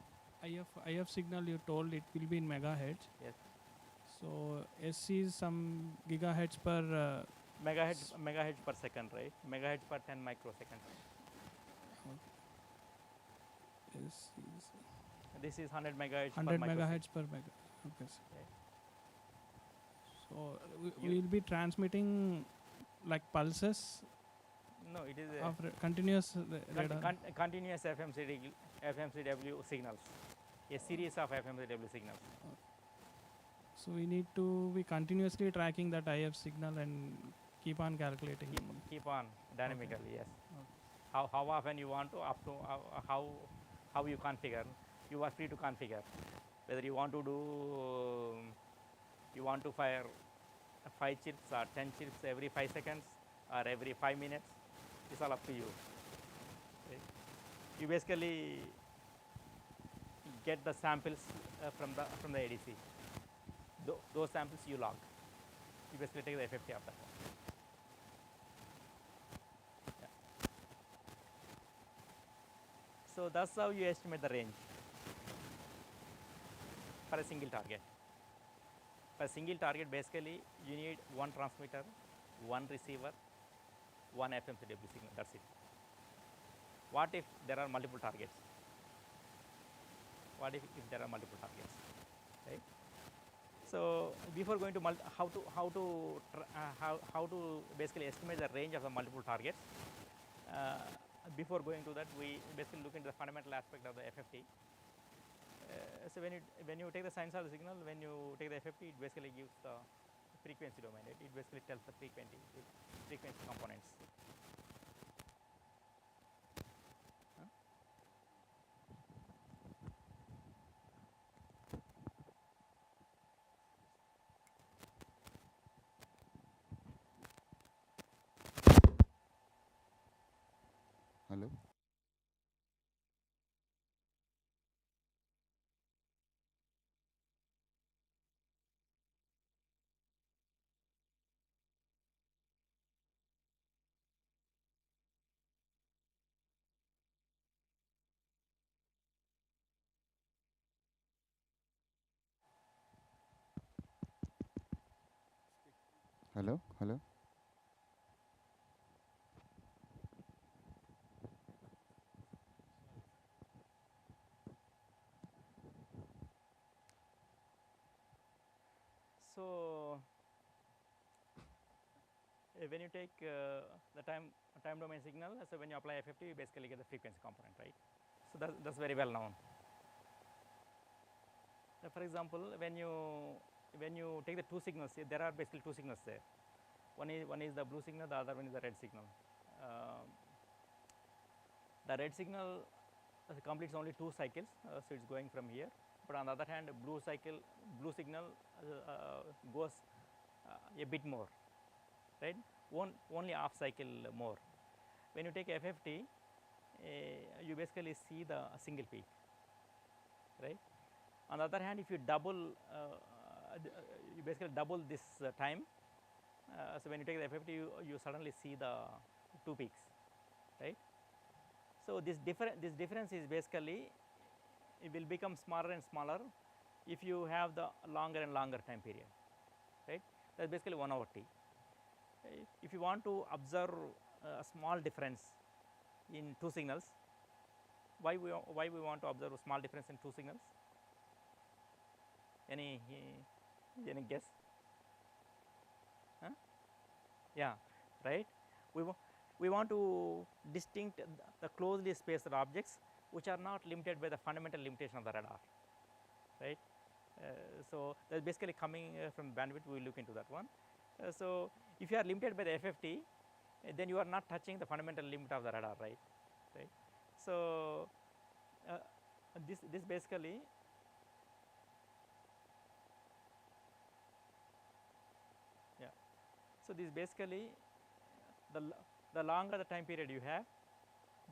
[SPEAKER 8] IF signal you told it will be in megahertz.
[SPEAKER 7] Yes.
[SPEAKER 8] So S is some gigahertz per.
[SPEAKER 7] Megahertz per second, right? Megahertz per 10 microseconds.
[SPEAKER 8] S is
[SPEAKER 7] This is 100 megahertz
[SPEAKER 8] 100
[SPEAKER 7] per
[SPEAKER 8] megahertz per mega. Okay.
[SPEAKER 7] Right.
[SPEAKER 8] So we will be transmitting like pulses
[SPEAKER 7] No, it is
[SPEAKER 8] of continuous radar.
[SPEAKER 7] continuous FMCW signals. a series of FMCW signals.
[SPEAKER 8] So we need to be continuously tracking that IF signal and keep on calculating.
[SPEAKER 7] Keep on dynamically, yes.
[SPEAKER 8] Okay.
[SPEAKER 7] How often you want to, up to how you configure, you are free to configure. Whether you want to do, you want to fire 5 chips or 10 chips every 5 seconds or every 5 minutes, it's all up to you. Right? You basically get the samples from the ADC. Those samples you log. You basically take the FFT of that one. Yeah. So that's how you estimate the range for a single target. For a single target, basically you need one transmitter, one receiver, one FMCW signal. That's it. What if there are multiple targets? What if there are multiple targets, right? So before going to how to basically estimate the range of the multiple targets, before going to that, we basically look into the fundamental aspect of the FFT. So when you take the sines of the signal, when you take the FFT, it basically gives the frequency domain. It basically tells the frequency components.
[SPEAKER 10] Hello. Hello. Hello.
[SPEAKER 7] So when you take the time domain signal, so when you apply FFT, you basically get the frequency component, right? So that's very well known. For example, when you take the two signals, there are basically two signals there. One is the blue signal, the other one is the red signal. The red signal completes only 2 cycles, so it's going from here. But on the other hand, blue signal goes a bit more, right? Only half cycle more. When you take FFT, you basically see the single peak, right? On the other hand, if you double, you basically double this time. So when you take the FFT, you suddenly see the 2 peaks, right? So this difference is basically, it will become smaller and smaller if you have the longer and longer time period, right? That's basically 1 over T. If you want to observe a small difference in 2 signals, why we want to observe a small difference in 2 signals? Any guess? Huh? Yeah, right. We want to distinct the closely spaced objects which are not limited by the fundamental limitation of the radar, right? So that's basically coming from bandwidth. We will look into that one. So if you are limited by the FFT, then you are not touching the fundamental limit of the radar, right? Right. So this basically. Yeah. So this basically, the longer the time period you have,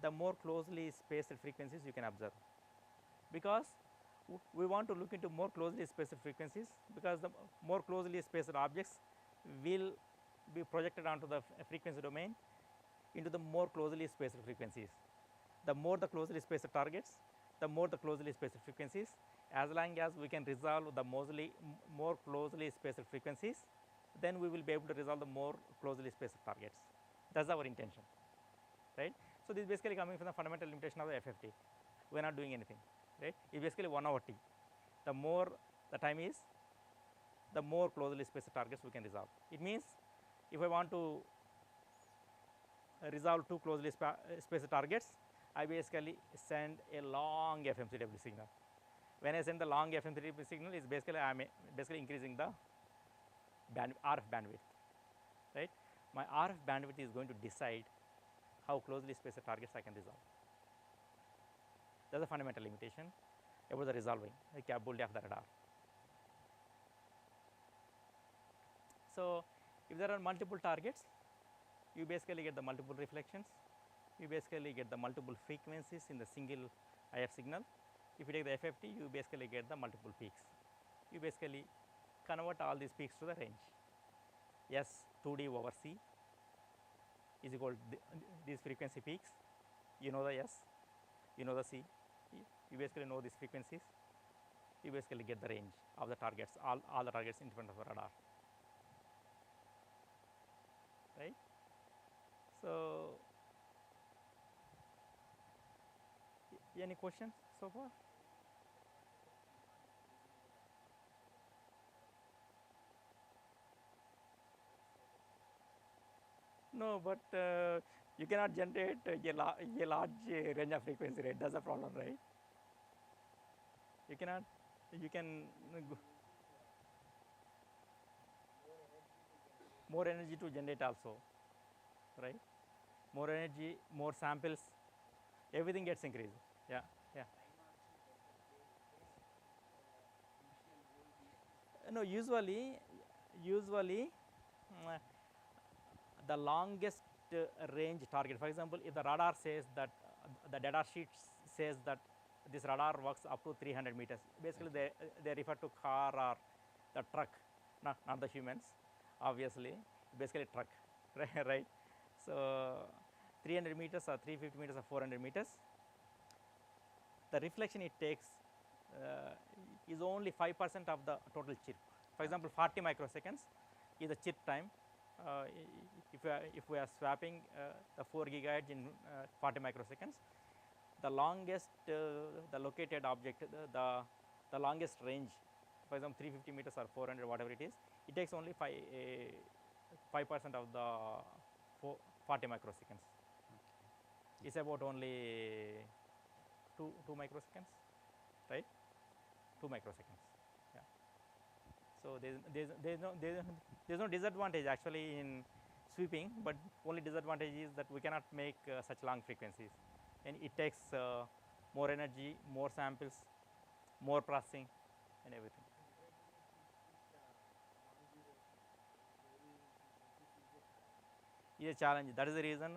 [SPEAKER 7] the more closely spaced frequencies you can observe, because we want to look into more closely spaced frequencies, because the more closely spaced objects will be projected onto the frequency domain into the more closely spaced frequencies. The more the closely spaced targets, the more the closely spaced frequencies. As long as we can resolve the more closely spaced frequencies, then we will be able to resolve the more closely spaced targets. That's our intention, right? So this is basically coming from the fundamental limitation of the FFT. We are not doing anything, right? It's basically 1 over T. The more the time is, the more closely spaced targets we can resolve. It means if I want to resolve 2 closely spaced targets, I basically send a long FMCW signal. when I send the long FM3 signal, is basically I am basically increasing the RF bandwidth, right? My RF bandwidth is going to decide how closely spaced targets I can resolve. That is a fundamental limitation about the resolving the capability of the radar. So, if there are multiple targets, you basically get the multiple reflections, you basically get the multiple frequencies in the single IF signal. If you take the FFT, you basically get the multiple peaks. You basically convert all these peaks to the range. S 2D over C is equal to these frequency peaks. You know the S, you know the C, you basically know these frequencies, you basically get the range of the targets, all the targets in front of the radar, right. So, any questions so far? No, but you cannot generate a large range of frequency, right? That's the problem, right? You cannot, you can more energy to generate also, right? More energy, more samples, everything gets increased. Yeah, yeah. No, usually the longest range target. For example, if the radar says that the data sheet says that this radar works up to 300 meters. Basically, they refer to car or the truck, not the humans, obviously. Basically, truck, right? So, 300 meters or 350 meters or 400 meters. The reflection it takes is only 5% of the total chirp. For example, 40 microseconds is the chirp time. If we are swapping the 4 gigahertz in 40 microseconds, the longest, the located object, the longest range, for example, 350 meters or 400, whatever it is, it takes only 5% of the 40 microseconds. Okay. It's about only 2 microseconds, right? 2 microseconds. Yeah. So there's no disadvantage actually in sweeping, but only disadvantage is that we cannot make such long frequencies, and it takes more energy, more samples, more processing, and everything. It's a challenge. That is the reason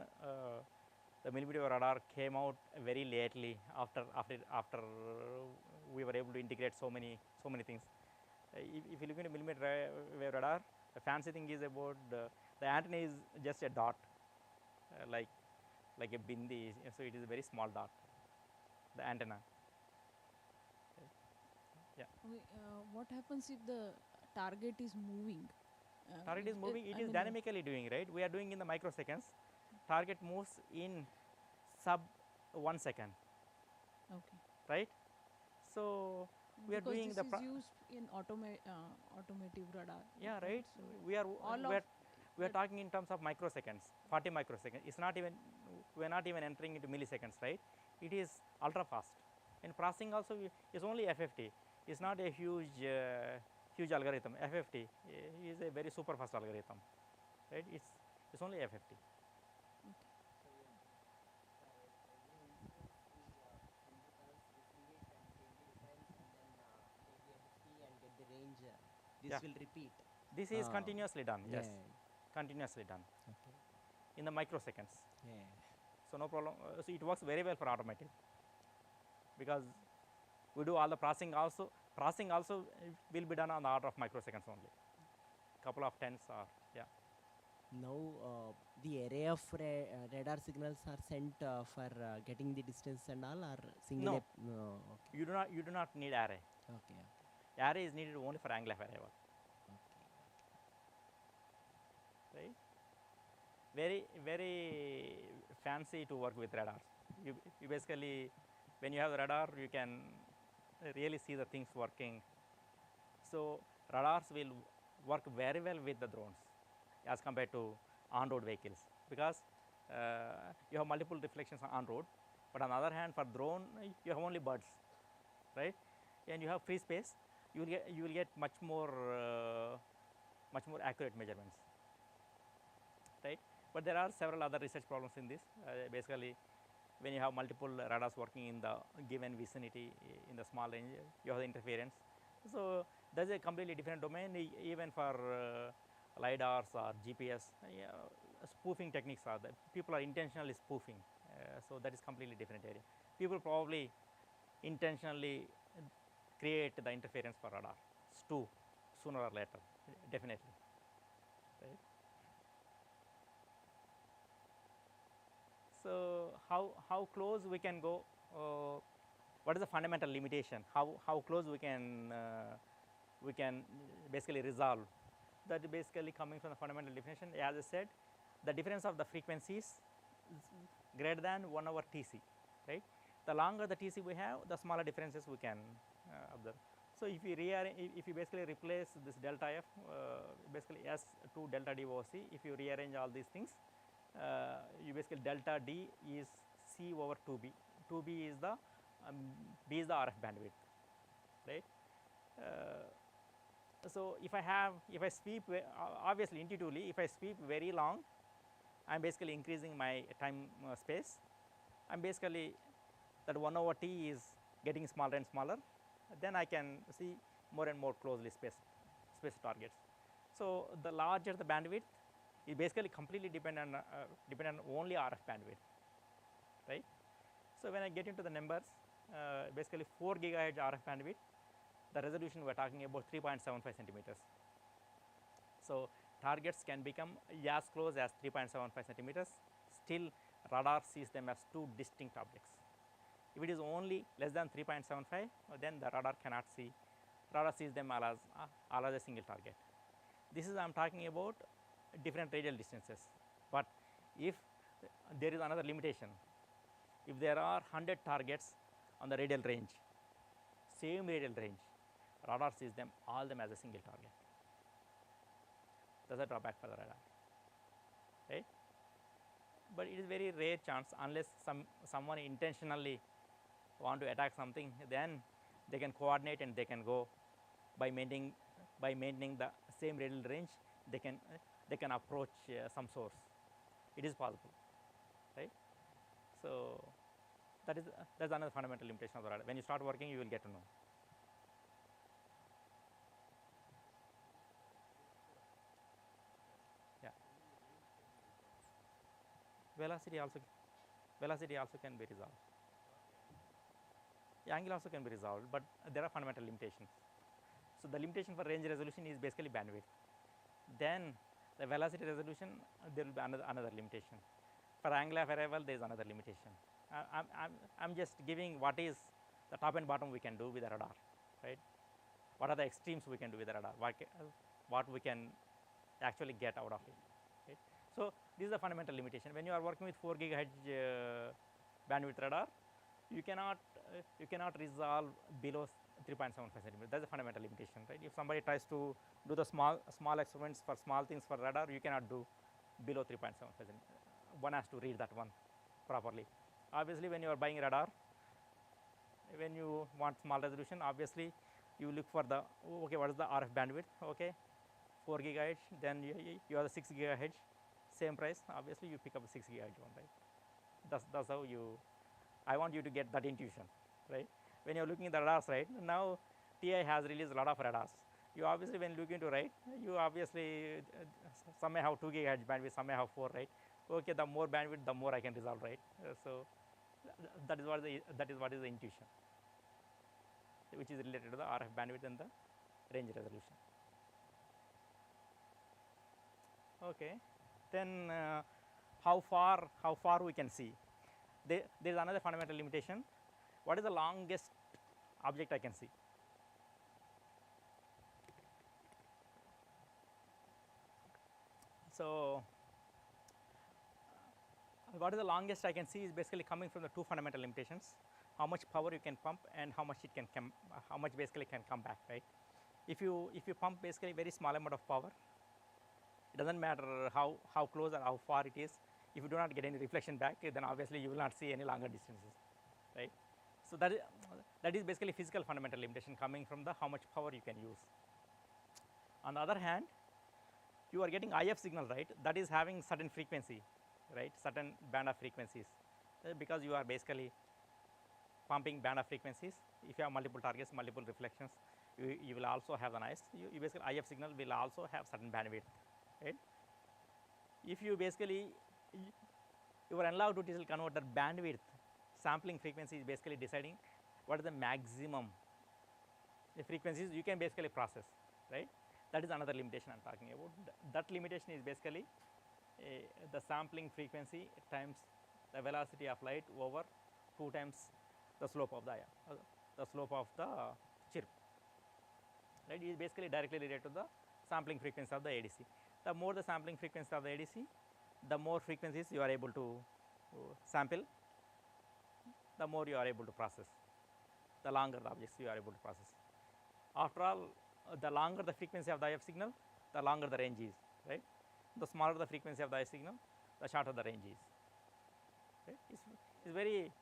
[SPEAKER 7] the millimeter wave radar came out very lately after we were able to integrate so many things. If you look at millimeter wave radar, the fancy thing is about the antenna is just a dot, like a bindi, so it is a very small dot, the antenna. Yeah.
[SPEAKER 2] Okay, what happens if the target is moving?
[SPEAKER 7] Target is moving, it is dynamically doing, right? We are doing in the microseconds. Target moves in sub 1 second.
[SPEAKER 2] Okay.
[SPEAKER 7] Right? So, we are doing
[SPEAKER 2] this is used in automotive radar.
[SPEAKER 7] Yeah, right.
[SPEAKER 2] So
[SPEAKER 7] we are talking in terms of microseconds, 40 microseconds. It's not even, we are not even entering into milliseconds, right? It is ultra fast. And processing also is only FFT. It's not a huge algorithm. FFT is a very super fast algorithm, right? It's only FFT.
[SPEAKER 9] This will repeat.
[SPEAKER 7] This is continuously done. Yes,
[SPEAKER 9] yeah.
[SPEAKER 7] Continuously done.
[SPEAKER 9] Okay.
[SPEAKER 7] In the microseconds.
[SPEAKER 9] Yeah.
[SPEAKER 7] So no problem. So it works very well for automotive because we do all the processing also. Processing also will be done on the order of microseconds only. Couple of tens or yeah.
[SPEAKER 9] Now the array of radar signals are sent for getting the distance and all, or single?
[SPEAKER 7] No.
[SPEAKER 9] No. Okay.
[SPEAKER 7] You do not need array.
[SPEAKER 9] Okay.
[SPEAKER 7] Array is needed only for angle of arrival.
[SPEAKER 9] Okay.
[SPEAKER 7] Right? Very fancy to work with radars. You basically, when you have the radar, you can really see the things working. So radars will work very well with the drones as compared to on-road vehicles because you have multiple reflections on road, but on the other hand, for drone you have only birds, right? and you have free space, you will get much more accurate measurements, right? But there are several other research problems in this. Basically, when you have multiple radars working in the given vicinity in the small range, you have the interference. So that's a completely different domain. Even for lidars or GPS, spoofing techniques are there. People are intentionally spoofing, so that is completely different area. People probably intentionally create the interference for radar too, sooner or later, definitely, right? So how close we can go? What is the fundamental limitation? How close we can basically resolve? That is basically coming from the fundamental definition. As I said, the difference of the frequencies is greater than 1 over TC, right? The longer the TC we have, the smaller differences we can observe. So if you basically replace this delta F, basically S to delta D over C, if you rearrange all these things, you basically delta D is C over 2B. 2B is the B is the RF bandwidth, right? So if I sweep, obviously intuitively, if I sweep very long, I'm basically increasing my time space. I'm basically that 1 over T is getting smaller and smaller. Then I can see more and more closely spaced targets. So the larger the bandwidth, it basically completely depend on only RF bandwidth, right? So when I get into the numbers, basically 4 gigahertz RF bandwidth, the resolution we're talking about 3.75 centimeters. So targets can become as close as 3.75 centimeters. Still, radar sees them as 2 distinct objects. If it is only less than 3.75, then the radar cannot see. Radar sees them all as a single target. This is I'm talking about different radial distances. But if there is another limitation, if there are 100 targets on the radial range, same radial range, radar sees them all as a single target. That's a drawback for the radar, right? But it is very rare chance, unless someone intentionally want to attack something, then they can coordinate and they can go by maintaining the same radial range. They can approach some source. It is possible, right? So that's another fundamental limitation of the radar. When you start working, you will get to know. Yeah. Velocity also can be resolved. Yeah, angle also can be resolved, but there are fundamental limitations. So the limitation for range resolution is basically bandwidth. Then the velocity resolution, there will be another limitation. For angle of arrival, there is another limitation. I'm just giving what is the top and bottom we can do with the radar, right? What are the extremes we can do with the radar? What we can actually get out of it, right? So this is the fundamental limitation. When you are working with 4 gigahertz bandwidth radar, you cannot resolve below 3.75 centimeters. That's a fundamental limitation, right? If somebody tries to do the small experiments for small things for radar, you cannot do below 3.75 centimeters. One has to read that one properly. Obviously, when you are buying radar, when you want small resolution, obviously you look for the what is the RF bandwidth? Okay, 4 gigahertz. Then you have the 6 gigahertz, same price. Obviously, you pick up a 6 gigahertz one, right? That's how you. I want you to get that intuition, right? When you're looking at the radars, right? Now, TI has released a lot of radars. You obviously, when looking to right, you obviously some may have 2 gigahertz bandwidth, some may have 4, right? Okay, the more bandwidth, the more I can resolve, right? So that is what is the intuition, which is related to the RF bandwidth and the range resolution. Okay, then how far we can see? There is another fundamental limitation. What is the longest object I can see? So what is the longest I can see is basically coming from the 2 fundamental limitations: how much power you can pump and how much it can how much basically can come back, right? If you pump basically very small amount of power, it doesn't matter how close or how far it is. If you do not get any reflection back, then obviously you will not see any longer distances, right? So that is basically physical fundamental limitation coming from the how much power you can use. On the other hand, you are getting IF signal, right, that is having certain frequency, right, certain band of frequencies, because you are basically pumping band of frequencies. If you have multiple targets, multiple reflections, you will also have the noise. You basically IF signal will also have certain bandwidth, right. If you basically your analog to digital converter bandwidth sampling frequency is basically deciding what is the maximum frequencies you can basically process, right. That is another limitation I am talking about. That limitation is basically the sampling frequency times the velocity of light over 2 times the slope of the chirp, right. It is basically directly related to the sampling frequency of the ADC. The more the sampling frequency of the ADC, the more frequencies you are able to sample, the more you are able to process, the longer the objects you are able to process. After all, the longer the frequency of the IF signal, the longer the range is, right. The smaller the frequency of the IF signal, the shorter the range is, right. It's very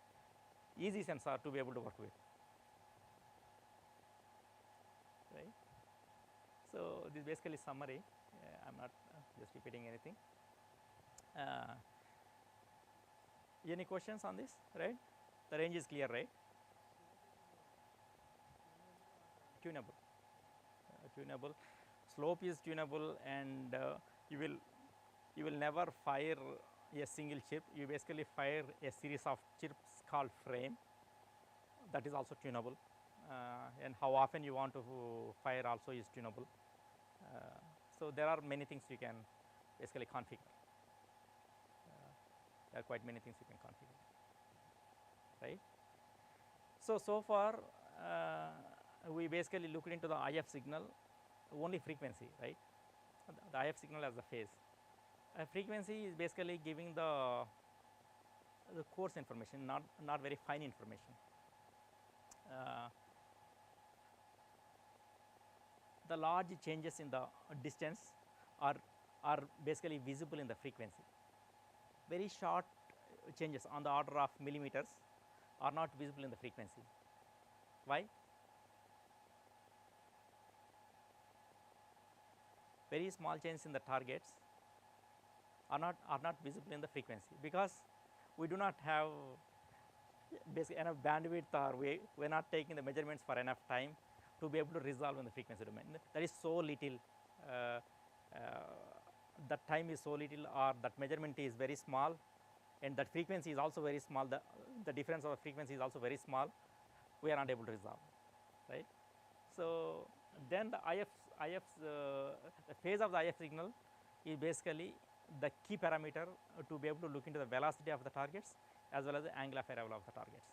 [SPEAKER 7] easy sensor to be able to work with, right. So this is basically summary. I am not just repeating anything. Any questions on this, right? The range is clear, right? Tunable, tunable. Slope is tunable, and you will never fire a single chip. You basically fire a series of chips called frame. That is also tunable, and how often you want to fire also is tunable. So there are many things you can basically configure. There are quite many things you can configure, right. So far we basically looked into the IF signal only frequency, right. The IF signal as the phase. Frequency is basically giving the coarse information, not very fine information. The large changes in the distance are basically visible in the frequency. Very short changes on the order of millimeters are not visible in the frequency. Why? Very small changes in the targets are not visible in the frequency, because we do not have basically enough bandwidth, or we're not taking the measurements for enough time to be able to resolve in the frequency domain. That is so little, that time is so little, or that measurement is very small, and that frequency is also very small, the difference of the frequency is also very small, we are not able to resolve, right. So then the the phase of the IF signal is basically the key parameter to be able to look into the velocity of the targets as well as the angle of arrival of the targets.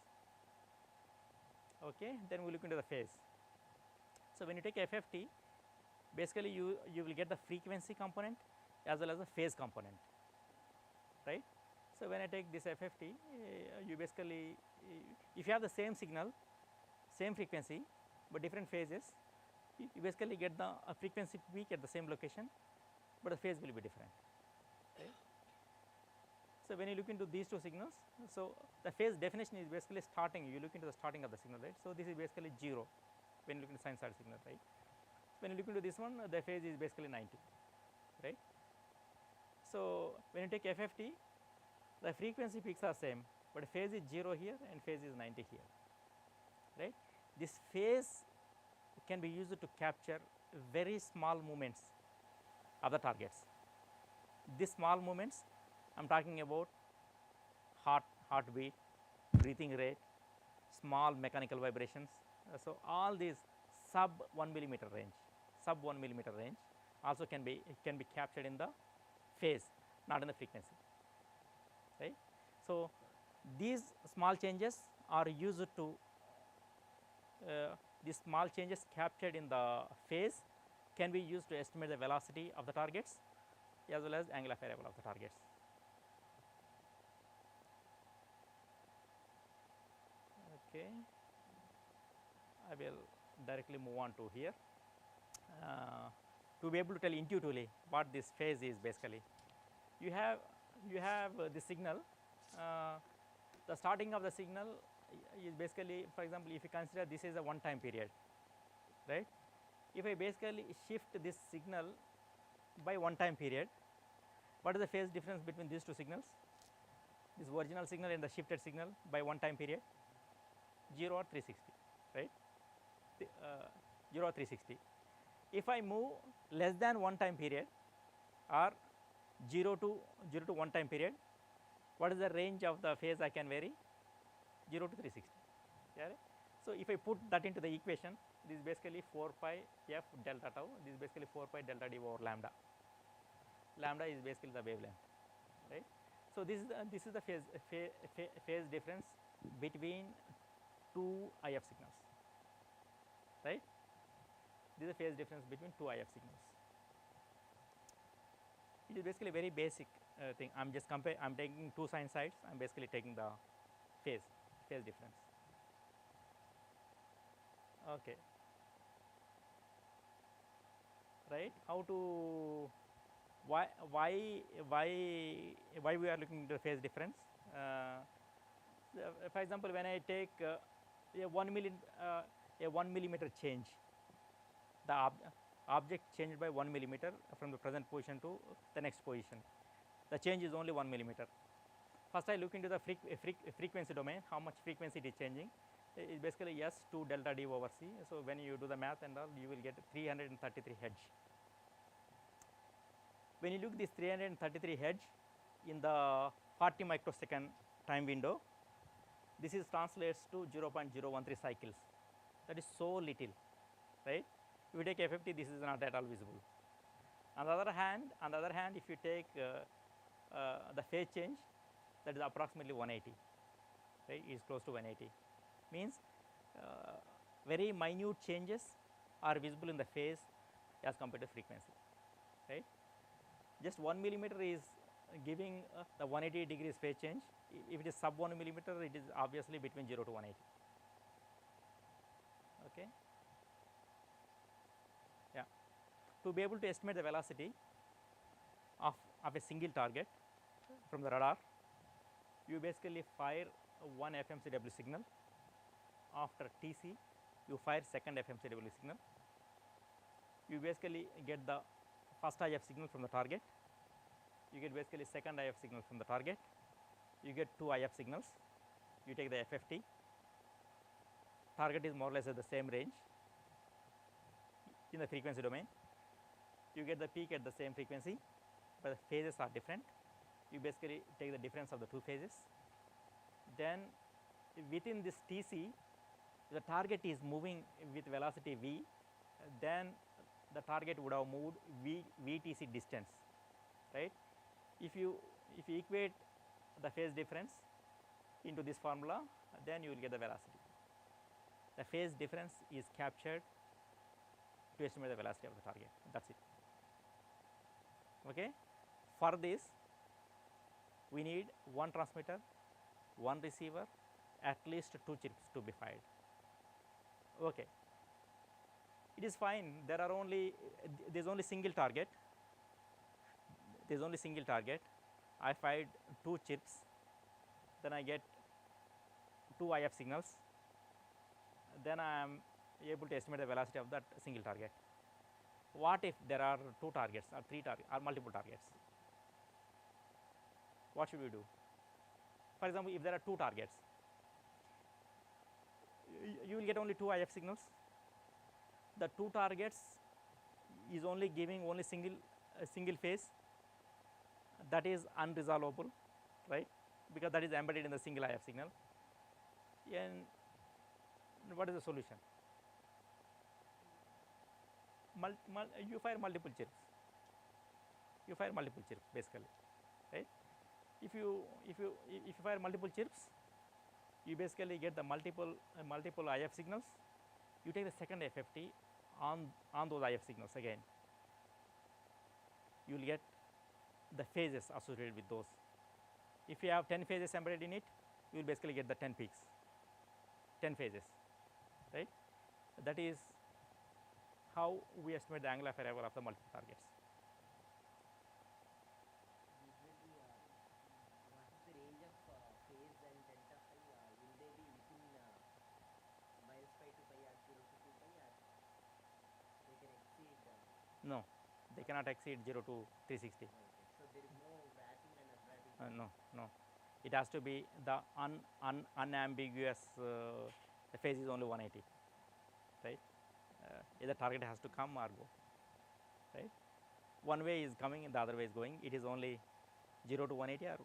[SPEAKER 7] Okay, then we look into the phase. So when you take FFT, basically you will get the frequency component as well as the phase component, right. So when I take this FFT, you basically, if you have the same signal, same frequency, but different phases, you basically get the frequency peak at the same location, but the phase will be different, right. So when you look into these two signals, so the phase definition is basically starting, you look into the starting of the signal, right. So this is basically 0 when you look into sinusoidal signal, right. When you look into this one, the phase is basically 90, right. So when you take FFT, the frequency peaks are same, but phase is 0 here and phase is 90 here, right. This phase can be used to capture very small movements of the targets. These small movements, I am talking about heartbeat, breathing rate, small mechanical vibrations. So all these sub 1 millimeter range also can be captured in the phase, not in the frequency, right. So these small changes are used to these small changes captured in the phase can be used to estimate the velocity of the targets as well as angle of arrival of the targets. Okay, I will directly move on to here to be able to tell intuitively what this phase is. Basically, you have the signal. The starting of the signal is basically, for example, if you consider this is a one time period, right? If I basically shift this signal by one time period, what is the phase difference between these two signals? This original signal and the shifted signal by one time period? 0 or 360, right? 0 or 360. If I move less than one time period or 0 to 1 time period, what is the range of the phase I can vary? 0 to 360. Yeah, right? So if I put that into the equation, this is basically 4 pi f delta tau. This is basically 4 pi delta d over lambda. Lambda is basically the wavelength, right? So this is the phase difference between two IF signals, right? This is the phase difference between two IF signals. It is basically a very basic thing. I'm taking two sine sides. I'm basically taking the phase difference. Okay. Right? How to why we are looking at the phase difference? For example, when I take a 1 millimeter change, the object changed by 1 millimeter from the present position to the next position. The change is only 1 millimeter. First, I look into the frequency domain, how much frequency it is changing. It is basically S2 delta D over C. So when you do the math and all, you will get 333 Hz. When you look this 333 Hz in the 40 microsecond time window, this is translates to 0.013 cycles. That is so little, right? If you take FFT, this is not at all visible. On the other hand, if you take the phase change, that is approximately 180, right? Is close to 180. Means very minute changes are visible in the phase as compared to frequency, right? Just 1 millimeter is giving the 180 degrees phase change. If it is sub 1 millimeter, it is obviously between 0 to 180. Okay. Yeah. To be able to estimate the velocity of a single target from the radar, you basically fire one FMCW signal. After TC, you fire second FMCW signal. You basically get the first IF signal from the target. You get basically second IF signal from the target. You get two IF signals. You take the FFT. Target is more or less at the same range in the frequency domain. You get the peak at the same frequency, but the phases are different. You basically take the difference of the two phases. Then within this TC, the target is moving with velocity v, then the target would have moved VTC distance, right? If you equate the phase difference into this formula, then you will get the velocity. The phase difference is captured to estimate the velocity of the target. That's it. Okay. For this, we need one transmitter, one receiver, at least two chips to be fired. Okay. It is fine. There is only single target. There is only single target. I fired two chips. Then I get two IF signals. Then I am able to estimate the velocity of that single target. What if there are two targets or three targets or multiple targets? What should we do? For example, if there are two targets, you will get only two IF signals. The two targets is only giving only single phase. That is unresolvable, right? Because that is embedded in the single IF signal. And what is the solution? You fire multiple chips. You fire multiple chips basically, right? If you fire multiple chips, you basically get the multiple IF signals. You take the second FFT on those IF signals again. You will get the phases associated with those. If you have 10 phases embedded in it, you will basically get the 10 peaks, 10 phases, right? That is how we estimate the angle of arrival of the multiple targets.
[SPEAKER 9] Usually, what is the range of phase and delta phi? Will they be within
[SPEAKER 7] No, they cannot exceed 0 to 360.
[SPEAKER 9] So there is no wrapping and unwrapping.
[SPEAKER 7] No. It has to be the unambiguous the phase is only 180, right? Either target has to come or go, right? One way is coming and the other way is going. It is only 0 to 180 or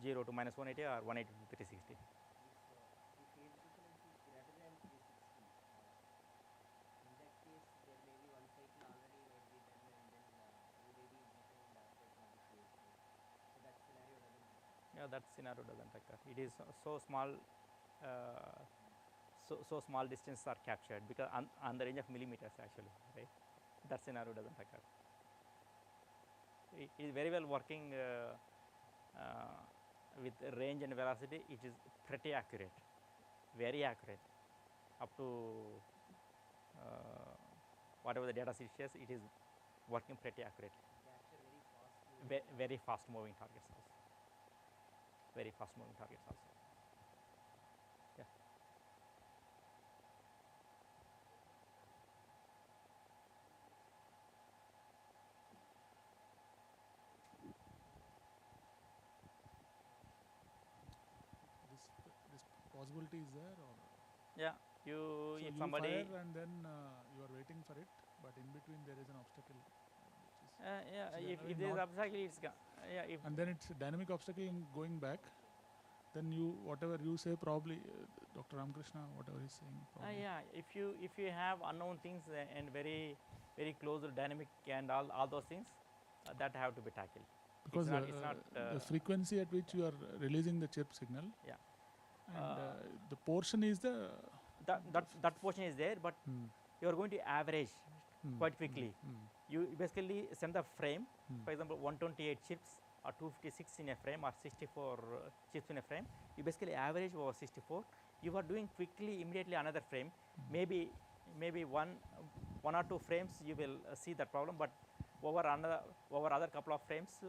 [SPEAKER 7] 0 to minus 180 or 180 to 360.
[SPEAKER 9] If the phase difference is greater than 360, in that case there may be one cycle already might be done and then you may be behind the cycle of the phase. Right? So that scenario doesn't happen.
[SPEAKER 7] Yeah, that scenario doesn't occur. It is so small, so small distances are captured because on the range of millimeters actually, right? That scenario doesn't occur. It is very well working with range and velocity. It is pretty accurate, very accurate, up to whatever the data sheet says. It is working pretty accurately.
[SPEAKER 9] Capture very fast.
[SPEAKER 7] Very fast moving targets also. Very fast moving targets also. Yeah.
[SPEAKER 8] This possibility is there, or
[SPEAKER 7] Yeah.
[SPEAKER 8] so
[SPEAKER 7] If
[SPEAKER 8] you
[SPEAKER 7] somebody
[SPEAKER 8] fire and then you are waiting for it, but in between there is an obstacle, which is
[SPEAKER 7] yeah,
[SPEAKER 8] so
[SPEAKER 7] if
[SPEAKER 8] then
[SPEAKER 7] there is
[SPEAKER 8] not-
[SPEAKER 7] obstacle, it's yeah. If
[SPEAKER 8] and then it's a dynamic obstacle in going back. Then you whatever you say probably Dr. Ramakrishna whatever he's saying probably.
[SPEAKER 7] yeah, if you have unknown things and very close to dynamic and all those things, that have to be tackled.
[SPEAKER 8] Because
[SPEAKER 7] it's not
[SPEAKER 8] the frequency at which you are releasing the chirp signal.
[SPEAKER 7] Yeah.
[SPEAKER 8] And the portion is the
[SPEAKER 7] that portion is there, but you are going to average quite quickly. You basically send the frame, for example, 128 chips or 256 in a frame or 64 chips in a frame. You basically average over 64. You are doing quickly immediately another frame. Maybe one or two frames you will see that problem, but over other couple of frames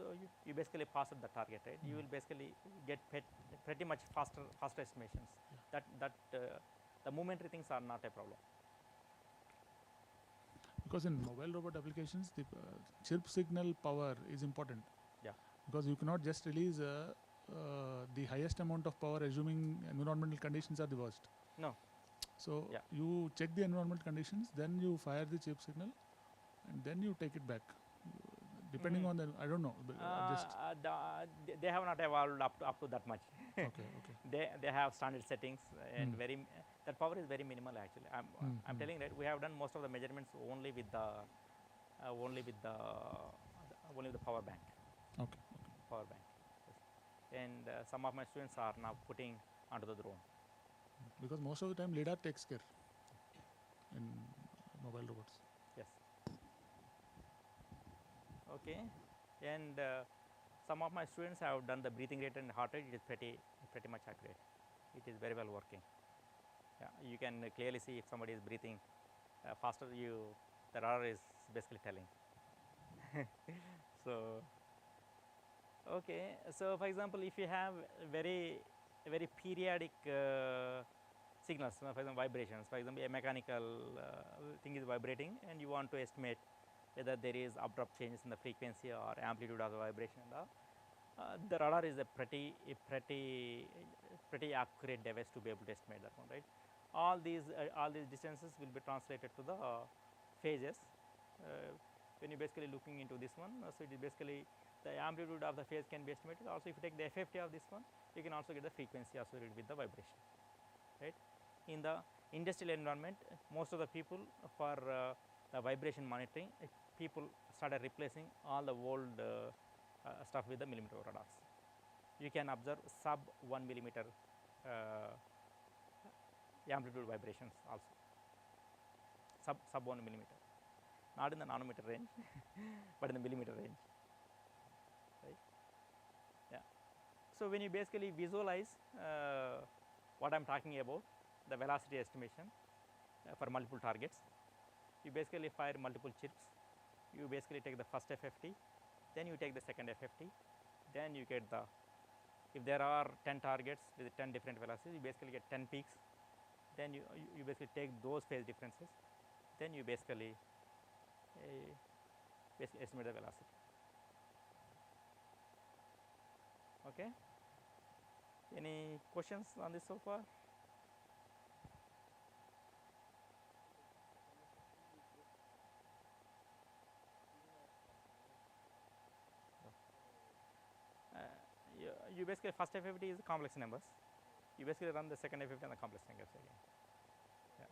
[SPEAKER 7] you basically pass up the target, right? You will basically get pretty much faster estimations. That the momentary things are not a problem.
[SPEAKER 8] because in mobile robot applications the chirp signal power is important.
[SPEAKER 7] Yeah.
[SPEAKER 8] Because you cannot just release the highest amount of power assuming environmental conditions are the worst.
[SPEAKER 7] No.
[SPEAKER 8] So
[SPEAKER 7] Yeah.
[SPEAKER 8] you check the environmental conditions, then you fire the chirp signal, and then you take it back. Depending on the, I don't know, but just
[SPEAKER 7] they have not evolved up to that much.
[SPEAKER 8] okay.
[SPEAKER 7] They have standard settings and that power is very minimal actually. I'm telling that we have done most of the measurements only with the power bank.
[SPEAKER 8] Okay.
[SPEAKER 7] Power bank. Yes. And some of my students are now putting onto the drone.
[SPEAKER 8] Because most of the time LiDAR takes care in mobile robots.
[SPEAKER 7] Yes. Okay. And some of my students have done the breathing rate and heart rate. It is pretty much accurate. It is very well working. Yeah, you can clearly see if somebody is breathing faster. The radar is basically telling. So okay. So for example, if you have very periodic signals, for example vibrations. For example, a mechanical thing is vibrating, and you want to estimate whether there is abrupt changes in the frequency or amplitude of the vibration. The radar is a pretty accurate device to be able to estimate that one, right? All these distances will be translated to the phases. When you basically looking into this one, so it is basically the amplitude of the phase can be estimated. Also, if you take the FFT of this one, you can also get the frequency associated with the vibration, right? In the industrial environment, most of the people for the vibration monitoring, people started replacing all the old stuff with the millimeter radars. You can observe sub 1 millimeter amplitude vibrations also. Sub 1 millimeter, not in the nanometer range, but in the millimeter range, right? Yeah. So when you basically visualize what I'm talking about, the velocity estimation for multiple targets, you basically fire multiple chips. You basically take the first FFT, then you take the second FFT, then you get the, if there are 10 targets with 10 different velocities, you basically get 10 peaks. Then you basically take those phase differences, then you basically basically estimate the velocity. Okay. Any questions on this so far? You basically first FFT is complex numbers. You basically run the second FFT on the complex numbers again. Yeah.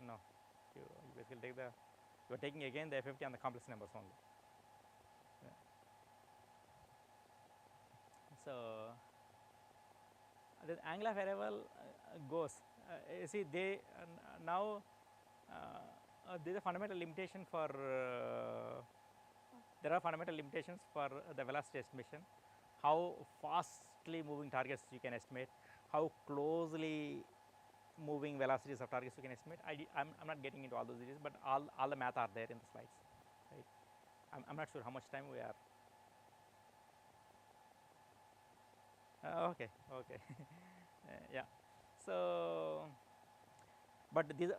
[SPEAKER 7] No, you basically take the, you are taking again the FFT on the complex numbers only. Yeah. So the angle of arrival goes. You see, they now there is a fundamental limitation for. There are fundamental limitations for the velocity estimation. How fastly moving targets you can estimate, how closely moving velocities of targets you can estimate. I'm not getting into all those details, but all the math are there in the slides. Right? I'm not sure how much time we are. Okay. Yeah. So, but these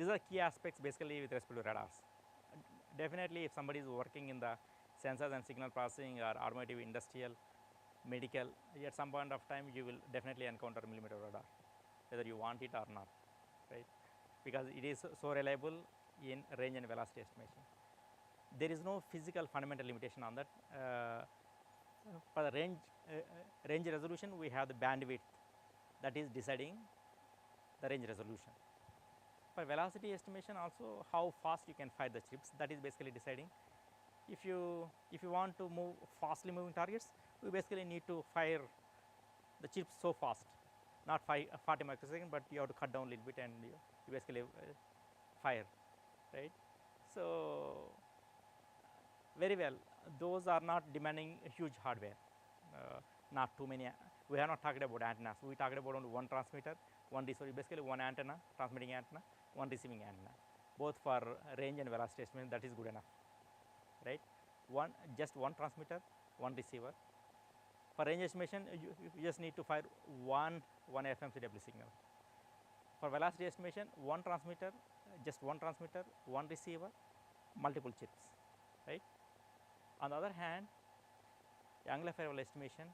[SPEAKER 7] are key aspects basically with respect to radars. Definitely, if somebody is working in the sensors and signal processing or automotive, industrial, medical, at some point of time you will definitely encounter millimeter radar, whether you want it or not, right? Because it is so reliable in range and velocity estimation. There is no physical fundamental limitation on that. For the range resolution, we have the bandwidth that is deciding the range resolution. For velocity estimation also, how fast you can fire the chips, that is basically deciding. If you want to move fastly moving targets, we basically need to fire the chips so fast, not 40 microseconds, but you have to cut down a little bit and you basically fire, right? So very well, those are not demanding huge hardware, not too many. We are not talking about antennas. We talked about only one transmitter, one receiver, basically one antenna, transmitting antenna, one receiving antenna. Both for range and velocity estimation, that is good enough, right? Just one transmitter, one receiver. For range estimation, you just need to fire one FMCW signal. For velocity estimation, one transmitter, just one transmitter, one receiver, multiple chips, right? On the other hand, angle of arrival estimation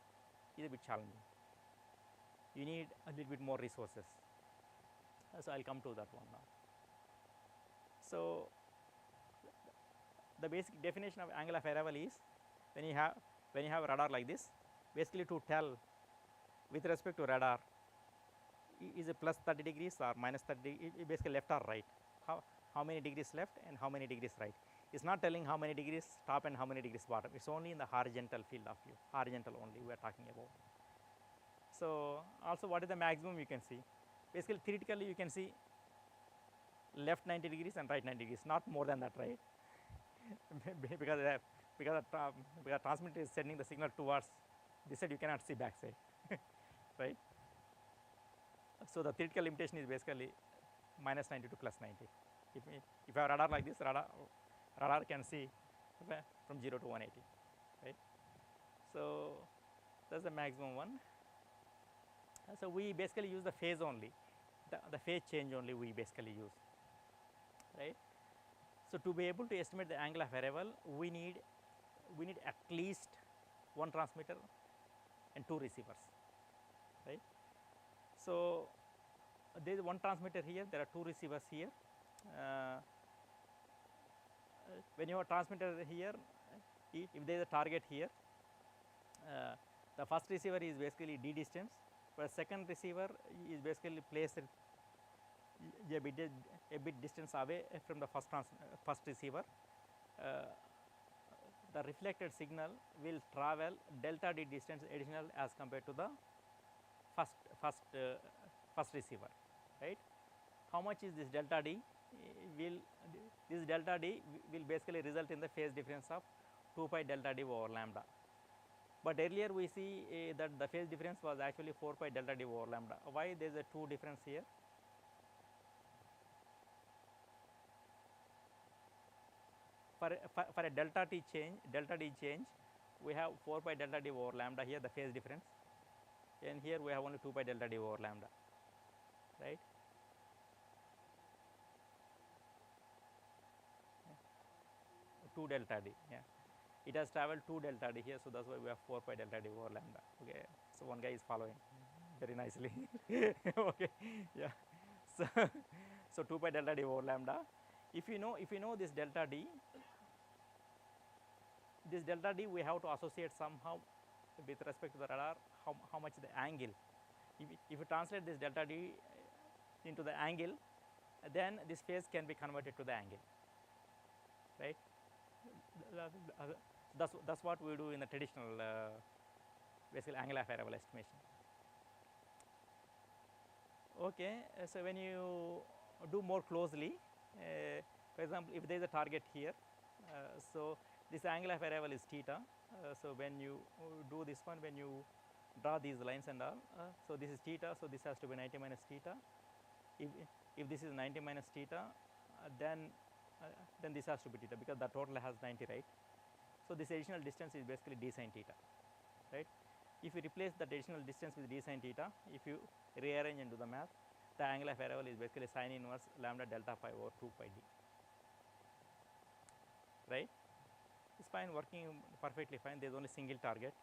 [SPEAKER 7] is a bit challenging. You need a little bit more resources. So I'll come to that one now. So the basic definition of angle of arrival is when you have a radar like this, basically to tell with respect to radar, is it plus 30 degrees or minus 30 degrees, basically left or right, how many degrees left and how many degrees right. It's not telling how many degrees top and how many degrees bottom. It's only in the horizontal field of view, horizontal only we are talking about. So also what is the maximum you can see? Basically theoretically you can see left 90 degrees and right 90 degrees, not more than that, right? because the transmitter is sending the signal towards this side, you cannot see back side, right? So the theoretical limitation is basically minus 90 to plus 90. If I have a radar like this, radar can see from 0 to 180, right? So that's the maximum one. So we basically use the phase only, the phase change only we basically use, right? So to be able to estimate the angle of arrival, we need at least one transmitter and two receivers, right? So there is one transmitter here, there are two receivers here. When you have a transmitter here, if there is a target here, the first receiver is basically d distance, but second receiver is basically placed a bit distance away from the first receiver. The reflected signal will travel delta d distance additional as compared to the first receiver, right? How much is this delta d? This delta d will basically result in the phase difference of 2 pi delta d over lambda. But earlier we see that the phase difference was actually 4 pi delta d over lambda. Why there is a 2 difference here? For a delta d change, we have 4 pi delta d over lambda here, the phase difference, and here we have only 2 pi delta d over lambda, right? 2 delta d. Yeah, it has traveled 2 delta d here, so that's why we have 4 pi delta d over lambda. Okay, so one guy is following very nicely. Okay, yeah. So so 2 pi delta d over lambda. If you know this delta d, we have to associate somehow with respect to the radar how much the angle. If you translate this delta d into the angle, then this phase can be converted to the angle, right? That's what we do in the traditional basically angle of arrival estimation. Okay, so when you do more closely, for example, if there is a target here, so this angle of arrival is theta. So when you do this one, when you draw these lines and all, so this is theta, so this has to be 90 minus theta. If this is 90 minus theta, then this has to be theta, because the total has 90, right? So this additional distance is basically d sin theta, right? If you replace the additional distance with d sin theta, if you rearrange and do the math, the angle of arrival is basically sin inverse lambda delta pi over 2 pi d, right? It's fine, working perfectly fine. There is only single target.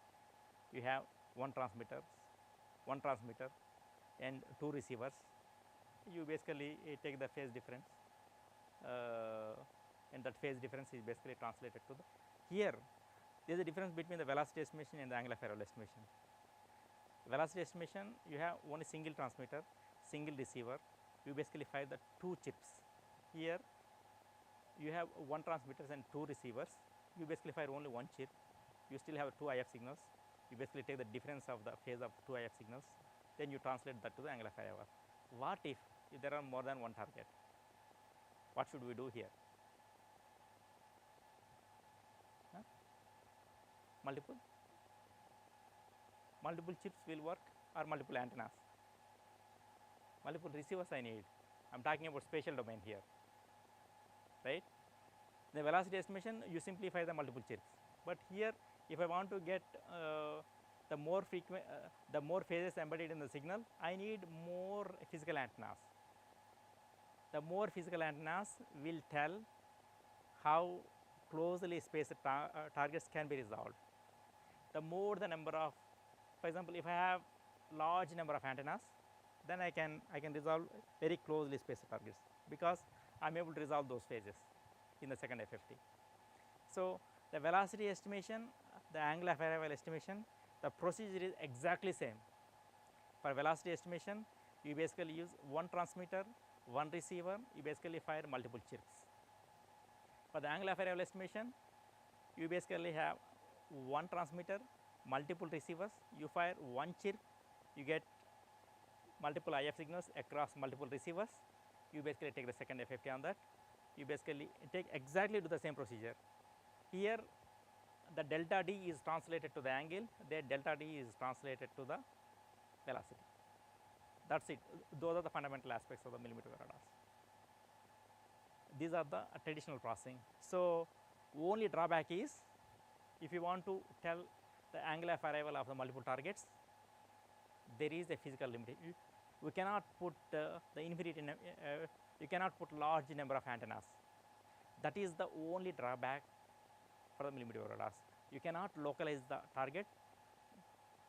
[SPEAKER 7] You have one transmitter and 2 receivers. You basically take the phase difference, and that phase difference is basically translated to the here. There is a difference between the velocity estimation and the angle of arrival estimation. Velocity estimation, you have only single transmitter, single receiver. You basically fire the 2 chips. Here you have 1 transmitter and 2 receivers. You basically fire only 1 chip. You still have 2 IF signals. You basically take the difference of the phase of 2 IF signals, then you translate that to the angle of arrival. What if there are more than one target? What should we do here? Huh? Multiple chips will work, or multiple antennas? Multiple receivers I need. I'm talking about spatial domain here, right? The velocity estimation, you simplify the multiple chips. But here, if I want to get the more phases embedded in the signal, I need more physical antennas. The more physical antennas will tell how closely spaced targets can be resolved. The more the number of, for example, if I have large number of antennas, then I can resolve very closely spaced targets, because I'm able to resolve those phases in the second FFT. So the velocity estimation, the angle of arrival estimation, the procedure is exactly same. For velocity estimation, you basically use 1 transmitter, 1 receiver, you basically fire multiple chips. For the angle of arrival estimation, you basically have 1 transmitter, multiple receivers, you fire 1 chip, you get multiple IF signals across multiple receivers. You basically take the second FFT on that. You basically take exactly to the same procedure. Here the delta d is translated to the angle, there delta d is translated to the velocity. That's it. Those are the fundamental aspects of the millimeter wave radars. These are the traditional processing. So only drawback is, if you want to tell the angle of arrival of the multiple targets, there is a physical limitation. We cannot put you cannot put large number of antennas. That is the only drawback for the millimeter wave radars. You cannot localize the target,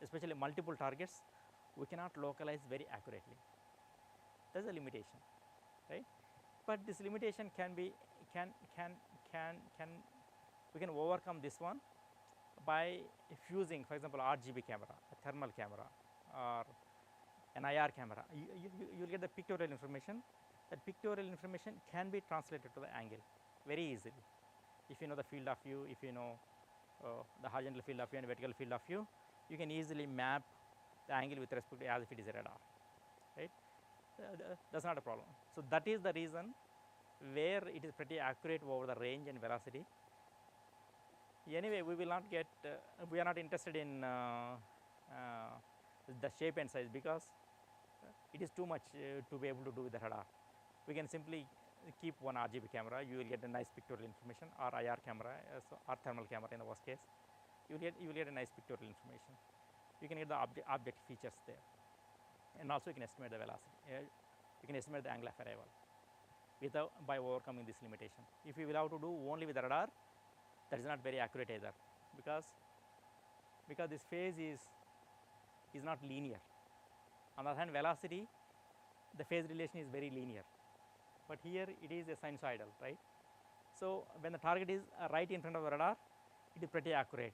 [SPEAKER 7] especially multiple targets. We cannot localize very accurately. That's a limitation, right? But this limitation can be we can overcome this one by fusing, for example, RGB camera, a thermal camera, or an IR camera. You will get the pictorial information. That pictorial information can be translated to the angle very easily. If you know the field of view, if you know the horizontal field of view and vertical field of view, you can easily map the angle with respect to as if it is a radar, right? That's not a problem. So that is the reason where it is pretty accurate over the range and velocity. Anyway, we will not get, we are not interested in the shape and size, because it is too much to be able to do with the radar. We can simply keep one RGB camera, you will get a nice pictorial information, or IR camera, or thermal camera in the worst case. You will get a nice pictorial information. You can get the object features there, and also you can estimate the velocity. You can estimate the angle of arrival by overcoming this limitation. If you will have to do only with the radar, that is not very accurate either, because this phase is not linear. On the other hand, velocity, the phase relation is very linear, but here it is a sinusoidal, right? So when the target is right in front of the radar, it is pretty accurate.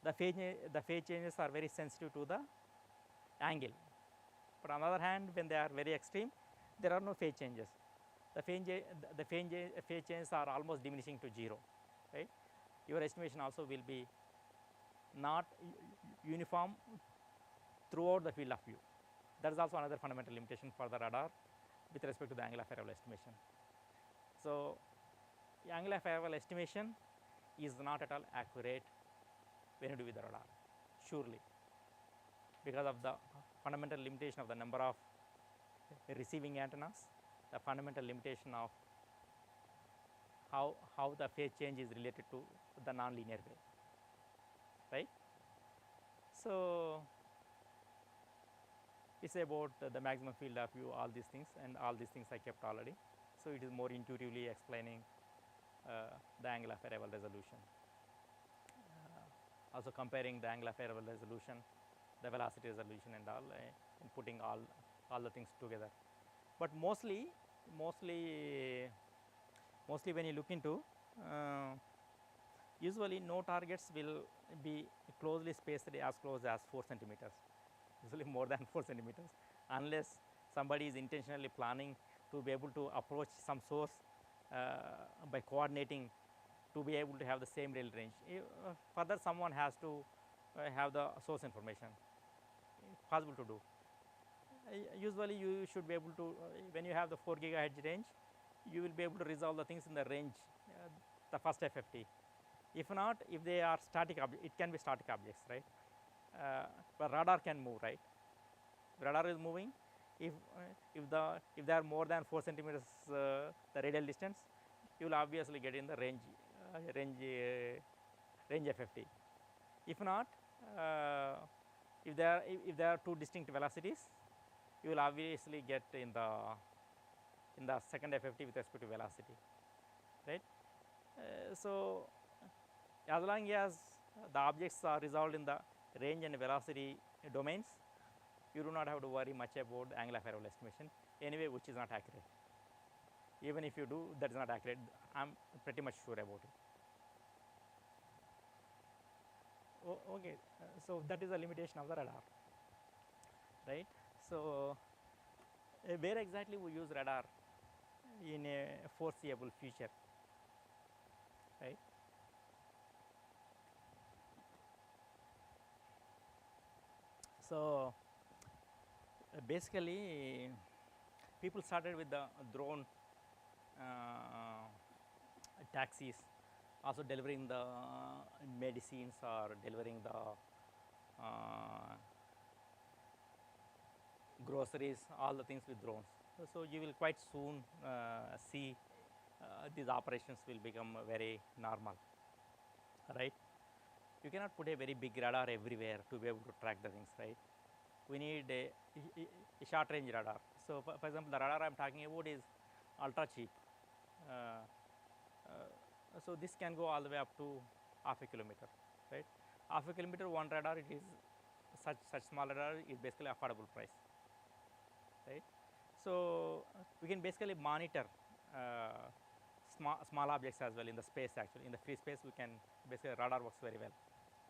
[SPEAKER 7] The phase changes are very sensitive to the angle. But on the other hand, when they are very extreme, there are no phase changes. The phase changes are almost diminishing to 0, right? Your estimation also will be not uniform throughout the field of view. That is also another fundamental limitation for the radar with respect to the angle of arrival estimation. So angle of arrival estimation is not at all accurate when you do with the radar, surely, because of the fundamental limitation of the number of receiving antennas, the fundamental limitation of how the phase change is related to the nonlinear way, right? So it's about the maximum field of view, all these things, and all these things I kept already. So it is more intuitively explaining the angle of arrival resolution. Also comparing the angle of arrival resolution, the velocity resolution, and all, and putting all the things together. But mostly when you look into, usually no targets will be closely spaced as close as 4 centimeters, usually more than 4 centimeters, unless somebody is intentionally planning to be able to approach some source by coordinating to be able to have the same rail range. Further, someone has to have the source information. Possible to do. Usually you should be able to, when you have the 4 gigahertz range, you will be able to resolve the things in the range, the first FFT. If not, if they are static objects, it can be static objects, right? But radar can move, right? Radar is moving. If they are more than 4 centimeters the radial distance, you will obviously get in the range FFT. If not, if there are 2 distinct velocities, you will obviously get in the second FFT with respect to velocity, right? So as long as the objects are resolved in the range and velocity domains, you do not have to worry much about angle of arrival estimation anyway, which is not accurate. Even if you do, that is not accurate. I'm pretty much sure about it. Okay, so that is a limitation of the radar, right? So where exactly we use radar in a foreseeable future, right? So basically, people started with the drone taxis, also delivering the medicines or delivering the groceries, all the things with drones. So you will quite soon see these operations will become very normal, right? You cannot put a very big radar everywhere to be able to track the things, right? We need a short range radar. So for example, the radar I'm talking about is ultra cheap. So this can go all the way up to half a kilometer, right? Half a kilometer, one radar, it is such small radar is basically affordable price, right? So we can basically monitor small objects as well in the space. Actually, in the free space, we can basically radar works very well.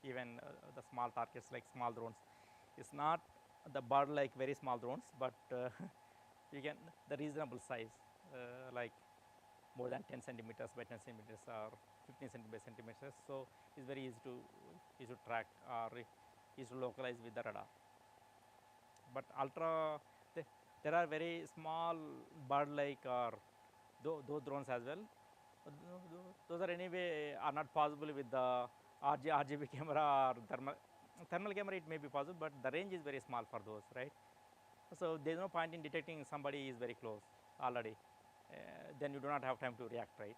[SPEAKER 7] Even the small targets like small drones, it's not the bird like very small drones, but you can the reasonable size like more than 10 centimeters by 10 centimeters or 15 centimeters. So it's very easy to track or easy to localize with the radar. But there are very small bird-like or those drones as well. Those are anyway are not possible with the RGB camera or thermal camera. It may be possible, but the range is very small for those, right? So there's no point in detecting somebody is very close already. Then you do not have time to react, right?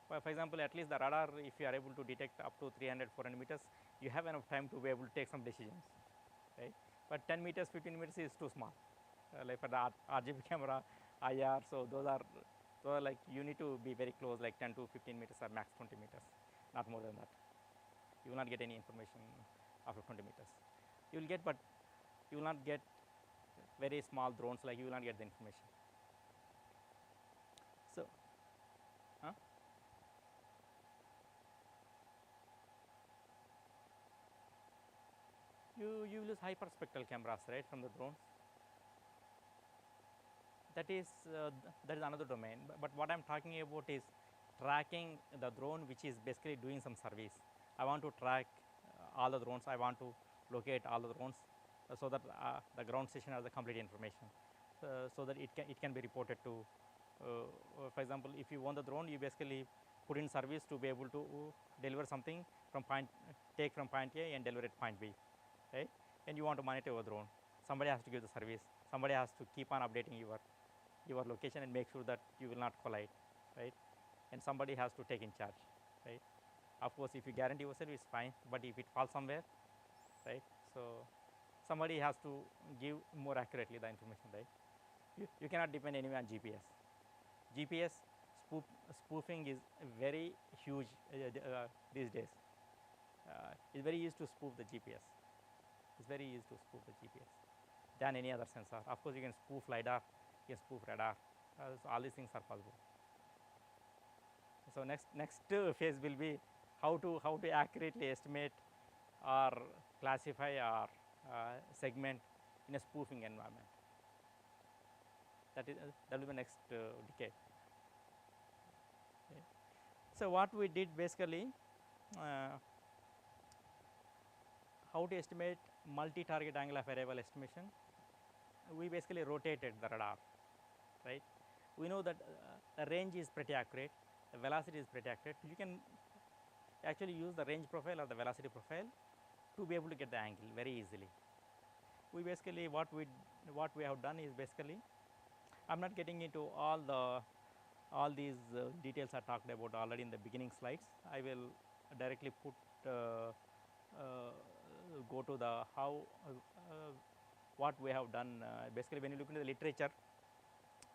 [SPEAKER 7] For example, at least the radar, if you are able to detect up to 300, 400 meters, you have enough time to be able to take some decisions, right? But 10 meters, 15 meters is too small. Like for the RGB camera, IR, so those are like you need to be very close, like 10 to 15 meters or max 20 meters. not more than that. You will not get any information after 20 meters. You will get, but you will not get very small drones, like you will not get the information. So, you use hyperspectral cameras, right, from the drones. That is another domain. But what I'm talking about is tracking the drone, which is basically doing some service. I want to track all the drones. I want to locate all the drones so that the ground station has the complete information, so that it can be reported to. For example, if you want the drone, you basically put in service to be able to deliver something from take from point A and deliver it point B, right? And you want to monitor your drone. Somebody has to give the service. Somebody has to keep on updating your location and make sure that you will not collide, right? And somebody has to take in charge, right? Of course, if you guarantee yourself, it's fine, but if it falls somewhere, right? So somebody has to give more accurately the information, right? You cannot depend anyway on GPS. GPS spoofing is very huge these days. It's very easy to spoof the GPS. It's very easy to spoof the GPS than any other sensor. Of course, you can spoof LiDAR, you can spoof radar. So all these things are possible. So next phase will be how to accurately estimate or classify or segment in a spoofing environment. That will be the next decade. Okay. So what we did basically, how to estimate multi-target angle of arrival estimation. We basically rotated the radar, right? We know that the range is pretty accurate, the velocity is pretty accurate. You can actually use the range profile or the velocity profile to be able to get the angle very easily. We basically what we have done is basically, I'm not getting into all these details I talked about already in the beginning slides. I will directly put go to the how what we have done. Basically, when you look into the literature,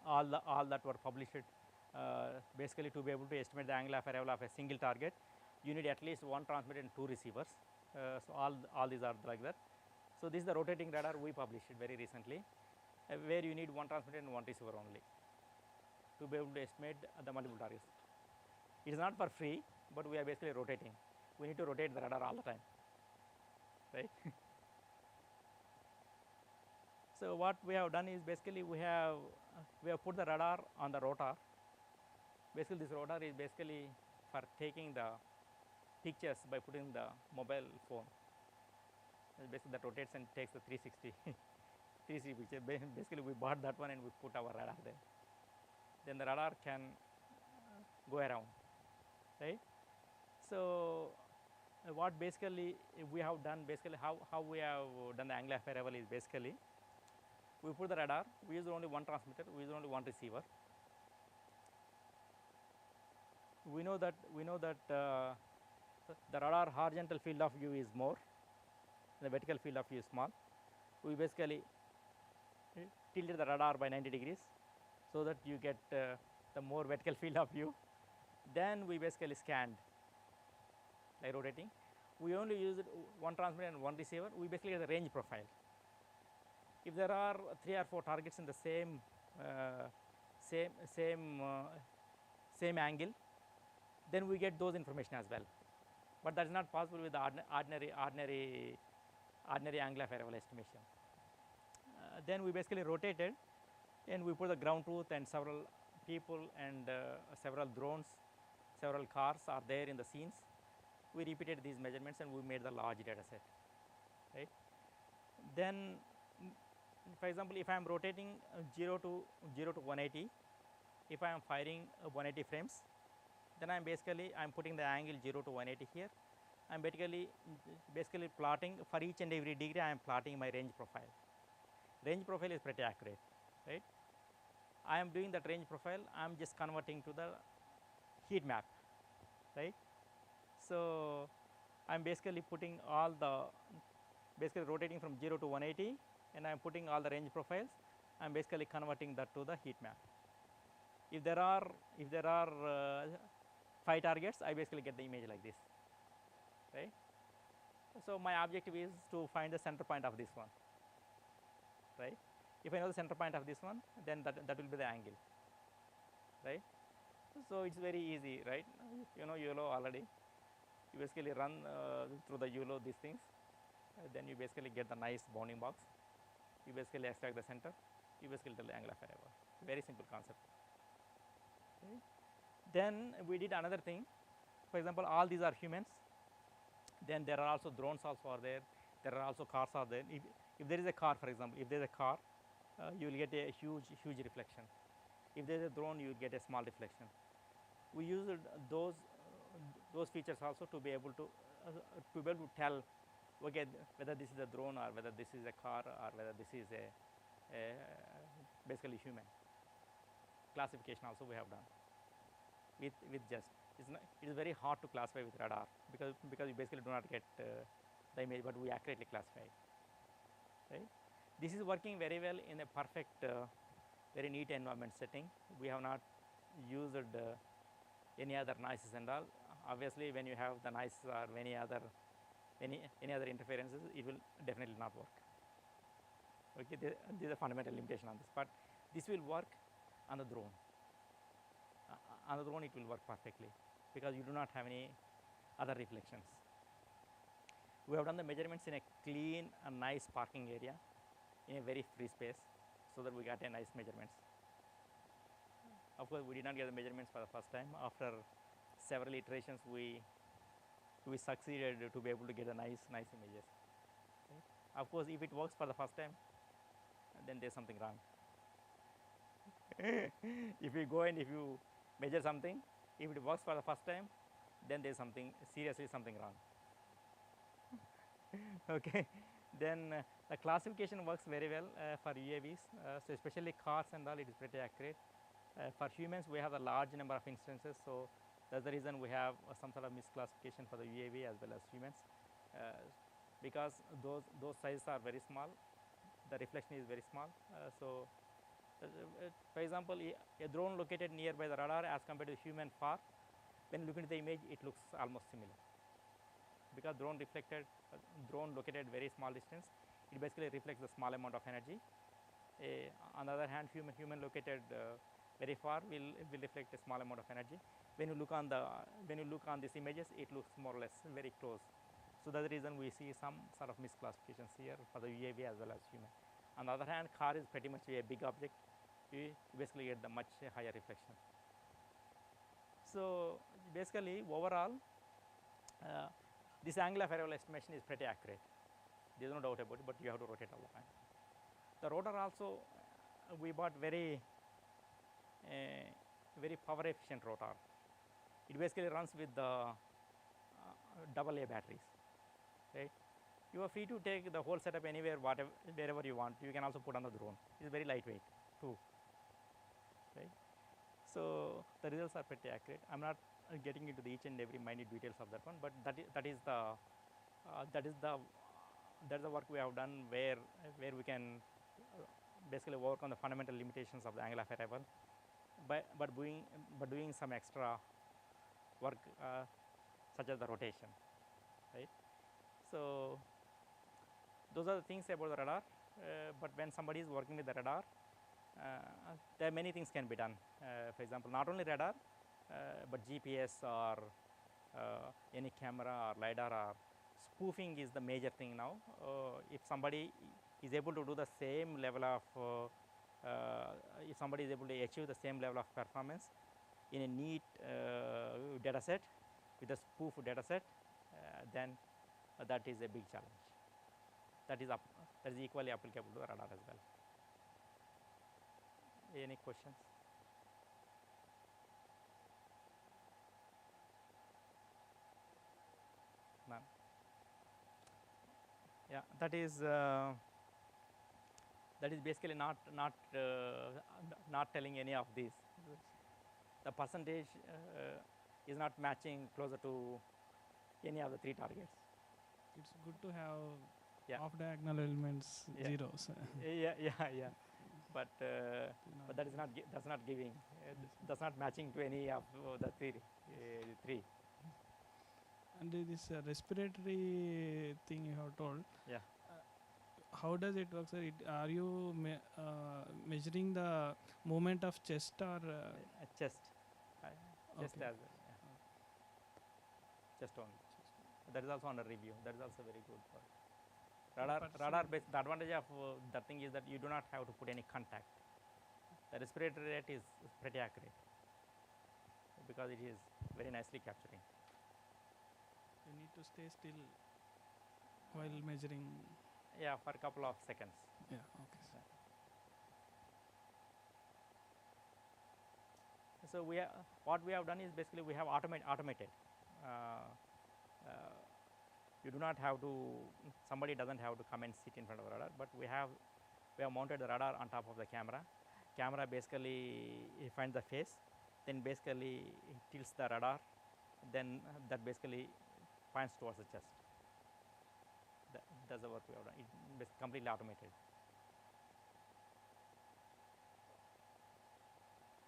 [SPEAKER 7] all that were published, basically to be able to estimate the angle of arrival of a single target, you need at least one transmitter and two receivers. So all these are like that. So this is the rotating radar we published very recently, where you need one transmitter and one receiver only to be able to estimate the multiple targets. It is not for free, but we are basically rotating. We need to rotate the radar all the time, right? So what we have done is basically we have put the radar on the rotor. Basically, this rotor is basically for taking the pictures by putting the mobile phone. Basically, that rotates and takes the 360 picture. Basically, we bought that one and we put our radar there. Then the radar can go around, right? So what basically we have done, basically how we have done the angle of arrival is basically, we put the radar, we use only one transmitter, we use only one receiver. We know that the radar horizontal field of view is more, the vertical field of view is small. We basically tilted the radar by 90 degrees so that you get the more vertical field of view. Then we basically scanned by rotating. We only used one transmitter and one receiver. We basically get the range profile. If there are 3 or 4 targets in the same angle, then we get those information as well. But that is not possible with the ordinary angle of arrival estimation. Then we basically rotated, and we put the ground truth, and several people and several drones, several cars are there in the scenes. We repeated these measurements and we made the large data set, right? Then, for example, if I am rotating 0 to 180, if I am firing 180 frames, then I'm putting the angle 0 to 180 here. I'm basically plotting for each and every degree. I am plotting my range profile. Range profile is pretty accurate, right? I am doing that range profile. I'm just converting to the heat map, right? So I'm basically putting basically rotating from 0 to 180, and I'm putting all the range profiles. I'm basically converting that to the heat map. If there are 5 targets, I basically get the image like this, right? So my objective is to find the center point of this one, right? If I know the center point of this one, then that will be the angle, right? So it's very easy, right? You know YOLO already. You basically run through the YOLO these things, then you basically get the nice bounding box. You basically extract the center. You basically tell the angle of error. Very simple concept. Okay. Then we did another thing. For example, all these are humans. Then there are also drones also are there. There are also cars are there. If there is a car, for example, if there is a car, you will get a huge reflection. If there is a drone, you will get a small reflection. We used those features also to be able to tell, okay, whether this is a drone or whether this is a car or whether this is a basically human. Classification also we have done with just. It is very hard to classify with radar because you basically do not get the image, but we accurately classify it. Right? This is working very well in a perfect, very neat environment setting. We have not used any other noises and all. Obviously, when you have the noises or any other interferences, it will definitely not work. Okay, there is a fundamental limitation on this, but this will work on the drone. On the drone, it will work perfectly because you do not have any other reflections. We have done the measurements in a clean and nice parking area in a very free space so that we got a nice measurements. Of course, we did not get the measurements for the first time. After several iterations, we succeeded to be able to get a nice images. Right? Of course, if it works for the first time, then there's something wrong. If you go and if you measure something, if it works for the first time, then there's seriously something wrong. Okay, then the classification works very well for UAVs, so especially cars and all, it is pretty accurate. For humans, we have a large number of instances, so that's the reason we have some sort of misclassification for the UAV as well as humans, because those sizes are very small, the reflection is very small. For example, a drone located nearby the radar as compared to human far, when you look into the image, it looks almost similar. Because drone located very small distance, it basically reflects the small amount of energy. On the other hand, human located very far will reflect a small amount of energy. When you look on these images, it looks more or less very close. So that's the reason we see some sort of misclassifications here for the UAV as well as human. On the other hand, car is pretty much a big object. You basically get the much higher reflection. So basically, overall, this angle of arrival estimation is pretty accurate. There is no doubt about it, but you have to rotate all the time. The rotor also, we bought very power efficient rotor. It basically runs with the AA batteries, right? You are free to take the whole setup anywhere, wherever you want. You can also put on the drone. It's very lightweight too, right? So the results are pretty accurate. I'm not getting into the each and every minute details of that one, but that is the work we have done where we can basically work on the fundamental limitations of the angle of arrival, but doing some extra work such as the rotation, right? So those are the things about the radar. But when somebody is working with the radar, there are many things can be done. For example, not only radar, but GPS or any camera or LiDAR or spoofing is the major thing now. If somebody is able to do the same level of, if somebody is able to achieve the same level of performance in a neat data set with a spoof data set, then that is a big challenge. That is equally applicable to the radar as well. Any questions? None. Yeah, that is basically not telling any of these. The percentage is not matching closer to any of the 3 targets.
[SPEAKER 8] It's good to have
[SPEAKER 7] Yeah.
[SPEAKER 8] off diagonal elements
[SPEAKER 7] Yeah.
[SPEAKER 8] zeros.
[SPEAKER 7] Yeah. but that is not that's not giving that's not matching to any of the three.
[SPEAKER 8] And this respiratory thing you have told.
[SPEAKER 7] Yeah.
[SPEAKER 8] How does it work, sir? Are you measuring the movement of chest or
[SPEAKER 7] Chest? Chest
[SPEAKER 8] Okay.
[SPEAKER 7] as well. Yeah. Chest only. That is also under review. That is also very good for radar based. The advantage of that thing is that you do not have to put any contact. The respiratory rate is pretty accurate because it is very nicely capturing.
[SPEAKER 8] you need to stay still while measuring?
[SPEAKER 7] Yeah, for a couple of seconds.
[SPEAKER 8] Yeah. Okay. Sir.
[SPEAKER 7] So what we have done is basically we have automated. You do not have to. Somebody doesn't have to come and sit in front of the radar, but we have mounted the radar on top of the camera. Camera basically finds the face, then basically it tilts the radar, then that basically points towards the chest. That's the work we have done. It's completely automated.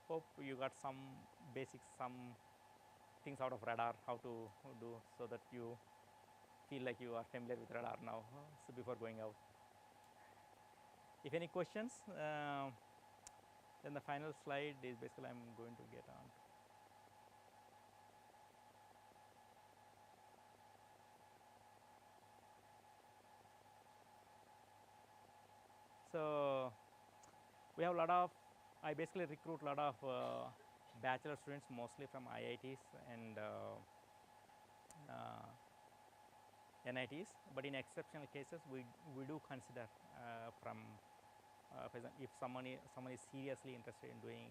[SPEAKER 7] Hope you got some basics, some things out of radar, how to do, so that you feel like you are familiar with radar now, so before going out. If any questions, then the final slide is basically I'm going to get on. So we have a lot of, I basically recruit a lot of bachelor students, mostly from IITs and NITs, but in exceptional cases we do consider from for example, if someone is seriously interested in doing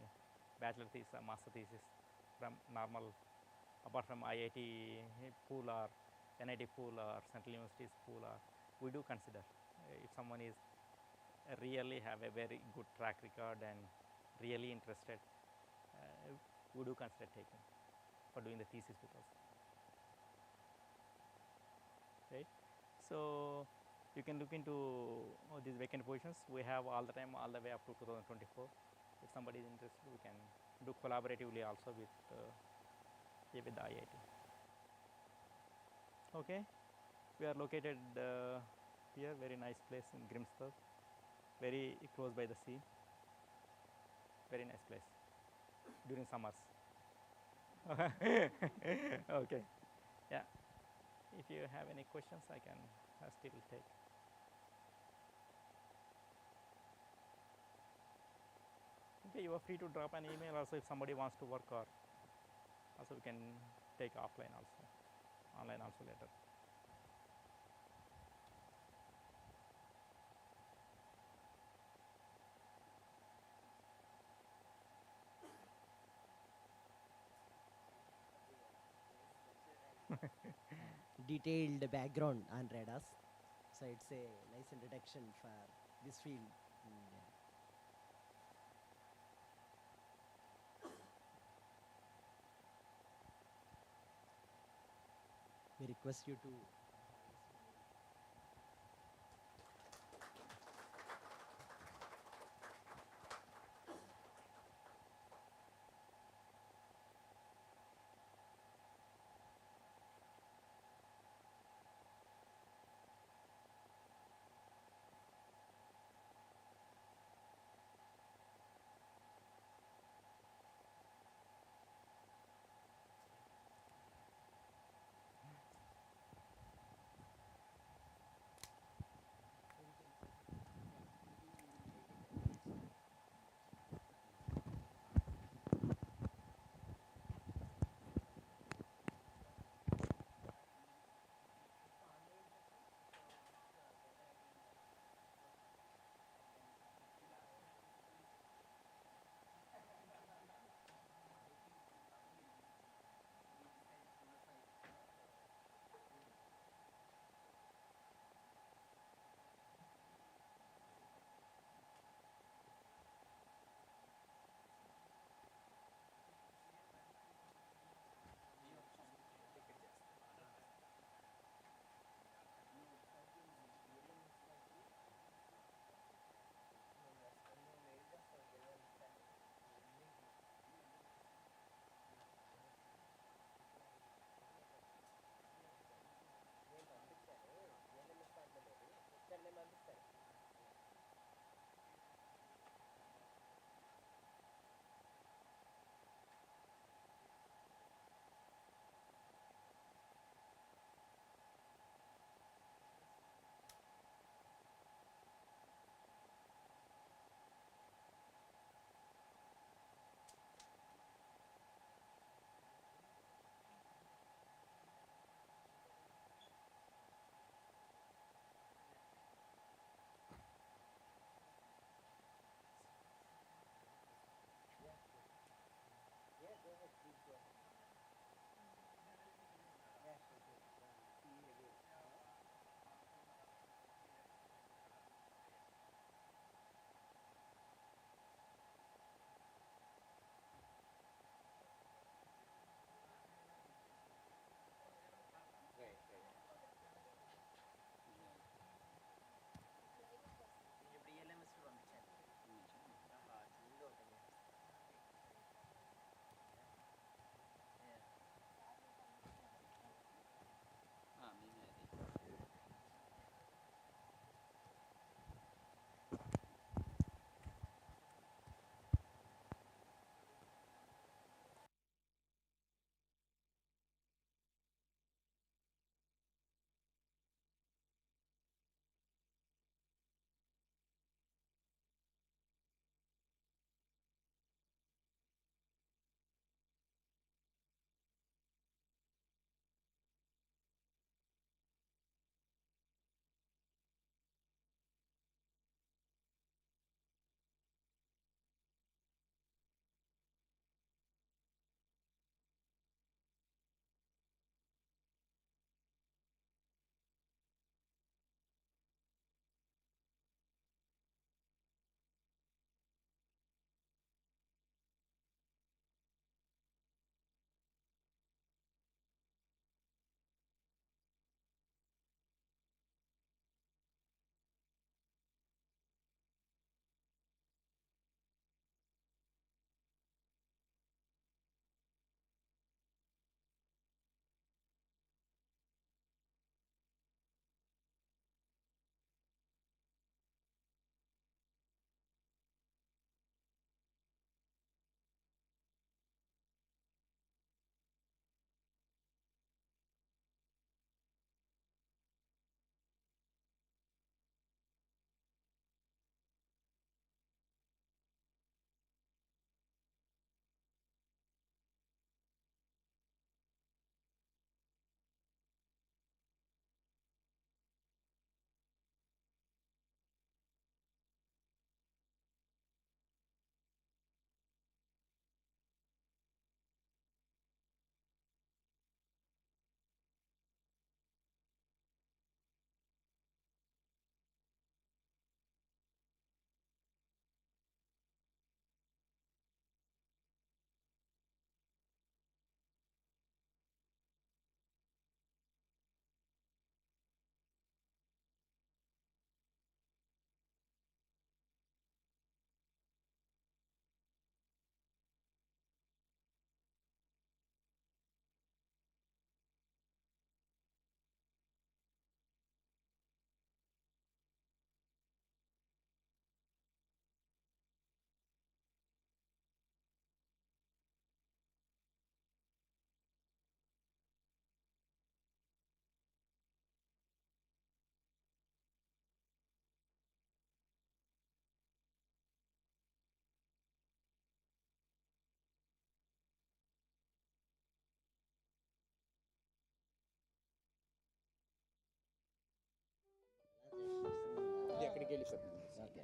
[SPEAKER 7] bachelor thesis or master thesis from normal, apart from IIT pool or NIT pool or Central Universities pool, or we do consider if someone is really have a very good track record and really interested, we do consider taking for doing the thesis with us. Right. So you can look into these vacant positions. We have all the time, all the way up to 2024. If somebody is interested, we can do collaboratively also with the IIT. Okay, we are located here, very nice place in Grimstad, very close by the sea. Very nice place during summers. Okay, yeah. If you have any questions, I can still take. Okay, you are free to drop an email also if somebody wants to work, or also we can take offline also, online also later.
[SPEAKER 9] Detailed background on radars. So it's a nice introduction for this field. Yeah. We request you to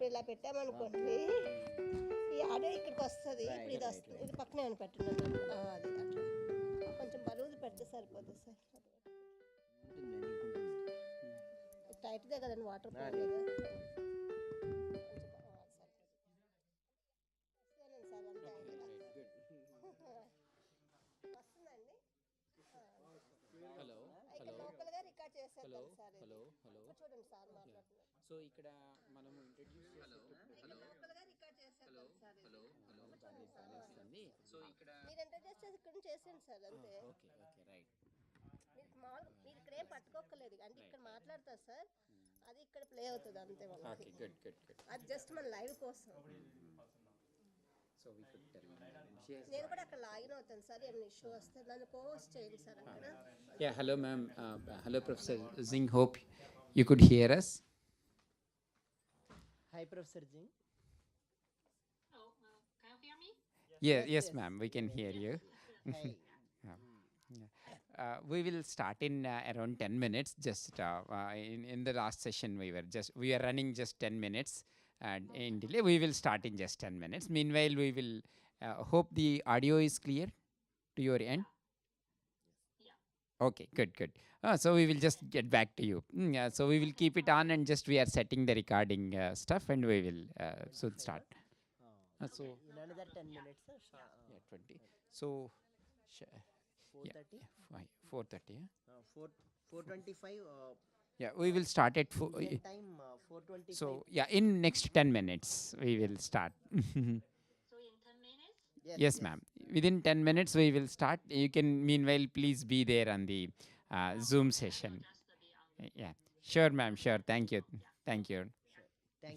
[SPEAKER 11] ఇప్పుడు ఇలా పెట్టామనుకోండి ఈ audio ఇక్కడికి వస్తుంది, ఇప్పుడు ఇది వస్తుంది, ఇది పక్కనే అని పెట్టండి అది అట్లా కొంచెం బరువులు పెడితే సరిపోతుంది సార్. టైట్దే కదండి, వాటర్ పోలేదు కదా. వస్తుందండి.
[SPEAKER 6] హలో
[SPEAKER 11] ఇక్కడ లోకల్గా రికార్డ్ చేసేద్దాం సార్.
[SPEAKER 6] హలో
[SPEAKER 11] చూడండి సార్ మాట్లాడుతున్నారు.
[SPEAKER 6] సో ఇక్కడ మనము ఇంట్రడ్యూస్
[SPEAKER 11] లోకల్గా రికార్డ్ చేసేద్దాం సార్.
[SPEAKER 6] సో ఇక్కడ
[SPEAKER 11] మీరు ఇంట్రడ్యూస్ చేసి ఇక్కడ చేసేయండి సార్ అంతే.
[SPEAKER 6] Okay right.
[SPEAKER 11] మీరు మామూలుగా మీరు ఇక్కడ ఏం పట్టుకోక్కర్లేదు, అంటే ఇక్కడ మాట్లాడతారు సార్, అది ఇక్కడ ప్లే అవుతుంది అంతే.
[SPEAKER 6] ఓకే గుడ్
[SPEAKER 11] అది జస్ట్ మన లైవ్ కోసం.
[SPEAKER 6] సో వి కుడ్
[SPEAKER 11] నేను కూడా అక్కడ లాగిన్ అవుతాను సార్, ఏమైనా ఇష్యూ వస్తే నన్ను పోస్ట్ చేయండి సార్ అక్కడ.
[SPEAKER 6] Yeah, hello ma'am. Hello Professor Zing. Hope you could hear us.
[SPEAKER 9] Hi, Professor Jing.
[SPEAKER 12] Can you hear me?
[SPEAKER 6] Yes ma'am, we can hear you.
[SPEAKER 9] Hi.
[SPEAKER 6] We will start in around 10 minutes. Just in the last session we are running just 10 minutes, and in delay we will start in just 10 minutes. Meanwhile, we will hope the audio is clear to your end. Okay, good. So we will just get back to you. So we will keep it on, and just we are setting the recording stuff, and we will soon start. So
[SPEAKER 9] In another 10 minutes, sir.
[SPEAKER 6] yeah, 20. So
[SPEAKER 9] 4:30?
[SPEAKER 6] 4:30.
[SPEAKER 9] 4:25.
[SPEAKER 6] Yeah, we will start at
[SPEAKER 9] Indian time 4:25.
[SPEAKER 6] so yeah, in next 10 minutes we will start.
[SPEAKER 12] So in 10 minutes?
[SPEAKER 6] Yes ma'am, within 10 minutes we will start. You can meanwhile please be there on the Zoom session. Yeah, sure ma'am, sure. Thank you.
[SPEAKER 9] Thank you.
[SPEAKER 6] Right.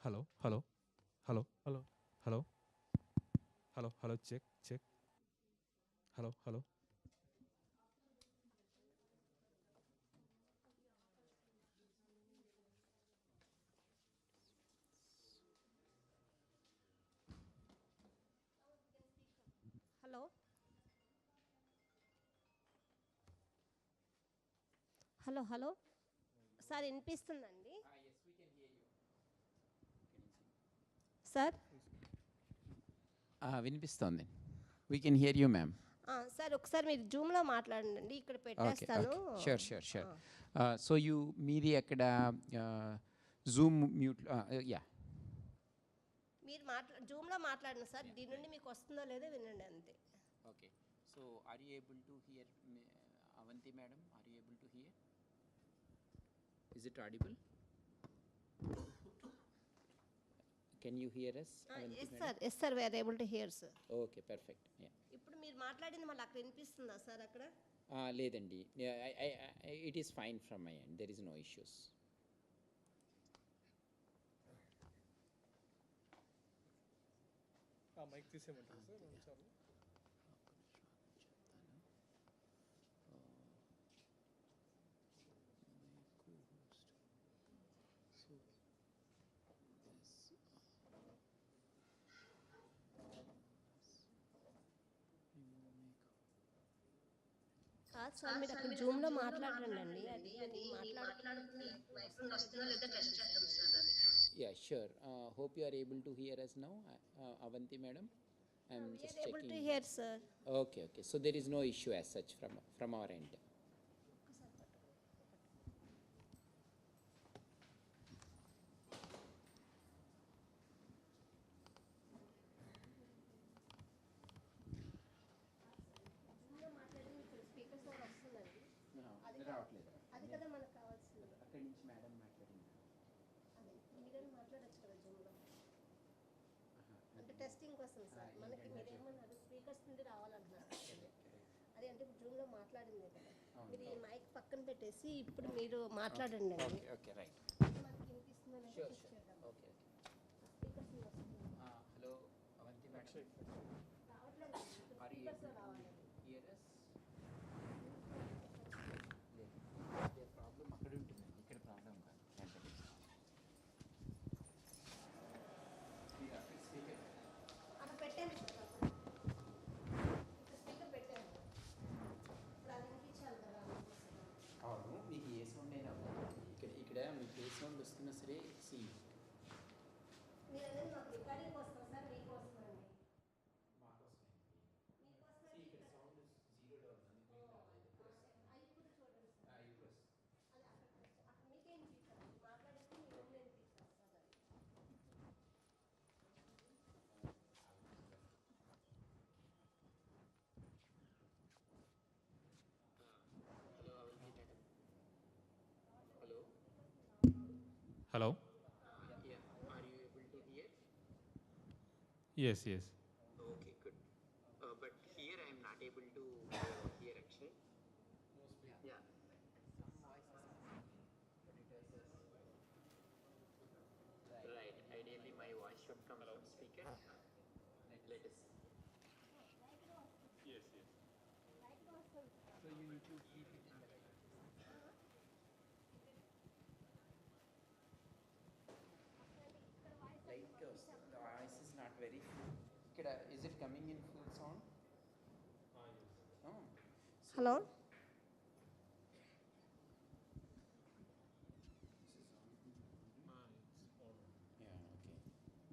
[SPEAKER 8] Hello, hello, hello, hello, hello, hello, hello, check, check. Hello, hello.
[SPEAKER 11] Hello hello hello sir వినిపిస్తుందండి sir
[SPEAKER 6] వినిపిస్తోంది. We can hear you, ma'am.
[SPEAKER 11] Sir ఒకసారి మీరు జూమ్లో మాట్లాడండి ఇక్కడ
[SPEAKER 6] Okay,
[SPEAKER 11] పెట్టేస్తాను
[SPEAKER 6] okay. Sure. So you మీది అక్కడ జూమ్ మ్యూట్ యా
[SPEAKER 11] మీరు జూమ్లో మాట్లాడండి సార్ దీని నుండి మీకు వస్తుందో లేదో వినండి అంతే
[SPEAKER 6] okay. So are you able to hear Avanti madam? Are you able to hear? Is it audible? Can you hear us?
[SPEAKER 11] Yes sir we are able to hear sir
[SPEAKER 6] okay, perfect.
[SPEAKER 11] ఇప్పుడు మీరు మాట్లాడింది మళ్ళీ అక్కడ వినిపిస్తుందా సార్ అక్కడ
[SPEAKER 6] లేదండి, it is fine from my end, there is no issues.
[SPEAKER 5] Mic తీసేయమంటారు sir చాలు
[SPEAKER 11] సార్ మీరు అక్కడ జూమ్లో మాట్లాడండి అది మాట్లాడుతుంది
[SPEAKER 6] Yeah, sure. Hope you are able to hear us now, Avanti madam. I'm just checking.
[SPEAKER 11] able to hear sir
[SPEAKER 6] Okay. So there is no issue as such from our end.
[SPEAKER 11] అది కదా మనకు కావాల్సింది
[SPEAKER 6] అక్కడి నుంచి మేడం మాట్లాడింది.
[SPEAKER 11] మీరేం మాట్లాడచ్చు కదా జూమ్లో అంటే టెస్టింగ్ కోసం సార్ మనకి మీరేమన్నారు స్పీకర్స్ నుండి రావాలంటున్నారు అది అంటే ఇప్పుడు జూమ్లో మాట్లాడింది కదా మీరు ఈ మైక్ పక్కన పెట్టేసి ఇప్పుడు మీరు మాట్లాడండి అండి
[SPEAKER 6] ఓకే రైట్.
[SPEAKER 11] మనకి వినిపిస్తుందో లేదో
[SPEAKER 6] Sure.
[SPEAKER 11] చెక్ చేద్దాం
[SPEAKER 6] Okay.
[SPEAKER 11] Speakers
[SPEAKER 6] Hello, Avanti madam.
[SPEAKER 11] రావట్లేదు
[SPEAKER 6] Are you
[SPEAKER 11] స్పీకర్స్
[SPEAKER 6] able
[SPEAKER 11] రావాలి
[SPEAKER 6] to hear us? లేదు, ప్రాబ్లం అక్కడ ఉంటుందండి, ఇక్కడ ప్రాబ్లం కాదు. స్పీకర్
[SPEAKER 11] అక్కడ పెట్టండి సార్ స్పీకర్ పెట్టాను ఇప్పుడు అది వినిపించాలి కదా
[SPEAKER 6] అవును, మీకు ఏ సౌండ్ అయినా ఇక్కడ మీకు ఏ సౌండ్ వస్తున్నా సరే
[SPEAKER 11] మీరు అనేది మాకు రికార్డింగ్ వస్తుంది సార్ మీకు వస్తుందండి
[SPEAKER 6] ఇక్కడ సౌండ్ జీరో డౌన్
[SPEAKER 11] అది కూడా చూడండి సార్ అది అక్కడ మీకేం వినిపిస్తుంది మాట్లాడితే మీరు వినిపిస్తారు సార్ అది
[SPEAKER 8] Hello.
[SPEAKER 6] Are you able to hear?
[SPEAKER 8] Yes.
[SPEAKER 6] Okay, good. But here I am not able to hear actually. Yeah. Right. Ideally, my voice should come from speaker. Let us.
[SPEAKER 8] Yes.
[SPEAKER 6] So you need to keep it in the right. Like the voice is not very full. Is it coming in full sound?
[SPEAKER 8] Yes.
[SPEAKER 6] Oh.
[SPEAKER 11] Hello
[SPEAKER 6] Yeah, okay.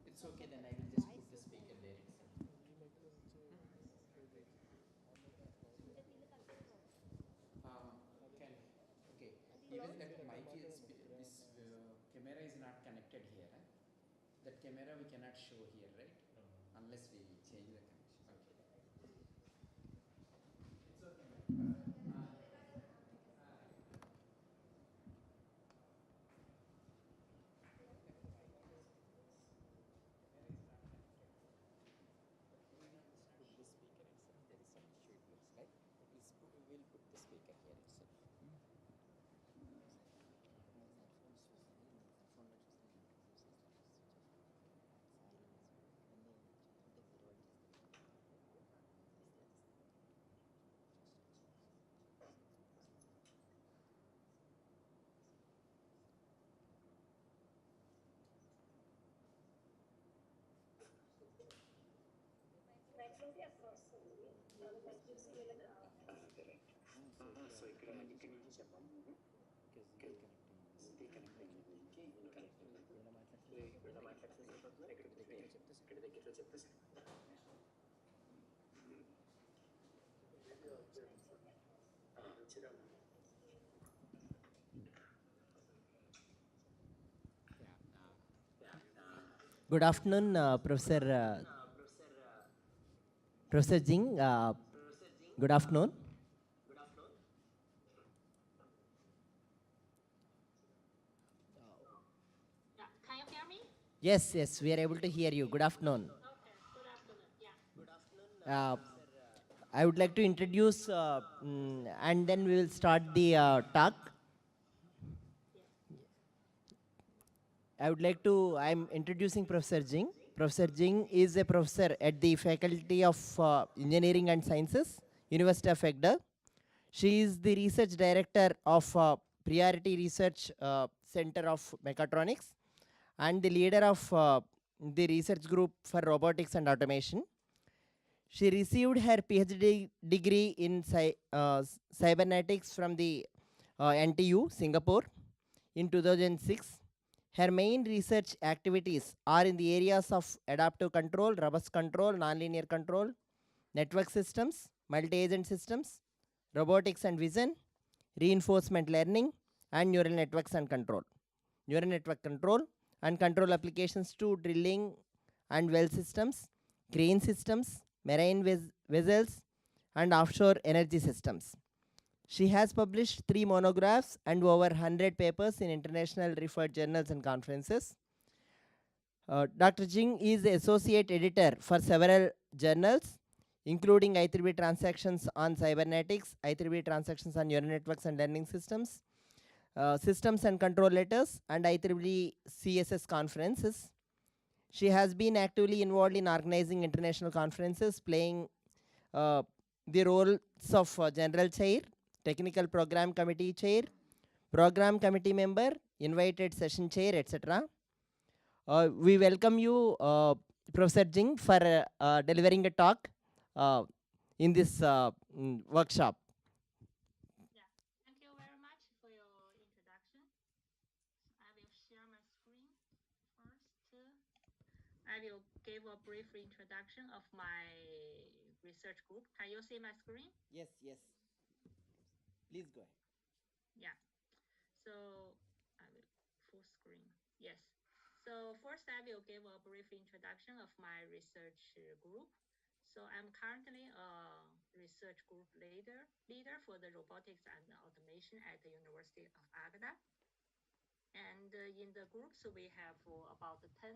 [SPEAKER 6] It's okay, then I will just put the speaker there itself. Okay. Even that mic is, this camera is not connected here. That camera we cannot show here, right? Unless we change the connection. Okay. It's okay. We'll put the speaker here itself.
[SPEAKER 9] Good afternoon, Professor Jing. Good afternoon.
[SPEAKER 12] Yeah. Can you hear me?
[SPEAKER 9] Yes, yes, we are able to hear you. Good afternoon.
[SPEAKER 12] Okay. Good afternoon. Yeah.
[SPEAKER 9] I would like to introduce, and then we will start the talk. I'm introducing Professor Jing. Professor Jing is a professor at the Faculty of Engineering and Sciences, University of Agder. She is the research director of Priority Research Center of Mechatronics and the leader of the research group for robotics and automation. She received her PhD degree in cybernetics from the NTU, Singapore in 2006. Her main research activities are in the areas of adaptive control, robust control, nonlinear control, network systems, multi-agent systems, robotics and vision, reinforcement learning, and neural networks and control. Neural network control and control applications to drilling and well systems, crane systems, marine vessels, and offshore energy systems. She has published 3 monographs and over 100 papers in international referred journals and conferences. Dr. Jing is the associate editor for several journals, including IEEE Transactions on Cybernetics, IEEE Transactions on Neural Networks and Learning Systems, Systems and Control Letters, and IEEE CSS conferences. She has been actively involved in organizing international conferences, playing the roles of General Chair, Technical Program Committee Chair, Program Committee Member, Invited Session Chair, etc. We welcome you, Professor Jing, for delivering a talk in this workshop.
[SPEAKER 12] Yeah. Thank you very much for your introduction. I will share my screen first. I will give a brief introduction of my research group. Can you see my screen?
[SPEAKER 9] Yes, yes. Please go ahead.
[SPEAKER 12] Yeah. So I will full screen. Yes. So first I will give a brief introduction of my research group. So I'm currently a research group leader for the robotics and automation at the University of Agder. And in the groups, we have about 10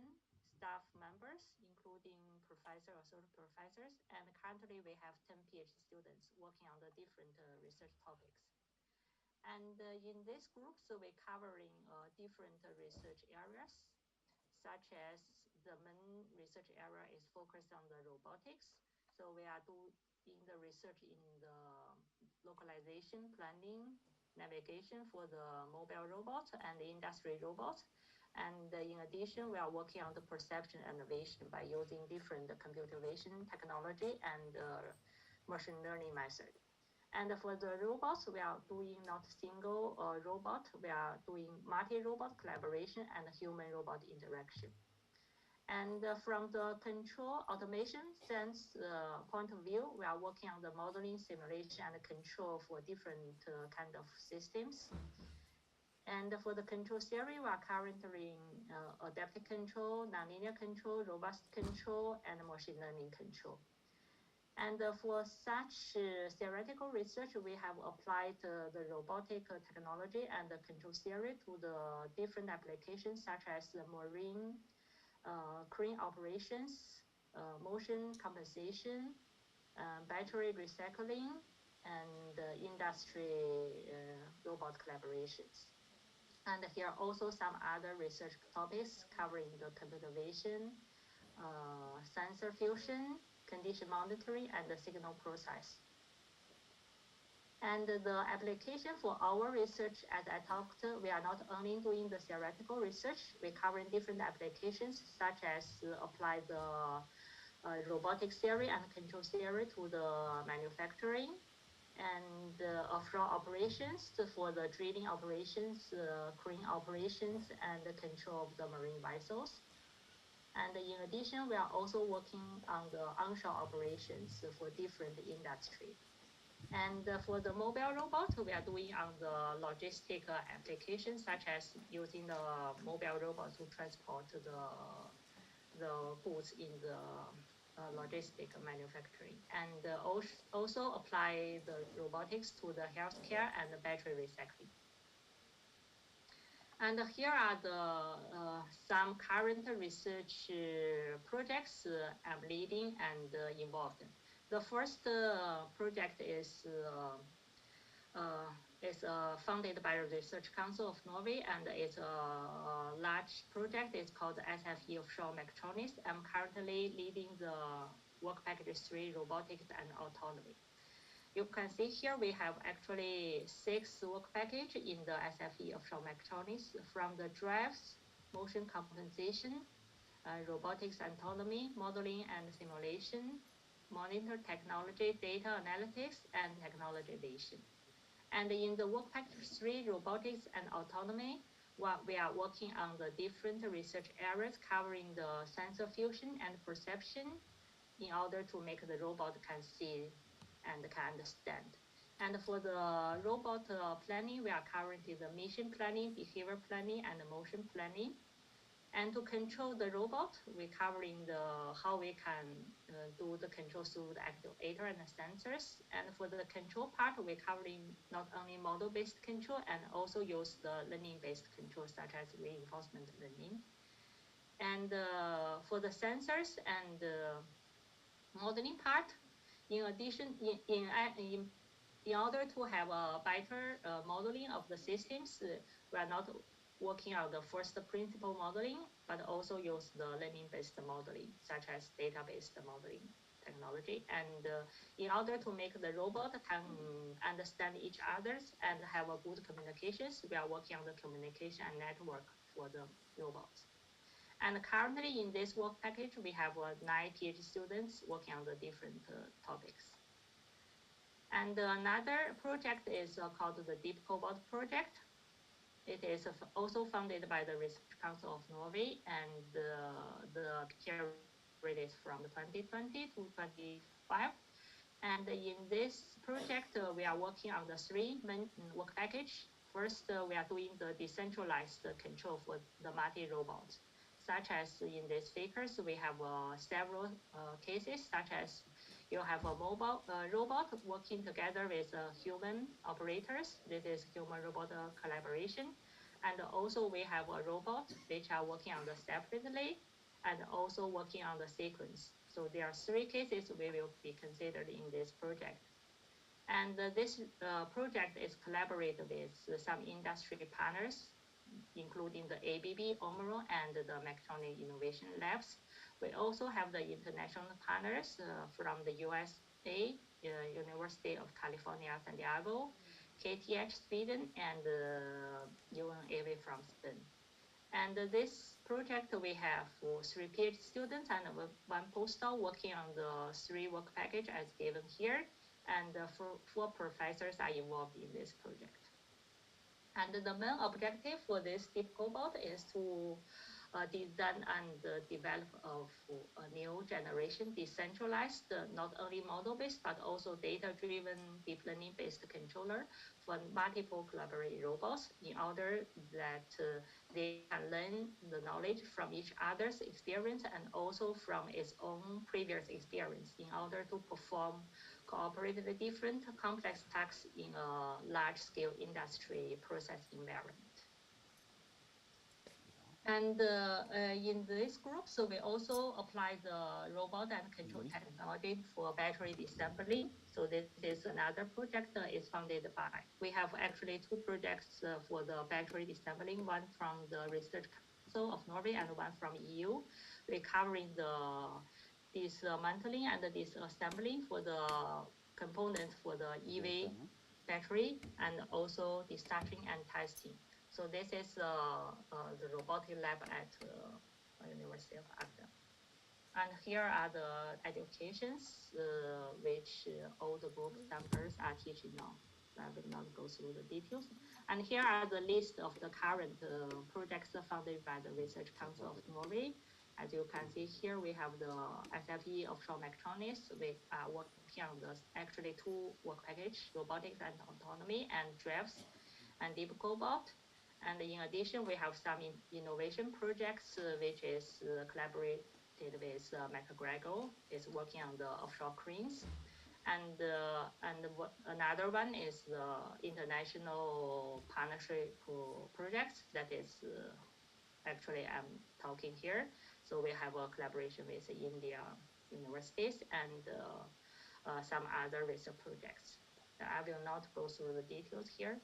[SPEAKER 12] staff members, including professors, associate professors, and currently we have 10 PhD students working on the different research topics. And in this group, so we're covering different research areas, such as the main research area is focused on the robotics. So we are doing the research in the localization, planning, navigation for the mobile robots and the industry robots. And in addition, we are working on the perception and vision by using different computer vision technology and machine learning method. And for the robots, we are doing not single robot, we are doing multi-robot collaboration and human-robot interaction. And from the control automation sense point of view, we are working on the modeling, simulation, and control for different kind of systems. And for the control theory, we are currently in adaptive control, nonlinear control, robust control, and machine learning control. And for such theoretical research, we have applied the robotic technology and the control theory to the different applications such as the marine crane operations, motion compensation, battery recycling, and industry robot collaborations. And here are also some other research topics covering the computer vision, sensor fusion, condition monitoring, and the signal process. And the application for our research, as I talked, we are not only doing the theoretical research, we're covering different applications, such as apply the robotics theory and control theory to the manufacturing and offshore operations for the drilling operations, crane operations, and the control of the marine vessels. And in addition, we are also working on the onshore operations for different industry. And for the mobile robot, we are doing on the logistic applications, such as using the mobile robot to transport the goods in the logistic manufacturing, and also apply the robotics to the healthcare and the battery recycling. And here are the some current research projects I'm leading and involved. The first project is funded by the Research Council of Norway, and it's a large project. It's called SFE Offshore Mechatronics. I'm currently leading the work package 3, robotics and autonomy. You can see here we have actually 6 work packages in the SFE Offshore Mechatronics, from the drives, motion compensation, robotics autonomy, modeling and simulation, monitor technology, data analytics, and technology vision. And in the work package 3, robotics and autonomy, we are working on the different research areas covering the sensor fusion and perception in order to make the robot can see and can understand. And for the robot planning, we are currently the mission planning, behavior planning, and motion planning. And to control the robot, we're covering how we can do the control through the actuator and the sensors. And for the control part, we're covering not only model-based control and also use the learning-based control, such as reinforcement learning. And for the sensors and modeling part, in addition, in order to have a better modeling of the systems, we are not working on the first principle modeling, but also use the learning-based modeling, such as data-based modeling technology. And in order to make the robot can understand each other's and have a good communications, we are working on the communication and network for the robots. And currently in this work package, we have 9 PhD students working on the different topics. And another project is called the Deep Cobalt project. It is also funded by the Research Council of Norway, and the period is from 2020 to 25. And in this project, we are working on the 3 main work package. First, we are doing the decentralized control for the multi-robots, such as in these figures, we have several cases, such as you have a mobile robot working together with human operators. This is human-robot collaboration. And also we have a robot which are working on the separately and also working on the sequence. So there are 3 cases we will be considered in this project. And this project is collaborated with some industry partners, including the ABB, Omro, and the Mechatronics Innovation Labs. We also have the international partners from the USA, University of California, San Diego, KTH Sweden, and UNAV from Spain. And this project, we have 3 PhD students and 1 postdoc working on the 3 work package as given here, and 4 professors are involved in this project. And the main objective for this Deep Cobalt is to design and develop a new generation decentralized, not only model-based, but also data-driven deep learning-based controller for multiple collaborative robots in order that they can learn the knowledge from each other's experience and also from its own previous experience in order to perform cooperate with different complex tasks in a large-scale industry process environment. And in this group, so we also apply the robot and control technology for battery disassembly. So this is another project that is funded by, we have actually 2 projects for the battery disassembling, one from the Research Council of Norway and one from EU. We're covering the dismantling and disassembling for the components for the EV battery and also discharging and testing. So this is the robotic lab at University of Agder. And here are the educations which all the group members are teaching now. So I will not go through the details. And here are the list of the current projects funded by the Research Council of Norway. As you can see here, we have the SFE Offshore Mechatronics. We are working on the actually 2 work package, robotics and autonomy, and drafts and deep cobalt. And in addition, we have some innovation projects, which is collaborated with Mechatronics, is working on the offshore cranes. And another one is the international partnership projects that is actually I'm talking here. So we have a collaboration with India universities and some other research projects. I will not go through the details here.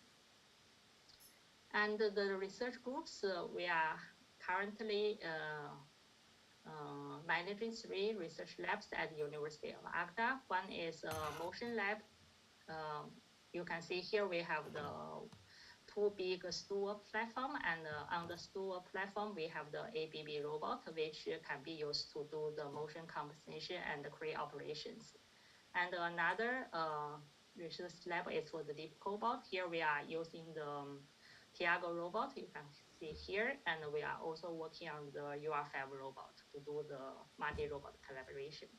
[SPEAKER 12] And the research groups, we are currently managing 3 research labs at the University of Agda. One is a motion lab. You can see here we have the 2 big stool platform, and on the stool platform we have the ABB robot, which can be used to do the motion compensation and the crane operations. And another research lab is for the deep cobalt. Here we are using the Tiago robot, you can see here, and we are also working on the UR5 robot to do the multi-robot collaboration.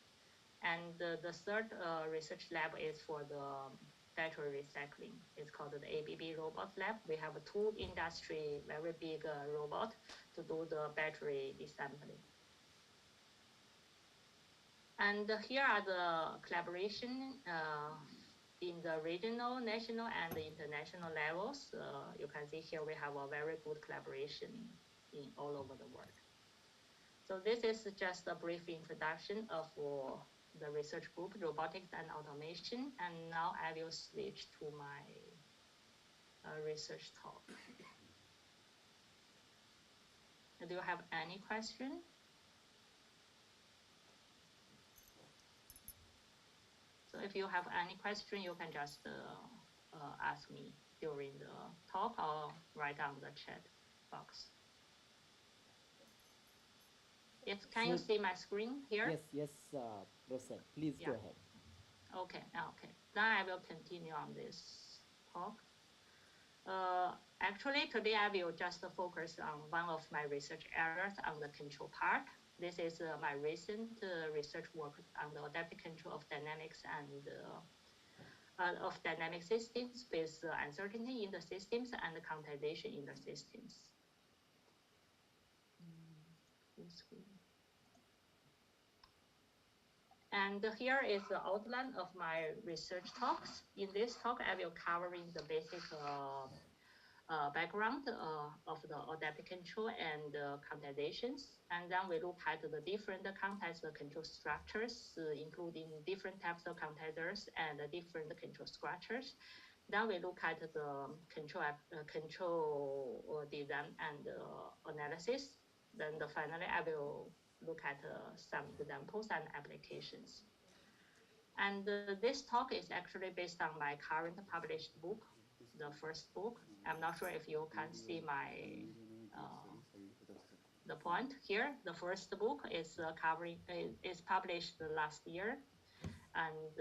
[SPEAKER 12] And the third research lab is for the battery recycling. It's called the ABB Robot Lab. We have 2 industry, very big robot to do the battery assembly. And here are the collaboration in the regional, national, and international levels. You can see here we have a very good collaboration in all over the world. So this is just a brief introduction of the research group, robotics and automation. And now I will switch to my research talk. Do you have any question? So if you have any question, you can just ask me during the talk or write down the chat box. Yes, can you see my screen here?
[SPEAKER 9] Yes, Professor, please go ahead.
[SPEAKER 12] Okay. Then I will continue on this talk. Actually, today I will just focus on one of my research areas on the control part. This is my recent research work on the adaptive control of dynamics and of dynamic systems with uncertainty in the systems and quantization in the systems. Full screen. And here is the outline of my research talks. In this talk, I will covering the basic background of the adaptive control and quantizations. And then we look at the different context control structures, including different types of quantizers and different control structures. Then we look at the control design and analysis. Then finally, I will look at some examples and applications. And this talk is actually based on my current published book, the first book. I'm not sure if you can see my the point here. The first book is is published last year, and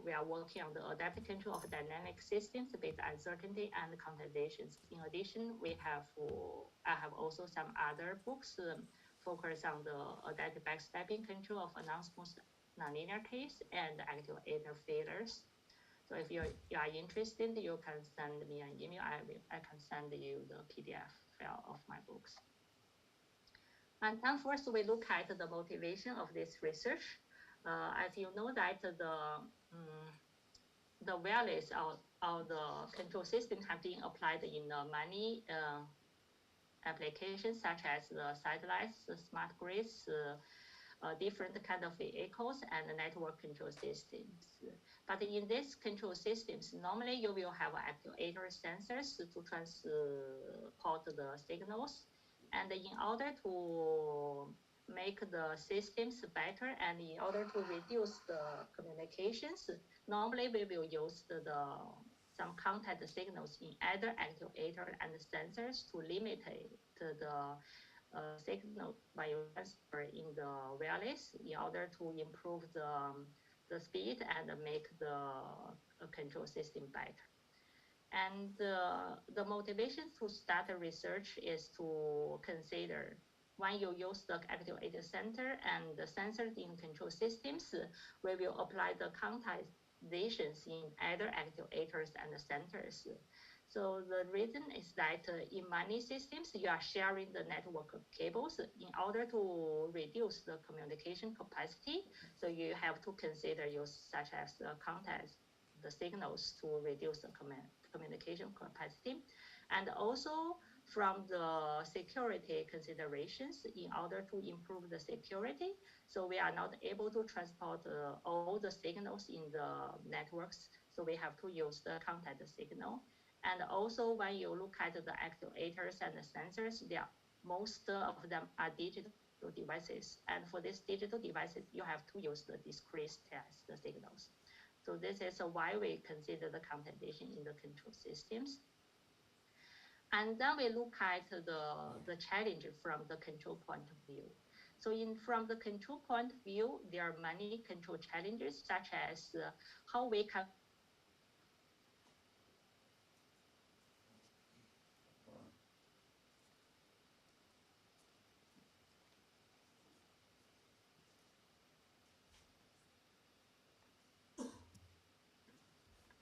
[SPEAKER 12] we are working on the adaptive control of dynamic systems with uncertainty and quantizations. In addition, I have also some other books focus on the adaptive backstepping control of non-smooth nonlinear case and actuator failures. So if you are interested, you can send me an email. I can send you the PDF file of my books. And then first we look at the motivation of this research. As you know that the values of the control system have been applied in many applications such as the satellites, the smart grids, different kind of vehicles and network control systems. But in these control systems, normally you will have actuator sensors to transport the signals. And in order to make the systems better and in order to reduce the communications, normally we will use some contact signals in either actuator and sensors to limit the signal when you transfer in the wireless in order to improve the speed and make the control system better. And the motivation to start a research is to consider when you use the actuator center and the sensors in control systems, we will apply the quantizations in either actuators and the sensors. So the reason is that in many systems, you are sharing the network cables in order to reduce the communication capacity. So you have to consider use such as the signals to reduce the communication capacity. And also from the security considerations in order to improve the security. So we are not able to transport all the signals in the networks. So we have to use the contact signal. And also when you look at the actuators and the sensors, most of them are digital devices. And for these digital devices, you have to use the discrete test signals. So this is why we consider the quantization in the control systems. And then we look at the challenge from the control point of view. So from the control point of view, there are many control challenges, such as how we can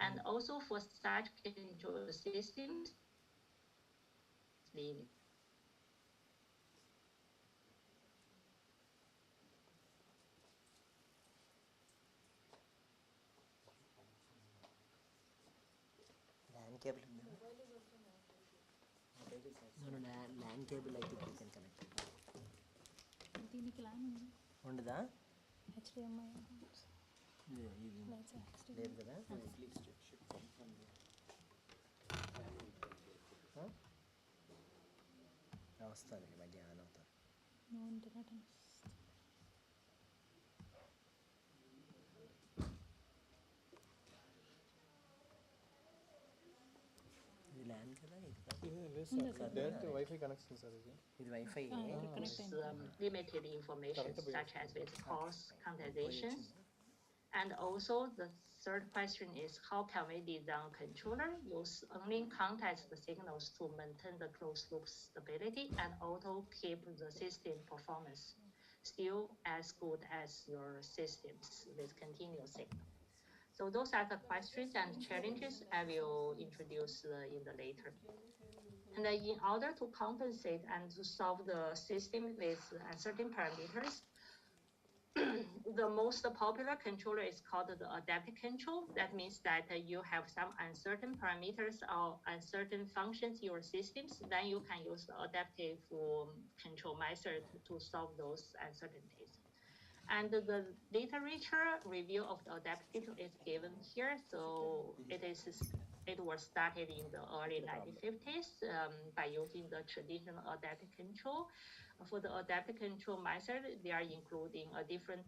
[SPEAKER 12] and also for such control systems, needed.
[SPEAKER 9] LAN cable no LAN cable అయితే you can connect
[SPEAKER 2] దీనికి LAN ఉంది
[SPEAKER 9] ఉండదా
[SPEAKER 2] HDMI
[SPEAKER 9] లేదు కదా వస్తుంది ఈ మధ్య on అవుతుంది
[SPEAKER 2] నో ఇంటర్నెట్
[SPEAKER 9] ఇది LAN కదా
[SPEAKER 8] డైరెక్ట్ వైఫై కనెక్షన్ సార్
[SPEAKER 9] ఇది wifi
[SPEAKER 12] limited information such as with cost quantization. And also the third question is how can we design a controller use only contact the signals to maintain the closed loop stability and also keep the system performance still as good as your systems with continuous signal. So those are the questions and challenges I will introduce in the later. And in order to compensate and to solve the system with uncertain parameters, the most popular controller is called the adaptive control. That means that you have some uncertain parameters or uncertain functions in your systems, then you can use the adaptive control method to solve those uncertainties. And the literature review of the adaptive control is given here. So it was started in the early 1950s by using the traditional adaptive control. For the adaptive control method, they are including a different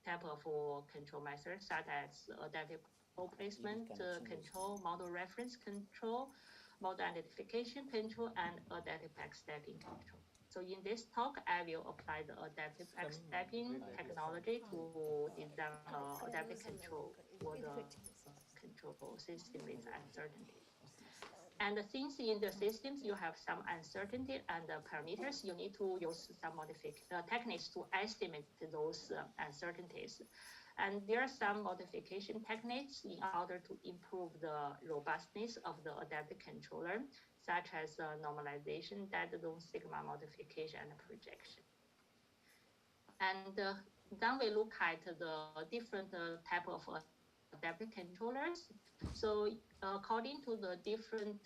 [SPEAKER 12] type of control methods, such as adaptive pole placement control, model reference control, model identification control, and adaptive backstepping control. So in this talk, I will apply the adaptive backstepping technology to design adaptive control for the control system with uncertainty. And since in the systems you have some uncertainty and parameters, you need to use some techniques to estimate those uncertainties. And there are some modification techniques in order to improve the robustness of the adaptive controller, such as normalization, dead zone sigma modification, and projection. And then we look at the different type of adaptive controllers. So according to the different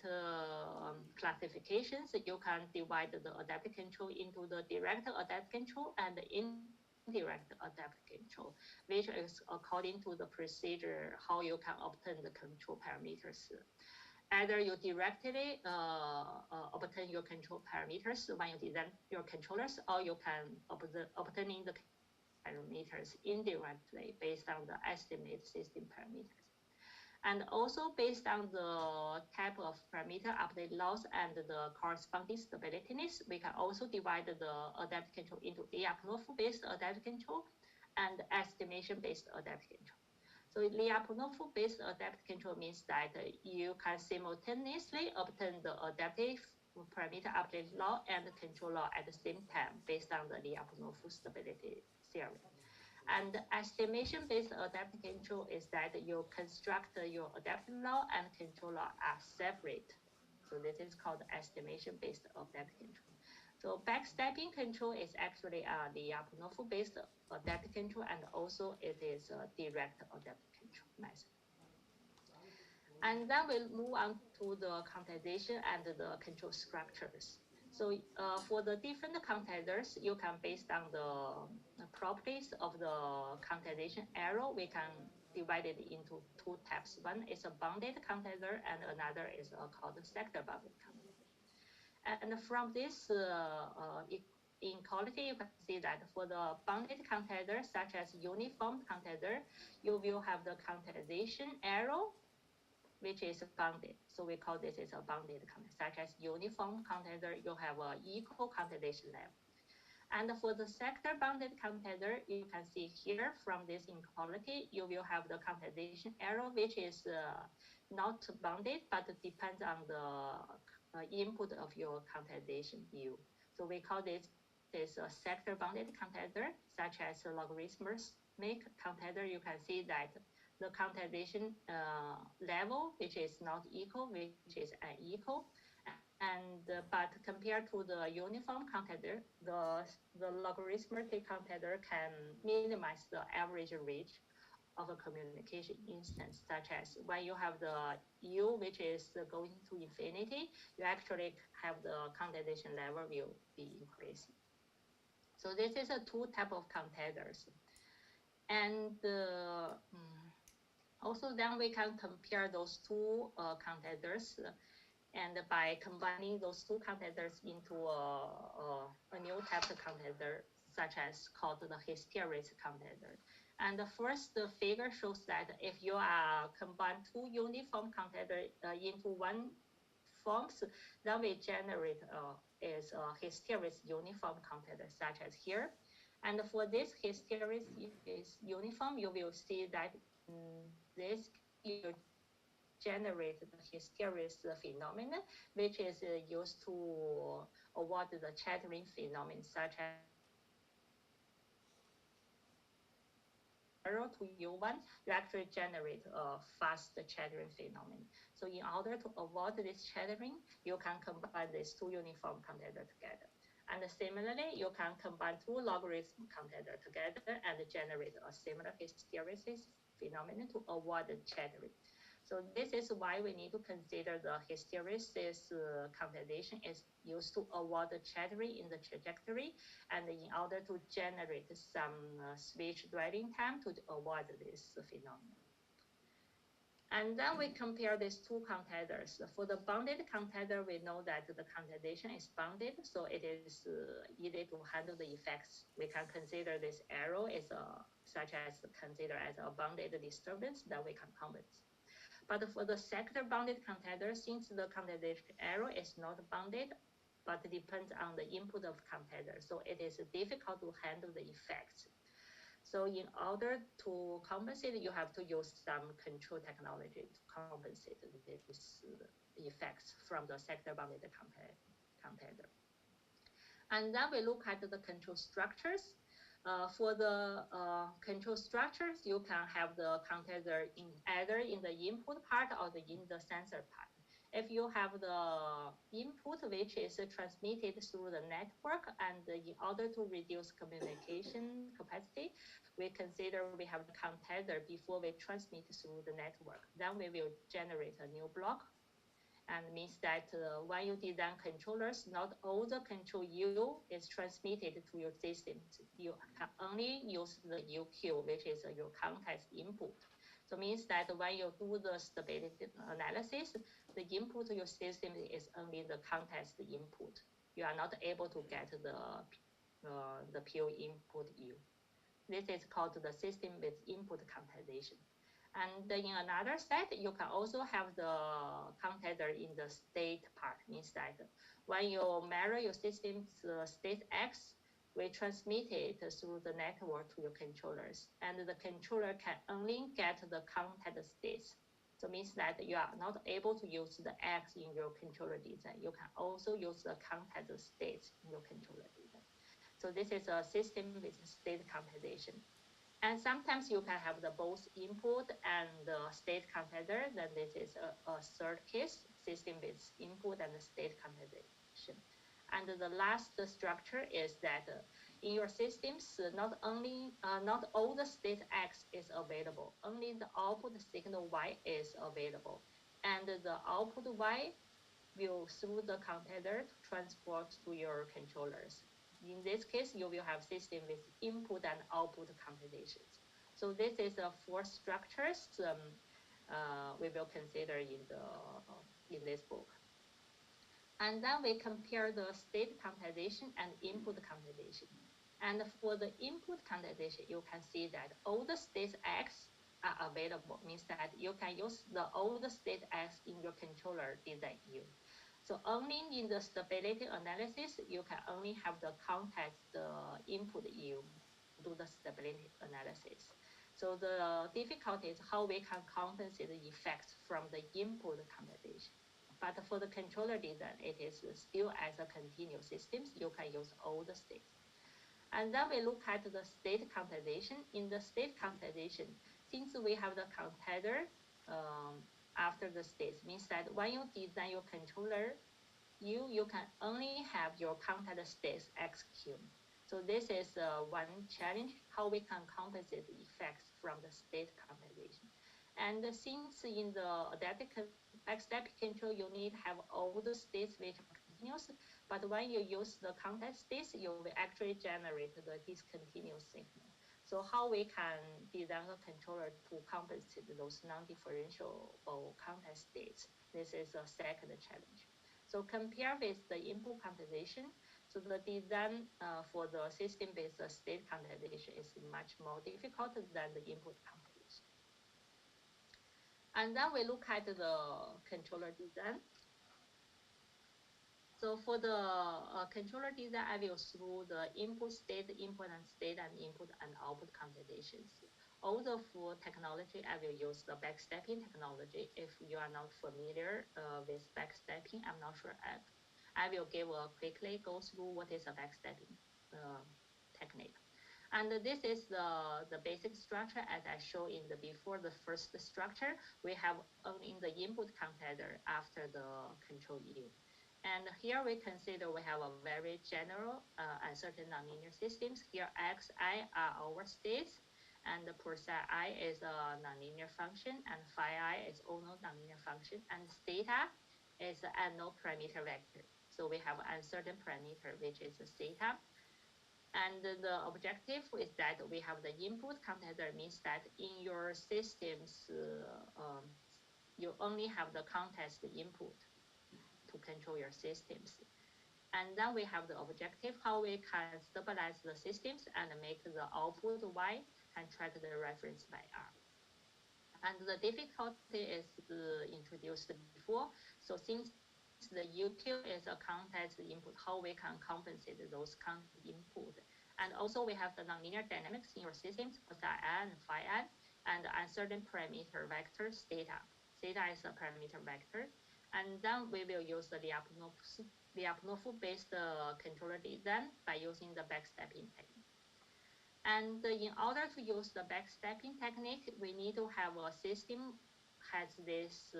[SPEAKER 12] classifications, you can divide the adaptive control into the direct adaptive control and the indirect adaptive control, which is according to the procedure how you can obtain the control parameters. Either you directly obtain your control parameters when you design your controllers, or you can obtaining the parameters indirectly based on the estimate system parameters. And also based on the type of parameter update loss and the corresponding stabilitiness, we can also divide the adaptive control into Lyapunov-based adaptive control and estimation-based adaptive control. So Lyapunov-based adaptive control means that you can simultaneously obtain the adaptive parameter update law and control law at the same time based on the Lyapunov stability theory. And estimation-based adaptive control is that you construct your adaptive law and control law are separate. So this is called estimation-based adaptive control. So backstepping control is actually the Lyapunov-based adaptive control, and also it is a direct adaptive control method. And then we'll move on to the quantization and the control structures. So for the different quantizers, you can, based on the properties of the quantization arrow, we can divide it into two types. One is a bounded quantizer, and another is called a sector bounded quantizer. And from this inequality, you can see that for the bounded quantizer, such as uniform quantizer, you will have the quantization arrow, which is bounded. So we call this as a bounded quantizer. Such as uniform quantizer, you have an equal quantization level. And for the sector bounded quantizer, you can see here from this inequality, you will have the quantization arrow, which is not bounded, but depends on the input of your quantization view. So we call this a sector bounded quantizer, such as a logarithmic quantizer. You can see that the quantization level, which is not equal, which is unequal. And but compared to the uniform quantizer, the logarithmic quantizer can minimize the average range of a communication instance, such as when you have the U, which is going to infinity, you actually have the quantization level will be increasing. So this is a two type of quantizers. And also then we can compare those two quantizers, and by combining those two quantizers into a new type of quantizer, such as called the hysteresis quantizer. And the first figure shows that if you combine two uniform quantizers into one forms, then we generate is a hysteresis uniform quantizer, such as here. And for this hysteresis is uniform, you will see that this you generate the hysteresis phenomenon, which is used to avoid the chattering phenomenon, such as arrow to U1, you actually generate a fast chattering phenomenon. So in order to avoid this chattering, you can combine these two uniform quantizers together. And similarly, you can combine two logarithm quantizers together and generate a similar hysteresis phenomenon to avoid the chattering. So this is why we need to consider the hysteresis quantization is used to avoid the chattering in the trajectory, and in order to generate some switch dwelling time to avoid this phenomenon. And then we compare these two quantizers. For the bounded quantizer, we know that the quantization is bounded, so it is easy to handle the effects. We can consider this arrow as such as consider as a bounded disturbance that we can compensate. But for the sector bounded quantizer, since the quantization arrow is not bounded, but depends on the input of quantizer, so it is difficult to handle the effects. So in order to compensate, you have to use some control technology to compensate these effects from the sector bounded quantizer. And then we look at the control structures. For the control structures, you can have the quantizer either in the input part or in the sensor part. If you have the input, which is transmitted through the network, and in order to reduce communication capacity, we consider we have the quantizer before we transmit through the network. Then we will generate a new block. And means that when you design controllers, not all the control U is transmitted to your system. You can only use the UQ, which is your context input. So it means that when you do the stability analysis, the input to your system is only the context input. You are not able to get the pure input U. This is called the system with input quantization. And in another side, you can also have the counter in the state part, means that when you mirror your system's state X, we transmit it through the network to your controllers, and the controller can only get the contact states. So it means that you are not able to use the X in your controller design. You can also use the contact states in your controller design. So this is a system with state computation. And sometimes you can have the both input and the state comparator. Then this is a third case, system with input and state computation. And the last structure is that in your systems, not all the state X is available, only the output signal Y is available. And the output Y will, through the comparator, transport to your controllers. In this case, you will have system with input and output computations. So this is the four structures we will consider in this book. And then we compare the state computation and input computation. And for the input computation, you can see that all the state X are available, means that you can use all the state X in your controller design U. So only in the stability analysis, you can only have the context input you do the stability analysis. So the difficulty is how we can compensate the effects from the input computation. But for the controller design, it is still as a continuous system. You can use all the states. And then we look at the state computation. In the state computation, since we have the comparator after the states, means that when you design your controller, you can only have your contact states execute. So this is one challenge, how we can compensate the effects from the state computation. And since in the adaptive backstep control, you need to have all the states which are continuous, but when you use the contact states, you will actually generate the discontinuous signal. So how we can design a controller to compensate those non-differentiable contact states? This is a second challenge. So compare with the input computation, so the design for the system-based state computation is much more difficult than the input computation. And then we look at the controller design. So for the controller design, I will through the input and input and output computations. Also for technology, I will use the backstepping technology. If you are not familiar with backstepping, I'm not sure. I will quickly go through what is a backstepping technique. And this is the basic structure as I showed in before the first structure. We have only the input comparator after the control U. And here we consider we have a very general uncertain nonlinear systems. Here xi are our states, and the percent I is a nonlinear function, and phi I is also nonlinear function, and theta is an unknown parameter vector. So we have uncertain parameter, which is theta. And the objective is that we have the input comparator, means that in your systems, you only have the context input to control your systems. And then we have the objective, how we can stabilize the systems and make the output Y can track the reference by R. And the difficulty is introduced before. So since the UQ is a context input, how we can compensate those context input. And also we have the nonlinear dynamics in your systems, psi and phi and uncertain parameter vector theta. Theta is a parameter vector. And then we will use the Lyapunov-based controller design by using the backstepping technique. And in order to use the backstepping technique, we need to have a system has this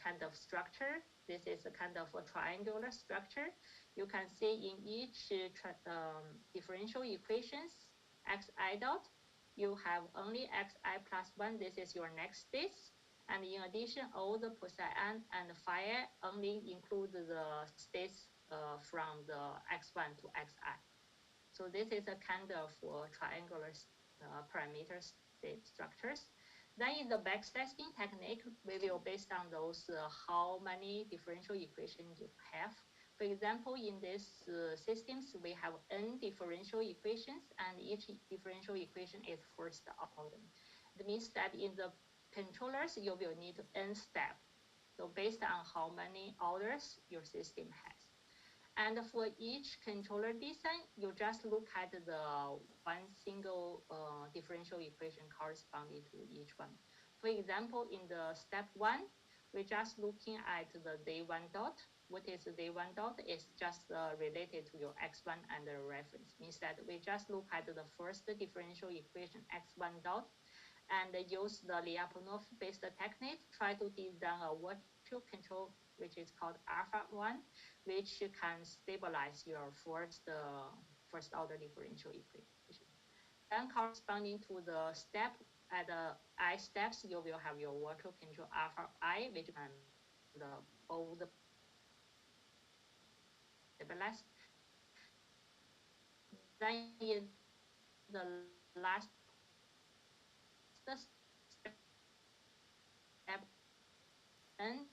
[SPEAKER 12] kind of structure. This is a kind of a triangular structure. You can see in each differential equations, xi dot, you have only xi plus 1. This is your next state. And in addition, all the psi and phi only include the states from the x1 to xi. So this is a kind of triangular parameter state structures. Then in the backstepping technique, we will based on those how many differential equations you have. For example, in these systems, we have n differential equations, and each differential equation is first order. It means that in the controllers, you will need n step. So based on how many orders your system has. And for each controller design, you just look at the one single differential equation corresponding to each one. For example, in the step 1, we're just looking at the day 1 dot. What is the day 1 dot? It's just related to your x1 and the reference. Means that we just look at the first differential equation x1 dot and use the Lyapunov-based technique, try to design a virtual control, which is called alpha 1, which can stabilize your first order differential equation. Then corresponding to the step, at the I steps, you will have your virtual control alpha I, which can all the stabilize. Then in the last step N,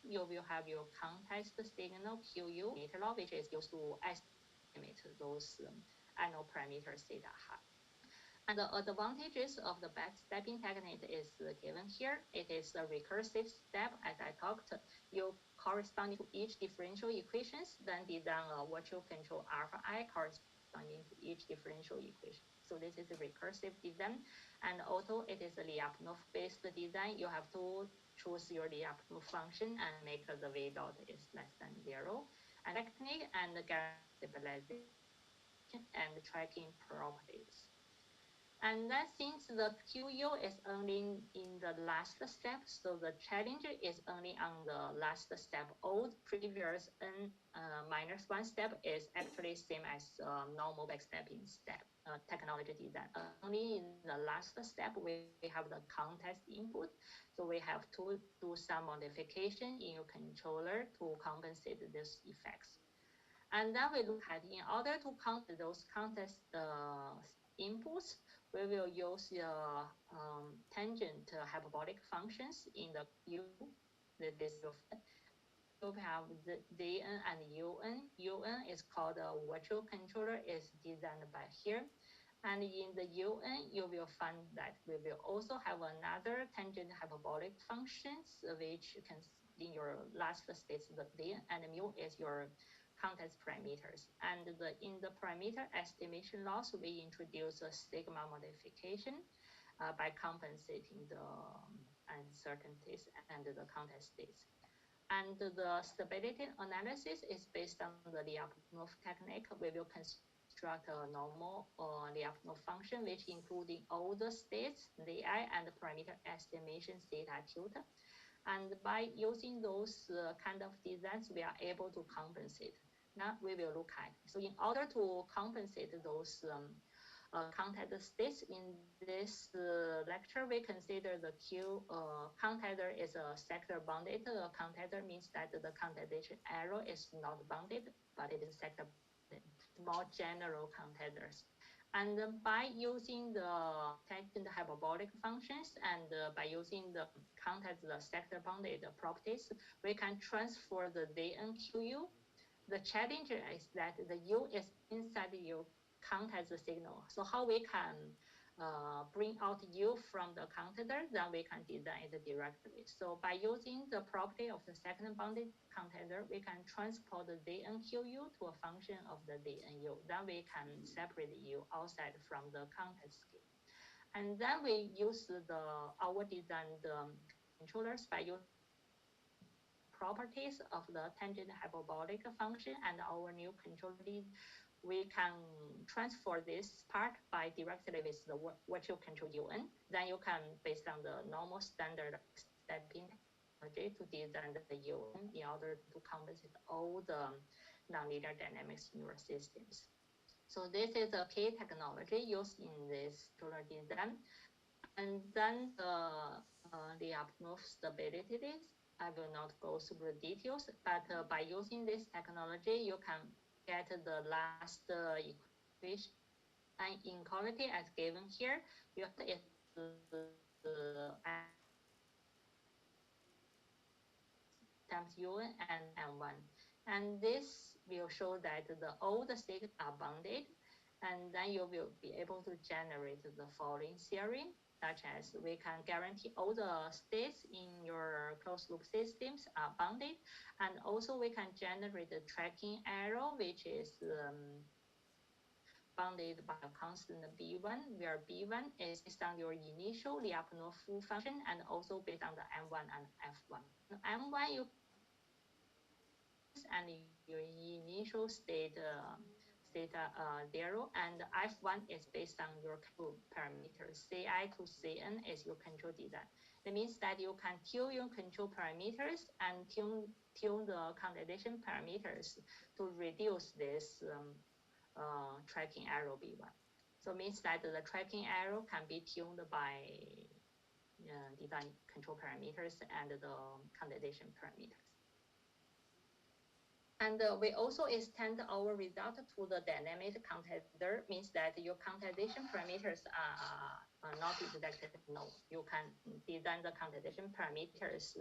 [SPEAKER 12] you will have your context signal QU meter law, which is used to estimate those annual parameters theta high. And the advantages of the backstepping technique is given here. It is a recursive step, as I talked. You corresponding to each differential equations, then design a virtual control alpha I corresponding to each differential equation. So this is a recursive design. And also it is a Lyapunov-based design. You have to choose your Lyapunov function and make the V dot is less than 0. And technique and guarantee stabilization and tracking properties. And then since the QU is only in the last step, so the challenge is only on the last step. All previous n minus 1 step is actually same as normal backstepping step technology design. Only in the last step, we have the context input. So we have to do some modification in your controller to compensate these effects. And then we look at, in order to count those context inputs, we will use the tangent hyperbolic functions in the U. This you have the Dn and Un. Un is called a virtual controller, is designed by here. And in the Un, you will find that we will also have another tangent hyperbolic functions, which can, in your last state, the Dn and mu is your context parameters. And in the parameter estimation loss, we introduce a sigma modification by compensating the uncertainties and the context states. And the stability analysis is based on the Lyapunov technique. We will construct a normal Lyapunov function, which including all the states, the I and the parameter estimation theta tilde. And by using those kind of designs, we are able to compensate. Now we will look at. So in order to compensate those contact states in this lecture, we consider the Q contactor is a sector bounded. Contactor means that the contactation arrow is not bounded, but it is sector bounded, more general contactors. And by using the tangent hyperbolic functions and by using the contact the sector bounded properties, we can transfer the DNQU. The challenge is that the U is inside you contact the signal. So how we can bring out U from the contactor, then we can design it directly. So by using the property of the second bounded contactor, we can transport the DNQU to a function of the DNU. Then we can separate U outside from the context scale. And then we use our designed controllers by using properties of the tangent hyperbolic function and our new controller. We can transfer this part by directly with the virtual control UN. Then you can, based on the normal standard stepping technology, to design the UN in order to compensate all the nonlinear dynamics in your systems. So this is a key technology used in this controller design. And then the Lyapunov stability. I will not go through the details, but by using this technology, you can get the last equation. And inequality as given here, you have to times UN and M1. And this will show that all the states are bounded. And then you will be able to generate the following theorem, such as we can guarantee all the states in your closed loop systems are bounded. And also we can generate the tracking arrow, which is bounded by a constant B1, where B1 is based on your initial Lyapunov function and also based on the M1 and F1. M1 you and your initial state 0, and F1 is based on your control parameters. Ci to Cn is your control design. That means that you can tune your control parameters and tune the condensation parameters to reduce this tracking arrow B1. So it means that the tracking arrow can be tuned by design control parameters and the condensation parameters. And we also extend our result to the dynamic condenser, means that your condensation parameters are not exactly no. You can design the condensation parameters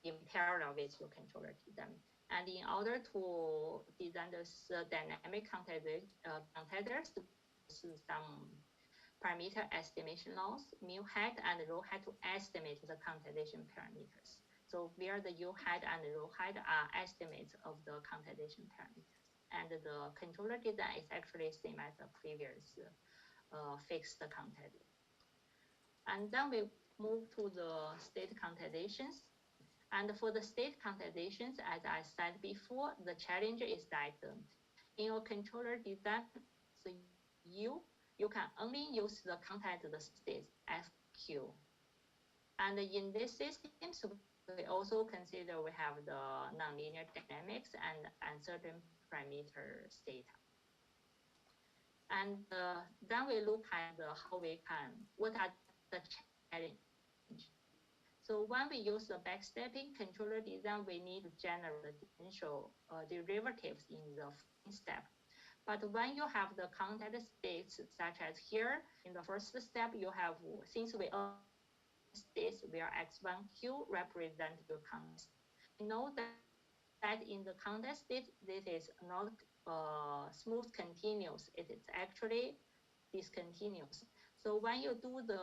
[SPEAKER 12] in parallel with your controller design. And in order to design this dynamic condensers, some parameter estimation laws, mu hat and rho hat to estimate the condensation parameters. So where the U hat and rho hat are estimates of the condensation parameters. And the controller design is actually same as the previous fixed condenser. And then we move to the state condensations. And for the state condensations, as I said before, the challenge is that in your controller design, so you can only use the content the state FQ. And in this system, so we also consider we have the nonlinear dynamics and uncertain parameter data. And then we look at what are the challenges. So when we use the backstepping controller design, we need to generate the differential derivatives in the step. But when you have the content states, such as here, in the first step, you have, since we states where x1q represent your context. You know that in the context state, this is not smooth continuous. It is actually discontinuous. So when you do the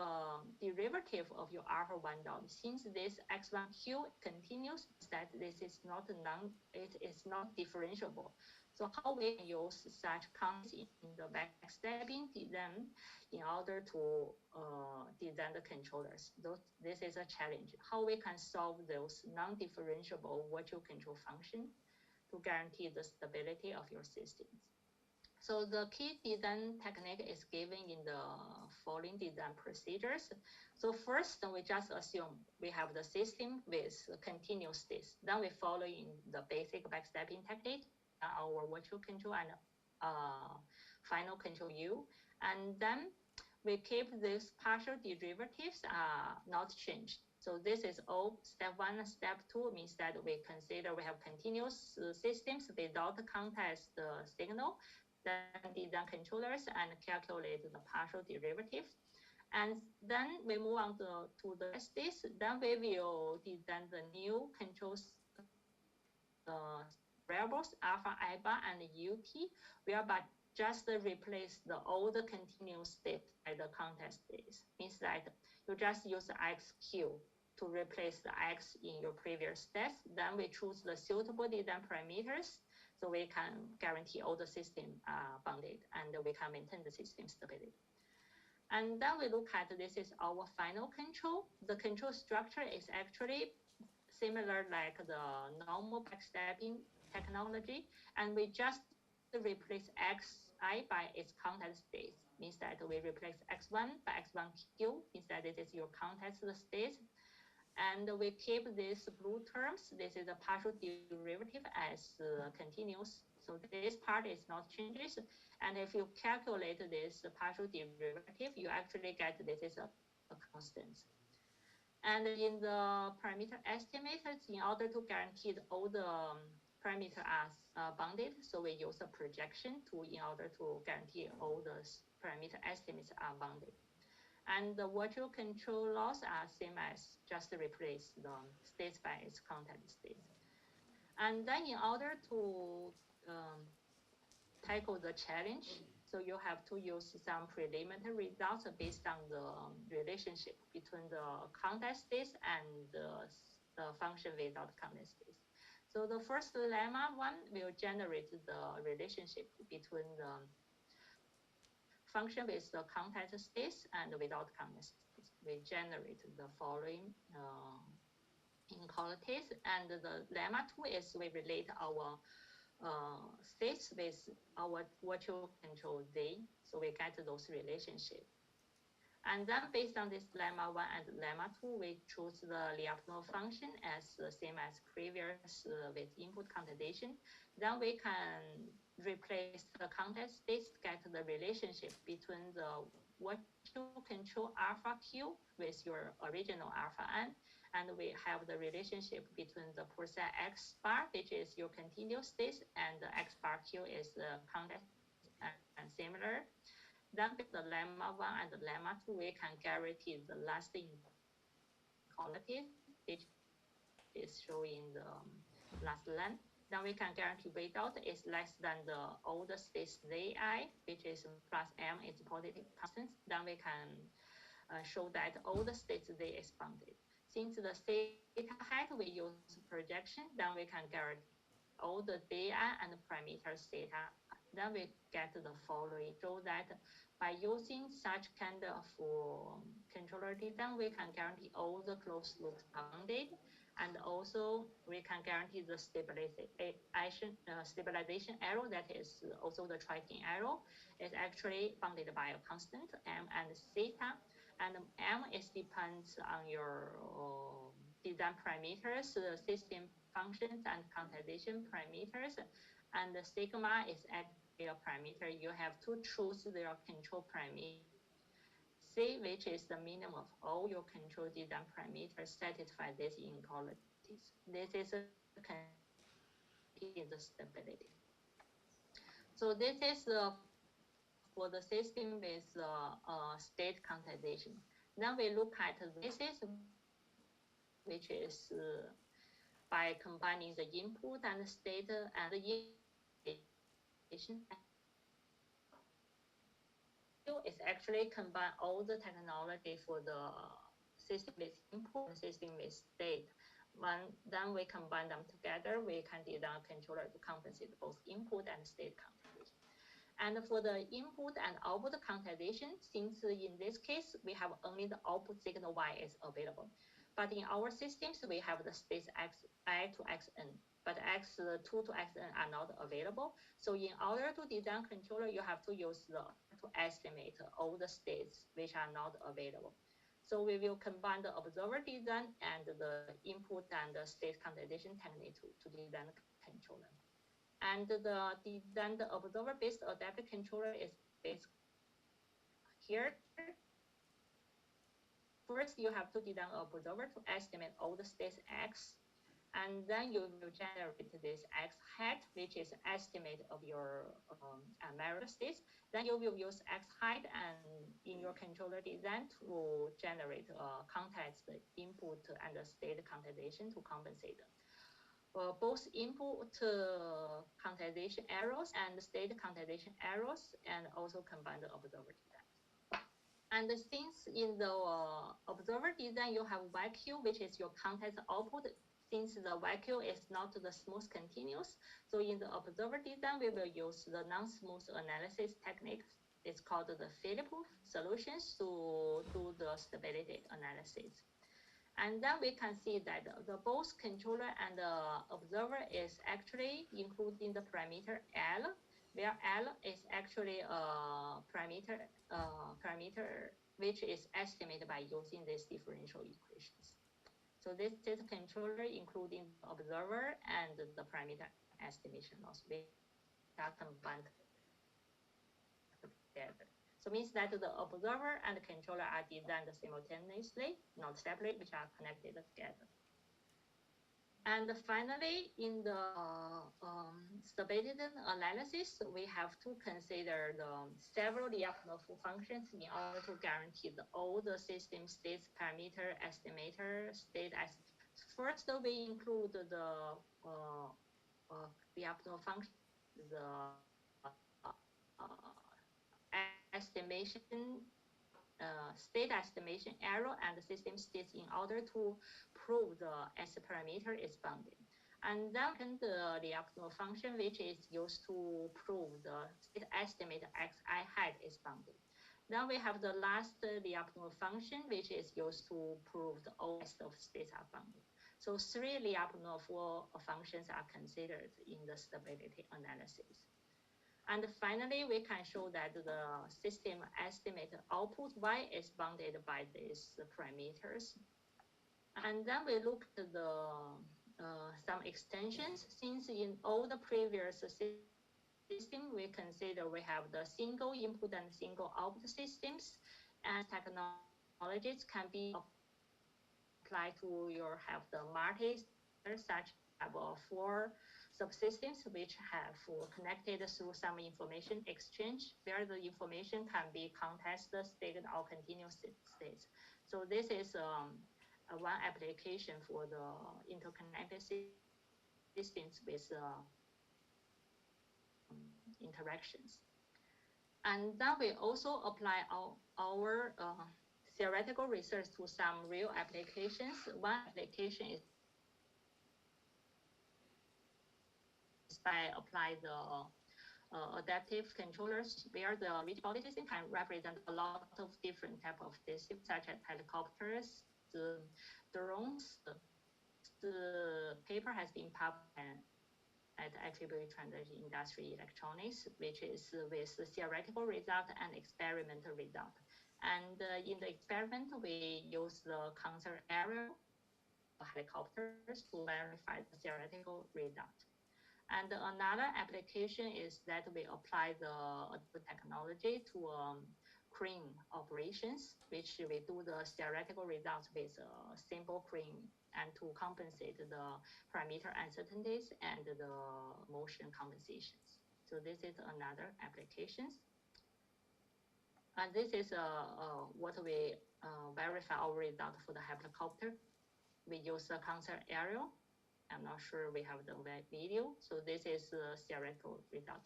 [SPEAKER 12] derivative of your alpha 1 dot, since this x1q continues, that this is not it is not differentiable. So how we can use such concepts in the backstepping design in order to design the controllers? This is a challenge. How we can solve those non-differentiable virtual control functions to guarantee the stability of your systems. So the key design technique is given in the following design procedures. So first, we just assume we have the system with continuous states. Then we follow in the basic backstepping technique, our virtual control and final control U. And then we keep these partial derivatives not changed. So this is all step 1 and step 2 means that we consider we have continuous systems without context signal, then design controllers and calculate the partial derivatives. And then we move on to the states. Then we will design the new controls variables alpha, I bar, and ut, whereby just replace the old continuous state by the context states. Means that you just use xq to replace the x in your previous steps. Then we choose the suitable design parameters so we can guarantee all the system are bounded and we can maintain the system stability. And then we look at this is our final control. The control structure is actually similar like the normal backstepping technology, and we just replace xi by its context states. Means that we replace x1 by x1q, means that this is your context state. And we keep these blue terms. This is a partial derivative as continuous. So this part is not changes. And if you calculate this partial derivative, you actually get this is a constant. And in the parameter estimators, in order to guarantee all the parameters are bounded, so we use a projection in order to guarantee all the parameter estimates are bounded. And the virtual control laws are same as just replace the states by its content states. And then in order to tackle the challenge, so So you have to use some preliminary results based on the relationship between the context states and the function without context states. So the first lemma one will generate the relationship between the function with the context states and without context states. We generate the following inequalities, and the lemma 2 is we relate our states with our virtual control Z, so we get those relationships. And then based on this lemma 1 and lemma 2, we choose the Lyapunov function as the same as previous with input computation. Then we can replace the context states to get the relationship between the virtual control alpha q with your original alpha n. And we have the relationship between the percent x bar, which is your continuous state, and the x bar q is the context and similar. Then with the lemma 1 and the lemma 2, we can guarantee the last inequality, which is showing the last line. Then we can guarantee without is less than the older state Zi, which is plus m is positive constant. Then we can show that all the states Z is bounded. Since the theta height we use projection, then we can guarantee all the Zi and parameters theta. Then we get the following, show that by using such kind of controller design, we can guarantee all the closed loops bounded, and also we can guarantee the stabilization arrow, that is also the tracking arrow, is actually bounded by a constant m and theta, and m is depends on your design parameters, the system functions and quantization parameters, and the sigma is actually a parameter. You have to choose your control parameter. C, which is the minimum of all your control design parameters, satisfy these inequalities. This is the stability. So this is for the system with state quantization. Then we look at this, which is by combining the input and the state and the input is actually combine all the technology for the system with input and system with state. Then we combine them together, we can design a controller to compensate both input and state quantization. And for the input and output quantization, since in this case, we have only the output signal Y is available. But in our systems, we have the states I to Xn, but X2 to Xn are not available. So in order to design controller, you have to use to estimate all the states which are not available. So we will combine the observer design and the input and the state quantization technique to design the controller. And the design the observer-based adaptive controller is based here. First, you have to design an observer to estimate all the states X, and then you will generate this X hat, which is estimate of your mirror states. Then you will use X height and in your controller design to generate context input and the state quantization to compensate them. Both input quantization errors and state quantization errors, and also combine the observer design. And since in the observer design, you have YQ, which is your context output. Since the YQ is not the smooth continuous, so in the observer design, we will use the non-smooth analysis technique. It's called the Philip solutions to do the stability analysis. And then we can see that the both controller and the observer is actually including the parameter L, where L is actually a parameter which is estimated by using these differential equations. So this is controller including the observer and the parameter estimation loss, which are combined together. So means that the observer and the controller are designed simultaneously, not separate, which are connected together. And finally, in the stability analysis, we have to consider the several Lyapunov functions in order to guarantee all the system states parameter estimator state. First, we include the Lyapunov function, the estimation state estimation error and the system states in order to prove the S parameter is bounded. And then the optimal function, which is used to prove the state estimate xi hat is bounded. Then we have the last the optimal function, which is used to prove the OS of states are bounded. So three Lyapunov functions are considered in the stability analysis. And finally, we can show that the system estimate output y is bounded by these parameters. And then we look at the some extensions. Since in all the previous system, we consider we have the single input and single output systems, and technologies can be applied to your have the multi such have 4 subsystems which have connected through some information exchange where the information can be contested state or continuous states. So this is one application for the interconnected systems with interactions. And then we also apply our theoretical research to some real applications. One application is by apply the adaptive controllers where the rigid body system can represent a lot of different type of systems such as helicopters, the drones. The paper has been published at Attribute Transition Industry Electronics, which is with the theoretical result and experimental result. And in the experiment, we use the concert aerial helicopters to verify the theoretical result. And another application is that we apply the technology to crane operations, which we do the theoretical results with a simple crane and to compensate the parameter uncertainties and the motion compensations. So this is another application. And this is what we verify our result for the helicopter. We use the concert aerial. I'm not sure we have the video. So this is the theoretical result.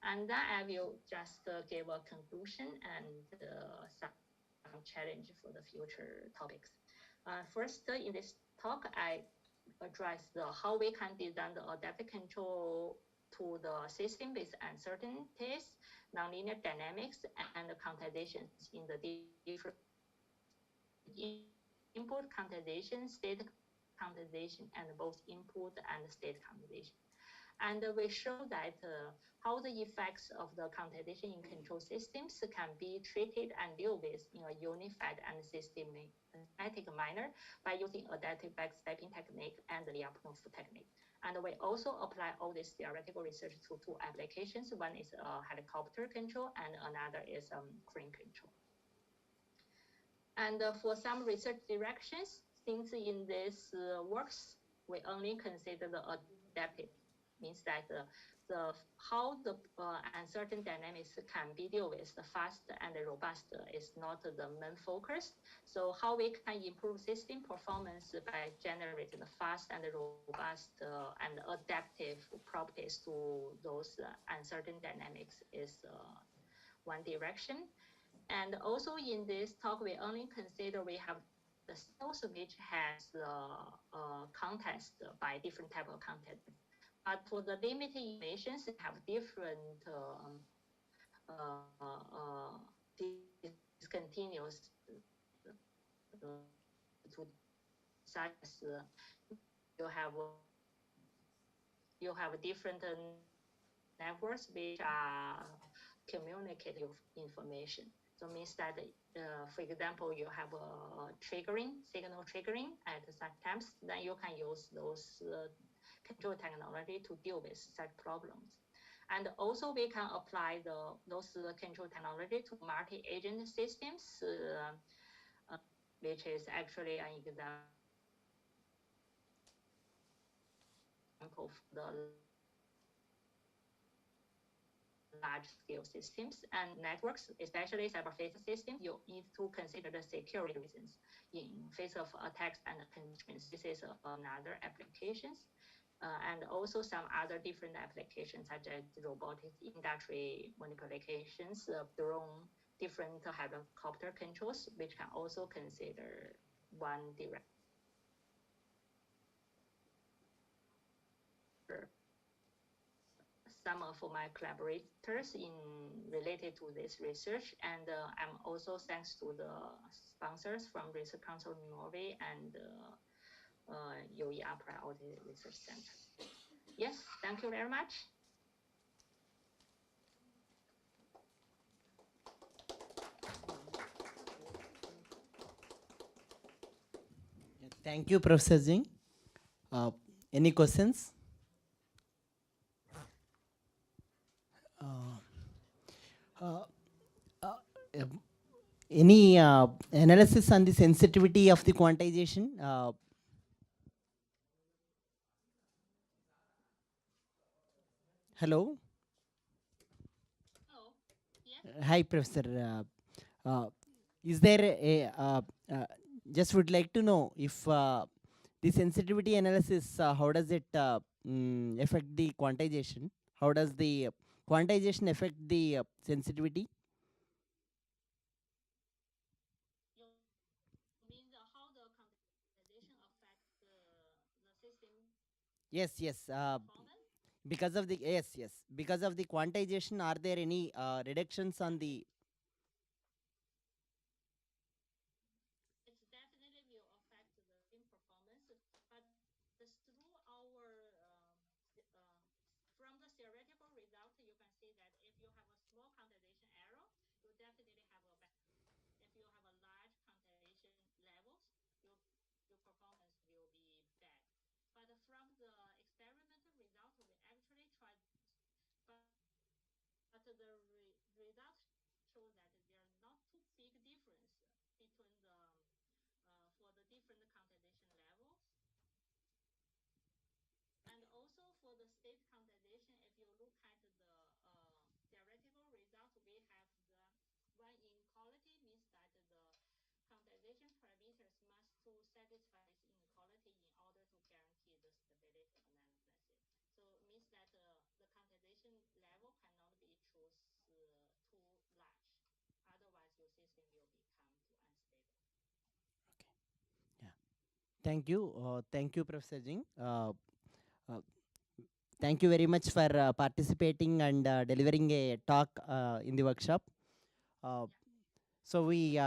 [SPEAKER 12] And then I will just give a conclusion and some challenge for the future topics. First, in this talk, I address how we can design the adaptive control to the system with uncertainties, nonlinear dynamics, and the quantizations in the different input quantization, state quantization, and both input and state quantization. And we show that how the effects of the quantization in control systems can be treated and dealt with in a unified and systematic manner by using adaptive backstepping technique and the Lyapunov technique. And we also apply all this theoretical research to 2 applications. One is helicopter control and another is crane control. And for some research directions, since in this works, we only consider the adaptive, means that how the uncertain dynamics can be dealt with, the fast and the robust is not the main focus. So how we can improve system performance by generating the fast and the robust and adaptive properties to those uncertain dynamics is one direction. And also in this talk, we only consider we have the cells which has context by different type of content. But for the limited informations, they have different discontinuous to such as you have different networks which are communicating information. So it means that, for example, you have a signal triggering at such times, then you can use those control technology to deal with such problems. And also we can apply those control technology to multi-agent systems, which is actually an example of the large-scale systems and networks, especially cyber-physical systems. You need to consider the security reasons in face of attacks and constraints. This is another applications. and also some other different applications such as robotic industry manipulations, drone, different helicopter controls, which can also consider one direct. Some of my collaborators in related to this research, and I'm also thanks to the sponsors from Research Council Norway and UEA Priority Research Center. Yes, thank you very much.
[SPEAKER 9] Thank you, Professor Jing. Any questions? Any analysis on the sensitivity of the quantization? Hello?
[SPEAKER 12] Hello. Yes.
[SPEAKER 9] Hi, Professor. Is there just would like to know if the sensitivity analysis, how does it affect the quantization? How does the quantization affect the sensitivity?
[SPEAKER 12] You mean how the quantization affects the system?
[SPEAKER 9] Yes, yes. Because of the because of the quantization, are there any reductions on the?
[SPEAKER 12] It definitely will affect the game performance, but through our from the theoretical result, you can see that if you have a small quantization error, you definitely have a better. If you have a large quantization levels, your performance will be bad. But from the experimental result, we actually tried, but the results show that there are not too big difference between the for the different quantization levels. And also for the state quantization, if you look at the theoretical result, we have the one inequality means that the quantization parameters must to satisfy this inequality in order to guarantee the stability analysis. So it means that the quantization level cannot be too large. Otherwise, your system will become too unstable.
[SPEAKER 9] Yeah. Thank you. Thank you, Professor Jing. Thank you very much for participating and delivering a talk in the workshop. So we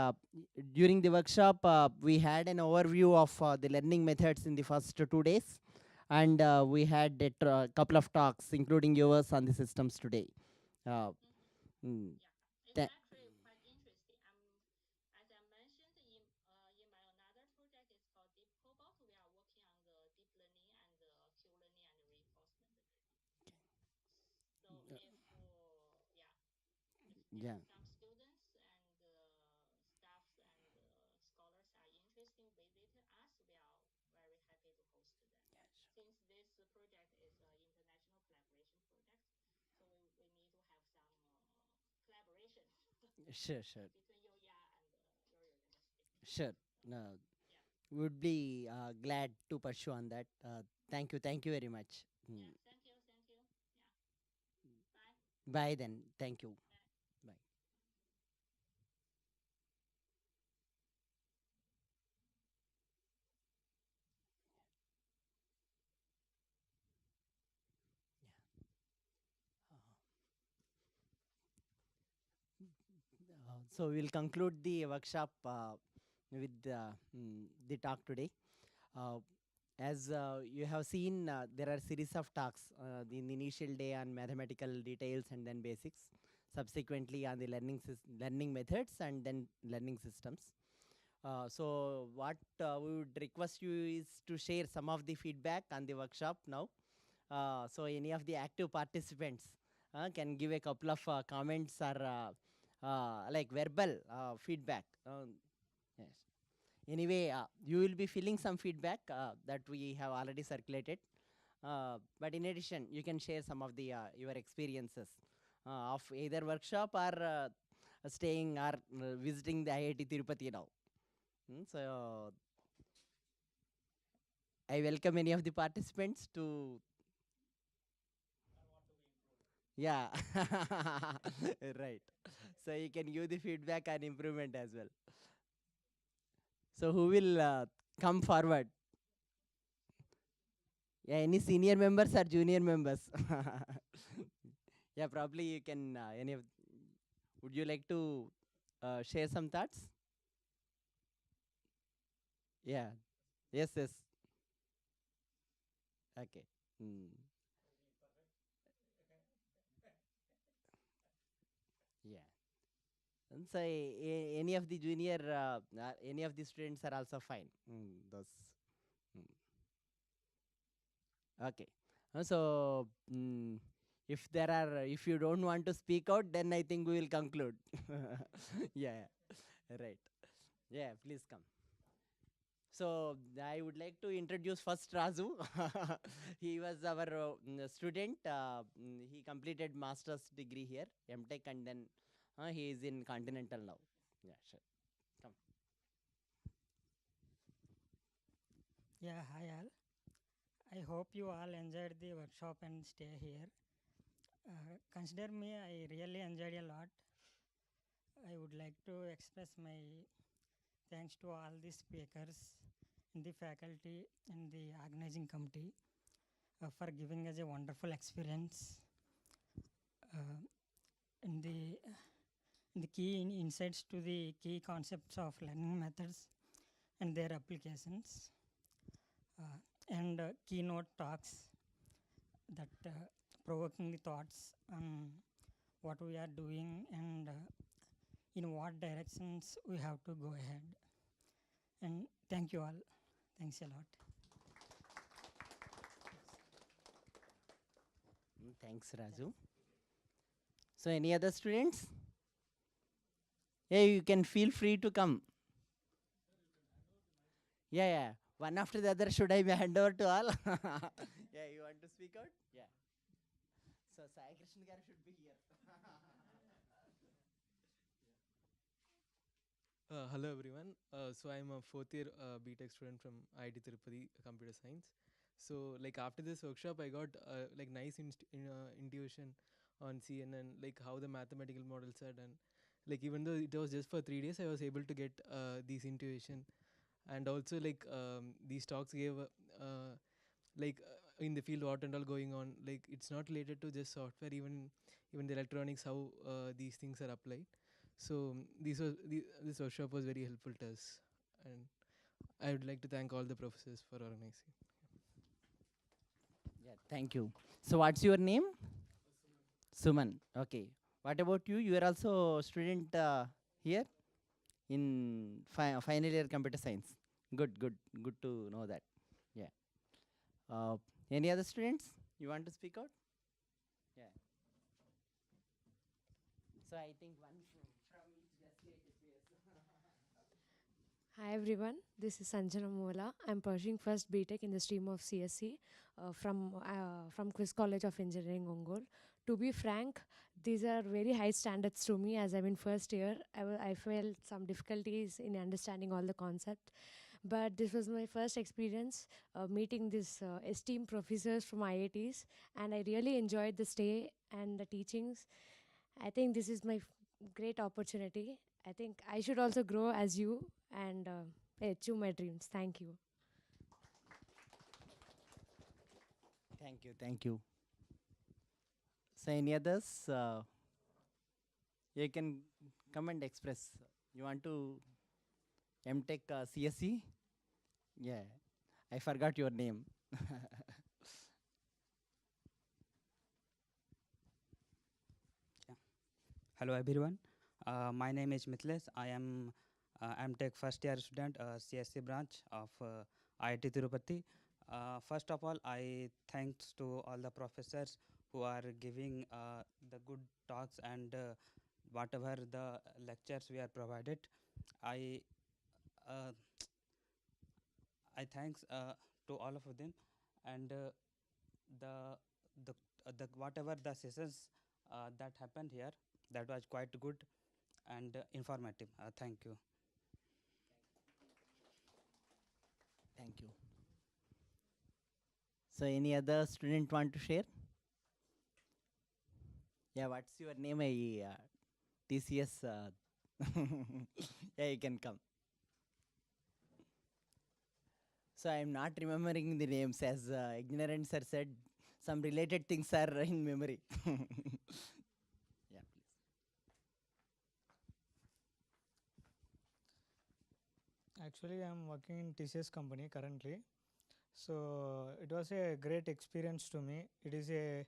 [SPEAKER 9] during the workshop we had an overview of the learning methods in the first 2 days, and we had a couple of talks, including yours, on the systems today.
[SPEAKER 12] It's actually quite interesting. As I mentioned in my another project, it's called Deep Cobalt. We are working on the deep learning and Q-learning and reinforcement learning. So if some students and staffs and scholars are interested in visiting us, we are very happy to host them. Since this project is an international collaboration project, so we need to have some collaboration
[SPEAKER 9] Sure.
[SPEAKER 12] between UEA and your university.
[SPEAKER 9] Sure. No, would be glad to pursue on that. Thank you very much.
[SPEAKER 12] Yeah, thank you. Yeah.
[SPEAKER 9] Bye then. Thank you. Bye. So we'll conclude the workshop with the talk today. As you have seen, there are series of talks in the initial day on mathematical details and then basics, subsequently on the learning methods and then learning systems. So what we would request you is to share some of the feedback on the workshop now. So any of the active participants can give a couple of comments or like verbal feedback. Yes. Anyway, you will be feeling some feedback that we have already circulated. But in addition, you can share some of the your experiences of either workshop or staying or visiting the IIT Tirupati now. So I welcome any of the participants to. Yeah, right. So you can give the feedback and improvement as well. So who will come forward? Yeah, any senior members or junior members? Yeah, probably you can. Any of? Would you like to share some thoughts? Yeah. Yes. Yes. Okay. Hmm. Yeah. And so any of the junior, any of the students are also fine. Those. Mm. Okay. So if there are, if you don't want to speak out, then I think we will conclude. Yeah. Right. Yeah. Please come. So I would like to introduce first Razu. He was our student. He completed master's degree here, MTech, and then he is in Continental now. Yeah, sure. Come.
[SPEAKER 13] Yeah, hi all. I hope you all enjoyed the workshop and stay here. Consider me, I really enjoyed a lot. I would like to express my thanks to all the speakers, and the faculty, and the organizing committee for giving us a wonderful experience. Uh, in the key insights to the key concepts of learning methods and their applications, and keynote talks that provoking the thoughts on what we are doing and in what directions we have to go ahead. And thank you all. Thanks a lot.
[SPEAKER 9] Thanks, Raju. So any other students? Yeah, you can feel free to come. Yeah, yeah. One after the other, should I hand over to all? Yeah, you want to speak out? Yeah. So Sai Krishna Garu should be here.
[SPEAKER 14] Hello everyone. So I'm a fourth year BTech student from IIT Tirupati Computer Science. So like after this workshop, I got like nice intuition on CNN, like how the mathematical models are done. Like even though it was just for 3 days, I was able to get these intuition, and also like these talks gave like in the field what and all going on. Like it's not related to just software, even the electronics, how these things are applied. So this workshop was very helpful to us, and I would like to thank all the professors for organizing.
[SPEAKER 9] Yeah, thank you. So what's your name? Suman. Okay. What about you? You are also student here in final year computer science. Good, good, good to know that. Yeah. Any other students you want to speak out? Yeah. So I think one from each
[SPEAKER 15] Hi everyone, this is Sanjana Mola. I'm pursuing first BTech in the stream of CSC from Quiz College of Engineering, Ongole. To be frank, these are very high standards to me as I'm in first year. I felt some difficulties in understanding all the concepts. But this was my first experience meeting these esteemed professors from IITs, and I really enjoyed the stay and the teachings. I think this is my great opportunity. I think I should also grow as you and achieve my dreams. Thank you.
[SPEAKER 9] Thank you, thank you. So any others? You can come and express. You want to MTech CSE? Yeah, I forgot your name.
[SPEAKER 16] Hello everyone. My name is Mithilesh. I am MTech first year student, CSC branch of IIT Tirupati. First of all, I thanks to all the professors who are giving the good talks and whatever the lectures we are provided. I thanks to all of them, and the whatever the sessions that happened here, that was quite good and informative. Thank you.
[SPEAKER 9] Thank you. So any other student want to share? Yeah, what's your name? TCS. Yeah, you can come. So I am not remembering the names, as ignorant sir said. Some related things are in memory. Yeah, please.
[SPEAKER 13] Actually, I'm working in TCS company currently. So it was a great experience to me. It is a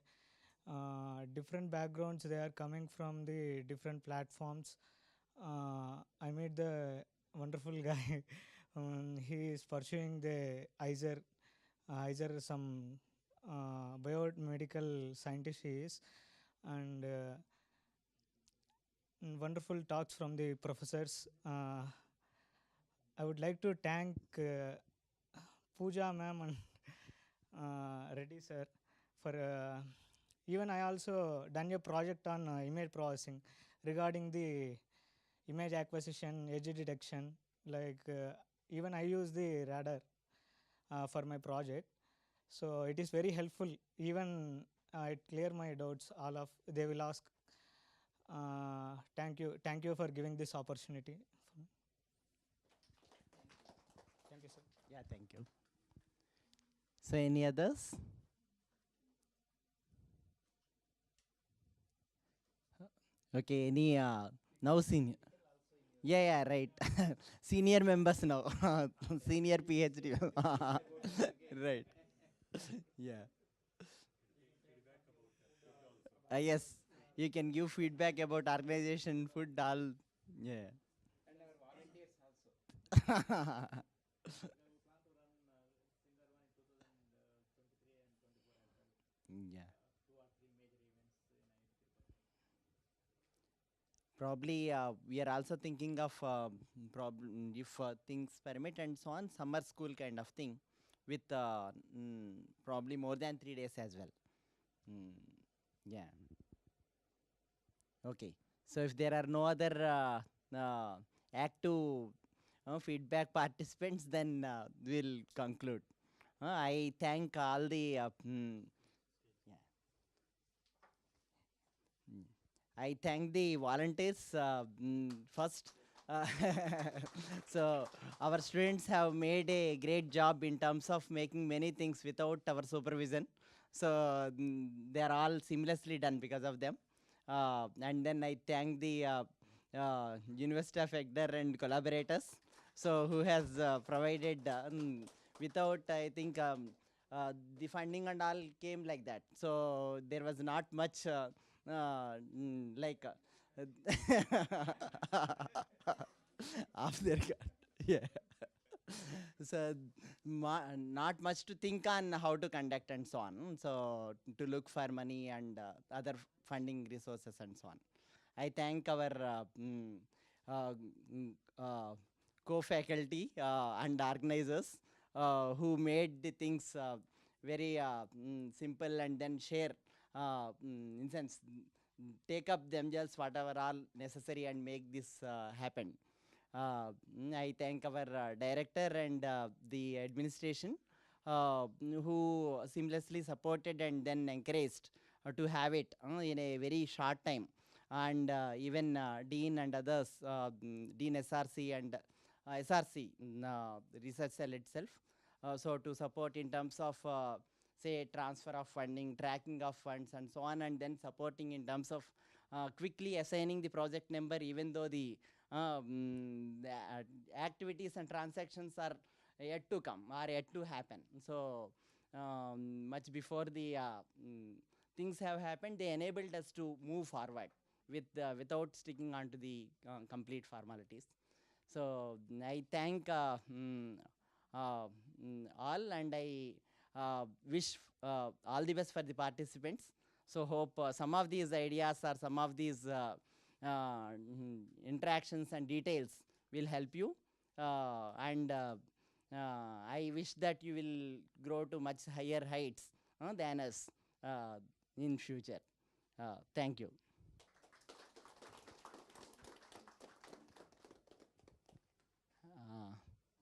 [SPEAKER 13] different backgrounds. They are coming from the different platforms. I met the wonderful guy. He is pursuing the either some biomedical scientist he is, and wonderful talks from the professors. I would like to thank Pooja ma'am and Reddy sir for even I also done a project on image processing regarding the image acquisition, edge detection. Like even I use the radar for my project, so it is very helpful. Even it clear my doubts. All of they will ask. Thank you for giving this opportunity. Thank you, sir.
[SPEAKER 9] Yeah, thank you. So any others? Okay, any now senior? Yeah, yeah, right. Senior members now. Senior PhD. Right. Yeah. Yes, you can give feedback about organization, food, all. Yeah.
[SPEAKER 6] And our volunteers also.
[SPEAKER 9] Yeah. Probably we are also thinking of problem if things permit and so on, summer school kind of thing with probably more than 3 days as well. Yeah. Okay. So if there are no other active feedback participants, then we'll conclude. I thank all the I thank the volunteers first. Uh, so our students have made a great job in terms of making many things without our supervision. So they are all seamlessly done because of them. And then I thank the University of Exeter and collaborators. So who has provided without I think the funding and all came like that. So there was not much. Like off their guard. Yeah. So not much to think on how to conduct and so on. So to look for money and other funding resources and so on. I thank our co-faculty and organizers who made the things very simple and then share in sense take up themselves whatever all necessary and make this happen. I thank our director and the administration who seamlessly supported and then encouraged to have it in a very short time. And even Dean and others, Dean SRC and SRC, research cell itself. So to support in terms of say transfer of funding, tracking of funds and so on, and then supporting in terms of quickly assigning the project number even though the activities and transactions are yet to come or yet to happen. So much before the things have happened, they enabled us to move forward with without sticking on to the complete formalities. So I thank all, and I wish all the best for the participants. So hope some of these ideas or some of these interactions and details will help you. And I wish that you will grow to much higher heights than us in future. Thank you.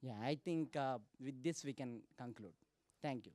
[SPEAKER 9] Yeah, I think with this we can conclude. Thank you.